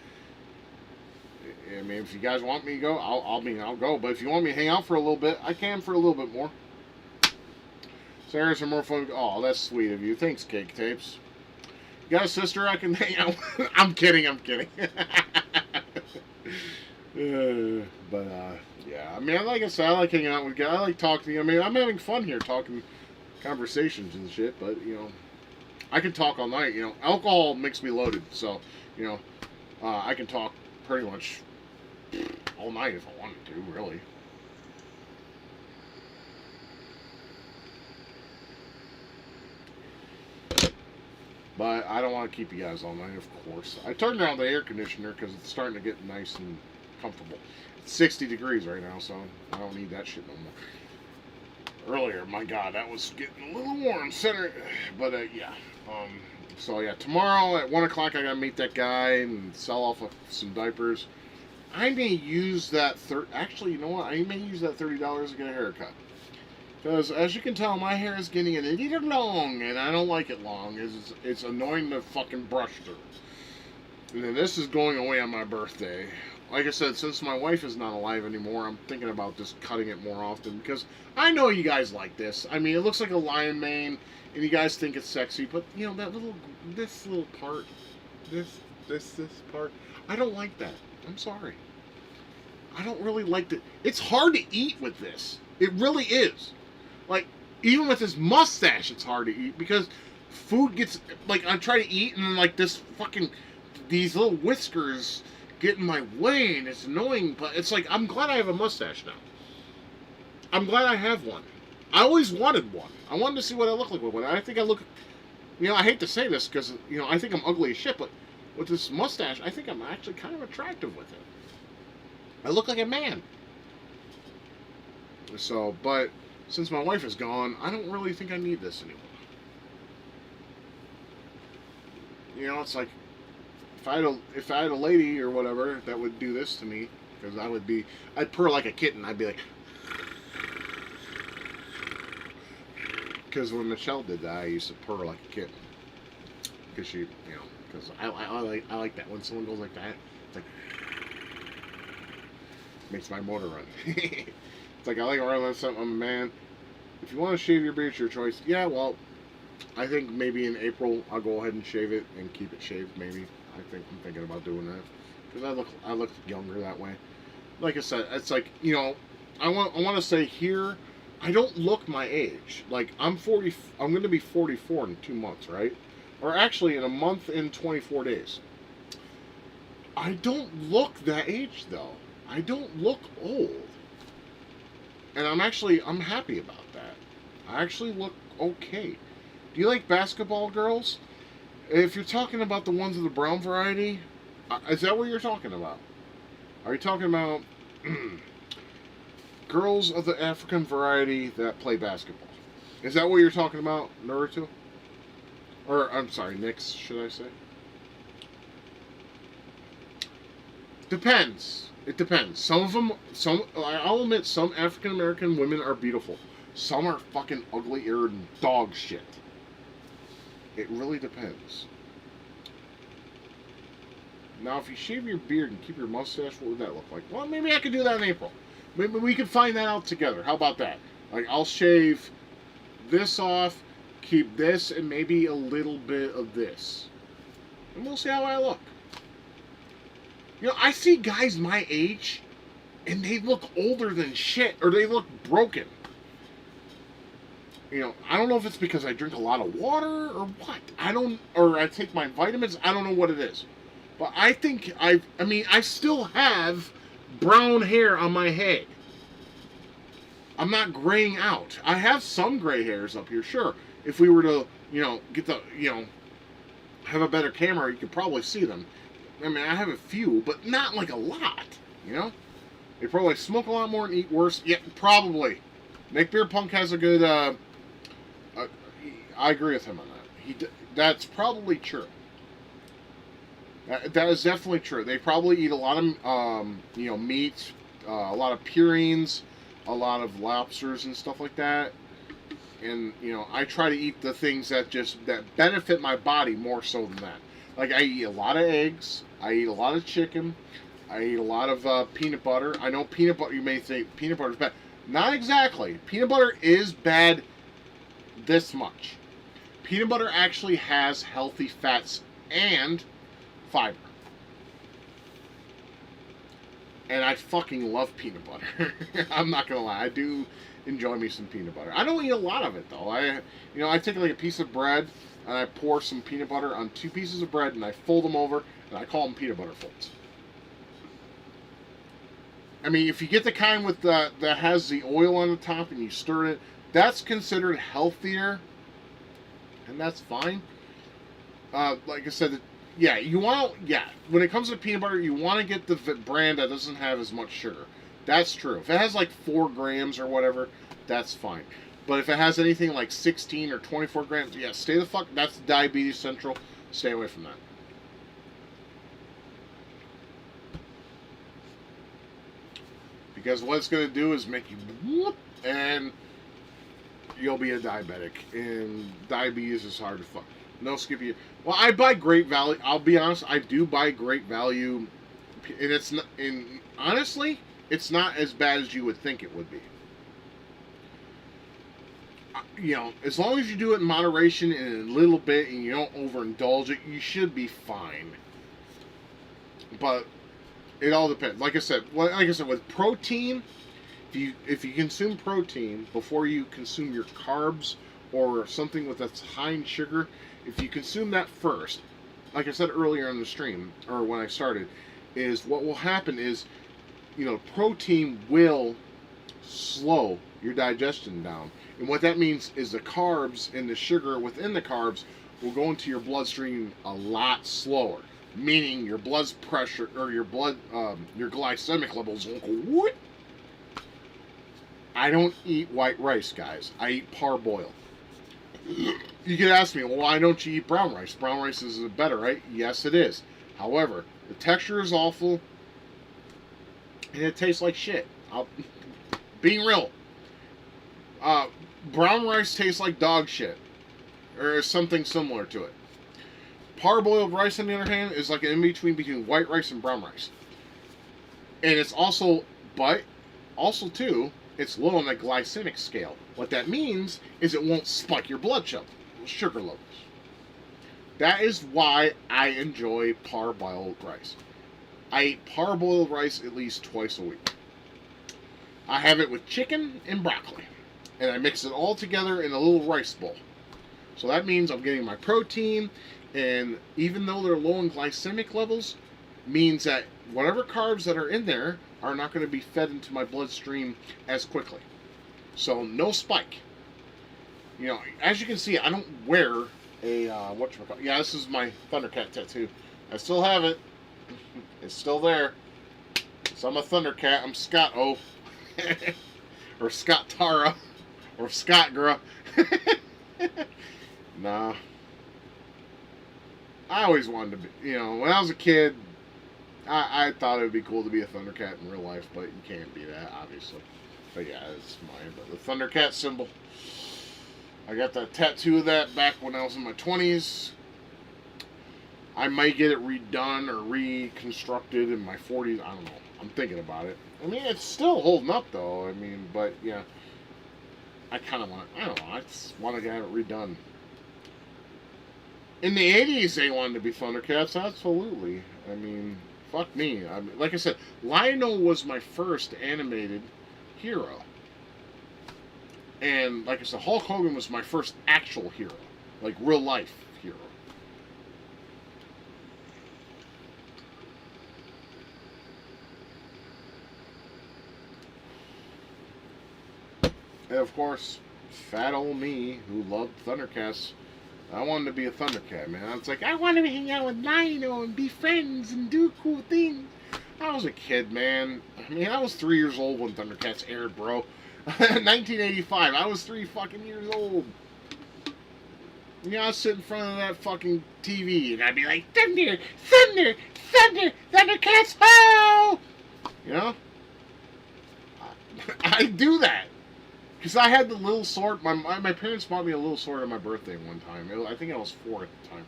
I mean, if you guys want me to go, I'll go. But if you want me to hang out for a little bit, I can for a little bit more. Sarah's some more fun. Oh, that's sweet of you. Thanks, Cake Tapes. You got a sister I can hang out with? I'm kidding. Yeah, I mean, like I said, I like hanging out with guys. I like talking to you. I mean, I'm having fun here talking conversations and shit, but, you know, I can talk all night. You know, alcohol makes me loaded, so, you know, I can talk pretty much all night if I wanted to, really. But I don't want to keep you guys all night, of course. I turned down the air conditioner because it's starting to get nice and comfortable. It's 60 degrees right now, so I don't need that shit no more. Earlier, my God, that was getting a little warm, center. But yeah, so yeah, tomorrow at 1 o'clock I gotta meet that guy and sell off some diapers. I may use that actually, you know what? I may use that $30 to get a haircut. Because as you can tell, my hair is getting a little long, and I don't like it long. It's annoying to fucking brush through. And then this is going away on my birthday. Like I said, since my wife is not alive anymore, I'm thinking about just cutting it more often. Because I know you guys like this. I mean, it looks like a lion mane, and you guys think it's sexy. But, you know, this little part, this part, I don't like that. I'm sorry. I don't really like it. It's hard to eat with this. It really is. Like, even with his mustache, it's hard to eat because food gets, like, I try to eat and then, like, these little whiskers get in my way and it's annoying, but it's like, I'm glad I have a mustache now. I'm glad I have one. I always wanted one. I wanted to see what I look like with one. I think I look, you know, I hate to say this because, you know, I think I'm ugly as shit, but with this mustache, I think I'm actually kind of attractive with it. I look like a man. So, but since my wife is gone, I don't really think I need this anymore. You know, it's like if I had a lady or whatever that would do this to me, because I'd purr like a kitten. I'd be like, because when Michelle did that, I used to purr like a kitten, because she, you know, because I like that when someone goes like that, it's like makes my motor run. It's like I like running something. I'm a man. If you want to shave your beard, it's your choice. Yeah, well, I think maybe in April I'll go ahead and shave it and keep it shaved. Maybe I'm thinking about doing that because I look younger that way. Like I said, it's like, you know, I want to say here, I don't look my age. Like I'm 40. I'm going to be 44 in 2 months, right? Or actually in a month and 24 days. I don't look that age though. I don't look old. And I'm happy about that. I actually look okay. Do you like basketball girls? If you're talking about the ones of the brown variety, is that what you're talking about? Are you talking about girls of the African variety that play basketball? Is that what you're talking about, Naruto? Or, I'm sorry, Knicks, should I say? Depends. It depends. Some of them, I'll admit, some African American women are beautiful. Some are fucking ugly, irritating dog shit. It really depends. Now, if you shave your beard and keep your mustache, what would that look like? Well, maybe I could do that in April. Maybe we could find that out together. How about that? Like, I'll shave this off, keep this, and maybe a little bit of this. And we'll see how I look. You know, I see guys my age, and they look older than shit, or they look broken. You know, I don't know if it's because I drink a lot of water, or what. Or I take my vitamins, I don't know what it is. But I think I still have brown hair on my head. I'm not graying out. I have some gray hairs up here, sure. If we were to, you know, have a better camera, you could probably see them. I mean, I have a few, but not like a lot, you know? They probably smoke a lot more and eat worse. Yeah, probably. Nick Beer Punk has a good, I agree with him on that. That's probably true. That is definitely true. They probably eat a lot of, you know, meat, a lot of purines, a lot of lobsters and stuff like that. And, you know, I try to eat the things that benefit my body more so than that. Like, I eat a lot of eggs. I eat a lot of chicken. I eat a lot of peanut butter. I know peanut butter, you may think peanut butter is bad. Not exactly. Peanut butter is bad this much. Peanut butter actually has healthy fats and fiber. And I fucking love peanut butter. I'm not gonna lie. I do enjoy me some peanut butter. I don't eat a lot of it though. I take like a piece of bread and I pour some peanut butter on 2 pieces of bread and I fold them over and I call them peanut butter folds. I mean, if you get the kind with that has the oil on the top and you stir it, that's considered healthier, and that's fine. Like I said, yeah, when it comes to peanut butter, you want to get the brand that doesn't have as much sugar. That's true. If it has like 4 grams or whatever, that's fine. But if it has anything like 16 or 24 grams, yeah, stay the fuck. That's diabetes central. Stay away from that. Because what it's going to do is make you whoop, and you'll be a diabetic. And diabetes is hard to fuck. No Skippy. Well, I buy Great Value. I'll be honest, I do buy Great Value, and it's not. And honestly, it's not as bad as you would think it would be. You know, as long as you do it in moderation and a little bit, and you don't overindulge it, you should be fine. But it all depends. Like I said, with protein, if you consume protein before you consume your carbs or something that's high in sugar, if you consume that first, like I said earlier in the stream or when I started, is what will happen is, protein will slow your digestion down. And what that means is the carbs and the sugar within the carbs will go into your bloodstream a lot slower, meaning your blood pressure or your glycemic levels won't go whoop. I don't eat white rice, guys. I eat parboiled. You could ask me, well, why don't you eat brown rice? Brown rice is better, right? Yes, it is. However, the texture is awful, and it tastes like shit. Being real. Brown rice tastes like dog shit, or something similar to it. Parboiled rice, on the other hand, is like an in-between between white rice and brown rice. And it's also, too, it's low on the glycemic scale. What that means is it won't spike your blood sugar levels. That is why I enjoy parboiled rice. I eat parboiled rice at least twice a week. I have it with chicken and broccoli. And I mix it all together in a little rice bowl. So that means I'm getting my protein, and even though they're low in glycemic levels, means that whatever carbs that are in there are not going to be fed into my bloodstream as quickly. So no spike. As you can see, I don't wear a whatchamacallit. Yeah, this is my Thundercat tattoo. I still have it. It's still there. So I'm a Thundercat. I'm Scott O. Or Scott Tara. Or Scott Gra. Nah. I always wanted to be, when I was a kid, I thought it would be cool to be a Thundercat in real life, but you can't be that, obviously. But yeah, it's mine. But the Thundercat symbol, I got that tattoo of that back when I was in my 20s. I might get it redone or reconstructed in my 40s. I don't know. I'm thinking about it. I mean, it's still holding up, though. I mean, but yeah. I kind of want I don't know. I just want to have it redone. In the 80s, they wanted to be Thundercats. Absolutely. I mean, fuck me. Like I said, Lion-O was my first animated hero. And like I said, Hulk Hogan was my first actual hero. Like, real life hero. And of course, fat old me, who loved Thundercats, I wanted to be a Thundercat, man. I was like, I want to hang out with Lion-O and be friends and do cool things. I was a kid, man. I mean, I was 3 years old when Thundercats aired, bro. 1985. I was 3 fucking years old. I'd sit in front of that fucking TV and I'd be like, Thunder, Thunder, Thunder, Thundercats, ho! I do that. Because I had the little sword. My parents bought me a little sword on my birthday one time. I think I was 4 at the time.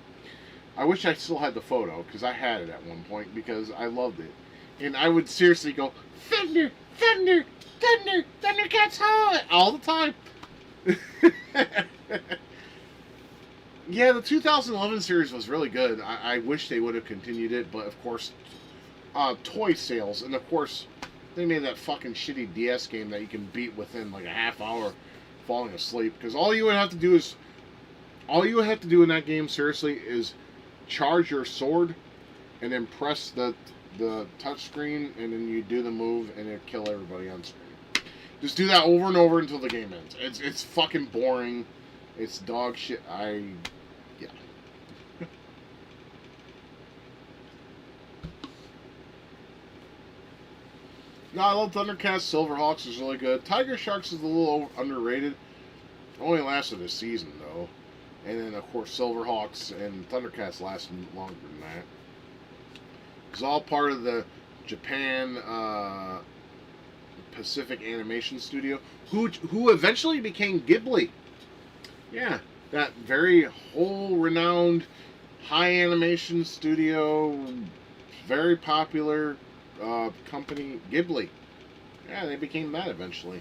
I wish I still had the photo, because I had it at one point, because I loved it. And I would seriously go, Thunder, Thunder, Thunder, Thundercats, ho! All the time. Yeah, the 2011 series was really good. I wish they would have continued it, but of course, toy sales, and of course, they made that fucking shitty DS game that you can beat within like a half hour falling asleep. Because all you would have to do in that game, seriously, is charge your sword and then press the touch screen, and then you do the move and it kill everybody on screen. Just do that over and over until the game ends. It's fucking boring. It's dog shit. Yeah. No, I love Thundercats. Silverhawks is really good. Tiger Sharks is a little underrated. Only lasted a season though, and then of course Silverhawks and Thundercats lasted longer than that. It's all part of the Japan Pacific Animation Studio, who eventually became Ghibli. Yeah, that very whole renowned high animation studio, very popular company, Ghibli. Yeah, they became that eventually.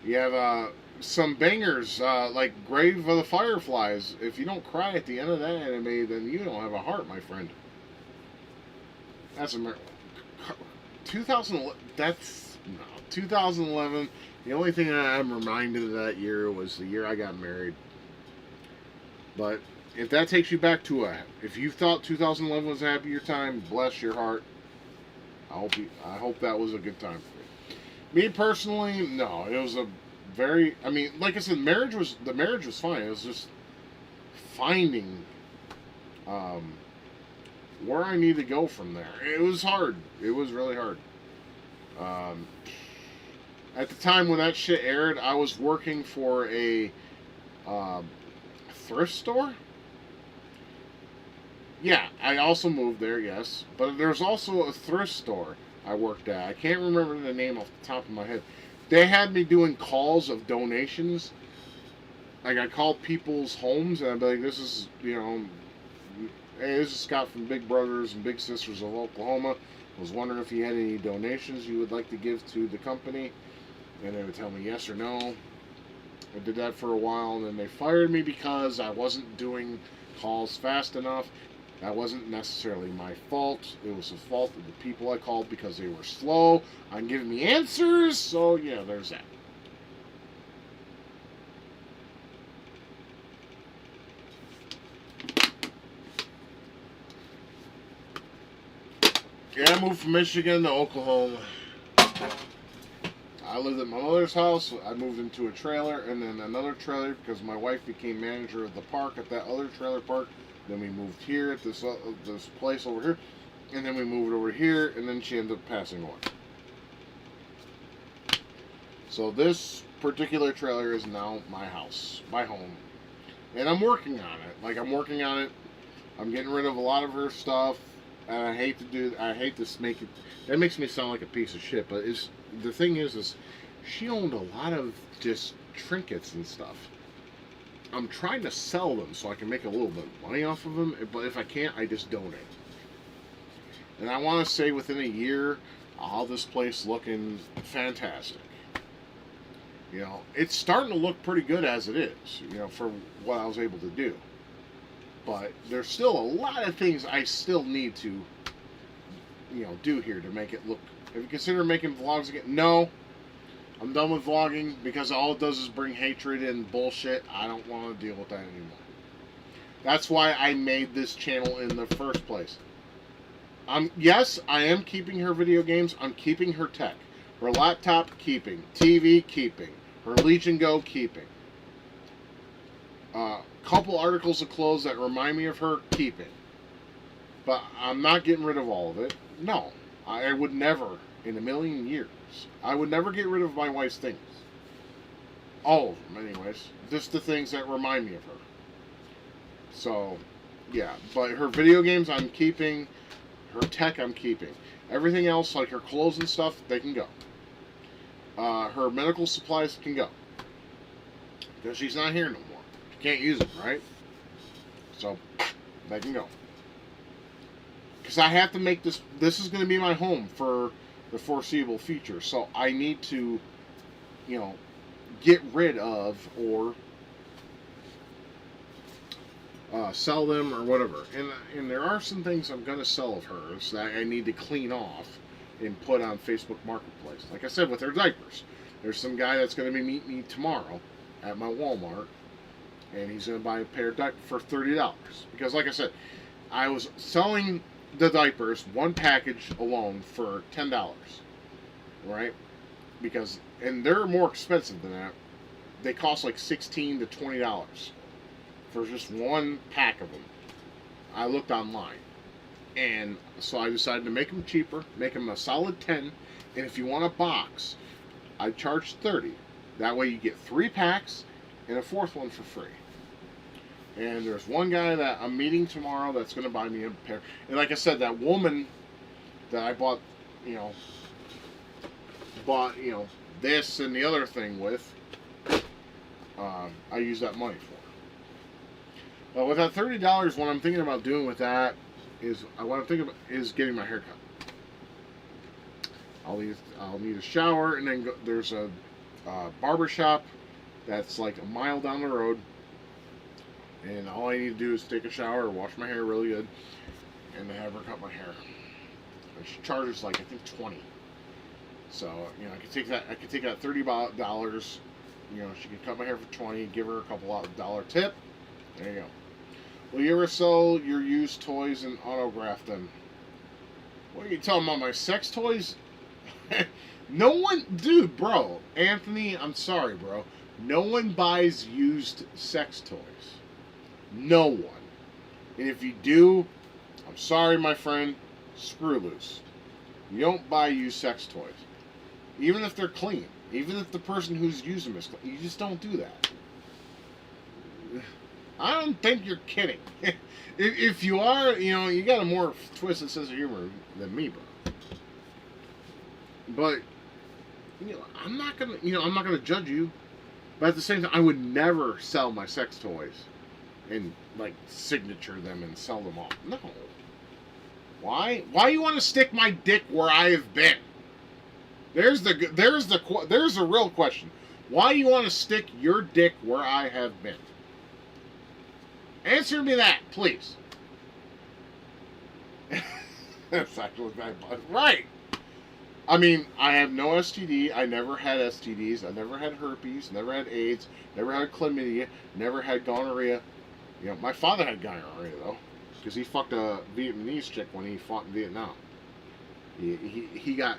You have some bangers like Grave of the Fireflies. If you don't cry at the end of that anime, then you don't have a heart, my friend. That's a 2000. That's no 2011. The only thing I'm reminded of that year was the year I got married. But if that takes you back to if you thought 2011 was a happier time, bless your heart. I hope that was a good time for you. Me personally, no. It was a very. I mean, like I said, the marriage was fine. It was just finding where I need to go from there. It was hard. It was really hard. Um, at the time when that shit aired, I was working for a thrift store. Yeah, I also moved there, yes. But there's also a thrift store I worked at. I can't remember the name off the top of my head. They had me doing calls of donations. Like, I called people's homes, and I'd be like, this is, hey, this is Scott from Big Brothers and Big Sisters of Oklahoma. I was wondering if you had any donations you would like to give to the company. And they would tell me yes or no. I did that for a while, and then they fired me because I wasn't doing calls fast enough. That wasn't necessarily my fault. It was the fault of the people I called because they were slow on giving me answers. So, yeah, there's that. Yeah, I moved from Michigan to Oklahoma. I lived at my mother's house. I moved into a trailer and then another trailer because my wife became manager of the park at that other trailer park. Then we moved here at this place over here, and then we moved over here, and then she ended up passing away. So this particular trailer is now my house, my home, and I'm working on it. Like, I'm working on it. I'm getting rid of a lot of her stuff. And I hate to make it. That makes me sound like a piece of shit. But the thing is she owned a lot of just trinkets and stuff. I'm trying to sell them so I can make a little bit of money off of them. But if I can't, I just donate. And I want to say within a year, I'll have this place looking fantastic. It's starting to look pretty good as it is. For what I was able to do. But there's still a lot of things I still need to, do here to make it look. If you consider making vlogs again, no. I'm done with vlogging because all it does is bring hatred and bullshit. I don't want to deal with that anymore. That's why I made this channel in the first place. Yes, I am keeping her video games. I'm keeping her tech. Her laptop, keeping. TV, keeping. Her Legion Go, keeping. Couple articles of clothes that remind me of her, keeping. But I'm not getting rid of all of it. No. I would never, in a million years, I would never get rid of my wife's things. All of them, anyways. Just the things that remind me of her. So, yeah. But her video games, I'm keeping. Her tech, I'm keeping. Everything else, like her clothes and stuff, they can go. Her medical supplies can go. Because she's not here no more. She can't use them, right? So, they can go. Because I have to make this is going to be my home for the foreseeable future. So I need to, get rid of or sell them or whatever. And there are some things I'm going to sell of hers that I need to clean off and put on Facebook Marketplace. Like I said, with her diapers. There's some guy that's going to be meeting me tomorrow at my Walmart. And he's going to buy a pair of diapers for $30. Because like I said, I was selling the diapers, one package alone, for $10, right? And they're more expensive than that. They cost like $16 to $20 for just one pack of them. I looked online, and so I decided to make them cheaper, make them a solid 10, And if you want a box, I charge 30. That way you get 3 packs and a 4th one for free. And there's one guy that I'm meeting tomorrow that's going to buy me a pair. And like I said, that woman that I bought, you know, this and the other thing with, I use that money for. But with that $30, what I'm thinking about doing with that is, what I'm thinking about is getting my hair cut. I'll need a shower, and then there's a barber shop that's like a mile down the road. And all I need to do is take a shower, wash my hair really good, and have her cut my hair. And she charges like, I think, 20. So, you know, I could take that $30. You know, she can cut my hair for 20, give her a couple $1 tip. There you go. Will you ever sell your used toys and autograph them? What are you talking about, my sex toys? No one, dude, bro, Anthony, I'm sorry, bro. No one buys used sex toys. No one. And if you do, I'm sorry, my friend, screw loose. You don't buy used sex toys. Even if they're clean. Even if the person who's used them is clean. You just don't do that. I don't think you're kidding. If you are, you know, you got a more twisted sense of humor than me, bro. But, you know, I'm not gonna judge you. But at the same time, I would never sell my sex toys and like signature them and sell them off. No. Why? Why you want to stick my dick where I have been? There's the real question. Why do you want to stick your dick where I have been? Answer me that, please. That's actually right. I mean, I have no STD. I never had STDs. I never had herpes. Never had AIDS. Never had chlamydia. Never had gonorrhea. You know, my father had gonorrhea though, because he fucked a Vietnamese chick when he fought in Vietnam. He got,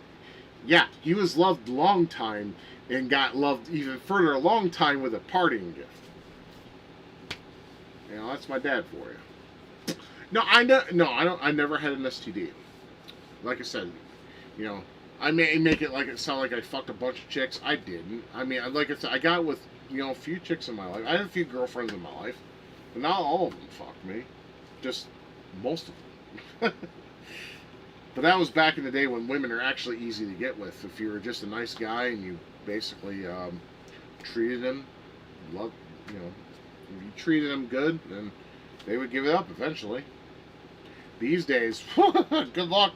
yeah, he was loved a long time and got loved even further a long time with a partying gift. You know, that's my dad for you. I never had an STD. Like I said, you know, I may make it like it sound like I fucked a bunch of chicks. I didn't. I mean, like I said, I got with, you know, a few chicks in my life. I had a few girlfriends in my life, but not all of them fucked me. Just most of them. But that was back in the day when women are actually easy to get with. If you were just a nice guy and you basically treated them, you know, if you treated them good, then they would give it up eventually. These days, good luck.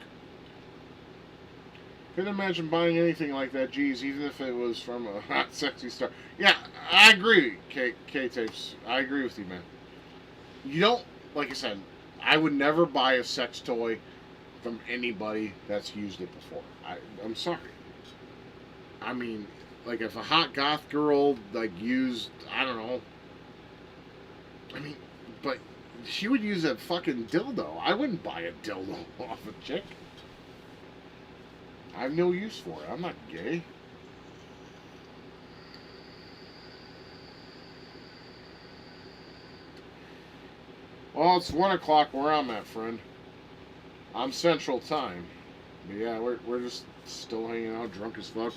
Couldn't imagine buying anything like that, geez, even if it was from a hot, sexy star. Yeah, I agree, K-Tapes. I agree with you, man. You don't, like I said, I would never buy a sex toy from anybody that's used it before. I'm sorry. I mean, like if a hot goth girl, like, used, I don't know. I mean, but she would use a fucking dildo. I wouldn't buy a dildo off a chick. I have no use for it. I'm not gay. Well, it's 1 o'clock where I'm at, friend. I'm Central Time. But yeah, we're just still hanging out, drunk as fuck.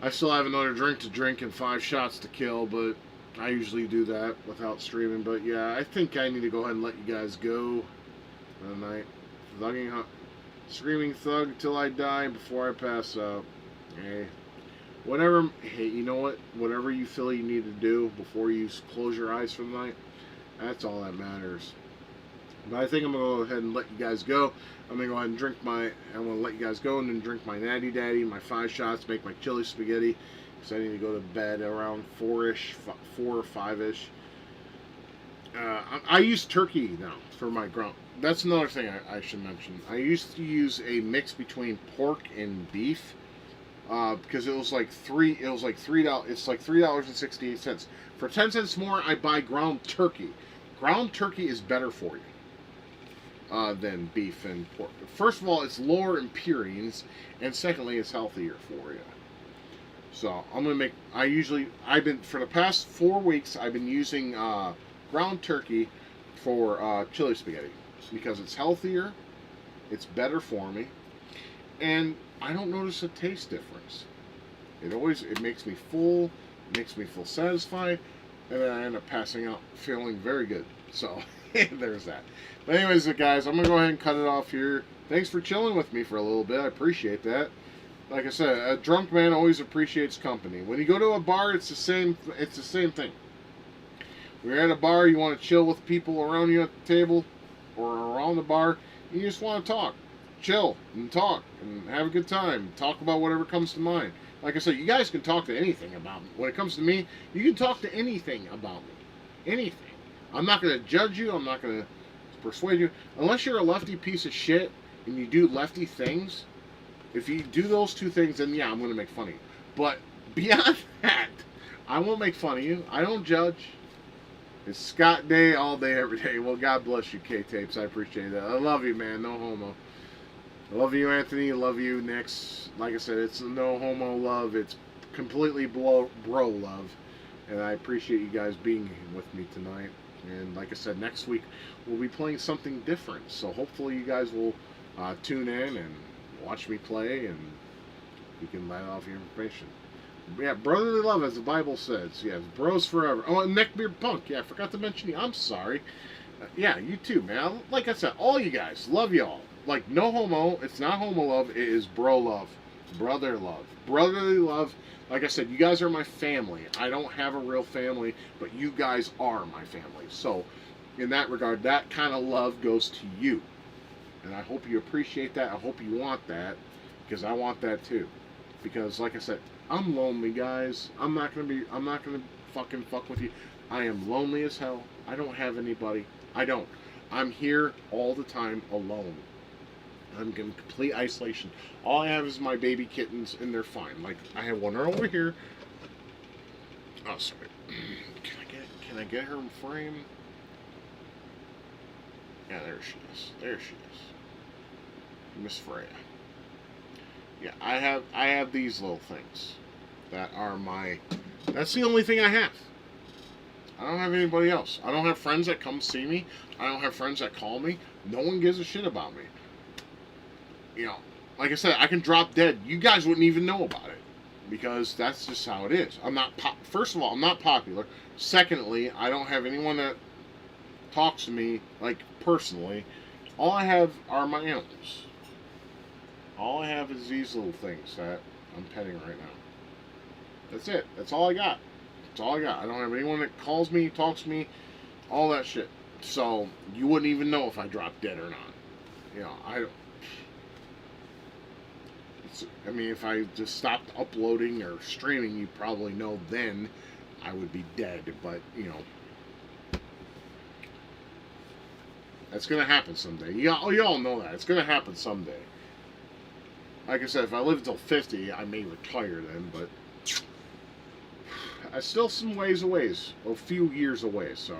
I still have another drink to drink and 5 shots to kill, but I usually do that without streaming. But yeah, I think I need to go ahead and let you guys go for the night. Screaming thug till I die before I pass out. Hey, whatever. Hey, you know what? Whatever you feel you need to do before you close your eyes for the night, that's all that matters. But I think I'm gonna go ahead and let you guys go. I'm gonna go ahead and I'm gonna let you guys go and then drink my Natty Daddy, my 5 shots, make my chili spaghetti. Because I need to go to bed around 4 or 5-ish. I use turkey now for my ground. That's another thing I should mention. I used to use a mix between pork and beef because it was like $3. It's like $3.68. For 10 cents more, I buy ground turkey. Ground turkey is better for you than beef and pork. First of all, it's lower in purines, and secondly, it's healthier for you. So I'm gonna make. For the past 4 weeks, I've been using ground turkey for chili spaghetti because it's healthier, it's better for me, and I don't notice a taste difference. It makes me full, it makes me feel satisfied, and then I end up passing out feeling very good. So there's that. But anyways, guys, I'm gonna go ahead and cut it off here. Thanks for chilling with me for a little bit. I appreciate that. Like I said, a drunk man always appreciates company. When you go to a bar, it's the same. It's the same thing. When you're at a bar, you want to chill with people around you at the table or around the bar. You just want to talk, chill, and talk, and have a good time. Talk about whatever comes to mind. Like I said, you guys can talk to anything about me. When it comes to me, you can talk to anything about me. Anything. I'm not going to judge you. I'm not going to persuade you. Unless you're a lefty piece of shit and you do lefty things. If you do those two things, then yeah, I'm going to make fun of you. But beyond that, I won't make fun of you. I don't judge. It's Scott Day all day, every day. Well, God bless you, K-Tapes. I appreciate that. I love you, man. No homo. I love you, Anthony. I love you, Nix. Like I said, it's no homo love. It's completely bro love. And I appreciate you guys being with me tonight. And like I said, next week we'll be playing something different. So hopefully you guys will tune in and watch me play, and you can let off your information. Yeah, brotherly love, as the Bible says. Yes, bros forever. Oh, and Neckbeard Punk. Yeah, I forgot to mention you. I'm sorry. Yeah, you too, man. Like I said, all you guys, love y'all. Like, no homo. It's not homo love. It is bro love. Brother love. Brotherly love. Like I said, you guys are my family. I don't have a real family, but you guys are my family. So, in that regard, that kind of love goes to you. And I hope you appreciate that. I hope you want that, because I want that too. Because, like I said, I'm lonely, guys. I'm not gonna fucking fuck with you. I am lonely as hell. I don't have anybody. I don't. I'm here all the time alone. I'm in complete isolation. All I have is my baby kittens, and they're fine. Like, I have one over here. Oh, sorry. Can I get her in frame? Yeah, there she is. There she is. Miss Freya. Yeah, I have these little things that are my. That's the only thing I have. I don't have anybody else. I don't have friends that come see me. I don't have friends that call me. No one gives a shit about me. You know, like I said, I can drop dead. You guys wouldn't even know about it, because that's just how it is. I'm not. First of all, I'm not popular. Secondly, I don't have anyone that talks to me like personally. All I have are my animals. All I have is these little things that I'm petting right now. That's it. That's all I got. That's all I got. I don't have anyone that calls me, talks to me, all that shit. So you wouldn't even know if I dropped dead or not. You know, I mean, if I just stopped uploading or streaming, you probably know then I would be dead. But, you know, that's going to happen someday. You all know that. It's going to happen someday. Like I said, if I live until 50, I may retire then, but I'm still some ways away, a few years away, so,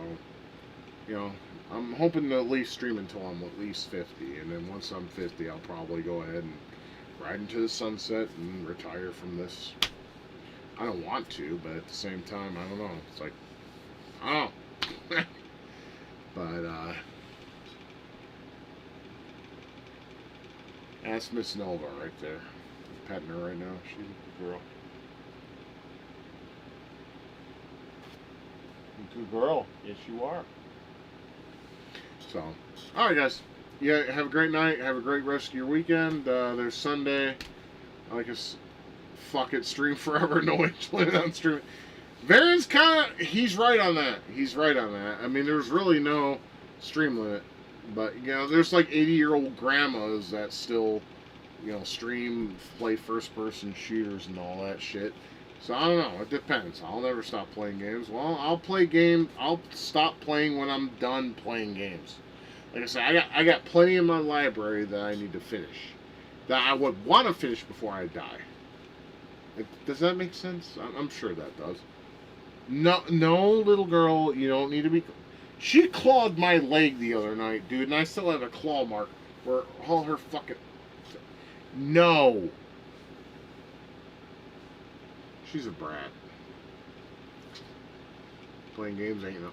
you know, I'm hoping to at least stream until I'm at least 50, and then once I'm 50, I'll probably go ahead and ride into the sunset and retire from this. I don't want to, but at the same time, I don't know. It's like, I don't know. But, that's Miss Nova right there. I'm petting her right now. She's a good girl. Good girl. Yes, you are. So, alright, guys. Yeah, have a great night. Have a great rest of your weekend. There's Sunday. I guess, fuck it, stream forever. No one's planning on streaming. Varen's kind of, he's right on that. He's right on that. I mean, there's really no stream limit. But, you know, there's like 80-year-old grandmas that still, you know, stream, play first-person shooters and all that shit. So, I don't know. It depends. I'll never stop playing games. Well, I'll play games. I'll stop playing when I'm done playing games. Like I said, I got plenty in my library that I need to finish. That I would want to finish before I die. Does that make sense? I'm sure that does. No, little girl, you don't need to be... She clawed my leg the other night, dude, and I still have a claw mark where all her fucking... No. She's a brat. Playing games ain't no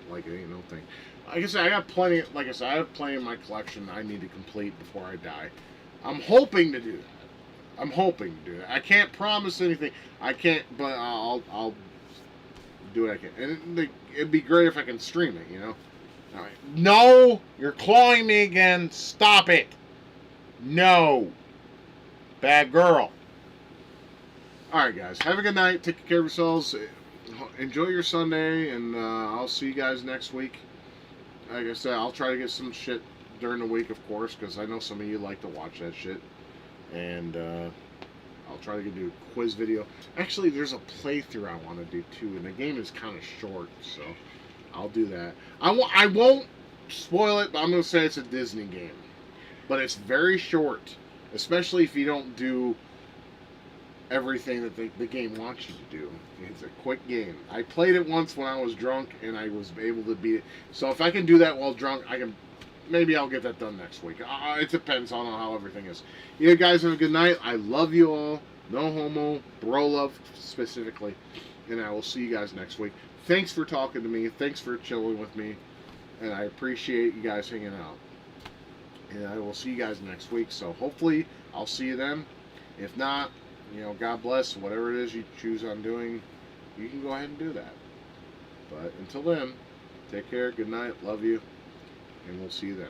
thing. Like I said, I got plenty. Like I said, I have plenty in my collection I need to complete before I die. I'm hoping to do that. I'm hoping to do that. I can't promise anything. I can't, but I'll do what I can. And it'd be great if I can stream it. All right. No, you're clawing me again. Stop it. No, bad girl. All right, guys. Have a good night. Take care of yourselves. Enjoy your Sunday, and I'll see you guys next week. Like I said, I'll try to get some shit during the week, of course, because I know some of you like to watch that shit. And I'll try to do a quiz video. Actually, there's a playthrough I want to do too, and the game is kind of short, so I'll do that. I won't spoil it, but I'm going to say it's a Disney game. But it's very short, especially if you don't do everything that the game wants you to do. It's a quick game. I played it once when I was drunk, and I was able to beat it. So if I can do that while drunk, I can. Maybe I'll get that done next week. It depends on how everything is. You guys have a good night. I love you all. No homo. Bro love specifically. And I will see you guys next week. Thanks for talking to me. Thanks for chilling with me. And I appreciate you guys hanging out. And I will see you guys next week. So hopefully I'll see you then. If not, God bless. Whatever it is you choose on doing, you can go ahead and do that. But until then, take care. Good night. Love you. And we'll see you then.